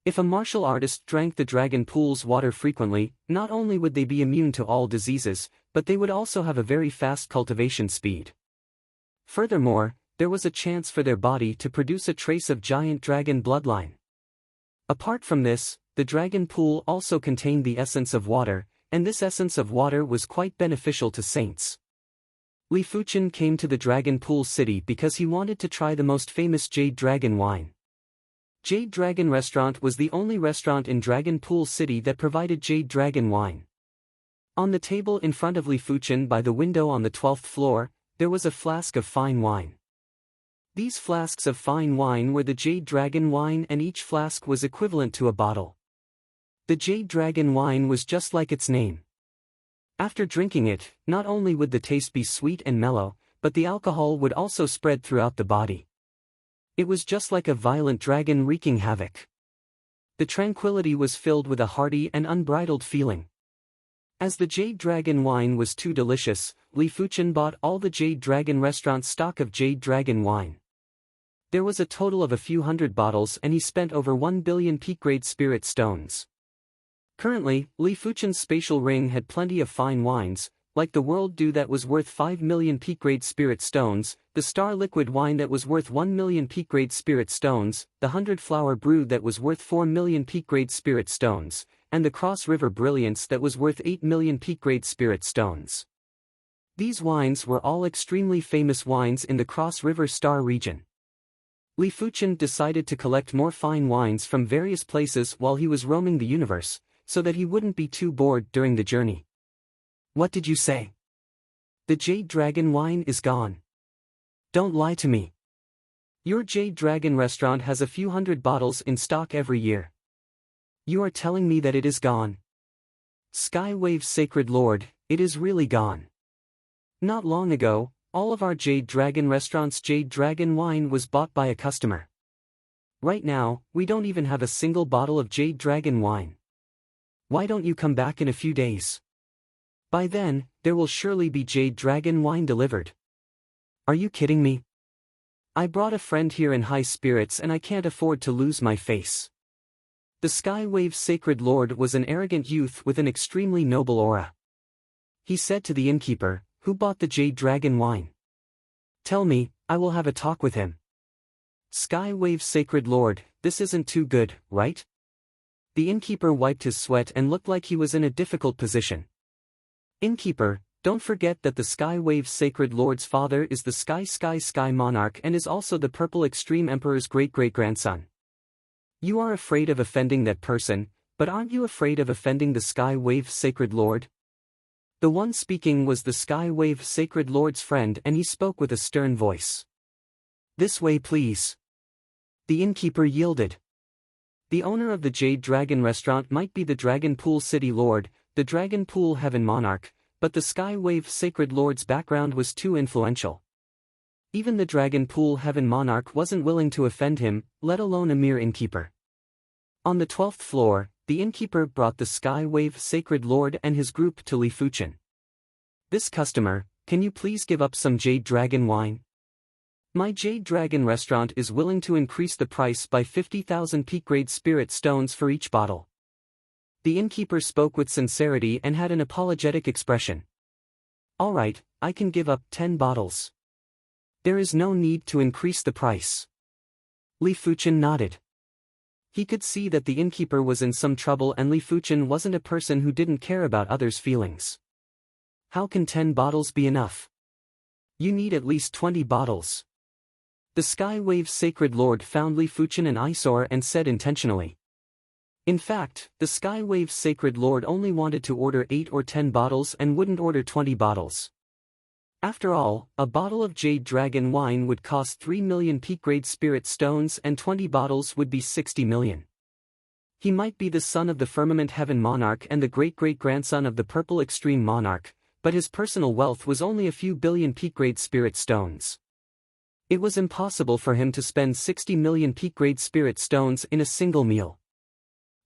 If a martial artist drank the dragon pool's water frequently, not only would they be immune to all diseases, but they would also have a very fast cultivation speed. Furthermore, there was a chance for their body to produce a trace of giant dragon bloodline. Apart from this, the dragon pool also contained the essence of water, and this essence of water was quite beneficial to saints. Li Fuchen came to the Dragon Pool City because he wanted to try the most famous Jade Dragon wine. Jade Dragon Restaurant was the only restaurant in Dragon Pool City that provided Jade Dragon wine. On the table in front of Li Fuchen by the window on the 12th floor, there was a flask of fine wine. These flasks of fine wine were the Jade Dragon wine, and each flask was equivalent to a bottle. The Jade Dragon wine was just like its name. After drinking it, not only would the taste be sweet and mellow, but the alcohol would also spread throughout the body. It was just like a violent dragon wreaking havoc. The tranquility was filled with a hearty and unbridled feeling. As the Jade Dragon wine was too delicious, Li Fuchen bought all the Jade Dragon restaurant's stock of Jade Dragon wine. There was a total of a few hundred bottles, and he spent over 1 billion peak-grade spirit stones. Currently, Li Fuchen's spatial ring had plenty of fine wines, like the World Dew that was worth 5 million peak-grade spirit stones, the Star Liquid wine that was worth 1 million peak-grade spirit stones, the 100-flower brew that was worth 4 million peak-grade spirit stones, and the Cross River Brilliance that was worth 8 million peak-grade spirit stones. These wines were all extremely famous wines in the Cross River Star region. Li Fuchen decided to collect more fine wines from various places while he was roaming the universe, so that he wouldn't be too bored during the journey. What did you say? The Jade Dragon wine is gone. Don't lie to me. Your Jade Dragon restaurant has a few hundred bottles in stock every year. You are telling me that it is gone. Skywave Sacred Lord, it is really gone. Not long ago, all of our Jade Dragon restaurant's Jade Dragon wine was bought by a customer. Right now, we don't even have a single bottle of Jade Dragon wine. Why don't you come back in a few days? By then, there will surely be Jade Dragon wine delivered. Are you kidding me? I brought a friend here in high spirits and I can't afford to lose my face. The Skywave Sacred Lord was an arrogant youth with an extremely noble aura. He said to the innkeeper, who bought the Jade Dragon wine. Tell me, I will have a talk with him. Skywave Sacred Lord, this isn't too good, right? The innkeeper wiped his sweat and looked like he was in a difficult position. Innkeeper, don't forget that the Skywave Sacred Lord's father is the Sky Monarch and is also the Purple Extreme Emperor's great-great-grandson. You are afraid of offending that person, but aren't you afraid of offending the Skywave Sacred Lord? The one speaking was the Skywave Sacred Lord's friend, and he spoke with a stern voice. This way, please. The innkeeper yielded. The owner of the Jade Dragon restaurant might be the Dragon Pool City Lord, the Dragon Pool Heaven Monarch, but the Skywave Sacred Lord's background was too influential. Even the Dragon Pool Heaven Monarch wasn't willing to offend him, let alone a mere innkeeper. On the 12th floor, the innkeeper brought the Skywave Sacred Lord and his group to Li Fuchen. This customer, can you please give up some Jade Dragon wine? My Jade Dragon restaurant is willing to increase the price by 50,000 peak-grade spirit stones for each bottle. The innkeeper spoke with sincerity and had an apologetic expression. All right, I can give up 10 bottles. There is no need to increase the price. Li Fuchen nodded. He could see that the innkeeper was in some trouble, and Li Fuchen wasn't a person who didn't care about others' feelings. How can 10 bottles be enough? You need at least 20 bottles. The Sky Wave's Sacred Lord found Li Fuchen an eyesore and said intentionally. In fact, the Sky Wave's Sacred Lord only wanted to order 8 or 10 bottles and wouldn't order 20 bottles. After all, a bottle of Jade Dragon wine would cost 3 million peak-grade spirit stones and 20 bottles would be 60 million. He might be the son of the Firmament Heaven Monarch and the great-great-grandson of the Purple Extreme Monarch, but his personal wealth was only a few billion peak-grade spirit stones. It was impossible for him to spend 60 million peak-grade spirit stones in a single meal.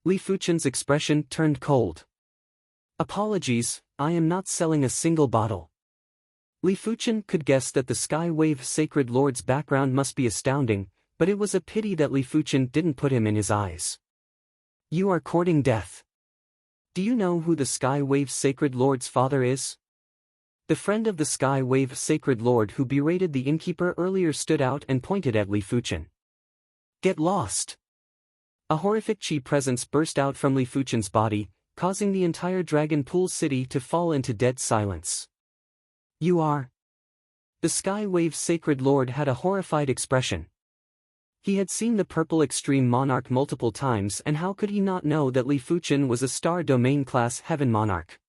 Li Fuchen's expression turned cold. Apologies, I am not selling a single bottle. Li Fuchen could guess that the Sky Wave Sacred Lord's background must be astounding, but it was a pity that Li Fuchen didn't put him in his eyes. You are courting death. Do you know who the Sky Wave Sacred Lord's father is? The friend of the Sky Wave Sacred Lord who berated the innkeeper earlier stood out and pointed at Li Fuchen. Get lost! A horrific chi presence burst out from Li Fuchen's body, causing the entire Dragon Pool city to fall into dead silence. You are. The Sky Wave Sacred Lord had a horrified expression. He had seen the Purple Extreme Monarch multiple times, and how could he not know that Li Fuchen was a Star Domain Class Heaven Monarch?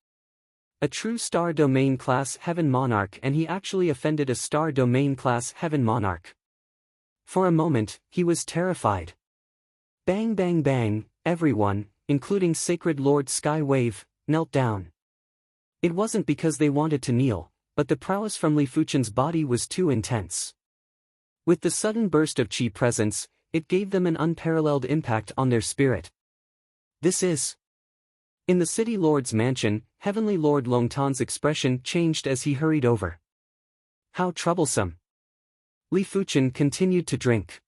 A true Star Domain Class Heaven Monarch, and he actually offended a Star Domain Class Heaven Monarch. For a moment, he was terrified. Bang bang bang, everyone, including Sacred Lord Sky Wave, knelt down. It wasn't because they wanted to kneel, but the prowess from Li Fuchen's body was too intense. With the sudden burst of chi presence, it gave them an unparalleled impact on their spirit. This is. In the City Lord's mansion, Heavenly Lord Longtan's expression changed as he hurried over. How troublesome. Li Fuchen continued to drink.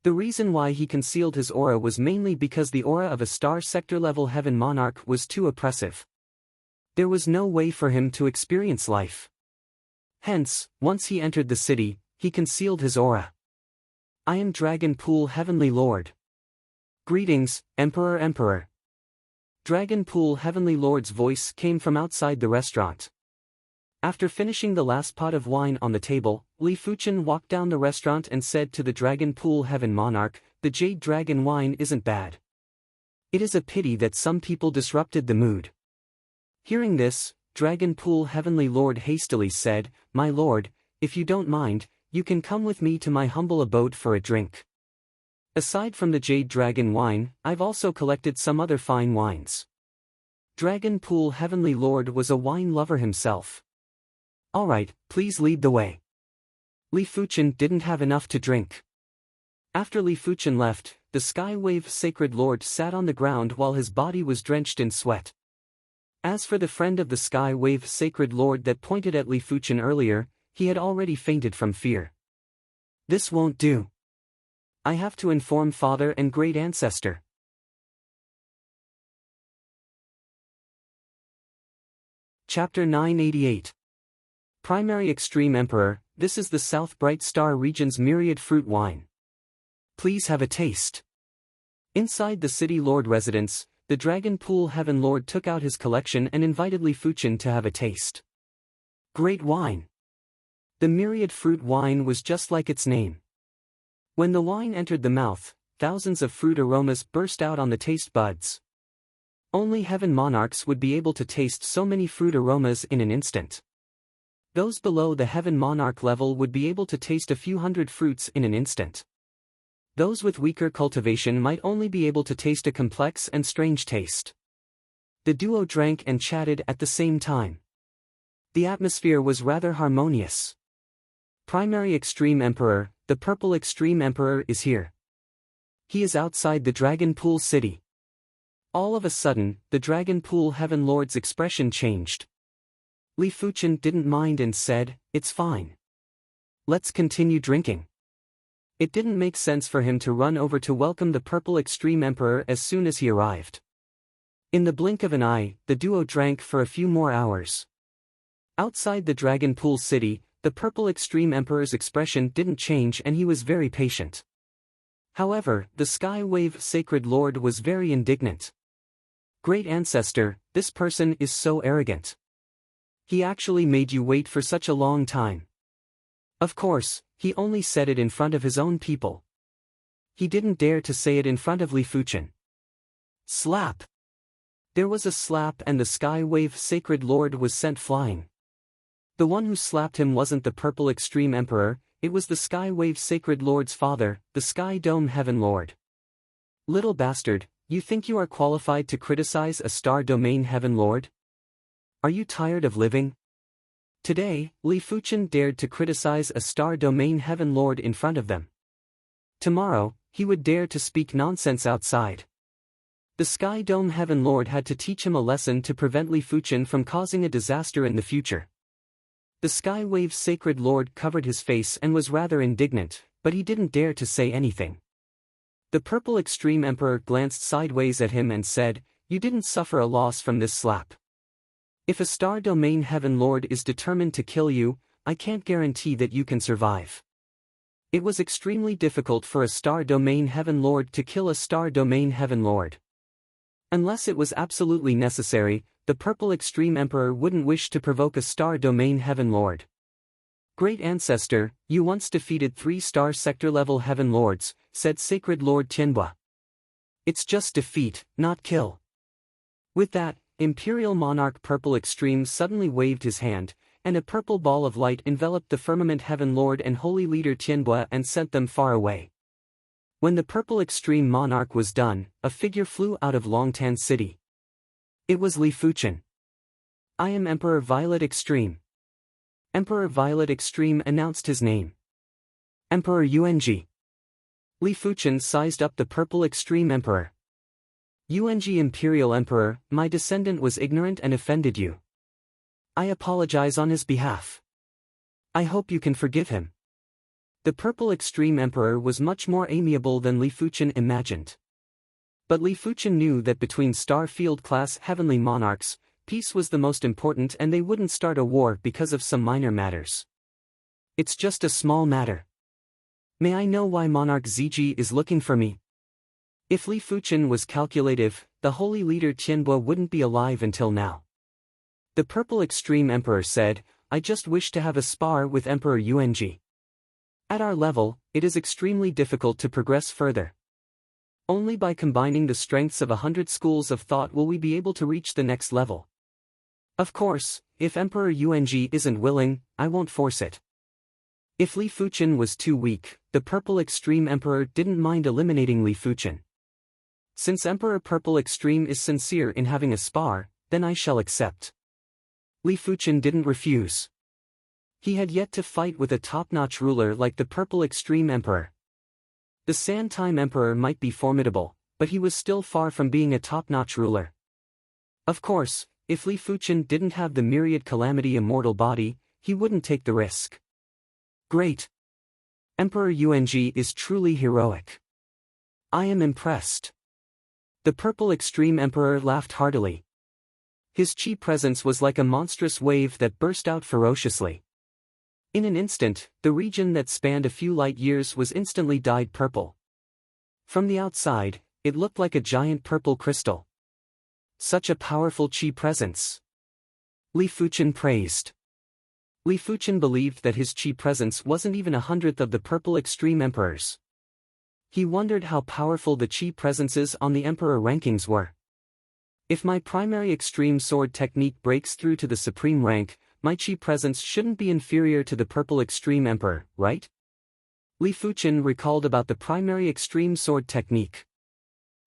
The reason why he concealed his aura was mainly because the aura of a star sector-level Heaven Monarch was too oppressive. There was no way for him to experience life. Hence, once he entered the city, he concealed his aura. I am Dragon Pool Heavenly Lord. Greetings, Emperor. Dragon Pool Heavenly Lord's voice came from outside the restaurant. After finishing the last pot of wine on the table, Li Fuchen walked down the restaurant and said to the Dragon Pool Heaven Monarch, the Jade Dragon wine isn't bad. It is a pity that some people disrupted the mood. Hearing this, Dragon Pool Heavenly Lord hastily said, My lord, if you don't mind, you can come with me to my humble abode for a drink. Aside from the Jade Dragon wine, I've also collected some other fine wines. Dragon Pool Heavenly Lord was a wine lover himself. Alright, please lead the way. Li Fuchen didn't have enough to drink. After Li Fuchen left, the Sky Wave Sacred Lord sat on the ground while his body was drenched in sweat. As for the friend of the Sky Wave Sacred Lord that pointed at Li Fuchen earlier, he had already fainted from fear. This won't do. I have to inform Father and Great Ancestor. Chapter 988. Primary Extreme Emperor, this is the South Bright Star region's myriad fruit wine. Please have a taste. Inside the City Lord residence, the Dragon Pool Heaven Lord took out his collection and invited Li Fuchen to have a taste. Great wine. The myriad fruit wine was just like its name. When the wine entered the mouth, thousands of fruit aromas burst out on the taste buds. Only Heaven Monarchs would be able to taste so many fruit aromas in an instant. Those below the Heaven Monarch level would be able to taste a few hundred fruits in an instant. Those with weaker cultivation might only be able to taste a complex and strange taste. The duo drank and chatted at the same time. The atmosphere was rather harmonious. Primary Extreme Emperor, the Purple Extreme Emperor is here. He is outside the Dragon Pool City. All of a sudden, the Dragon Pool Heaven Lord's expression changed. Li Fuchen didn't mind and said, It's fine. Let's continue drinking. It didn't make sense for him to run over to welcome the Purple Extreme Emperor as soon as he arrived. In the blink of an eye, the duo drank for a few more hours. Outside the Dragon Pool City, the Purple Extreme Emperor's expression didn't change and he was very patient. However, the Sky Wave Sacred Lord was very indignant. Great Ancestor, this person is so arrogant. He actually made you wait for such a long time. Of course, he only said it in front of his own people. He didn't dare to say it in front of Li Fuchen. Slap! There was a slap and the Sky Wave Sacred Lord was sent flying. The one who slapped him wasn't the Purple Extreme Emperor, it was the Sky Wave Sacred Lord's father, the Sky Dome Heaven Lord. Little bastard, you think you are qualified to criticize a Star Domain Heaven Lord? Are you tired of living? Today, Li Fuchen dared to criticize a Star Domain Heaven Lord in front of them. Tomorrow, he would dare to speak nonsense outside. The Sky Dome Heaven Lord had to teach him a lesson to prevent Li Fuchen from causing a disaster in the future. The Sky Wave Sacred Lord covered his face and was rather indignant, but he didn't dare to say anything. The Purple Extreme Emperor glanced sideways at him and said, "You didn't suffer a loss from this slap. If a Star Domain Heaven Lord is determined to kill you, I can't guarantee that you can survive." It was extremely difficult for a Star Domain Heaven Lord to kill a Star Domain Heaven Lord. Unless it was absolutely necessary, the Purple Extreme Emperor wouldn't wish to provoke a Star Domain Heaven Lord. "Great Ancestor, you once defeated 3-star sector-level Heaven Lords," said Sacred Lord Tianhua. "It's just defeat, not kill." With that, Imperial Monarch Purple Extreme suddenly waved his hand, and a purple ball of light enveloped the Firmament Heaven Lord and Holy Leader Tianhua and sent them far away. When the Purple Extreme Monarch was done, a figure flew out of Longtan City. It was Li Fuchen. "I am Emperor Violet Extreme." Emperor Violet Extreme announced his name. "Emperor Yuanji." Li Fuchen sized up the Purple Extreme Emperor. "Yuanji Imperial Emperor, my descendant was ignorant and offended you. I apologize on his behalf. I hope you can forgive him." The Purple Extreme Emperor was much more amiable than Li Fuchen imagined. But Li Fuchen knew that between Starfield-class heavenly monarchs, peace was the most important and they wouldn't start a war because of some minor matters. "It's just a small matter. May I know why Monarch Ziji is looking for me?" If Li Fuchen was calculative, the Holy Leader Tianhua wouldn't be alive until now. The Purple Extreme Emperor said, "I just wish to have a spar with Emperor Yuanji. At our level, it is extremely difficult to progress further. Only by combining the strengths of 100 schools of thought will we be able to reach the next level. Of course, if Emperor Yuanji isn't willing, I won't force it." If Li Fuchen was too weak, the Purple Extreme Emperor didn't mind eliminating Li Fuchen. "Since Emperor Purple Extreme is sincere in having a spar, then I shall accept." Li Fuchen didn't refuse. He had yet to fight with a top-notch ruler like the Purple Extreme Emperor. The Sand Time Emperor might be formidable, but he was still far from being a top-notch ruler. Of course, if Li Fuchen didn't have the Myriad Calamity immortal body, he wouldn't take the risk. "Great. Emperor Yuanji is truly heroic. I am impressed." The Purple Extreme Emperor laughed heartily. His chi presence was like a monstrous wave that burst out ferociously. In an instant, the region that spanned a few light years was instantly dyed purple. From the outside, it looked like a giant purple crystal. Such a powerful chi presence. Li Fuchen praised. Li Fuchen believed that his chi presence wasn't even 1/100th of the Purple Extreme Emperor's. He wondered how powerful the chi presences on the Emperor rankings were. "If my primary extreme sword technique breaks through to the supreme rank, my chi presence shouldn't be inferior to the Purple Extreme Emperor, right?" Li Fuchen recalled about the primary extreme sword technique.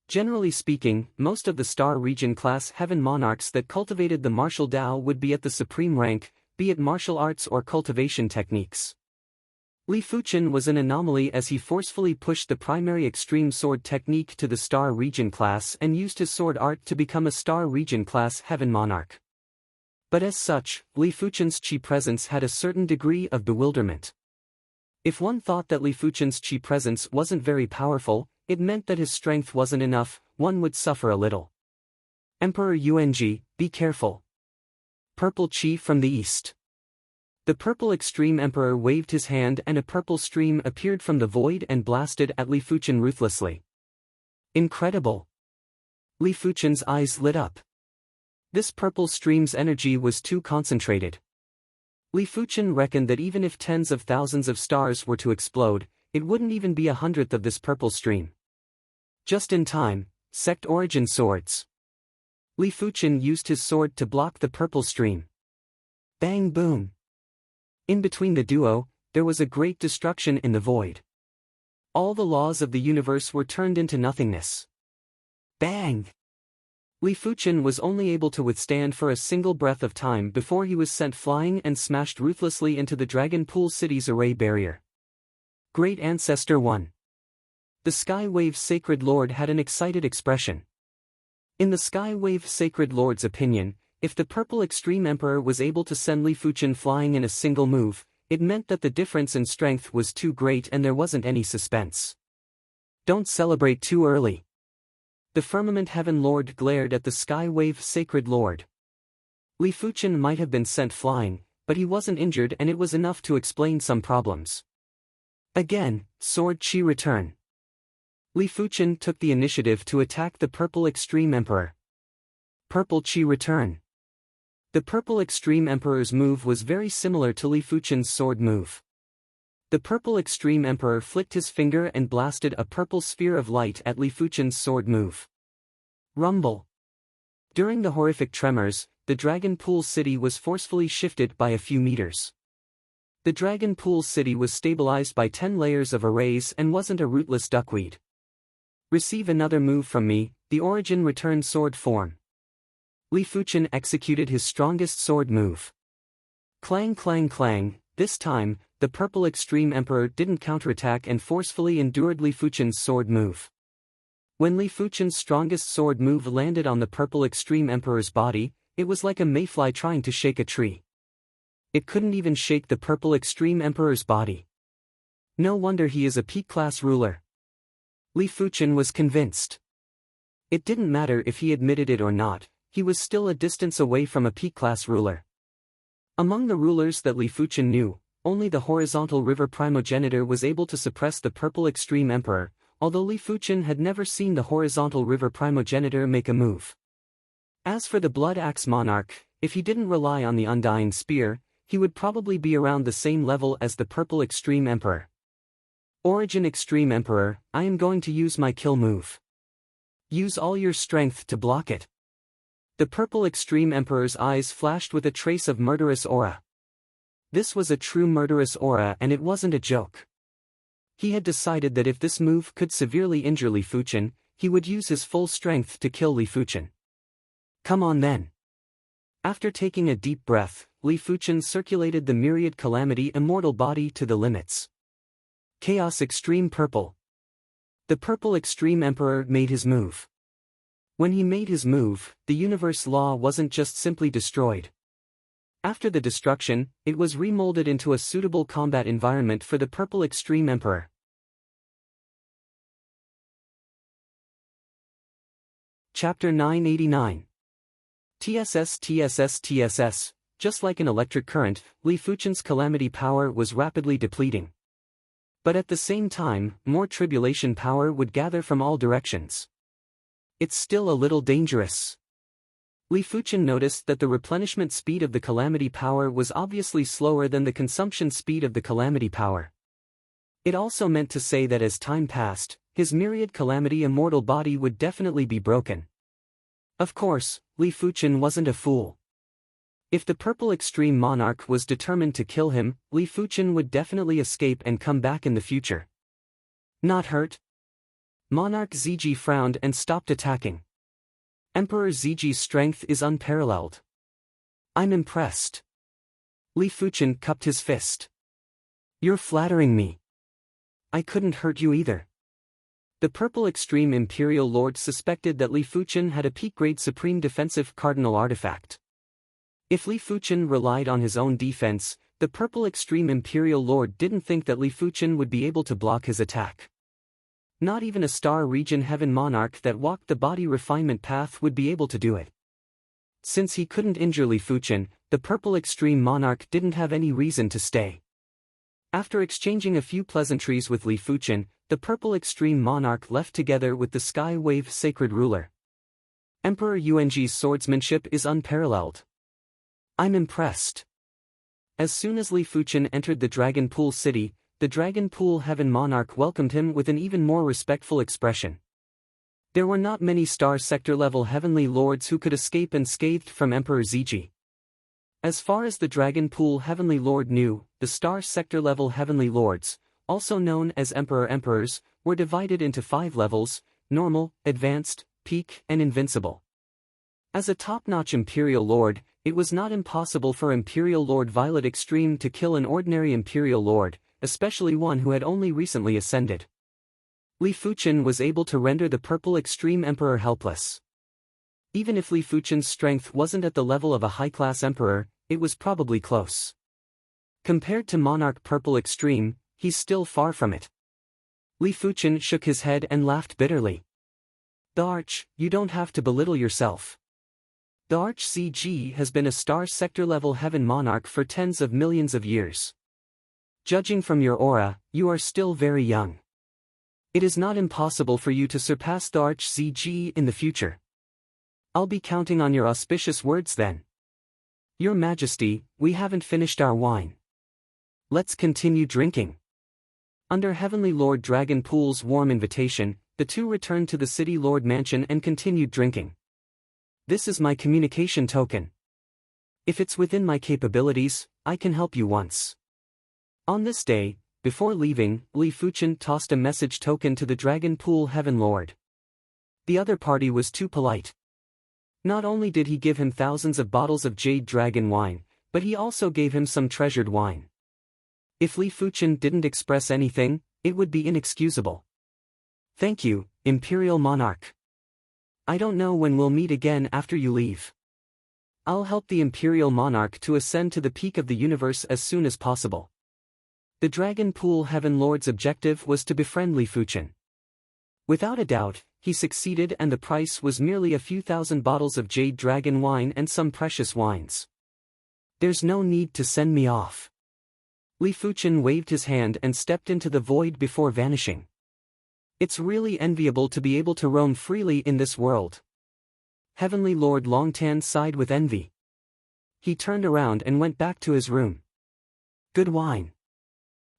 Generally speaking, most of the Star Region class Heaven Monarchs that cultivated the martial Dao would be at the supreme rank, be it martial arts or cultivation techniques. Li Fuchen was an anomaly as he forcefully pushed the primary extreme sword technique to the Star Region class and used his sword art to become a Star Region class Heaven Monarch. But as such, Li Fuchen's chi presence had a certain degree of bewilderment. If one thought that Li Fuchen's chi presence wasn't very powerful, it meant that his strength wasn't enough, one would suffer a little. "Emperor Yuanji, be careful. Purple chi from the east." The Purple Extreme Emperor waved his hand and a purple stream appeared from the void and blasted at Li Fuchen ruthlessly. "Incredible." Li Fuchen's eyes lit up. This purple stream's energy was too concentrated. Li Fuchen reckoned that even if tens of thousands of stars were to explode, it wouldn't even be 1/100th of this purple stream. Just in time, sect origin swords. Li Fuchen used his sword to block the purple stream. Bang boom. In between the duo, there was a great destruction in the void. All the laws of the universe were turned into nothingness. Bang! Li Fuchen was only able to withstand for a single breath of time before he was sent flying and smashed ruthlessly into the Dragon Pool City's array barrier. Great Ancestor 1. The Sky Wave Sacred Lord had an excited expression. In the Sky Wave Sacred Lord's opinion, if the Purple Extreme Emperor was able to send Li Fuchen flying in a single move, it meant that the difference in strength was too great and there wasn't any suspense. Don't celebrate too early. The Firmament Heaven Lord glared at the Sky Wave Sacred Lord. Li Fuchen might have been sent flying, but he wasn't injured and it was enough to explain some problems. Again, Sword Chi return. Li Fuchen took the initiative to attack the Purple Extreme Emperor. Purple Chi return. The Purple Extreme Emperor's move was very similar to Li Fuchen's sword move. The Purple Extreme Emperor flicked his finger and blasted a purple sphere of light at Li Fuchen's sword move. Rumble. During the horrific tremors, the Dragon Pool City was forcefully shifted by a few meters. The Dragon Pool City was stabilized by 10 layers of arrays and wasn't a rootless duckweed. Receive another move from me, the Origin Return Sword form. Li Fuchen executed his strongest sword move. Clang clang clang, this time, the Purple Extreme Emperor didn't counterattack and forcefully endured Li Fuchen's sword move. When Li Fuchen's strongest sword move landed on the Purple Extreme Emperor's body, it was like a mayfly trying to shake a tree. It couldn't even shake the Purple Extreme Emperor's body. No wonder he is a peak-class ruler. Li Fuchen was convinced. It didn't matter if he admitted it or not, he was still a distance away from a peak-class ruler. Among the rulers that Li Fuchen knew, only the Horizontal River Primogenitor was able to suppress the Purple Extreme Emperor, although Li Fuchen had never seen the Horizontal River Primogenitor make a move. As for the Blood Axe Monarch, if he didn't rely on the Undying Spear, he would probably be around the same level as the Purple Extreme Emperor. Origin Extreme Emperor, I am going to use my kill move. Use all your strength to block it. The Purple Extreme Emperor's eyes flashed with a trace of murderous aura. This was a true murderous aura and it wasn't a joke. He had decided that if this move could severely injure Li Fuchen, he would use his full strength to kill Li Fuchen. Come on then. After taking a deep breath, Li Fuchen circulated the Myriad Calamity Immortal Body to the limits. Chaos Extreme Purple. The Purple Extreme Emperor made his move. When he made his move, the universe law wasn't just simply destroyed. After the destruction, it was remolded into a suitable combat environment for the Purple Extreme Emperor. Chapter 989. TSS. Just like an electric current, Li Fuchen's calamity power was rapidly depleting. But at the same time, more tribulation power would gather from all directions. It's still a little dangerous. Li Fuchen noticed that the replenishment speed of the calamity power was obviously slower than the consumption speed of the calamity power. It also meant to say that as time passed, his Myriad Calamity Immortal Body would definitely be broken. Of course, Li Fuchen wasn't a fool. If the Purple Extreme Monarch was determined to kill him, Li Fuchen would definitely escape and come back in the future. Not hurt? Monarch Ziji frowned and stopped attacking. Emperor Ziji's strength is unparalleled. I'm impressed. Li Fuchen cupped his fist. You're flattering me. I couldn't hurt you either. The Purple Extreme Imperial Lord suspected that Li Fuchen had a peak-grade Supreme Defensive Cardinal Artifact. If Li Fuchen relied on his own defense, the Purple Extreme Imperial Lord didn't think that Li Fuchen would be able to block his attack. Not even a Star Region Heaven Monarch that walked the body refinement path would be able to do it. Since he couldn't injure Li Fuchen, the Purple Extreme Monarch didn't have any reason to stay. After exchanging a few pleasantries with Li Fuchen, the Purple Extreme Monarch left together with the Sky Wave Sacred Ruler. Emperor Yuanji's swordsmanship is unparalleled. I'm impressed. As soon as Li Fuchen entered the Dragon Pool city, the Dragon Pool Heaven Monarch welcomed him with an even more respectful expression. There were not many Star Sector-level Heavenly Lords who could escape unscathed from Emperor Ziji. As far as the Dragon Pool Heavenly Lord knew, the Star Sector-level Heavenly Lords, also known as Emperors, were divided into 5 levels: normal, advanced, peak, and invincible. As a top-notch Imperial Lord, it was not impossible for Imperial Lord Violet Extreme to kill an ordinary Imperial Lord, especially one who had only recently ascended. Li Fuchen was able to render the Purple Extreme Emperor helpless. Even if Li Fuchen's strength wasn't at the level of a high-class Emperor, it was probably close. Compared to Monarch Purple Extreme, he's still far from it. Li Fuchen shook his head and laughed bitterly. The Arch, you don't have to belittle yourself. The Arch CG has been a Star Sector-level Heaven Monarch for tens of millions of years. Judging from your aura, you are still very young. It is not impossible for you to surpass the Arch CG in the future. I'll be counting on your auspicious words then. Your Majesty, we haven't finished our wine. Let's continue drinking. Under Heavenly Lord Dragon Pool's warm invitation, the two returned to the City Lord Mansion and continued drinking. This is my communication token. If it's within my capabilities, I can help you once. On this day, before leaving, Li Fuchen tossed a message token to the Dragon Pool Heaven Lord. The other party was too polite. Not only did he give him thousands of bottles of Jade Dragon wine, but he also gave him some treasured wine. If Li Fuchen didn't express anything, it would be inexcusable. Thank you, Imperial Monarch. I don't know when we'll meet again after you leave. I'll help the Imperial Monarch to ascend to the peak of the universe as soon as possible. The Dragon Pool Heaven Lord's objective was to befriend Li Fuchen. Without a doubt, he succeeded, and the price was merely a few thousand bottles of Jade Dragon wine and some precious wines. There's no need to send me off. Li Fuchen waved his hand and stepped into the void before vanishing. It's really enviable to be able to roam freely in this world. Heavenly Lord Longtan sighed with envy. He turned around and went back to his room. Good wine.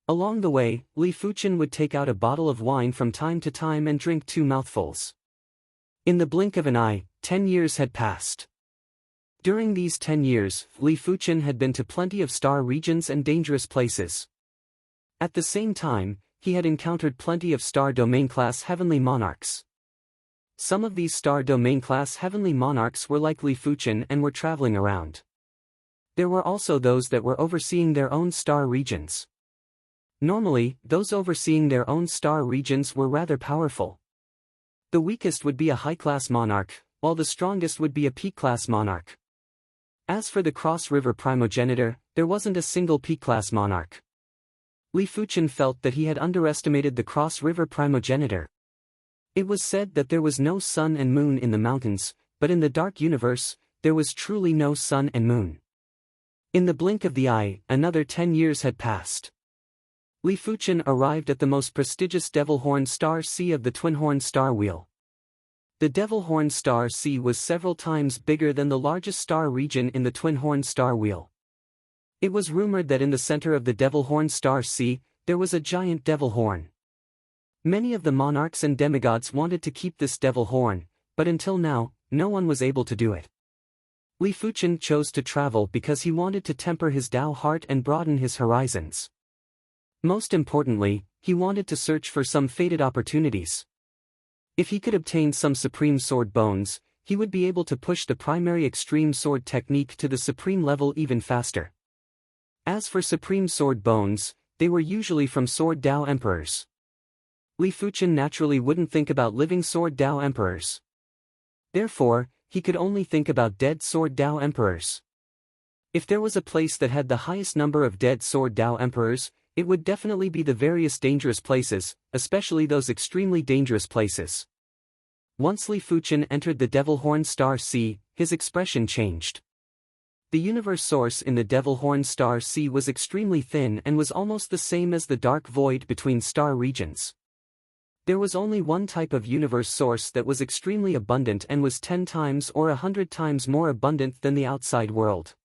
Along the way, Li Fuchen would take out a bottle of wine from time to time and drink 2 mouthfuls. In the blink of an eye, 10 years had passed. During these 10 years, Li Fuchen had been to plenty of star regions and dangerous places. At the same time, he had encountered plenty of Star Domain class Heavenly Monarchs. Some of these Star Domain class Heavenly Monarchs were like Li Fuchen and were traveling around. There were also those that were overseeing their own star regions. Normally, those overseeing their own star regions were rather powerful. The weakest would be a high-class monarch, while the strongest would be a peak-class monarch. As for the Cross River Primogenitor, there wasn't a single peak-class monarch. Li Fuchen felt that he had underestimated the Cross River Primogenitor. It was said that there was no sun and moon in the mountains, but in the dark universe, there was truly no sun and moon. In the blink of the eye, another 10 years had passed. Li Fuchen arrived at the most prestigious Devilhorn Star Sea of the Twinhorn Star Wheel. The Devilhorn Star Sea was several times bigger than the largest star region in the Twinhorn Star Wheel. It was rumored that in the center of the Devilhorn Star Sea, there was a giant devil horn. Many of the monarchs and demigods wanted to keep this devil horn, but until now, no one was able to do it. Li Fuchen chose to travel because he wanted to temper his Tao heart and broaden his horizons. Most importantly, he wanted to search for some fated opportunities. If he could obtain some Supreme Sword bones, he would be able to push the primary Extreme Sword technique to the supreme level even faster. As for Supreme Sword bones, they were usually from Sword Tao Emperors. Li Fuchen naturally wouldn't think about living Sword Tao Emperors. Therefore, he could only think about dead Sword Tao Emperors. If there was a place that had the highest number of dead Sword Tao Emperors, it would definitely be the various dangerous places, especially those extremely dangerous places. Once Li Fuchen entered the Devilhorn Star Sea, his expression changed. The universe source in the Devilhorn Star Sea was extremely thin and was almost the same as the dark void between star regions. There was only one type of universe source that was extremely abundant and was 10 times or 100 times more abundant than the outside world.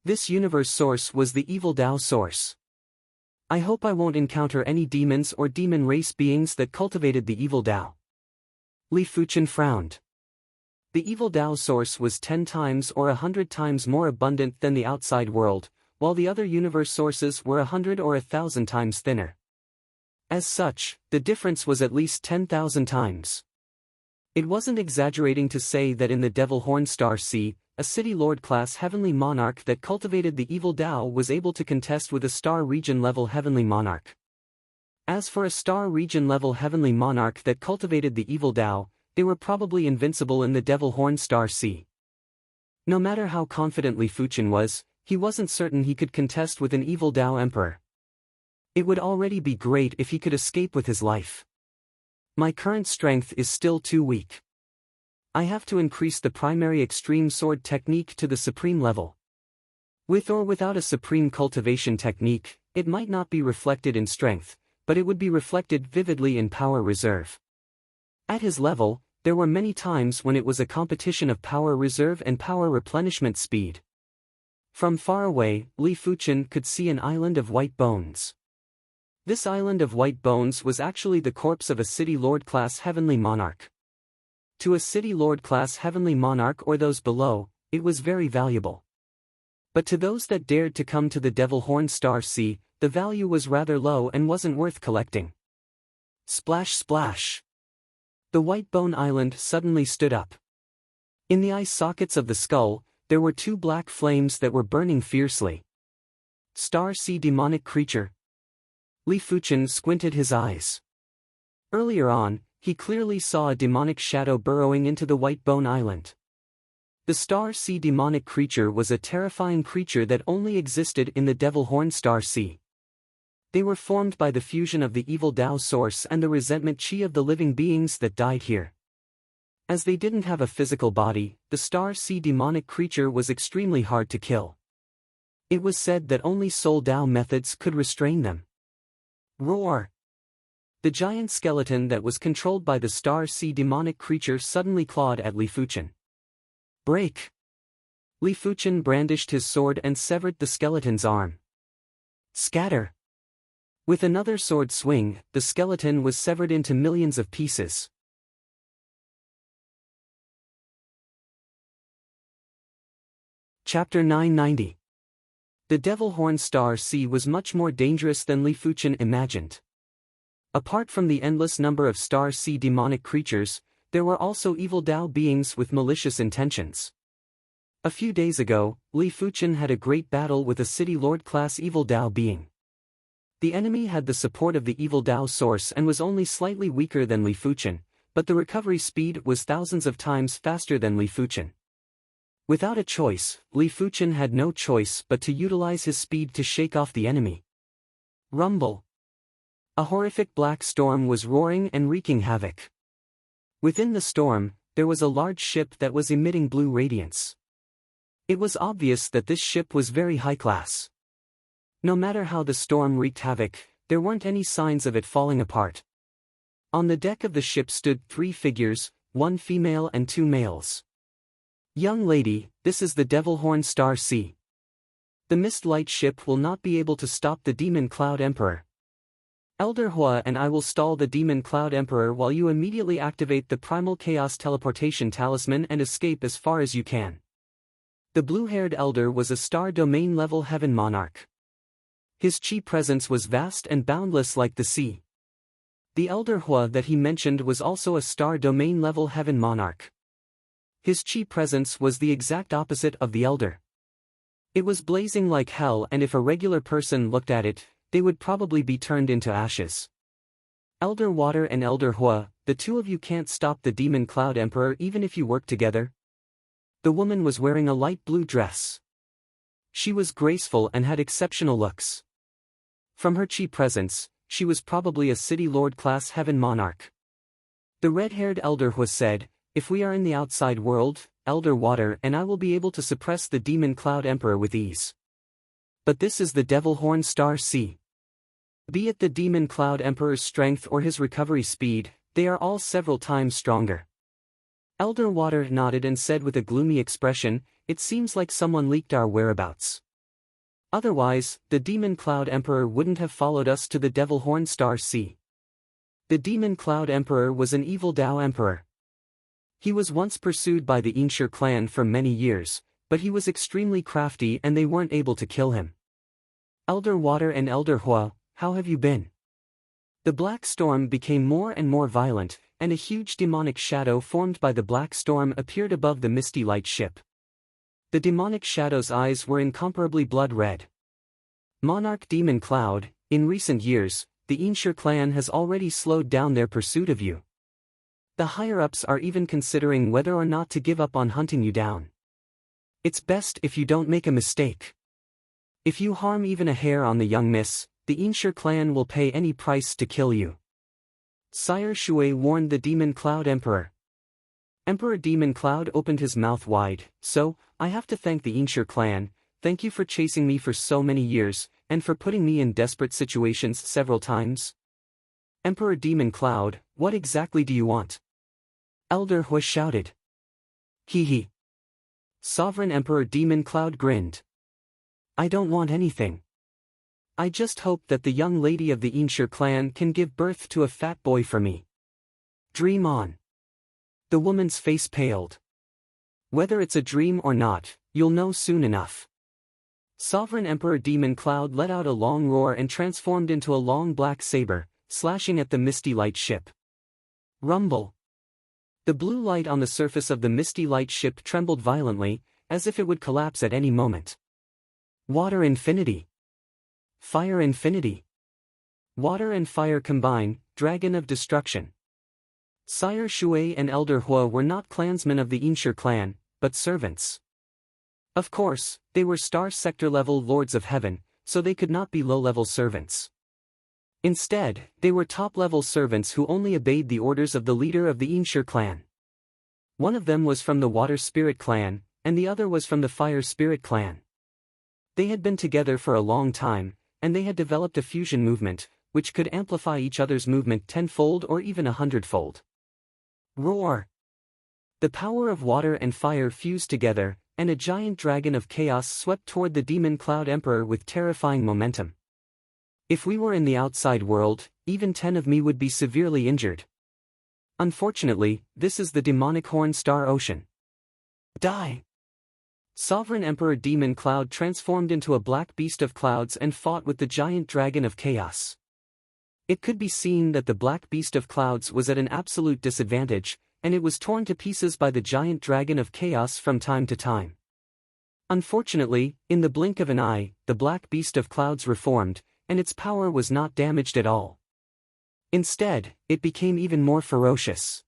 This universe source was the evil Tao source. I hope I won't encounter any demons or demon race beings that cultivated the evil Tao. Li Fuchen frowned. The evil Tao source was 10 times or 100 times more abundant than the outside world, while the other universe sources were 100 or 1,000 times thinner. As such, the difference was at least 10,000 times. It wasn't exaggerating to say that in the Devil Horn Star Sea, a City Lord-class heavenly monarch that cultivated the evil Tao was able to contest with a Star Region-level heavenly monarch. As for a Star Region-level heavenly monarch that cultivated the evil Tao, they were probably invincible in the Devil Horn Star Sea. No matter how confident Li Fuchen was, he wasn't certain he could contest with an evil Tao emperor. It would already be great if he could escape with his life. My current strength is still too weak. I have to increase the primary extreme sword technique to the supreme level. With or without a supreme cultivation technique, it might not be reflected in strength, but it would be reflected vividly in power reserve. At his level, there were many times when it was a competition of power reserve and power replenishment speed. From far away, Li Fuchen could see an island of white bones. This island of white bones was actually the corpse of a City Lord-class heavenly monarch. To a City Lord-class heavenly monarch or those below, it was very valuable. But to those that dared to come to the Devil Horn Star Sea, the value was rather low and wasn't worth collecting. Splash splash! The white bone island suddenly stood up. In the eye sockets of the skull, there were two black flames that were burning fiercely. Star Sea demonic creature. Li Fuchen squinted his eyes. Earlier on, he clearly saw a demonic shadow burrowing into the white bone island. The Star Sea demonic creature was a terrifying creature that only existed in the Devil Horn Star Sea. They were formed by the fusion of the evil Tao source and the resentment chi of the living beings that died here. As they didn't have a physical body, the Star Sea demonic creature was extremely hard to kill. It was said that only Soul Tao methods could restrain them. Roar! The giant skeleton that was controlled by the Star Sea demonic creature suddenly clawed at Li Fuchen. Break! Li Fuchen brandished his sword and severed the skeleton's arm. Scatter! With another sword swing, the skeleton was severed into millions of pieces. Chapter 990. The Devil Horn Star Sea was much more dangerous than Li Fuchen imagined. Apart from the endless number of Star Sea demonic creatures, there were also evil Tao beings with malicious intentions. A few days ago, Li Fuchen had a great battle with a City Lord-class evil Tao being. The enemy had the support of the evil Tao source and was only slightly weaker than Li Fuchen, but the recovery speed was thousands of times faster than Li Fuchen. Without a choice, Li Fuchen had no choice but to utilize his speed to shake off the enemy. Rumble! A horrific black storm was roaring and wreaking havoc. Within the storm, there was a large ship that was emitting blue radiance. It was obvious that this ship was very high class. No matter how the storm wreaked havoc, there weren't any signs of it falling apart. On the deck of the ship stood 3 figures, 1 female and 2 males. Young lady, this is the Devil Horn Star Sea. The Mist Light ship will not be able to stop the Demon Cloud Emperor. Elder Hua and I will stall the Demon Cloud Emperor while you immediately activate the Primal Chaos Teleportation Talisman and escape as far as you can. The blue-haired elder was a Star Domain level Heaven Monarch. His chi presence was vast and boundless like the sea. The Elder Hua that he mentioned was also a Star Domain level Heaven Monarch. His chi presence was the exact opposite of the Elder. It was blazing like hell, and if a regular person looked at it, they would probably be turned into ashes. Elder Water and Elder Hua, the two of you can't stop the Demon Cloud Emperor even if you work together? The woman was wearing a light blue dress. She was graceful and had exceptional looks. From her chi presence, she was probably a City Lord-class Heaven Monarch. The red-haired Elder Hua said, "If we are in the outside world, Elder Water and I will be able to suppress the Demon Cloud Emperor with ease. But this is the Devil Horn Star Sea. Be it the Demon Cloud Emperor's strength or his recovery speed, they are all several times stronger. Elder Water nodded and said with a gloomy expression, "It seems like someone leaked our whereabouts. Otherwise, the Demon Cloud Emperor wouldn't have followed us to the Devil Horn Star Sea." The Demon Cloud Emperor was an evil Dao Emperor. He was once pursued by the Inshur clan for many years, but he was extremely crafty and they weren't able to kill him. "Elder Water and Elder Hua, how have you been?" The black storm became more and more violent, and a huge demonic shadow formed by the black storm appeared above the misty light ship. The demonic shadow's eyes were incomparably blood red. "Monarch Demon Cloud, in recent years, the Inshur clan has already slowed down their pursuit of you. The higher-ups are even considering whether or not to give up on hunting you down. It's best if you don't make a mistake. If you harm even a hair on the young miss, the Inshur clan will pay any price to kill you." Sire Shui warned the Demon Cloud Emperor. Emperor Demon Cloud opened his mouth wide. "So, I have to thank the Inshur clan. Thank you for chasing me for so many years, and for putting me in desperate situations several times." "Emperor Demon Cloud, what exactly do you want?" Elder Hua shouted. "Hee hee." Sovereign Emperor Demon Cloud grinned. "I don't want anything. I just hope that the young lady of the Inshur clan can give birth to a fat boy for me." "Dream on." The woman's face paled. "Whether it's a dream or not, you'll know soon enough." Sovereign Emperor Demon Cloud let out a long roar and transformed into a long black saber, slashing at the misty light ship. Rumble. The blue light on the surface of the misty light ship trembled violently, as if it would collapse at any moment. Water Infinity. Fire Infinity. Water and fire combine, Dragon of Destruction. Sire Shui and Elder Hua were not clansmen of the Inshur clan, but servants. Of course, they were Star Sector-level Lords of Heaven, so they could not be low-level servants. Instead, they were top-level servants who only obeyed the orders of the leader of the Inshur clan. One of them was from the Water Spirit clan, and the other was from the Fire Spirit clan. They had been together for a long time, and they had developed a fusion movement, which could amplify each other's movement tenfold or even 100-fold. Roar! The power of water and fire fused together, and a giant dragon of chaos swept toward the Demon Cloud Emperor with terrifying momentum. If we were in the outside world, even 10 of me would be severely injured. Unfortunately, this is the demonic Horn Star Ocean. Die! Sovereign Emperor Demon Cloud transformed into a black beast of clouds and fought with the giant dragon of chaos. It could be seen that the black beast of clouds was at an absolute disadvantage, and it was torn to pieces by the giant dragon of chaos from time to time. Unfortunately, in the blink of an eye, the black beast of clouds reformed, and its power was not damaged at all. Instead, it became even more ferocious.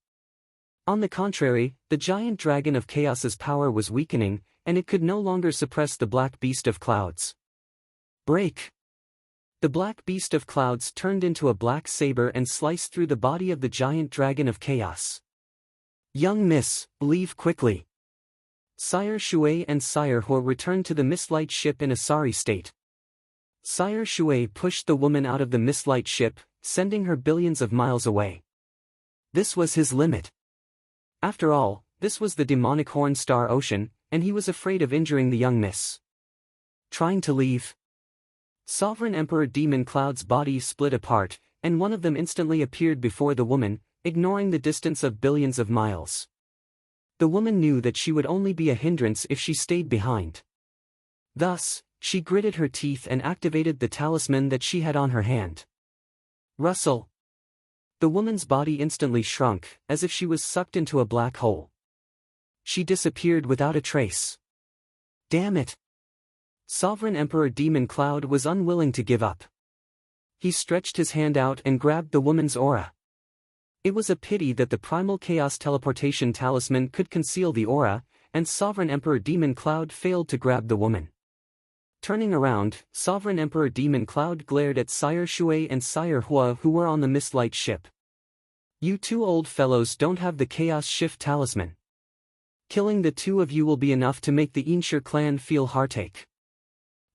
On the contrary, the giant dragon of chaos's power was weakening, and it could no longer suppress the black beast of clouds. Break! The black beast of clouds turned into a black saber and sliced through the body of the giant dragon of chaos. "Young miss, leave quickly." Sire Shui and Sire Hua returned to the Mistlight ship in a sorry state. Sire Shui pushed the woman out of the Mistlight ship, sending her billions of miles away. This was his limit. After all, this was the demonic Horn Star Ocean, and he was afraid of injuring the young miss. Trying to leave. Sovereign Emperor Demon Cloud's body split apart, and one of them instantly appeared before the woman, ignoring the distance of billions of miles. The woman knew that she would only be a hindrance if she stayed behind. Thus, she gritted her teeth and activated the talisman that she had on her hand. Rustle. The woman's body instantly shrunk, as if she was sucked into a black hole. She disappeared without a trace. Damn it! Sovereign Emperor Demon Cloud was unwilling to give up. He stretched his hand out and grabbed the woman's aura. It was a pity that the Primal Chaos Teleportation Talisman could conceal the aura, and Sovereign Emperor Demon Cloud failed to grab the woman. Turning around, Sovereign Emperor Demon Cloud glared at Sire Shui and Sire Hua who were on the Mistlight ship. "You two old fellows don't have the Chaos Shift Talisman. Killing the two of you will be enough to make the Inshur clan feel heartache."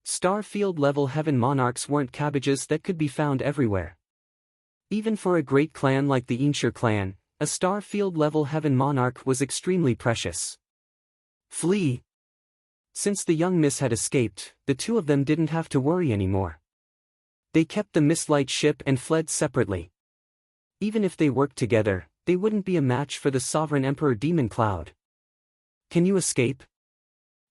Star-field-level heaven monarchs weren't cabbages that could be found everywhere. Even for a great clan like the Ainshur clan, a star-field-level heaven monarch was extremely precious. Flee! Since the young miss had escaped, the two of them didn't have to worry anymore. They kept the Mistlight ship and fled separately. Even if they worked together, they wouldn't be a match for the Sovereign Emperor Demon Cloud. Can you escape?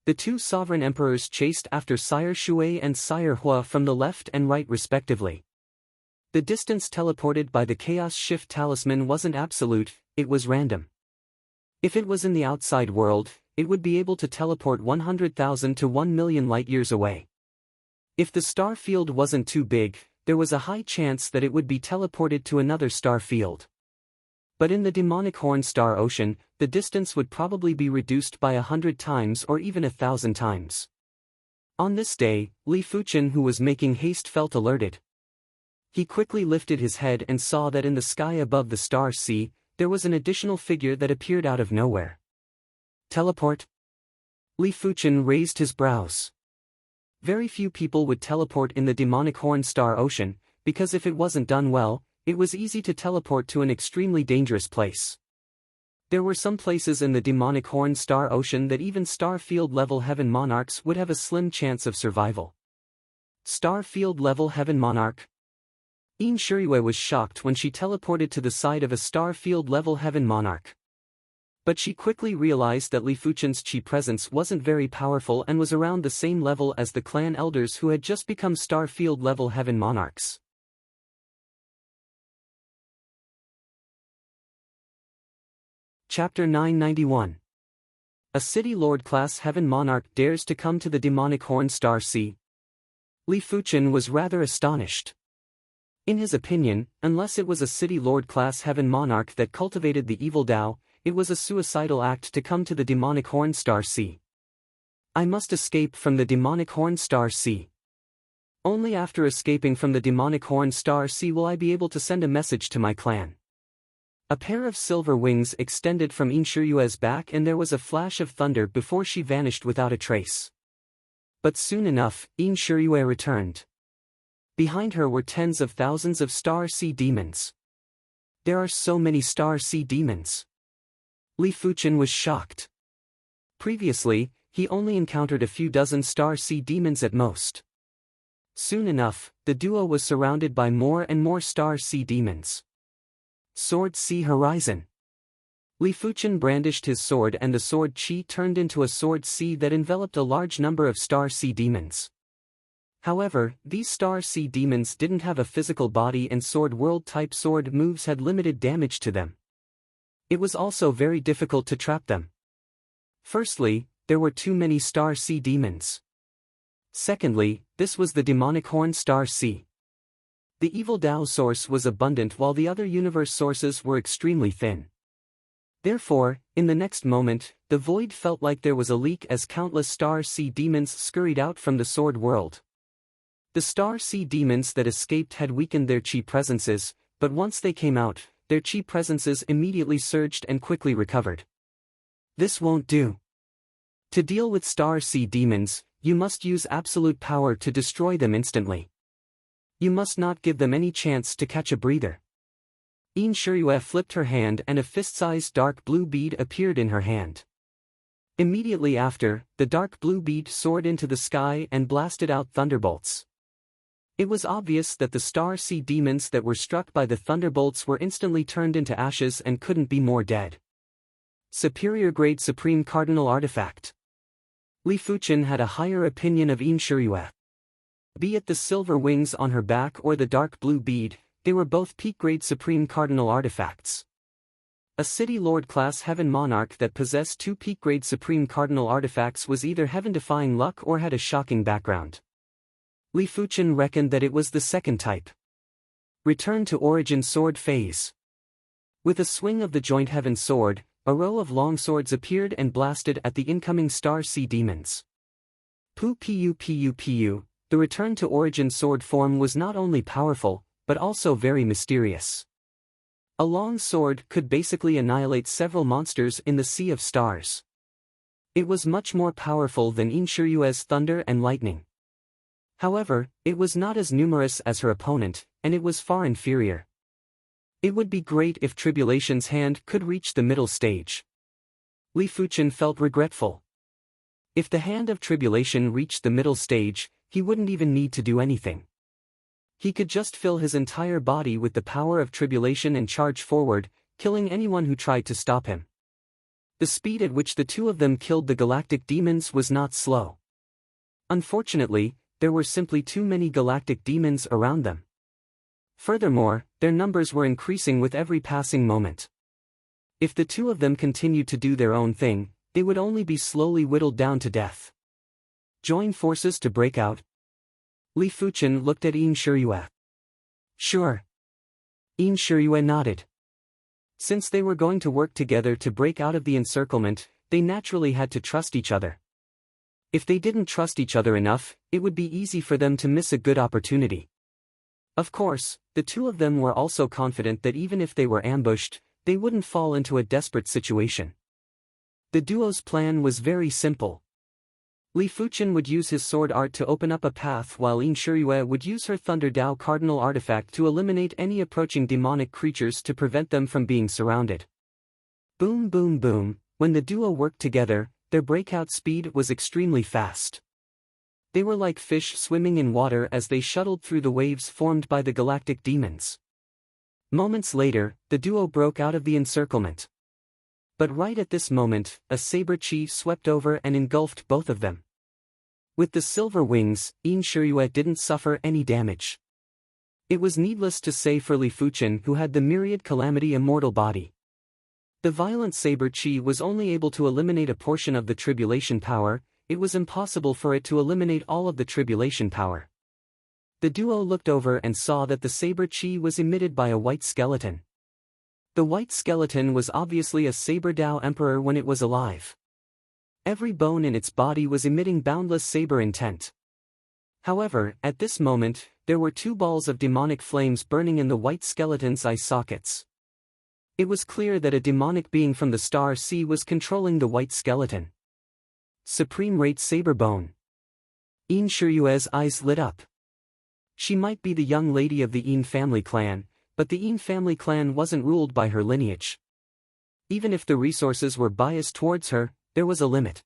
The two Sovereign Emperors chased after Sire Shui and Sire Hua from the left and right respectively. The distance teleported by the Chaos Shift Talisman wasn't absolute, it was random. If it was in the outside world, it would be able to teleport 100,000 to 1 million light-years away. If the star field wasn't too big, there was a high chance that it would be teleported to another star field. But in the demonic horn star ocean, the distance would probably be reduced by 100 times or even 1,000 times. On this day, Li Fuchen, who was making haste, felt alerted. He quickly lifted his head and saw that in the sky above the star sea, there was an additional figure that appeared out of nowhere. Teleport? Li Fuchen raised his brows. Very few people would teleport in the demonic horn star ocean, because if it wasn't done well, it was easy to teleport to an extremely dangerous place. There were some places in the demonic horn star ocean that even star field level heaven monarchs would have a slim chance of survival. Star field level heaven monarch? Ainshur was shocked when she teleported to the side of a star field level heaven monarch. But she quickly realized that Li Fuchen's chi presence wasn't very powerful and was around the same level as the clan elders who had just become star field level heaven monarchs. Chapter 991. A City Lord class heaven monarch dares to come to the demonic horn star sea. Li Fuchen was rather astonished. In his opinion, unless it was a City Lord class heaven monarch that cultivated the evil Tao, it was a suicidal act to come to the demonic horn star sea. I must escape from the demonic horn star sea. Only after escaping from the demonic horn star sea will I be able to send a message to my clan. A pair of silver wings extended from Ainshur's back and there was a flash of thunder before she vanished without a trace. But soon enough, Ainshur returned. Behind her were tens of thousands of star sea demons. There are so many star sea demons. Li Fuchen was shocked. Previously, he only encountered a few dozen star sea demons at most. Soon enough, the duo was surrounded by more and more star sea demons. Sword Sea Horizon. Li Fuchen brandished his sword and the sword chi turned into a sword sea that enveloped a large number of star sea demons. However, these star sea demons didn't have a physical body and sword world type sword moves had limited damage to them. It was also very difficult to trap them. Firstly, there were too many star sea demons. Secondly, this was the demonic horn star sea. The evil Tao source was abundant while the other universe sources were extremely thin. Therefore, in the next moment, the void felt like there was a leak as countless star sea demons scurried out from the sword world. The star sea demons that escaped had weakened their chi presences, but once they came out, their chi presences immediately surged and quickly recovered. This won't do. To deal with star sea demons, you must use absolute power to destroy them instantly. You must not give them any chance to catch a breather. Ainshur flipped her hand and a fist-sized dark blue bead appeared in her hand. Immediately after, the dark blue bead soared into the sky and blasted out thunderbolts. It was obvious that the star sea demons that were struck by the thunderbolts were instantly turned into ashes and couldn't be more dead. Superior grade Supreme Cardinal Artifact. Li Fuchen had a higher opinion of Ainshur. Be it the silver wings on her back or the dark blue bead, they were both peak-grade Supreme Cardinal Artifacts. A City Lord class Heaven Monarch that possessed two peak-grade Supreme Cardinal Artifacts was either heaven-defying luck or had a shocking background. Li Fuchen reckoned that it was the second type. Return to Origin Sword Phase. With a swing of the joint Heaven Sword, a row of long swords appeared and blasted at the incoming Star Sea Demons. Pu. The Return to Origin sword form was not only powerful, but also very mysterious. A long sword could basically annihilate several monsters in the Sea of Stars. It was much more powerful than Ainshur's thunder and lightning. However, it was not as numerous as her opponent, and it was far inferior. It would be great if Tribulation's hand could reach the middle stage. Li Fuchen felt regretful. If the hand of Tribulation reached the middle stage, he wouldn't even need to do anything. He could just fill his entire body with the power of Tribulation and charge forward, killing anyone who tried to stop him. The speed at which the two of them killed the galactic demons was not slow. Unfortunately, there were simply too many galactic demons around them. Furthermore, their numbers were increasing with every passing moment. If the two of them continued to do their own thing, they would only be slowly whittled down to death. Join forces to break out? Li Fuchen looked at Yin Shiyue. Sure. Yin Shiyue nodded. Since they were going to work together to break out of the encirclement, they naturally had to trust each other. If they didn't trust each other enough, it would be easy for them to miss a good opportunity. Of course, the two of them were also confident that even if they were ambushed, they wouldn't fall into a desperate situation. The duo's plan was very simple. Li Fuchen would use his sword art to open up a path while Yin Shiyue would use her Thunder Dao cardinal artifact to eliminate any approaching demonic creatures to prevent them from being surrounded. Boom boom boom, when the duo worked together, their breakout speed was extremely fast. They were like fish swimming in water as they shuttled through the waves formed by the galactic demons. Moments later, the duo broke out of the encirclement. But right at this moment, a saber chi swept over and engulfed both of them. With the silver wings, Yin Shiyue didn't suffer any damage. It was needless to say for Li Fuchen, who had the myriad calamity immortal body. The violent saber chi was only able to eliminate a portion of the tribulation power. It was impossible for it to eliminate all of the tribulation power. The duo looked over and saw that the saber chi was emitted by a white skeleton. The white skeleton was obviously a Saber Dao Emperor when it was alive. Every bone in its body was emitting boundless saber intent. However, at this moment, there were two balls of demonic flames burning in the white skeleton's eye sockets. It was clear that a demonic being from the Star Sea was controlling the white skeleton. Supreme Rate Saber Bone. Yin Shiyue's eyes lit up. She might be the young lady of the Yin family clan, but the Yin family clan wasn't ruled by her lineage. Even if the resources were biased towards her, there was a limit.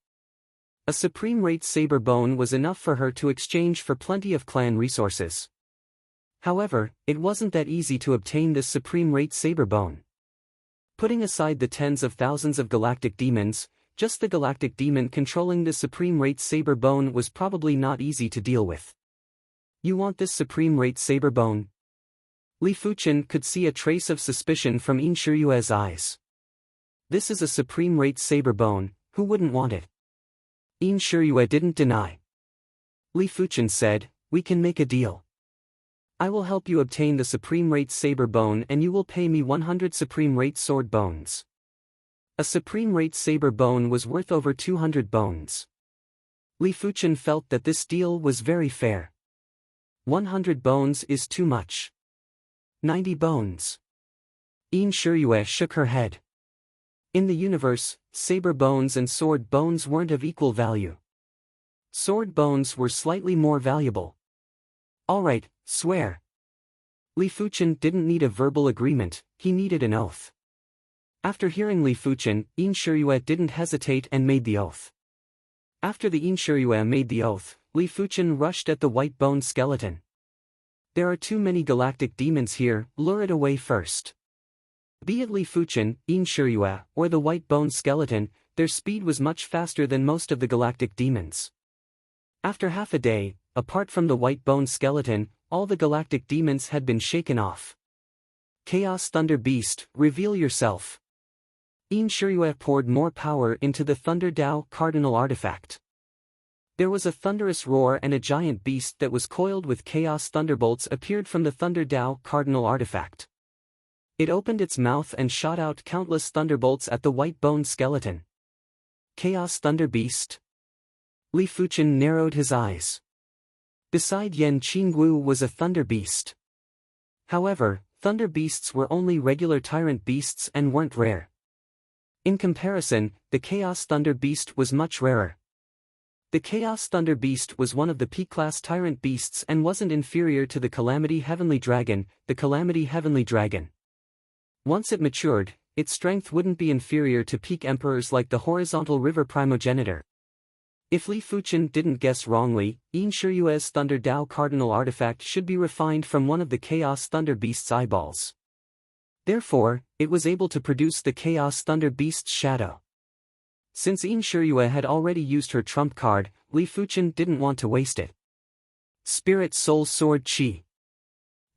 A Supreme Rate Saber Bone was enough for her to exchange for plenty of clan resources. However, it wasn't that easy to obtain this Supreme Rate Saber Bone. Putting aside the tens of thousands of galactic demons, just the galactic demon controlling the Supreme Rate Saber Bone was probably not easy to deal with. You want this Supreme Rate Saber Bone? Li Fuchen could see a trace of suspicion from Yin Shiyue's eyes. This is a Supreme Rate Saber Bone, who wouldn't want it? Yin Shiyue didn't deny. Li Fuchen said, we can make a deal. I will help you obtain the Supreme Rate Saber Bone and you will pay me 100 Supreme Rate Sword Bones. A Supreme Rate Saber Bone was worth over 200 bones. Li Fuchen felt that this deal was very fair. 100 bones is too much. 90 bones. Yin Shiyue shook her head. In the universe, saber bones and sword bones weren't of equal value. Sword bones were slightly more valuable. Alright, swear. Li Fuchen didn't need a verbal agreement, he needed an oath. After hearing Li Fuchen, Yin Shiyue didn't hesitate and made the oath. After the Yin Shiyue made the oath, Li Fuchen rushed at the white bone skeleton. There are too many galactic demons here, lure it away first. Be it Li Fuchen, Yin Shiyue, or the white bone skeleton, their speed was much faster than most of the galactic demons. After half a day, apart from the white bone skeleton, all the galactic demons had been shaken off. Chaos Thunder Beast, reveal yourself. Yin Shiyue poured more power into the Thunder Dao cardinal artifact. There was a thunderous roar and a giant beast that was coiled with chaos thunderbolts appeared from the Thunder Dao cardinal artifact. It opened its mouth and shot out countless thunderbolts at the white bone skeleton. Chaos Thunder Beast? Li Fuchen narrowed his eyes. Beside Yan Qinggu was a thunder beast. However, thunder beasts were only regular tyrant beasts and weren't rare. In comparison, the Chaos Thunder Beast was much rarer. The Chaos Thunder Beast was one of the P-class tyrant beasts and wasn't inferior to the Calamity Heavenly Dragon, the Calamity Heavenly Dragon. Once it matured, its strength wouldn't be inferior to peak emperors like the Horizontal River Primogenitor. If Li Fuchen didn't guess wrongly, Yin Shiryue's Thunder Dao Cardinal artifact should be refined from one of the Chaos Thunder Beast's eyeballs. Therefore, it was able to produce the Chaos Thunder Beast's shadow. Since Yin Shiryue had already used her trump card, Li Fuchen didn't want to waste it. Spirit Soul Sword Qi.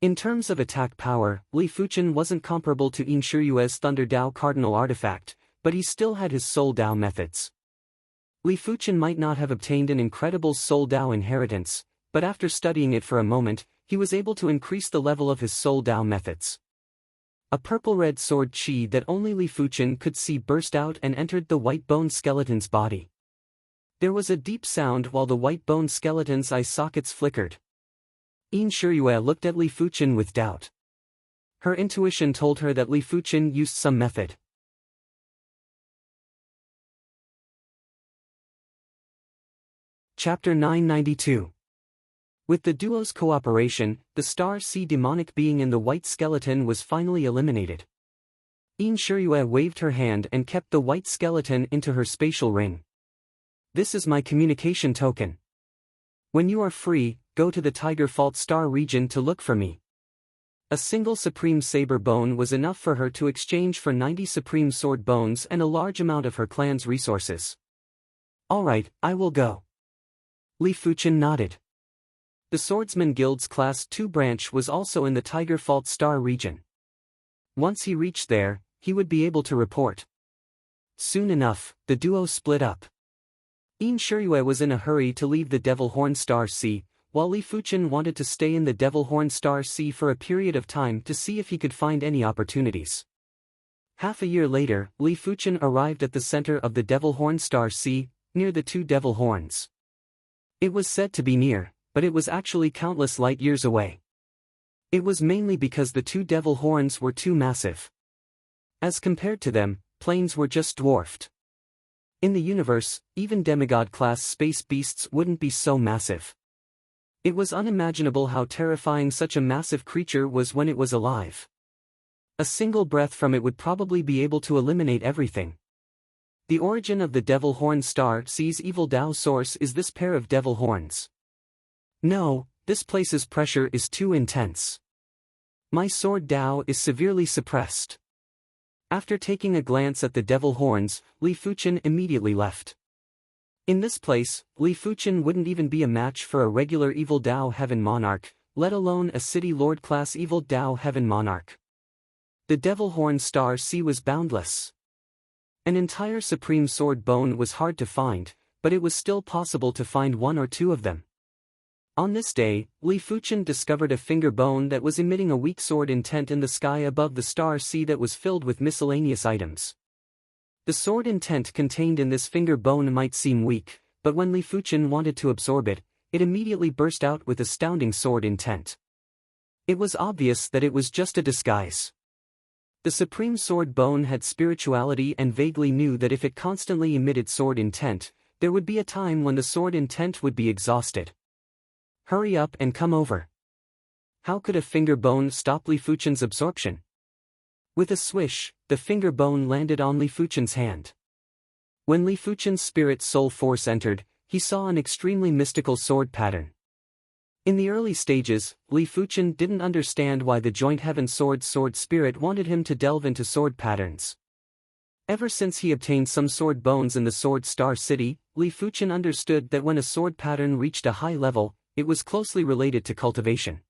In terms of attack power, Li Fuchen wasn't comparable to Yin Shiryue's Thunder Dao Cardinal artifact, but he still had his Soul Dao methods. Li Fuchen might not have obtained an incredible Soul Dao inheritance, but after studying it for a moment, he was able to increase the level of his Soul Dao methods. A purple-red sword Qi that only Li Fuchen could see burst out and entered the white bone skeleton's body. There was a deep sound while the white bone skeleton's eye sockets flickered. Yin Shiryue looked at Li Fuchen with doubt. Her intuition told her that Li Fuchen used some method. Chapter 992. With the duo's cooperation, the Star Sea demonic being in the white skeleton was finally eliminated. Yin Shiryue waved her hand and kept the white skeleton into her spatial ring. This is my communication token. When you are free, go to the Tiger Fault Star region to look for me. A single Supreme Saber Bone was enough for her to exchange for 90 Supreme Sword Bones and a large amount of her clan's resources. Alright, I will go. Li Fuchen nodded. The Swordsman Guild's Class 2 branch was also in the Tiger Fault Star region. Once he reached there, he would be able to report. Soon enough, the duo split up. Yin Shiryue was in a hurry to leave the Devil Horn Star Sea, while Li Fuchen wanted to stay in the Devil Horn Star Sea for a period of time to see if he could find any opportunities. Half a year later, Li Fuchen arrived at the center of the Devil Horn Star Sea, near the two Devil Horns. It was said to be near, but it was actually countless light years away. It was mainly because the two Devil Horns were too massive. As compared to them, planes were just dwarfed. In the universe, even demigod-class space beasts wouldn't be so massive. It was unimaginable how terrifying such a massive creature was when it was alive. A single breath from it would probably be able to eliminate everything. The origin of the Devil Horn Star Sea's evil Dao source is this pair of Devil Horns. No, this place's pressure is too intense. My sword Dao is severely suppressed. After taking a glance at the Devil Horns, Li Fuchen immediately left. In this place, Li Fuchen wouldn't even be a match for a regular Evil Dao Heaven Monarch, let alone a City Lord class Evil Dao Heaven Monarch. The Devil Horn Star Sea was boundless. An entire Supreme Sword Bone was hard to find, but it was still possible to find one or two of them. On this day, Li Fuchen discovered a finger bone that was emitting a weak sword intent in the sky above the Star Sea that was filled with miscellaneous items. The sword intent contained in this finger bone might seem weak, but when Li Fuchen wanted to absorb it, it immediately burst out with astounding sword intent. It was obvious that it was just a disguise. The Supreme Sword Bone had spirituality and vaguely knew that if it constantly emitted sword intent, there would be a time when the sword intent would be exhausted. Hurry up and come over. How could a finger bone stop Li Fuchen's absorption? With a swish, the finger bone landed on Li Fuchen's hand. When Li Fuchen's spirit soul force entered, he saw an extremely mystical sword pattern. In the early stages, Li Fuchen didn't understand why the Joint Heaven Sword Spirit wanted him to delve into sword patterns. Ever since he obtained some sword bones in the Sword Star City, Li Fuchen understood that when a sword pattern reached a high level, it was closely related to cultivation.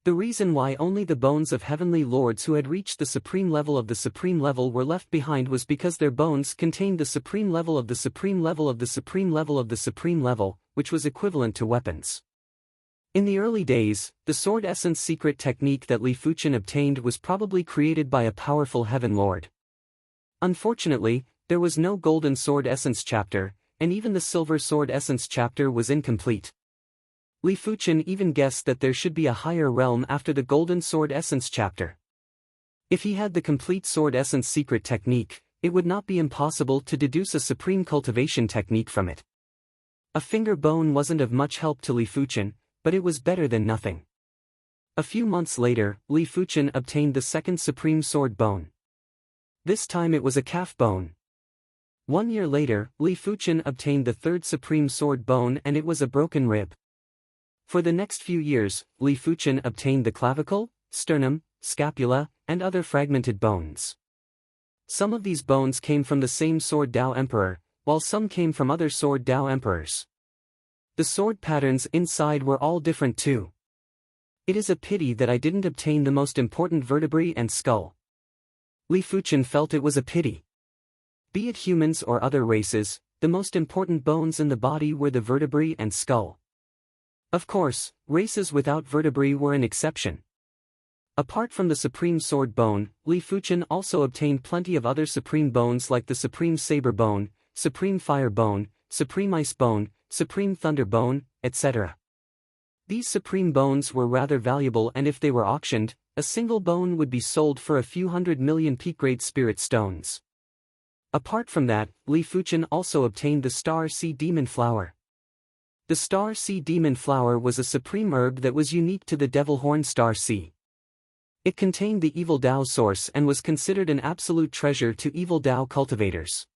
The reason why only the bones of heavenly lords who had reached the supreme level of the supreme level were left behind was because their bones contained the supreme level of the supreme level of the supreme level of the supreme level, which was equivalent to weapons. In the early days, the sword essence secret technique that Li Fuchen obtained was probably created by a powerful heaven lord. Unfortunately, there was no golden sword essence chapter, and even the silver sword essence chapter was incomplete. Li Fuchen even guessed that there should be a higher realm after the Golden Sword Essence chapter. If he had the complete Sword Essence secret technique, it would not be impossible to deduce a supreme cultivation technique from it. A finger bone wasn't of much help to Li Fuchen, but it was better than nothing. A few months later, Li Fuchen obtained the second supreme sword bone. This time it was a calf bone. 1 year later, Li Fuchen obtained the third supreme sword bone and it was a broken rib. For the next few years, Li Fuchen obtained the clavicle, sternum, scapula, and other fragmented bones. Some of these bones came from the same Sword Dao Emperor, while some came from other Sword Dao Emperors. The sword patterns inside were all different too. It is a pity that I didn't obtain the most important vertebrae and skull. Li Fuchen felt it was a pity. Be it humans or other races, the most important bones in the body were the vertebrae and skull. Of course, races without vertebrae were an exception. Apart from the supreme sword bone, Li Fuchen also obtained plenty of other supreme bones like the supreme saber bone, supreme fire bone, supreme ice bone, supreme thunder bone, etc. These supreme bones were rather valuable, and if they were auctioned, a single bone would be sold for a few 100 million peak-grade spirit stones. Apart from that, Li Fuchen also obtained the Star Sea Demon Flower. The Star Sea Demon Flower was a supreme herb that was unique to the Devil Horn Star Sea. It contained the evil Dao source and was considered an absolute treasure to evil Dao cultivators.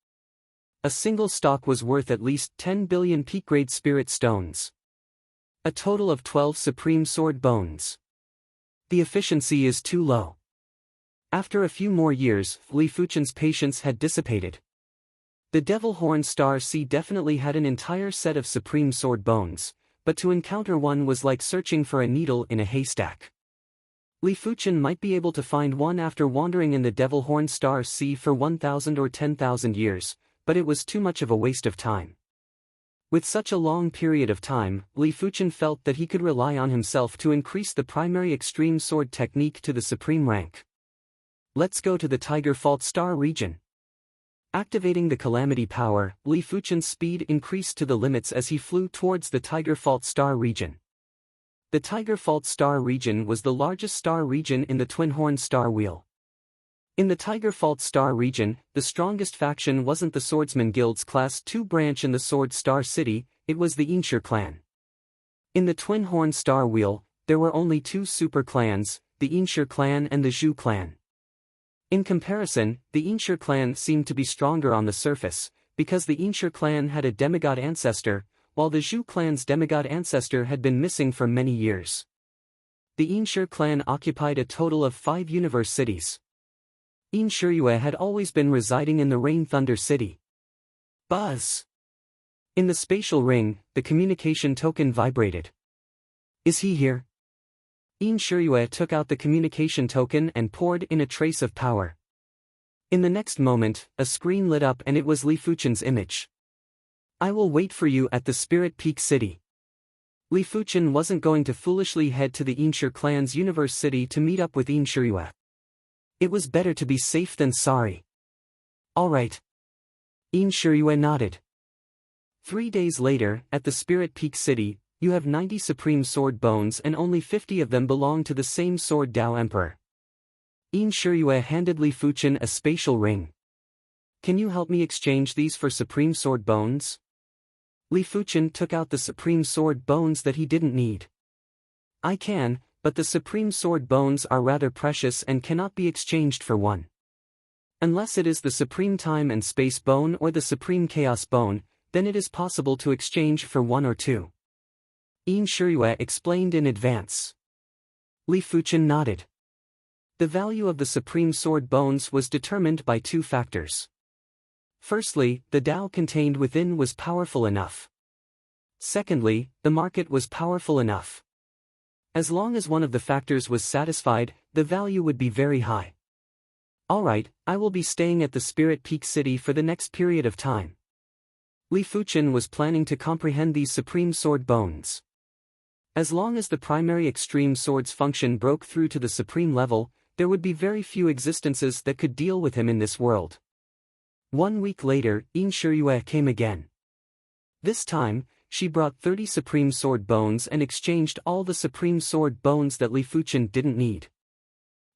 A single stalk was worth at least 10 billion peak-grade spirit stones. A total of 12 supreme sword bones. The efficiency is too low. After a few more years, Li Fuchen's patience had dissipated. The Devil Horn Star Sea definitely had an entire set of supreme sword bones, but to encounter one was like searching for a needle in a haystack. Li Fuchen might be able to find one after wandering in the Devil Horn Star Sea for 1,000 or 10,000 years, but it was too much of a waste of time. With such a long period of time, Li Fuchen felt that he could rely on himself to increase the primary extreme sword technique to the supreme rank. Let's go to the Tiger Fault Star region. Activating the Calamity power, Li Fuchen's speed increased to the limits as he flew towards the Tiger Fault Star region. The Tiger Fault Star region was the largest star region in the Twin Horn Star Wheel. In the Tiger Fault Star region, the strongest faction wasn't the Swordsman Guild's Class 2 branch in the Sword Star City, it was the Inshur clan. In the Twin Horn Star Wheel, there were only two super clans, the Inshur clan and the Zhu clan. In comparison, the Inshur clan seemed to be stronger on the surface, because the Inshur clan had a demigod ancestor, while the Zhu clan's demigod ancestor had been missing for many years. The Inshur clan occupied a total of 5 universe cities. Inshur had always been residing in the Rain Thunder City. Buzz! In the spatial ring, the communication token vibrated. Is he here? Inshur took out the communication token and poured in a trace of power. In the next moment, a screen lit up and it was Li Fuchen's image. I will wait for you at the Spirit Peak City. Li Fuchen wasn't going to foolishly head to the Inshur clan's universe city to meet up with Inshur. It was better to be safe than sorry. All right. Inshur nodded. 3 days later, at the Spirit Peak City, you have 90 supreme sword bones and only 50 of them belong to the same Sword Dao Emperor. Inshur handed Li Fuchen a spatial ring. Can you help me exchange these for supreme sword bones? Li Fuchen took out the supreme sword bones that he didn't need. I can, but the supreme sword bones are rather precious and cannot be exchanged for one. Unless it is the supreme time and space bone or the supreme chaos bone, then it is possible to exchange for one or two. Inshur explained in advance. Li Fuchen nodded. The value of the supreme sword bones was determined by 2 factors. Firstly, the Dao contained within was powerful enough. Secondly, the market was powerful enough. As long as one of the factors was satisfied, the value would be very high. Alright, I will be staying at the Spirit Peak City for the next period of time. Li Fuchen was planning to comprehend these supreme sword bones. As long as the primary extreme sword's function broke through to the supreme level, there would be very few existences that could deal with him in this world. 1 week later, Inshur came again. This time, she brought 30 supreme sword bones and exchanged all the supreme sword bones that Li Fuchen didn't need.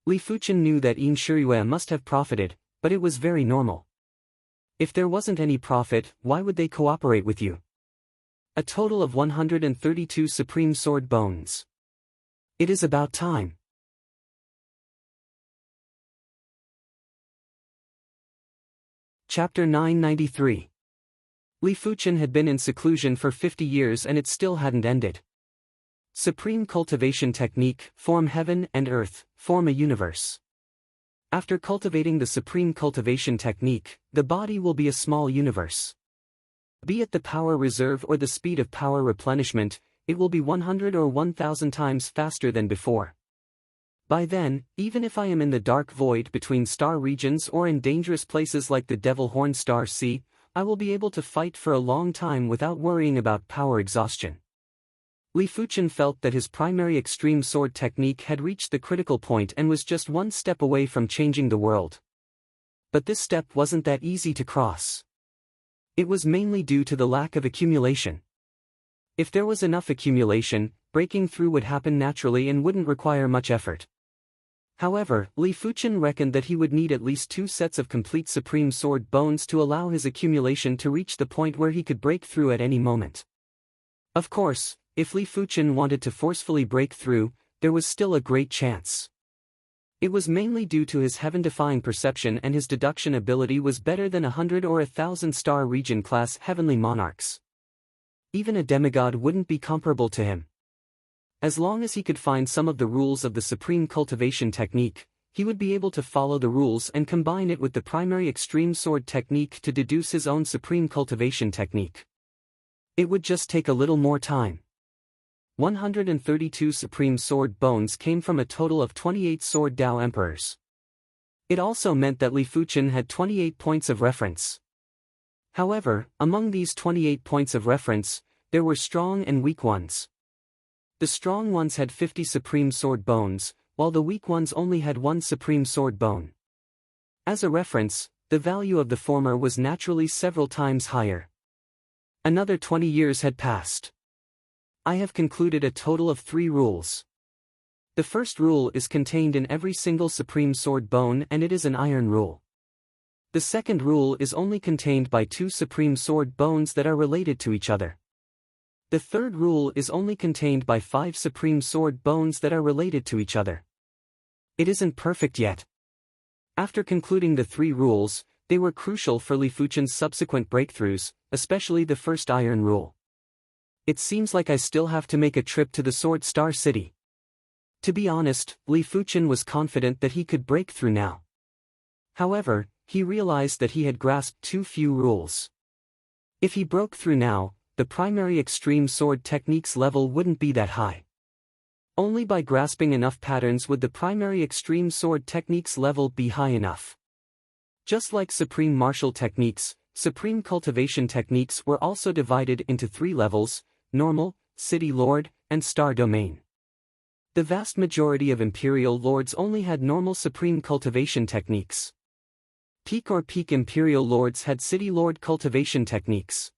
Li Fuchen knew that Inshur must have profited, but it was very normal. If there wasn't any profit, why would they cooperate with you? A total of 132 supreme sword bones. It is about time. Chapter 993. Li Fuchen had been in seclusion for 50 years and it still hadn't ended. Supreme cultivation technique, form heaven and earth, form a universe. After cultivating the supreme cultivation technique, the body will be a small universe. Be it the power reserve or the speed of power replenishment, it will be 100 or 1000 times faster than before. By then, even if I am in the dark void between star regions or in dangerous places like the Devil Horn Star Sea, I will be able to fight for a long time without worrying about power exhaustion. Li Fuchen felt that his primary extreme sword technique had reached the critical point and was just one step away from changing the world. But this step wasn't that easy to cross. It was mainly due to the lack of accumulation. If there was enough accumulation, breaking through would happen naturally and wouldn't require much effort. However, Li Fuchen reckoned that he would need at least 2 sets of complete supreme sword bones to allow his accumulation to reach the point where he could break through at any moment. Of course, if Li Fuchen wanted to forcefully break through, there was still a great chance. It was mainly due to his heaven-defying perception, and his deduction ability was better than 100 or 1000 star region class heavenly monarchs. Even a demigod wouldn't be comparable to him. As long as he could find some of the rules of the supreme cultivation technique, he would be able to follow the rules and combine it with the primary extreme sword technique to deduce his own supreme cultivation technique. It would just take a little more time. 132 supreme sword bones came from a total of 28 sword Dao emperors. It also meant that Li Fuchen had 28 points of reference. However, among these 28 points of reference, there were strong and weak ones. The strong ones had 50 supreme sword bones, while the weak ones only had 1 supreme sword bone. As a reference, the value of the former was naturally several times higher. Another 20 years had passed. I have concluded a total of 3 rules. The first rule is contained in every single supreme sword bone, and it is an iron rule. The second rule is only contained by 2 supreme sword bones that are related to each other. The third rule is only contained by 5 supreme sword bones that are related to each other. It isn't perfect yet. After concluding the 3 rules, they were crucial for Li Fuchen's subsequent breakthroughs, especially the first iron rule. It seems like I still have to make a trip to the Sword Star City. To be honest, Li Fuchen was confident that he could break through now. However, he realized that he had grasped too few rules. If he broke through now, the primary extreme sword technique's level wouldn't be that high. Only by grasping enough patterns would the primary extreme sword technique's level be high enough. Just like supreme martial techniques, supreme cultivation techniques were also divided into 3 levels: normal, city lord, and star domain. The vast majority of imperial lords only had normal supreme cultivation techniques. Peak or peak imperial lords had city lord cultivation techniques.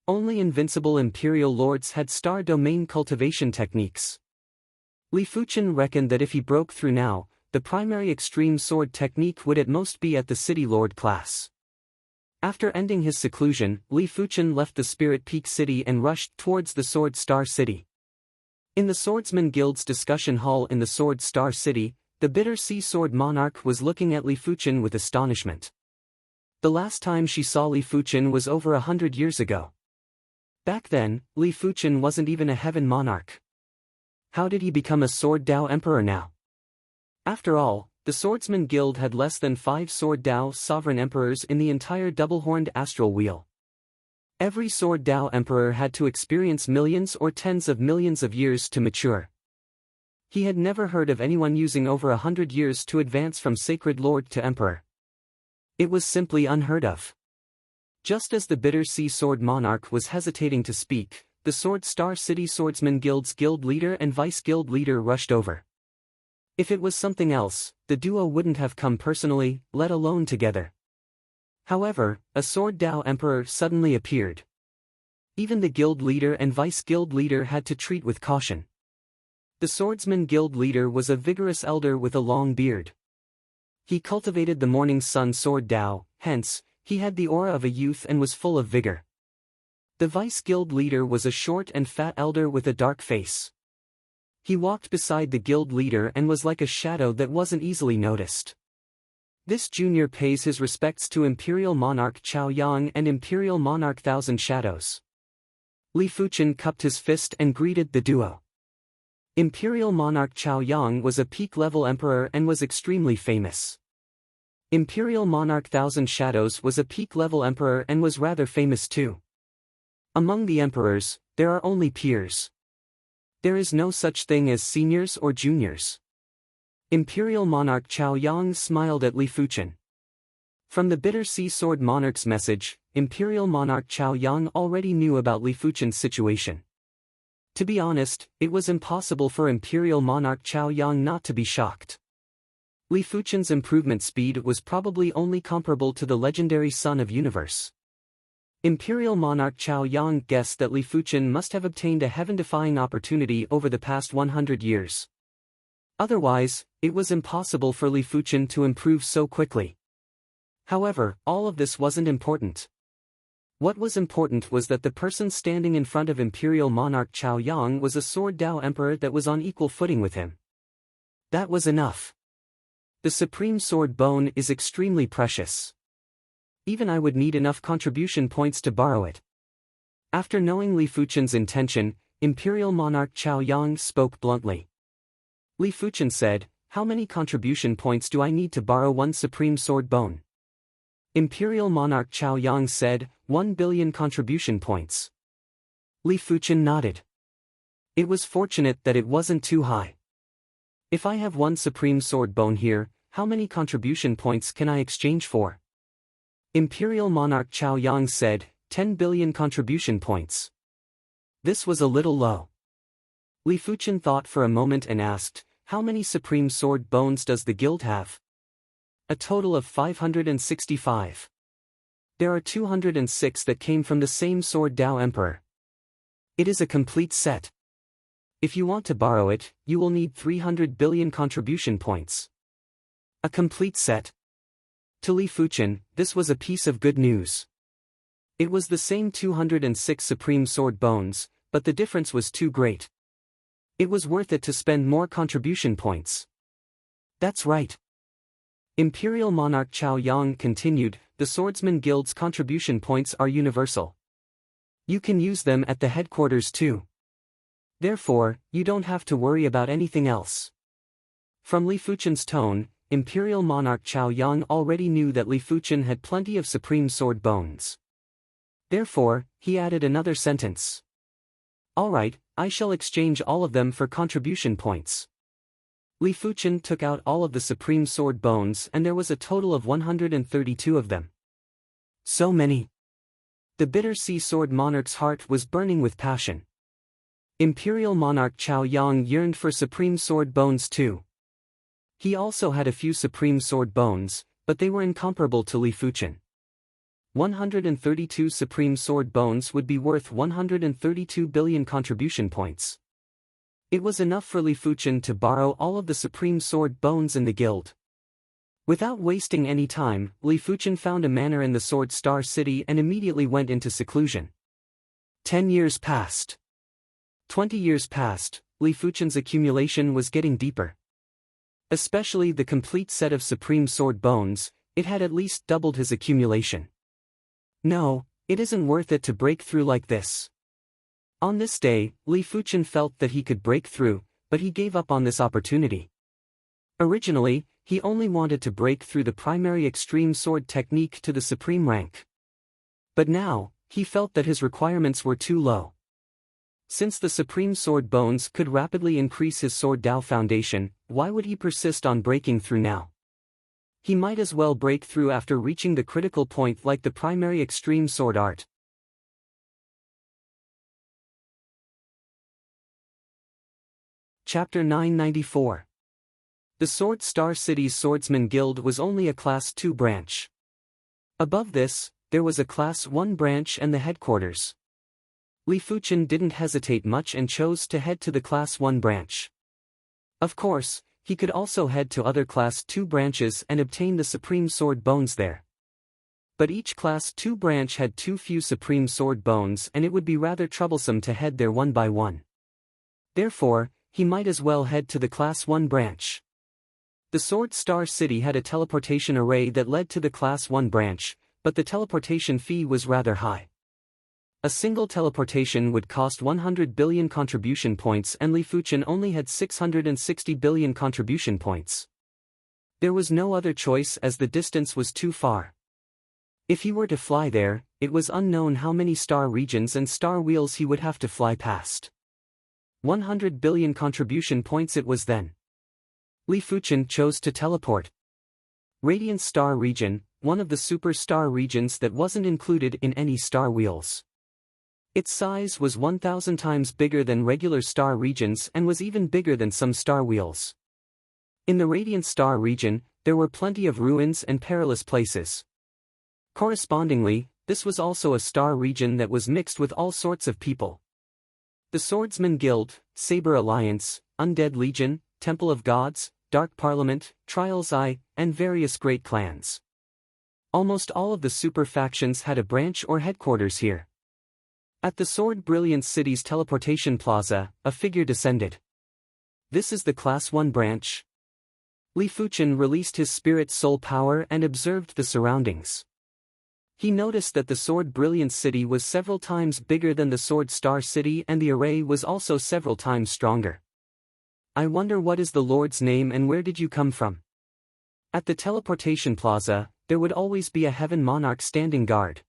Only invincible imperial lords had star domain cultivation techniques. Li Fuchen reckoned that if he broke through now, the primary extreme sword technique would at most be at the city lord class. After ending his seclusion, Li Fuchen left the Spirit Peak City and rushed towards the Sword Star City. In the Swordsman Guild's discussion hall in the Sword Star City, the Bitter Sea Sword Monarch was looking at Li Fuchen with astonishment. The last time she saw Li Fuchen was over 100 years ago. Back then, Li Fuchen wasn't even a heaven monarch. How did he become a Sword Dao Emperor now? After all, the Swordsman Guild had less than 5 Sword Dao sovereign emperors in the entire double-horned astral wheel. Every Sword Dao Emperor had to experience millions or tens of millions of years to mature. He had never heard of anyone using over 100 years to advance from Sacred Lord to Emperor. It was simply unheard of. Just as the Bitter Sea Sword Monarch was hesitating to speak, the Sword Star City Swordsman Guild's guild leader and vice-guild leader rushed over. If it was something else, the duo wouldn't have come personally, let alone together. However, a Sword Dao Emperor suddenly appeared. Even the guild leader and vice-guild leader had to treat with caution. The Swordsman Guild leader was a vigorous elder with a long beard. He cultivated the Morning Sun Sword Dao, hence, he had the aura of a youth and was full of vigor. The vice guild leader was a short and fat elder with a dark face. He walked beside the guild leader and was like a shadow that wasn't easily noticed. This junior pays his respects to Imperial Monarch Chao Yang and Imperial Monarch Thousand Shadows. Li Fuchen cupped his fist and greeted the duo. Imperial Monarch Chao Yang was a peak-level emperor and was extremely famous. Imperial Monarch Thousand Shadows was a peak-level emperor and was rather famous too. Among the emperors, there are only peers. There is no such thing as seniors or juniors. Imperial Monarch Chao Yang smiled at Li Fuchen. From the Bitter Sea Sword Monarch's message, Imperial Monarch Chao Yang already knew about Li Fuchen's situation. To be honest, it was impossible for Imperial Monarch Chao Yang not to be shocked. Li Fuchen's improvement speed was probably only comparable to the legendary Son of Universe. Imperial Monarch Chao Yang guessed that Li Fuchen must have obtained a heaven-defying opportunity over the past 100 years. Otherwise, it was impossible for Li Fuchen to improve so quickly. However, all of this wasn't important. What was important was that the person standing in front of Imperial Monarch Chao Yang was a Sword Dao Emperor that was on equal footing with him. That was enough. The Supreme Sword Bone is extremely precious. Even I would need enough contribution points to borrow it. After knowing Li Fuchen's intention, Imperial Monarch Chao Yang spoke bluntly. Li Fuchen said, "How many contribution points do I need to borrow one Supreme Sword Bone?" Imperial Monarch Chao Yang said, 1 billion contribution points. Li Fuchen nodded. It was fortunate that it wasn't too high. If I have one Supreme Sword Bone here, how many contribution points can I exchange for? Imperial Monarch Chao Yang said, 10 billion contribution points. This was a little low. Li Fuchen thought for a moment and asked, how many Supreme Sword Bones does the guild have? A total of 565. There are 206 that came from the same Sword Dao Emperor. It is a complete set. If you want to borrow it, you will need 300 billion contribution points. A complete set. To Li Fuchen, this was a piece of good news. It was the same 206 Supreme Sword Bones, but the difference was too great. It was worth it to spend more contribution points. That's right. Imperial Monarch Chao Yang continued, the Swordsman Guild's contribution points are universal. You can use them at the headquarters too. Therefore, you don't have to worry about anything else. From Li Fuchen's tone, Imperial Monarch Chao Yang already knew that Li Fuchen had plenty of Supreme Sword Bones. Therefore, he added another sentence. Alright, I shall exchange all of them for contribution points. Li Fuchen took out all of the Supreme Sword Bones and there was a total of 132 of them. So many. The Bitter Sea Sword Monarch's heart was burning with passion. Imperial Monarch Chao Yang yearned for Supreme Sword Bones too. He also had a few Supreme Sword Bones, but they were incomparable to Li Fuchen. 132 Supreme Sword Bones would be worth 132 billion contribution points. It was enough for Li Fuchen to borrow all of the Supreme Sword Bones in the guild. Without wasting any time, Li Fuchen found a manor in the Sword Star City and immediately went into seclusion. 10 years passed. 20 years passed, Li Fuchen's accumulation was getting deeper. Especially the complete set of Supreme Sword Bones, it had at least doubled his accumulation. No, it isn't worth it to break through like this. On this day, Li Fuchen felt that he could break through, but he gave up on this opportunity. Originally, he only wanted to break through the primary extreme sword technique to the supreme rank. But now, he felt that his requirements were too low. Since the Supreme Sword Bones could rapidly increase his Sword Dao foundation, why would he persist on breaking through now? He might as well break through after reaching the critical point like the primary extreme sword art. Chapter 994. The Sword Star City's Swordsman Guild was only a Class 2 branch. Above this, there was a Class 1 branch and the headquarters. Li Fuchen didn't hesitate much and chose to head to the Class 1 branch. Of course, he could also head to other Class 2 branches and obtain the Supreme Sword Bones there. But each Class 2 branch had too few supreme sword bones and it would be rather troublesome to head there one by one. Therefore, he might as well head to the Class 1 branch. The Sword Star City had a teleportation array that led to the Class 1 branch, but the teleportation fee was rather high. A single teleportation would cost 100 billion contribution points and Li Fuchen only had 660 billion contribution points. There was no other choice as the distance was too far. If he were to fly there, it was unknown how many star regions and star wheels he would have to fly past. 100 billion contribution points it was then. Li Fuchen chose to teleport. Radiant Star Region, one of the super star regions that wasn't included in any star wheels. Its size was 1,000 times bigger than regular star regions and was even bigger than some star wheels. In the Radiant Star Region, there were plenty of ruins and perilous places. Correspondingly, this was also a star region that was mixed with all sorts of people. The Swordsman Guild, Saber Alliance, Undead Legion, Temple of Gods, Dark Parliament, Trials Eye, and various great clans. Almost all of the super factions had a branch or headquarters here. At the Sword Brilliance City's teleportation plaza, a figure descended. This is the Class 1 branch. Li Fuchen released his spirit soul power and observed the surroundings. He noticed that the Sword Brilliance City was several times bigger than the Sword Star City and the array was also several times stronger. I wonder what is the Lord's name and where did you come from? At the teleportation plaza, there would always be a Heaven Monarch standing guard.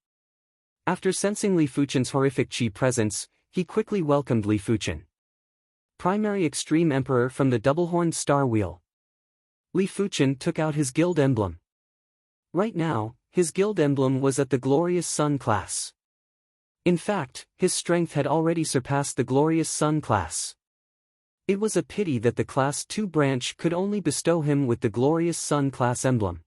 After sensing Li Fuchen's horrific chi presence, he quickly welcomed Li Fuchen. Primary Extreme Emperor from the double-horned star wheel. Li Fuchen took out his guild emblem. Right now, his guild emblem was at the Glorious Sun class. In fact, his strength had already surpassed the Glorious Sun class. It was a pity that the Class 2 branch could only bestow him with the Glorious Sun class emblem.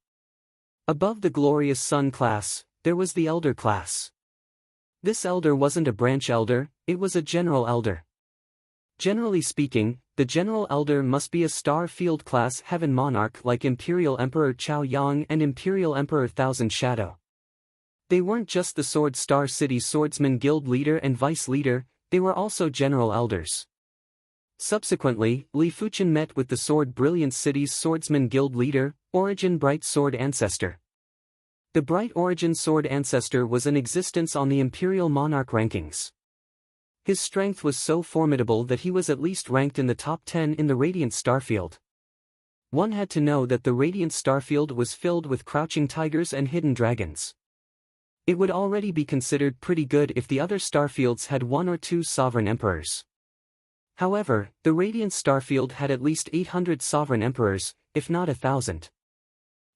Above the Glorious Sun class, there was the Elder class. This elder wasn't a branch elder, it was a general elder. Generally speaking, the general elder must be a star field class heaven monarch like Imperial Emperor Chao Yang and Imperial Emperor Thousand Shadow. They weren't just the Sword Star City Swordsman Guild leader and vice leader, they were also general elders. Subsequently, Li Fuchen met with the Sword Brilliance City's Swordsman Guild leader, Origin Bright Sword Ancestor. The Bright Origin Sword Ancestor was in existence on the Imperial Monarch rankings. His strength was so formidable that he was at least ranked in the top 10 in the Radiant Starfield. One had to know that the Radiant Starfield was filled with crouching tigers and hidden dragons. It would already be considered pretty good if the other starfields had one or two sovereign emperors. However, the Radiant Starfield had at least 800 sovereign emperors, if not 1,000.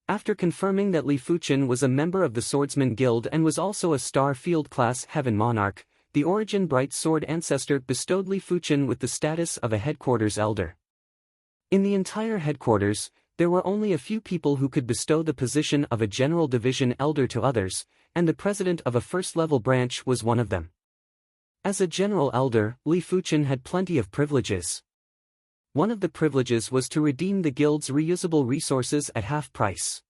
After confirming that Li Fuchen was a member of the Swordsman Guild and was also a Star Field class Heaven Monarch, the Origin Bright Sword Ancestor bestowed Li Fuchen with the status of a headquarters elder. In the entire headquarters, there were only a few people who could bestow the position of a general division elder to others, and the president of a first-level branch was one of them. As a general elder, Li Fuchen had plenty of privileges. One of the privileges was to redeem the guild's reusable resources at half price.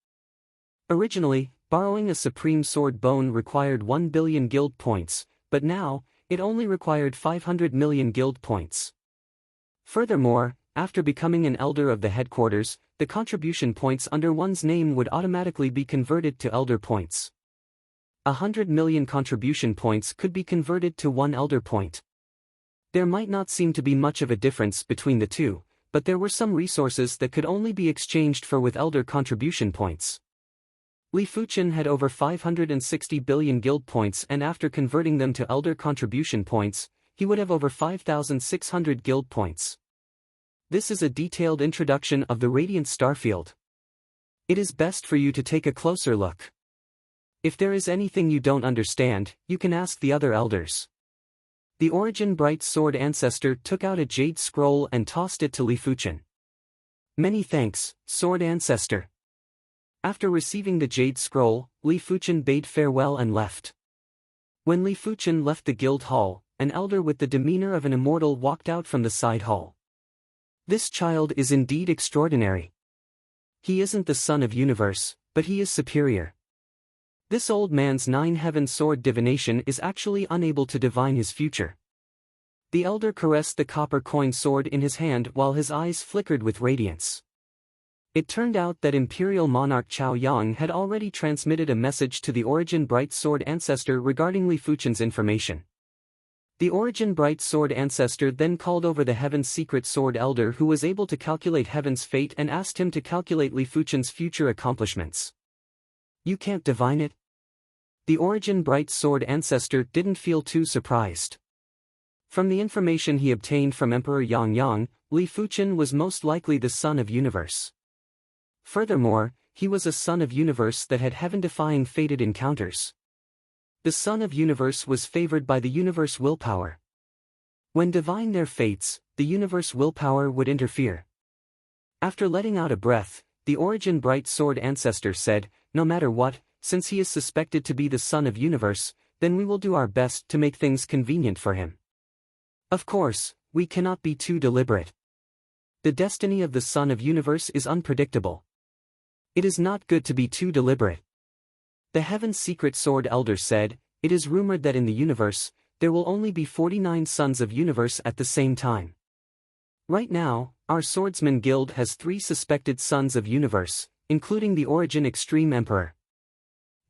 Originally, borrowing a supreme sword bone required 1 billion guild points, but now, it only required 500 million guild points. Furthermore, after becoming an elder of the headquarters, the contribution points under one's name would automatically be converted to elder points. 100 million contribution points could be converted to 1 elder point. There might not seem to be much of a difference between the two, but there were some resources that could only be exchanged for with elder contribution points. Li Fuchen had over 560 billion guild points and after converting them to elder contribution points, he would have over 5,600 guild points. This is a detailed introduction of the Radiant Starfield. It is best for you to take a closer look. If there is anything you don't understand, you can ask the other elders. The Origin Bright Sword Ancestor took out a jade scroll and tossed it to Li Fuchen. Many thanks, Sword Ancestor. After receiving the jade scroll, Li Fuchen bade farewell and left. When Li Fuchen left the guild hall, an elder with the demeanor of an immortal walked out from the side hall. This child is indeed extraordinary. He isn't the son of universe, but he is superior. This old man's nine-heaven sword divination is actually unable to divine his future. The elder caressed the copper coin sword in his hand while his eyes flickered with radiance. It turned out that Imperial Monarch Chao Yang had already transmitted a message to the Origin Bright Sword Ancestor regarding Li Fuchen's information. The Origin Bright Sword Ancestor then called over the Heaven's Secret Sword Elder, who was able to calculate Heaven's fate, and asked him to calculate Li Fuchen's future accomplishments. You can't divine it? The Origin Bright Sword Ancestor didn't feel too surprised. From the information he obtained from Emperor Yang Yang, Li Fuchen was most likely the Son of Universe. Furthermore, he was a Son of Universe that had heaven-defying fated encounters. The Son of Universe was favored by the Universe willpower. When divine their fates, the Universe willpower would interfere. After letting out a breath, the Origin Bright Sword Ancestor said, "No matter what, since he is suspected to be the Son of Universe, then we will do our best to make things convenient for him. Of course, we cannot be too deliberate. The destiny of the Son of Universe is unpredictable. It is not good to be too deliberate." The Heaven's Secret Sword Elder said, "It is rumored that in the universe, there will only be 49 Sons of Universe at the same time. Right now, our Swordsman Guild has 3 suspected Sons of Universe, including the Origin Extreme Emperor.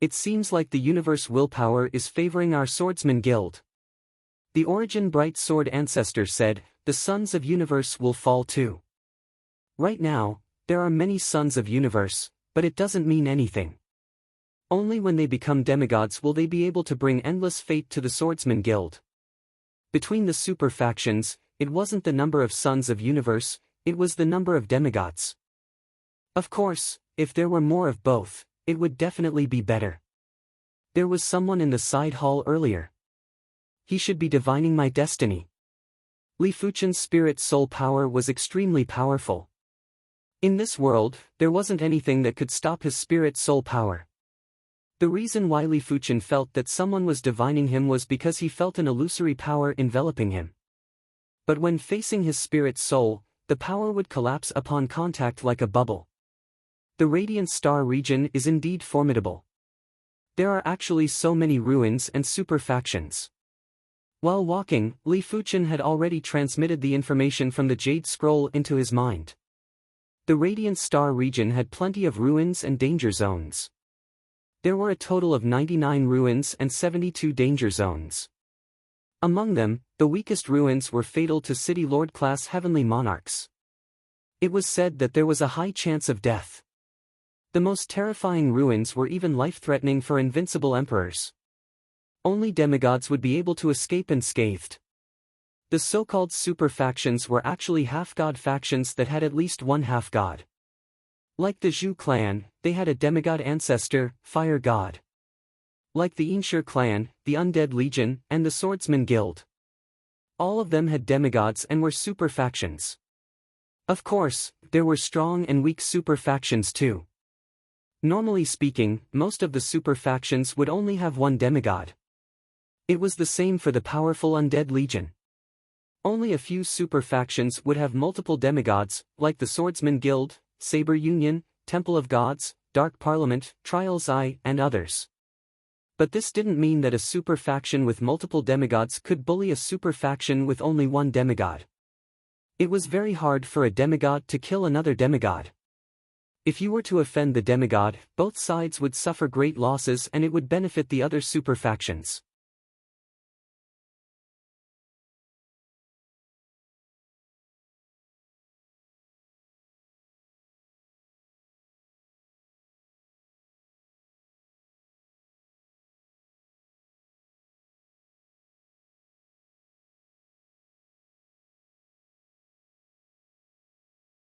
It seems like the Universe willpower is favoring our Swordsman Guild." The Origin Bright Sword Ancestor said, "The Sons of Universe will fall too. Right now, there are many Sons of Universe, but it doesn't mean anything. Only when they become demigods will they be able to bring endless fate to the Swordsman Guild." Between the super factions, it wasn't the number of Sons of Universe, it was the number of demigods. Of course, if there were more of both, it would definitely be better. There was someone in the side hall earlier. He should be divining my destiny. Li Fuchen's spirit soul power was extremely powerful. In this world, there wasn't anything that could stop his spirit soul power. The reason why Li Fuchen felt that someone was divining him was because he felt an illusory power enveloping him. But when facing his spirit soul, the power would collapse upon contact like a bubble. The Radiant Star region is indeed formidable. There are actually so many ruins and super factions. While walking, Li Fuchen had already transmitted the information from the Jade Scroll into his mind. The Radiant Star region had plenty of ruins and danger zones. There were a total of 99 ruins and 72 danger zones. Among them, the weakest ruins were fatal to City Lord-class heavenly monarchs. It was said that there was a high chance of death. The most terrifying ruins were even life-threatening for invincible emperors. Only demigods would be able to escape unscathed. The so-called super factions were actually half-god factions that had at least one half-god. Like the Zhu clan, they had a demigod ancestor, Fire God. Like the Inshur clan, the Undead Legion, and the Swordsman Guild. All of them had demigods and were super factions. Of course, there were strong and weak super factions too. Normally speaking, most of the super factions would only have one demigod. It was the same for the powerful Undead Legion. Only a few super factions would have multiple demigods, like the Swordsman Guild, Saber Union, Temple of Gods, Dark Parliament, Trials Eye, and others. But this didn't mean that a super faction with multiple demigods could bully a super faction with only one demigod. It was very hard for a demigod to kill another demigod. If you were to offend the demigod, both sides would suffer great losses and it would benefit the other super factions.